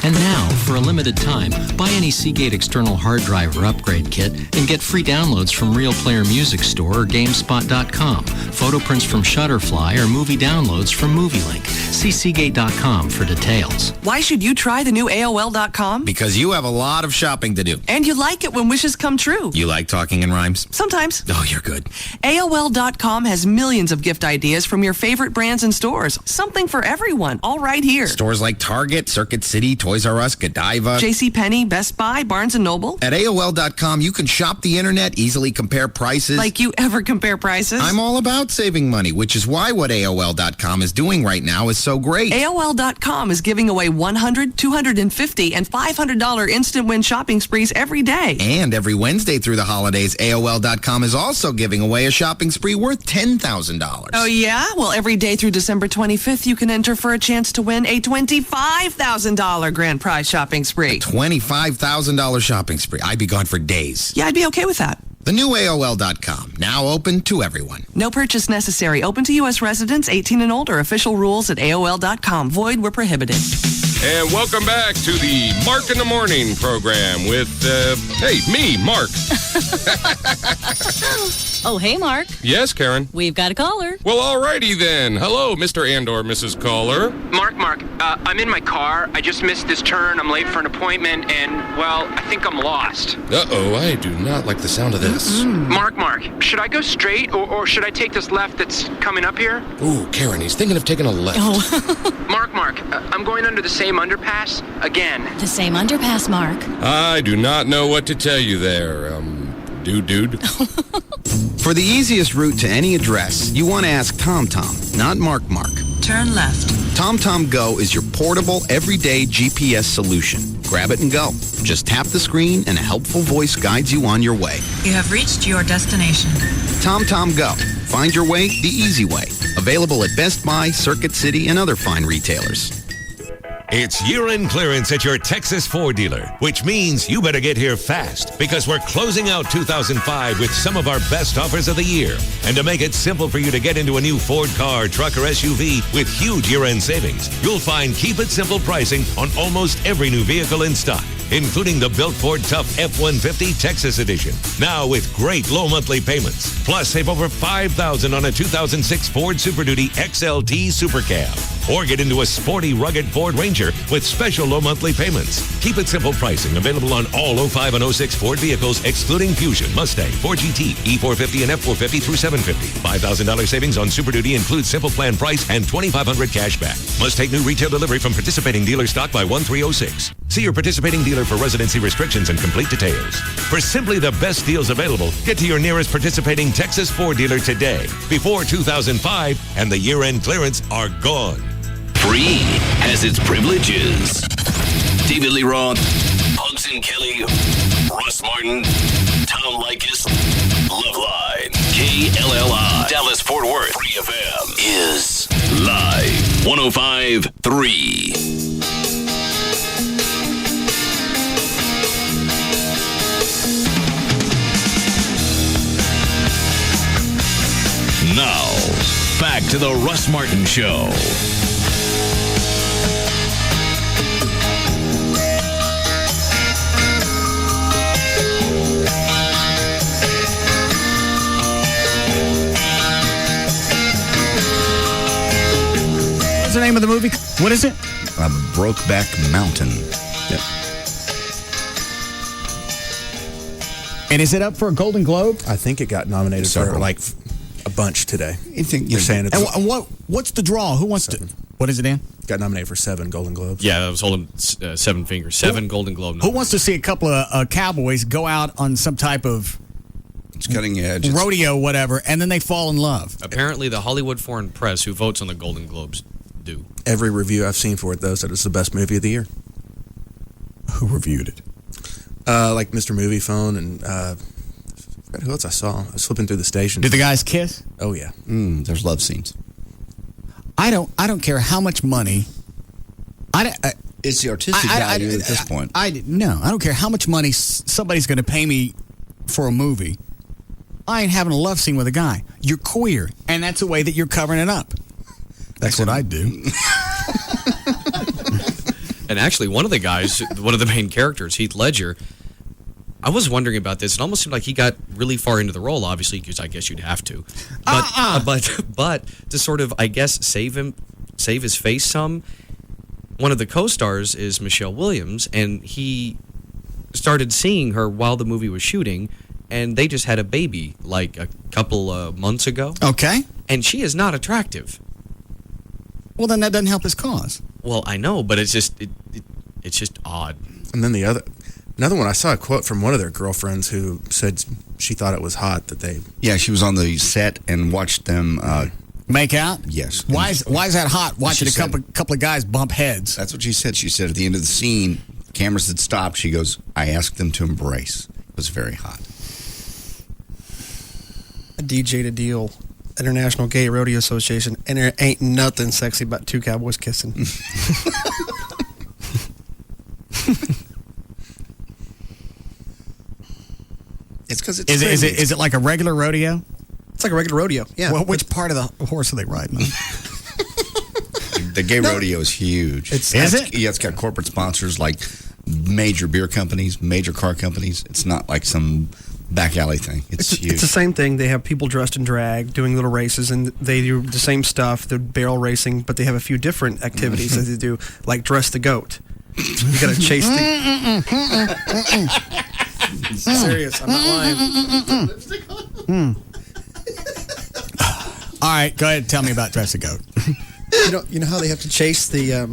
And now, for a limited time, buy any Seagate external hard drive or upgrade kit and get free downloads from Real Player Music Store or GameSpot.com, photo prints from Shutterfly, or movie downloads from MovieLink. See Seagate.com for details. Why should you try the new AOL.com? Because you have a lot of shopping to do. And you like it when wishes come true. You like talking in rhymes? Sometimes. Oh, you're good. AOL.com has millions of gift ideas from your favorite brands and stores. Something for everyone, all right here. Stores like Target, Circuit City, Toys R Us, Godiva, JCPenney, Best Buy, Barnes & Noble. At AOL.com, you can shop the internet, easily compare prices. Like you ever compare prices? I'm all about saving money, which is why what AOL.com is doing right now is so great. AOL.com is giving away $100, $250, and $500 instant win shopping sprees every day. And every Wednesday through the holidays, AOL.com is also giving away a shopping spree worth $10,000. Oh, yeah? Well, every day through December 25th, you can enter for a chance to win a $25,000 grand prize shopping spree. A $25,000 shopping spree. I'd be gone for days. Yeah, I'd be okay with that. The new AOL.com, now open to everyone. No purchase necessary. Open to U.S. residents 18 and older. Official rules at AOL.com. Void where prohibited. And welcome back to the Mark in the Morning program with, me, Mark. Oh, hey, Mark. Yes, Karen. We've got a caller. Well, alrighty then. Hello, Mr. and/or Mrs. Caller. Mark, I'm in my car. I just missed this turn. I'm late for an appointment, and, well, I think I'm lost. Uh-oh, I do not like the sound of this. Mark, should I go straight, or should I take this left that's coming up here? Ooh, Karen, he's thinking of taking a left. Oh. Mark, I'm going under the same underpass again. The same underpass, Mark. I do not know what to tell you there, dude. For the easiest route to any address, you want to ask TomTom, not Mark. Turn left. TomTom Go is your portable, everyday GPS solution. Grab it and go. Just tap the screen and a helpful voice guides you on your way. You have reached your destination. TomTom Go. Find your way the easy way. Available at Best Buy, Circuit City, and other fine retailers. It's year-end clearance at your Texas Ford dealer, which means you better get here fast because we're closing out 2005 with some of our best offers of the year. And to make it simple for you to get into a new Ford car, truck, or SUV with huge year-end savings, you'll find Keep It Simple pricing on almost every new vehicle in stock, including the Built Ford Tough F-150 Texas Edition, now with great low monthly payments. Plus, save over $5,000 on a 2006 Ford Super Duty XLT Super Cab. Or get into a sporty, rugged Ford Ranger with special low monthly payments. Keep It Simple pricing available on all 05 and 06 Ford vehicles, excluding Fusion, Mustang, Ford GT, E450, and F450 through 750. $5,000 savings on Super Duty includes simple plan price and $2,500 cash back. Must take new retail delivery from participating dealer stock by 1306. See your participating dealer for residency restrictions and complete details. For simply the best deals available, get to your nearest participating Texas Ford dealer today, before 2005 and the year-end clearance are gone. Free has its privileges. David Lee Roth, Pugs and Kelly, Russ Martin, Tom Leykis, Loveline, KLLI, Dallas Fort Worth, Free FM is live 105.3. Now, back to the Russ Martin Show. What's the name of the movie? What is it? Brokeback Mountain. Yep. And is it up for a Golden Globe? I think it got nominated for like a bunch today. They're saying it's and what's the draw? Who wants to? What is it, Dan? Got nominated for 7 Golden Globes. Yeah, I was holding 7 fingers. 7 Golden Globe Who wants to see a couple of cowboys go out on some type of it's cutting edge rodeo, whatever, and then they fall in love? Apparently, the Hollywood Foreign Press, who votes on the Golden Globes, do. Every review I've seen for it, though, said it's the best movie of the year. Who reviewed it? Like Mr. Movie Phone and I forgot who else I saw. I was flipping through the stations. Did the guys kiss? Oh yeah. There's love scenes. I don't care how much money. It's the artistic value at this point. I don't care how much money somebody's going to pay me for a movie. I ain't having a love scene with a guy. You're queer, and that's the way that you're covering it up. That's what I do. And actually, one of the guys, one of the main characters, Heath Ledger, I was wondering about this. It almost seemed like he got really far into the role, obviously, because I guess you'd have to. But to sort of, I guess, save his face some, one of the co-stars is Michelle Williams, and he started seeing her while the movie was shooting, and they just had a baby like a couple months ago. Okay. And she is not attractive. Well, then that doesn't help his cause. Well, I know, but it's just it's just odd. And then another one, I saw a quote from one of their girlfriends who said she thought it was hot that they... Yeah, she was on the set and watched them... make out? Yes. Why is that hot, watching a couple of guys bump heads? That's what she said. She said at the end of the scene, cameras had stopped. She goes, I asked them to embrace. It was very hot. I DJ'd a deal, International Gay Rodeo Association, and there ain't nothing sexy about 2 cowboys kissing. It's because it's is it like a regular rodeo? It's like a regular rodeo, yeah. Well, which part of the horse are they riding on? The gay rodeo is huge. Is it? Yeah, it's got corporate sponsors like major beer companies, major car companies. It's not like some back alley thing. It's huge. It's the same thing. They have people dressed in drag doing little races, and they do the same stuff. They're barrel racing, but they have a few different activities that they do, like dress the goat. You got to chase the. Serious, I'm not lying. All right, go ahead and tell me about dress the goat. You know how they have to chase the.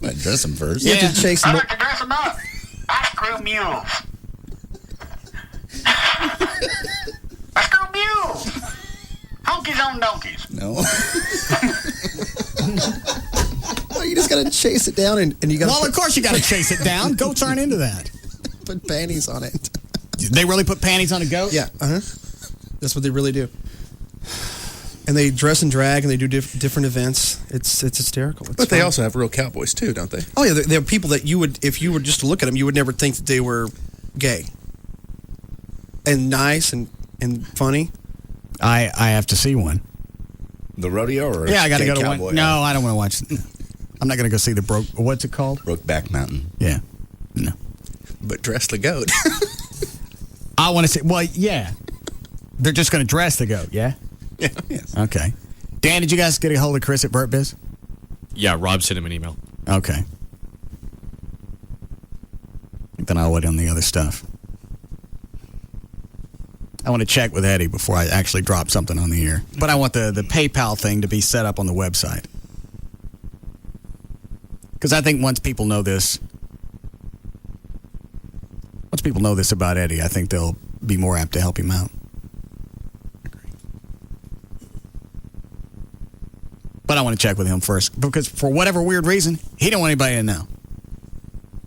Might dress them first. You have to chase them. I like to dress them up. I screw mules. I screw mules. Honkies on donkeys. No. Well, you just got to chase it down, and you got. Well, of course you got to chase it down. Goats aren't into that. Put panties on it. They really put panties on a goat? Yeah. That's what they really do. And they dress and drag, and they do different events. It's hysterical. It's But they fun. also have real cowboys too, don't they? Oh yeah, they're people that you would, if you were just to look at them, you would never think that they were gay. And nice and funny. I have to see one. The rodeo, or Yeah, I got to gay go to cowboy? one. No, I don't want to watch. I'm not going to go see the what's it called? Brokeback Mountain. Yeah. No. But dress the goat. I want to see. Well, yeah. They're just going to dress the goat. Yeah. Yeah. Yes. Okay. Dan, did you guys get a hold of Chris at BurtBiz? Yeah, Rob sent him an email. Okay. Then I'll wait on the other stuff. I want to check with Eddie before I actually drop something on the air. But I want the PayPal thing to be set up on the website. Because I think once people know this about Eddie, I think they'll be more apt to help him out. But I want to check with him first, because for whatever weird reason, he don't want anybody to know.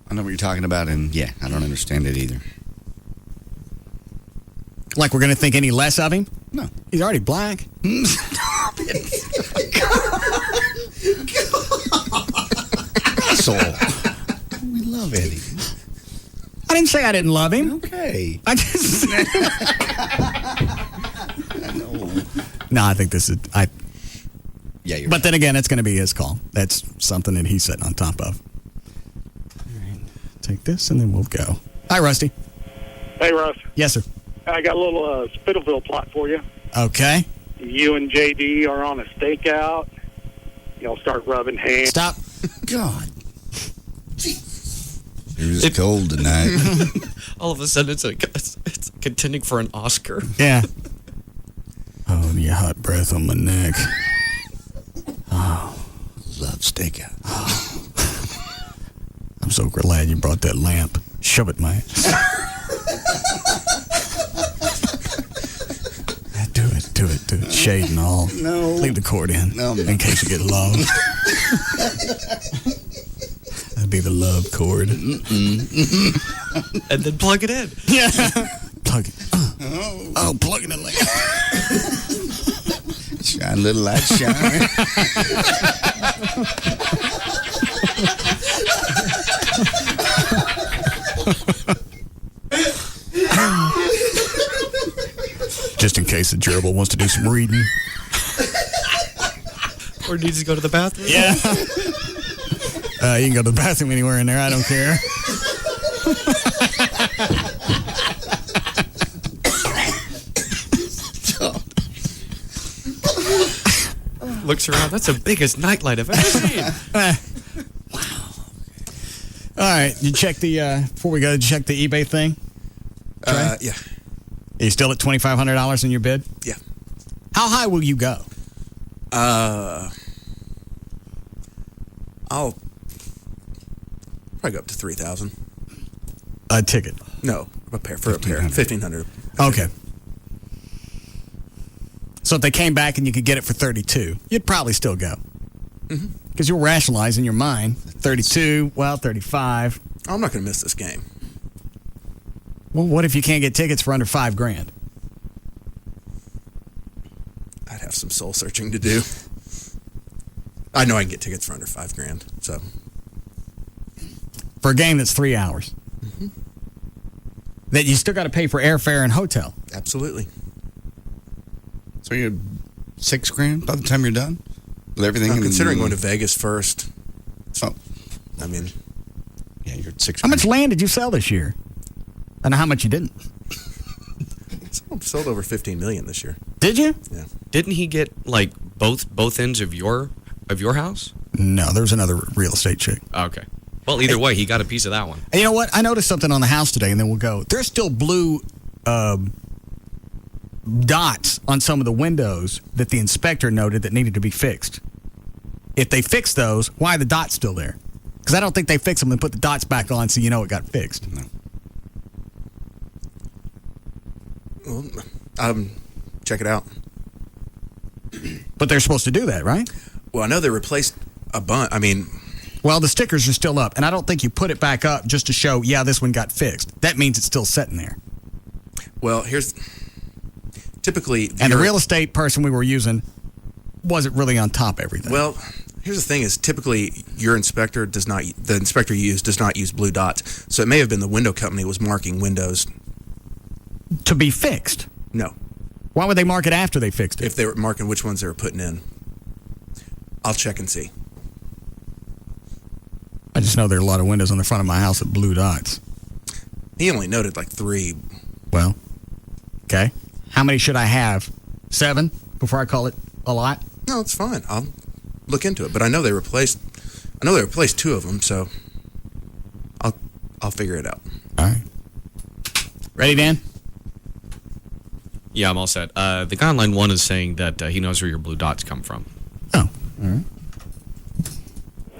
I know what you're talking about, and yeah, I don't understand it either. Like we're going to think any less of him? No. He's already black. Stop it. Asshole. We love Eddie. I didn't say I didn't love him. Okay. I just... No, I think this is... Yeah, you're But right. then again, it's going to be his call. That's something that he's sitting on top of. All right. Take this, and then we'll go. Hi, Rusty. Hey, Russ. Yes, sir. I got a little Spittleville plot for you. Okay. You and JD are on a stakeout. Y'all start rubbing hands. Stop. God. It's cold tonight. All of a sudden, it's contending for an Oscar. Yeah. Oh, your hot breath on my neck. Oh. Love stakeout. Oh. I'm so glad you brought that lamp. Shove it, man. Do it. Shade and all. No. Leave the cord in. No, in case you get lost. That'd be the love cord. And then plug it in. Yeah. Plug it. Oh, plug it in later. Shine, little light, shine. Just in case the gerbil wants to do some reading. Or needs to go to the bathroom. Yeah. You can go to the bathroom anywhere in there. I don't care. Looks around. That's the biggest nightlight I've ever seen. Wow. All right. You check the, before we go, check the eBay thing? Yeah. Are you still at $2,500 in your bid? Yeah. How high will you go? I'll probably go up to 3,000. A ticket? No, a pair for a pair. 1,500. Okay. So if they came back and you could get it for 32, you'd probably still go. Because you'll rationalize in your mind, 32, well, 35. I'm not going to miss this game. Well, what if you can't get tickets for under $5,000? I'd have some soul searching to do. I know I can get tickets for under $5,000. So for a game that's 3 hours, that you still got to pay for airfare and hotel. Absolutely. So you're $6,000 by the time you're done with everything. I'm considering going to Vegas first. Oh, I mean, yeah, Yeah, you're at 6 How much land did you sell this year? I know how much you didn't. Sold over 15 million this year. Did you? Yeah. Didn't he get like both ends of your house? No, there was another real estate chick. Okay. Well, either way, he got a piece of that one. And you know what? I noticed something on the house today, and then we'll go. There's still blue dots on some of the windows that the inspector noted that needed to be fixed. If they fix those, why are the dots still there? Because I don't think they fix them and put the dots back on so you know it got fixed. No. Well, check it out. But they're supposed to do that, right? Well, I know they replaced a bunch. I mean, well, the stickers are still up, and I don't think you put it back up just to show, yeah, this one got fixed. That means it's still sitting there. Well, here's typically, and the real estate person we were using wasn't really on top of everything. Well, here's the thing: is typically the inspector you use does not use blue dots. So it may have been the window company was marking windows to be fixed. No. Why would they mark it after they fixed it? If they were marking which ones they were putting in. I'll check and see. I just know there are a lot of windows on the front of my house with blue dots. He only noted like 3. Well, okay. How many should I have? 7 before I call it a lot? No, it's fine. I'll look into it. But I know they replaced 2 of them, so I'll figure it out. All right. Ready, Dan? Yeah, I'm all set. The guy on line 1 is saying that he knows where your blue dots come from. Oh, all right.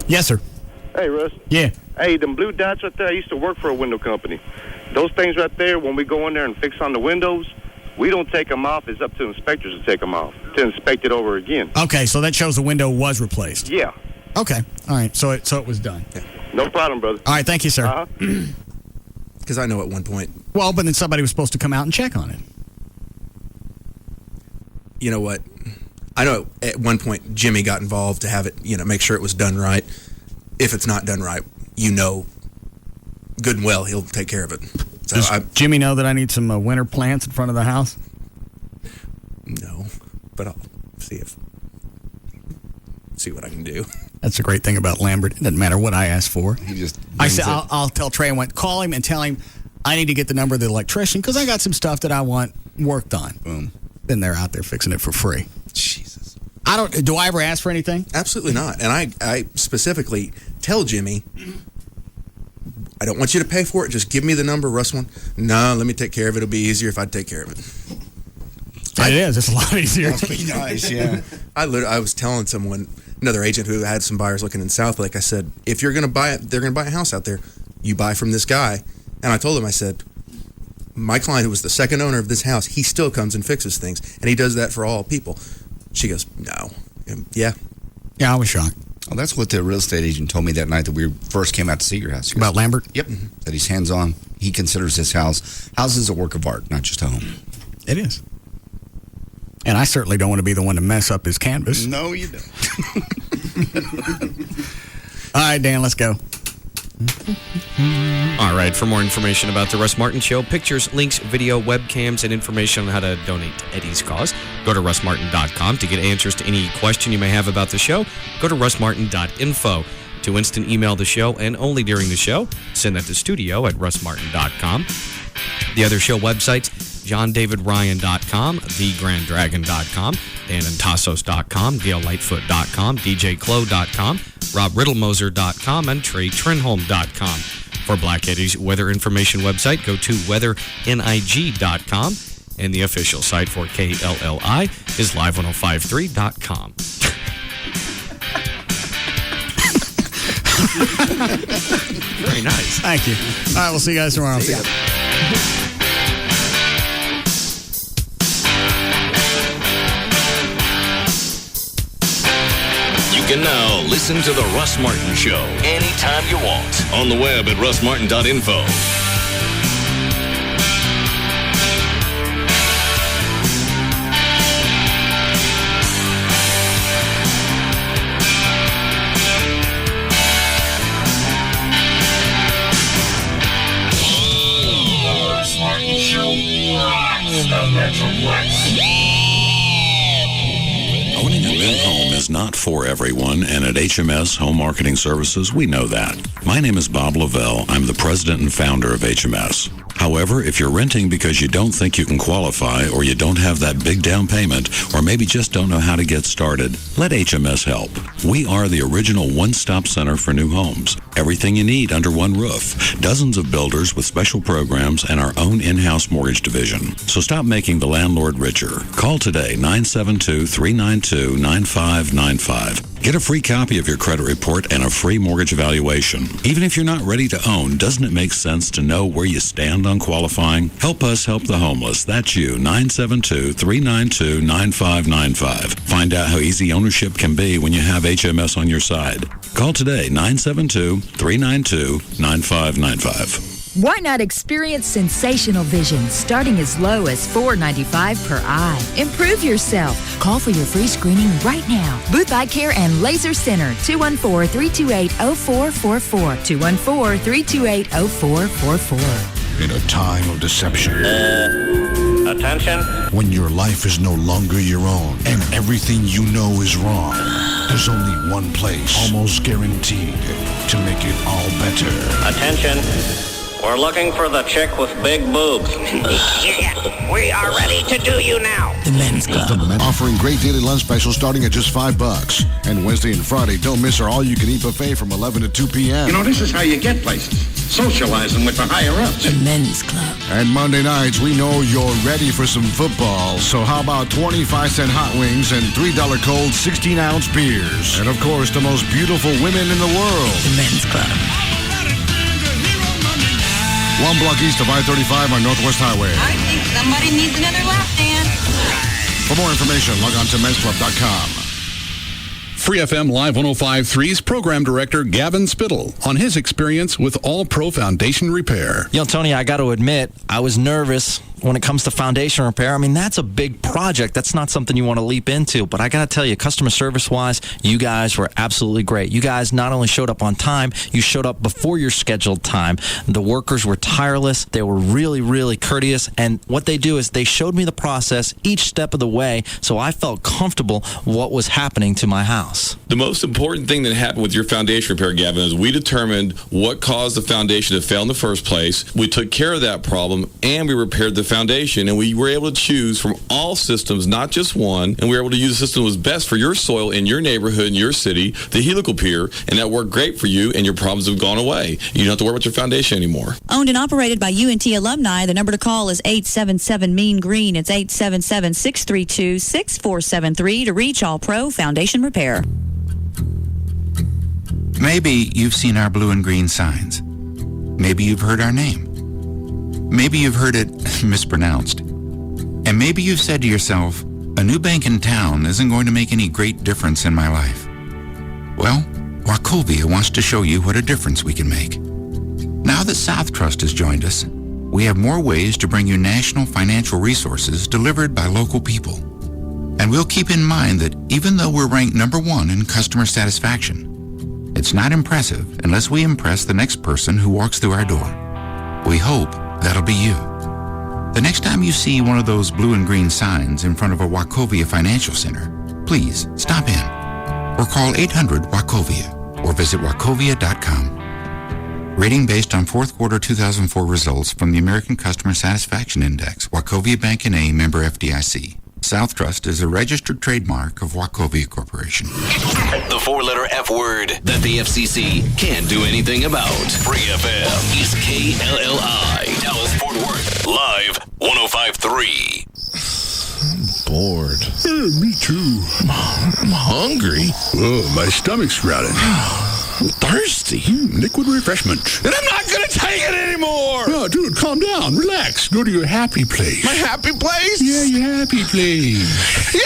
Yes, sir. Hey, Russ. Yeah. Hey, them blue dots right there, I used to work for a window company. Those things right there, when we go in there and fix on the windows, we don't take them off. It's up to inspectors to take them off, to inspect it over again. Okay, so that shows the window was replaced. Yeah. Okay, all right, so it was done. Yeah. No problem, brother. All right, thank you, sir. Uh-huh. Because I know at one point. Well, but then somebody was supposed to come out and check on it. You know what? I know at one point Jimmy got involved to have it, make sure it was done right. If it's not done right, good and well, he'll take care of it. So Does Jimmy know that I need some winter plants in front of the house? No, but I'll see what I can do. That's the great thing about Lambert. It doesn't matter what I ask for. I said I'll tell Trey. Call him and tell him I need to get the number of the electrician because I got some stuff that I want worked on. Boom. Then they're out there fixing it for free. Jesus. Do I ever ask for anything? Absolutely not. And I specifically tell Jimmy, I don't want you to pay for it. Just give me the number, Russ one. No, let me take care of it. It'll be easier if I take care of it. It is. It's a lot easier. Must be nice, yeah. I was telling someone, another agent who had some buyers looking in South Lake, I said, if you're going to buy it, they're going to buy a house out there, you buy from this guy. And I told him, I said, my client who was the second owner of this house, he still comes and fixes things. And he does that for all people. She goes, no. Yeah. Yeah, I was shocked. Well, that's what the real estate agent told me that night that we first came out to see your house. About Lambert? Yep. That he's hands-on. He considers his house is a work of art, not just a home. It is. And I certainly don't want to be the one to mess up his canvas. No, you don't. All right, Dan, let's go. All right, for more information about the Russ Martin Show, pictures, links, video, webcams, and information on how to donate to Eddie's cause, go to russmartin.com. To get answers to any question you may have about the show, go to russmartin.info. To instant email the show and only during the show, send that to studio at russmartin.com. The other show websites, JohnDavidRyan.com, TheGrandDragon.com, DanandTassos.com, GailLightfoot.com, DJClo.com, RobRiddleMoser.com, and TreyTrenholm.com. For Black Eddie's weather information website, go to weathernig.com, and the official site for KLLI is live1053.com. Very nice. Thank you. All right, we'll see you guys tomorrow. See ya. You can now listen to The Russ Martin Show anytime you want on the web at russmartin.info. Owning a new home is is not for everyone, and at HMS Home Marketing Services, we know that. My name is Bob Lavelle. I'm the president and founder of HMS. However, if you're renting because you don't think you can qualify, or you don't have that big down payment, or maybe just don't know how to get started, let HMS help. We are the original one-stop center for new homes. Everything you need under one roof. Dozens of builders with special programs and our own in-house mortgage division. So stop making the landlord richer. Call today, 972-392-9595. Get a free copy of your credit report and a free mortgage evaluation. Even if you're not ready to own, doesn't it make sense to know where you stand on qualifying? Help us help the homeless. That's you, 972-392-9595. Find out how easy ownership can be when you have HMS on your side. Call today, 972-392-9595. Why not experience sensational vision starting as low as $4.95 per eye? Improve yourself. Call for your free screening right now. Booth Eye Care and Laser Center, 214-328-0444. 214-328-0444. In a time of deception. Attention. When your life is no longer your own and everything you know is wrong, there's only one place, almost guaranteed, to make it all better. Attention. We're looking for the chick with big boobs. Yeah, we are ready to do you now. The Men's Club. Offering great daily lunch specials starting at just $5. And Wednesday and Friday, don't miss our all-you-can-eat buffet from 11 to 2 p.m. You know, this is how you get places. Socializing with the higher-ups. The Men's Club. And Monday nights, we know you're ready for some football. So how about 25-cent hot wings and $3 cold 16-ounce beers? And, of course, the most beautiful women in the world. The Men's Club. 1 block east of I-35 on Northwest Highway. I think somebody needs another lap dance. For more information, log on to mensclub.com. Free FM Live 105.3's program director Gavin Spittle on his experience with All Pro Foundation Repair. You know, Tony, I got to admit, I was nervous when it comes to foundation repair. I mean, that's a big project. That's not something you want to leap into. But I got to tell you, customer service-wise, you guys were absolutely great. You guys not only showed up on time, you showed up before your scheduled time. The workers were tireless. They were really, really courteous. And what they do is they showed me the process each step of the way, so I felt comfortable what was happening to my house. The most important thing that happened with your foundation repair, Gavin, is we determined what caused the foundation to fail in the first place. We took care of that problem, and we repaired the foundation, and we were able to choose from all systems, not just one, and we were able to use the system that was best for your soil in your neighborhood, in your city, the helical pier, and that worked great for you, and your problems have gone away. You don't have to worry about your foundation anymore. Owned and operated by UNT alumni, the number to call is 877-MEAN-GREEN. It's 877-632-6473 to reach All Pro Foundation Repair. Maybe you've seen our blue and green signs. Maybe you've heard our name. Maybe you've heard it mispronounced. And maybe you've said to yourself, a new bank in town isn't going to make any great difference in my life. Well, Wachovia wants to show you what a difference we can make. Now that South Trust has joined us, we have more ways to bring you national financial resources delivered by local people. And we'll keep in mind that even though we're ranked number 1 in customer satisfaction, it's not impressive unless we impress the next person who walks through our door. We hope that'll be you. The next time you see one of those blue and green signs in front of a Wachovia Financial Center, please stop in or call 800-WACHOVIA or visit wachovia.com. Rating based on fourth quarter 2004 results from the American Customer Satisfaction Index, Wachovia Bank N.A., member FDIC. South Trust is a registered trademark of Wachovia Corporation. The four-letter F word that the FCC can't do anything about. Free FM is KLLI, Dallas Fort Worth, live 105.3. I'm bored. Me too. I'm hungry. Oh, my stomach's growling. I'm thirsty. Liquid refreshment. And I'm not going to take it anymore. No, dude, calm down. Relax. Go to your happy place. My happy place? Yeah, your happy place. Yeah!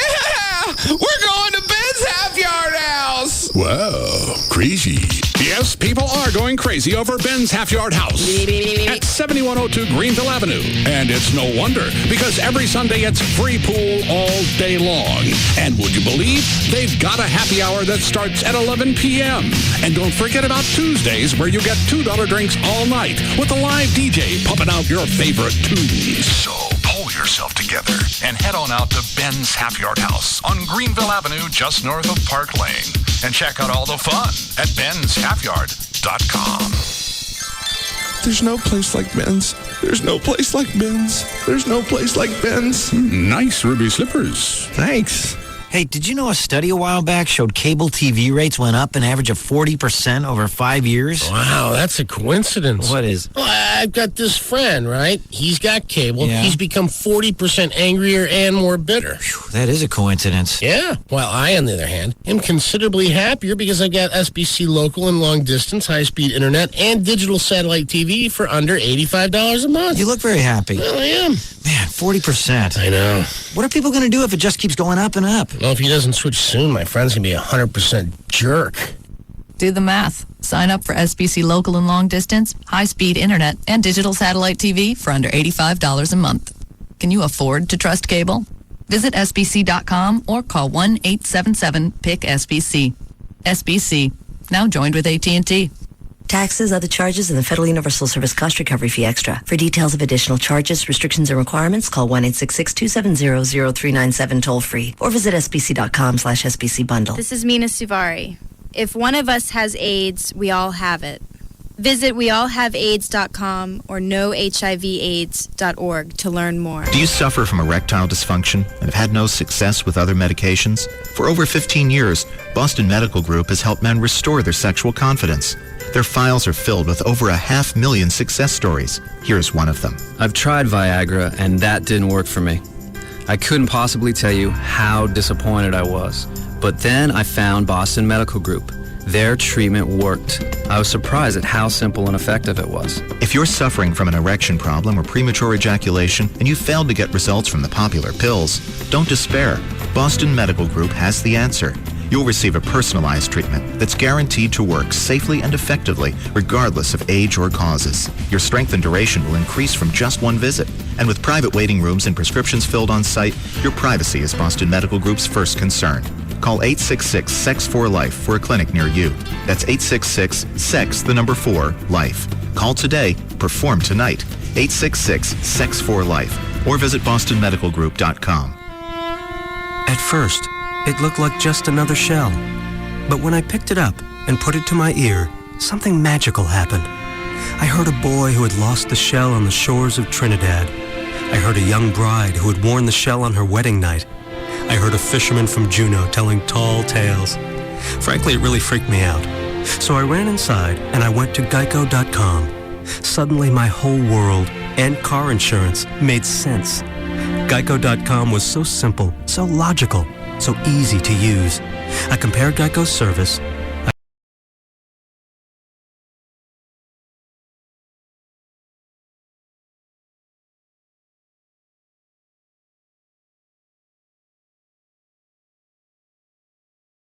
We're going to Ben's Half Yard House! Wow, crazy. Yes, people are going crazy over Ben's Half Yard House at 7102 Greenville Avenue. And it's no wonder, because every Sunday it's free pool all day long. And would you believe they've got a happy hour that starts at 11 p.m. And don't forget about Tuesdays, where you get $2 drinks all night with a live DJ pumping out your favorite tunes. So pull your yourself together and head on out to Ben's Half Yard House on Greenville Avenue, just north of Park Lane. And check out all the fun at benshalfyard.com. There's no place like Ben's. There's no place like Ben's. There's no place like Ben's. Nice ruby slippers. Thanks. Hey, did you know a study a while back showed cable TV rates went up an average of 40% over 5 years? Wow, that's a coincidence. What is? Well, I've got this friend, right? He's got cable. Yeah. He's become 40% angrier and more bitter. That is a coincidence. Yeah. While I, on the other hand, am considerably happier because I got SBC local and long distance, high-speed internet, and digital satellite TV for under $85 a month. You look very happy. Well, I am. Man, 40%. I know. What are people going to do if it just keeps going up and up? Well, if he doesn't switch soon, my friend's going to be a 100% jerk. Do the math. Sign up for SBC local and long distance, high-speed internet, and digital satellite TV for under $85 a month. Can you afford to trust cable? Visit SBC.com or call 1-877-PIC-SBC. SBC, now joined with AT&T. Taxes, other charges, and the Federal Universal Service Cost Recovery Fee Extra. For details of additional charges, restrictions, and requirements, call 1-866-270-0397 toll-free or visit sbc.com/SBC bundle. This is Mina Suvari. If one of us has AIDS, we all have it. Visit weallhaveaids.com or knowhivaids.org to learn more. Do you suffer from erectile dysfunction and have had no success with other medications? For over 15 years, Boston Medical Group has helped men restore their sexual confidence. Their files are filled with over 500,000 success stories. Here's one of them. I've tried Viagra, and that didn't work for me. I couldn't possibly tell you how disappointed I was. But then I found Boston Medical Group. Their treatment worked. I was surprised at how simple and effective it was. If you're suffering from an erection problem or premature ejaculation and you failed to get results from the popular pills, don't despair. Boston Medical Group has the answer. You'll receive a personalized treatment that's guaranteed to work safely and effectively regardless of age or causes. Your strength and duration will increase from just one visit. And with private waiting rooms and prescriptions filled on site, your privacy is Boston Medical Group's first concern. Call 866-SEX4-LIFE for a clinic near you. That's 866-SEX4-LIFE. Call today, perform tonight. 866-SEX4-LIFE or visit bostonmedicalgroup.com. At first, it looked like just another shell. But when I picked it up and put it to my ear, something magical happened. I heard a boy who had lost the shell on the shores of Trinidad. I heard a young bride who had worn the shell on her wedding night. I heard a fisherman from Juneau telling tall tales. Frankly, it really freaked me out. So I ran inside and I went to Geico.com. Suddenly my whole world and car insurance made sense. Geico.com was so simple, so logical, so easy to use. I compared Geico's service,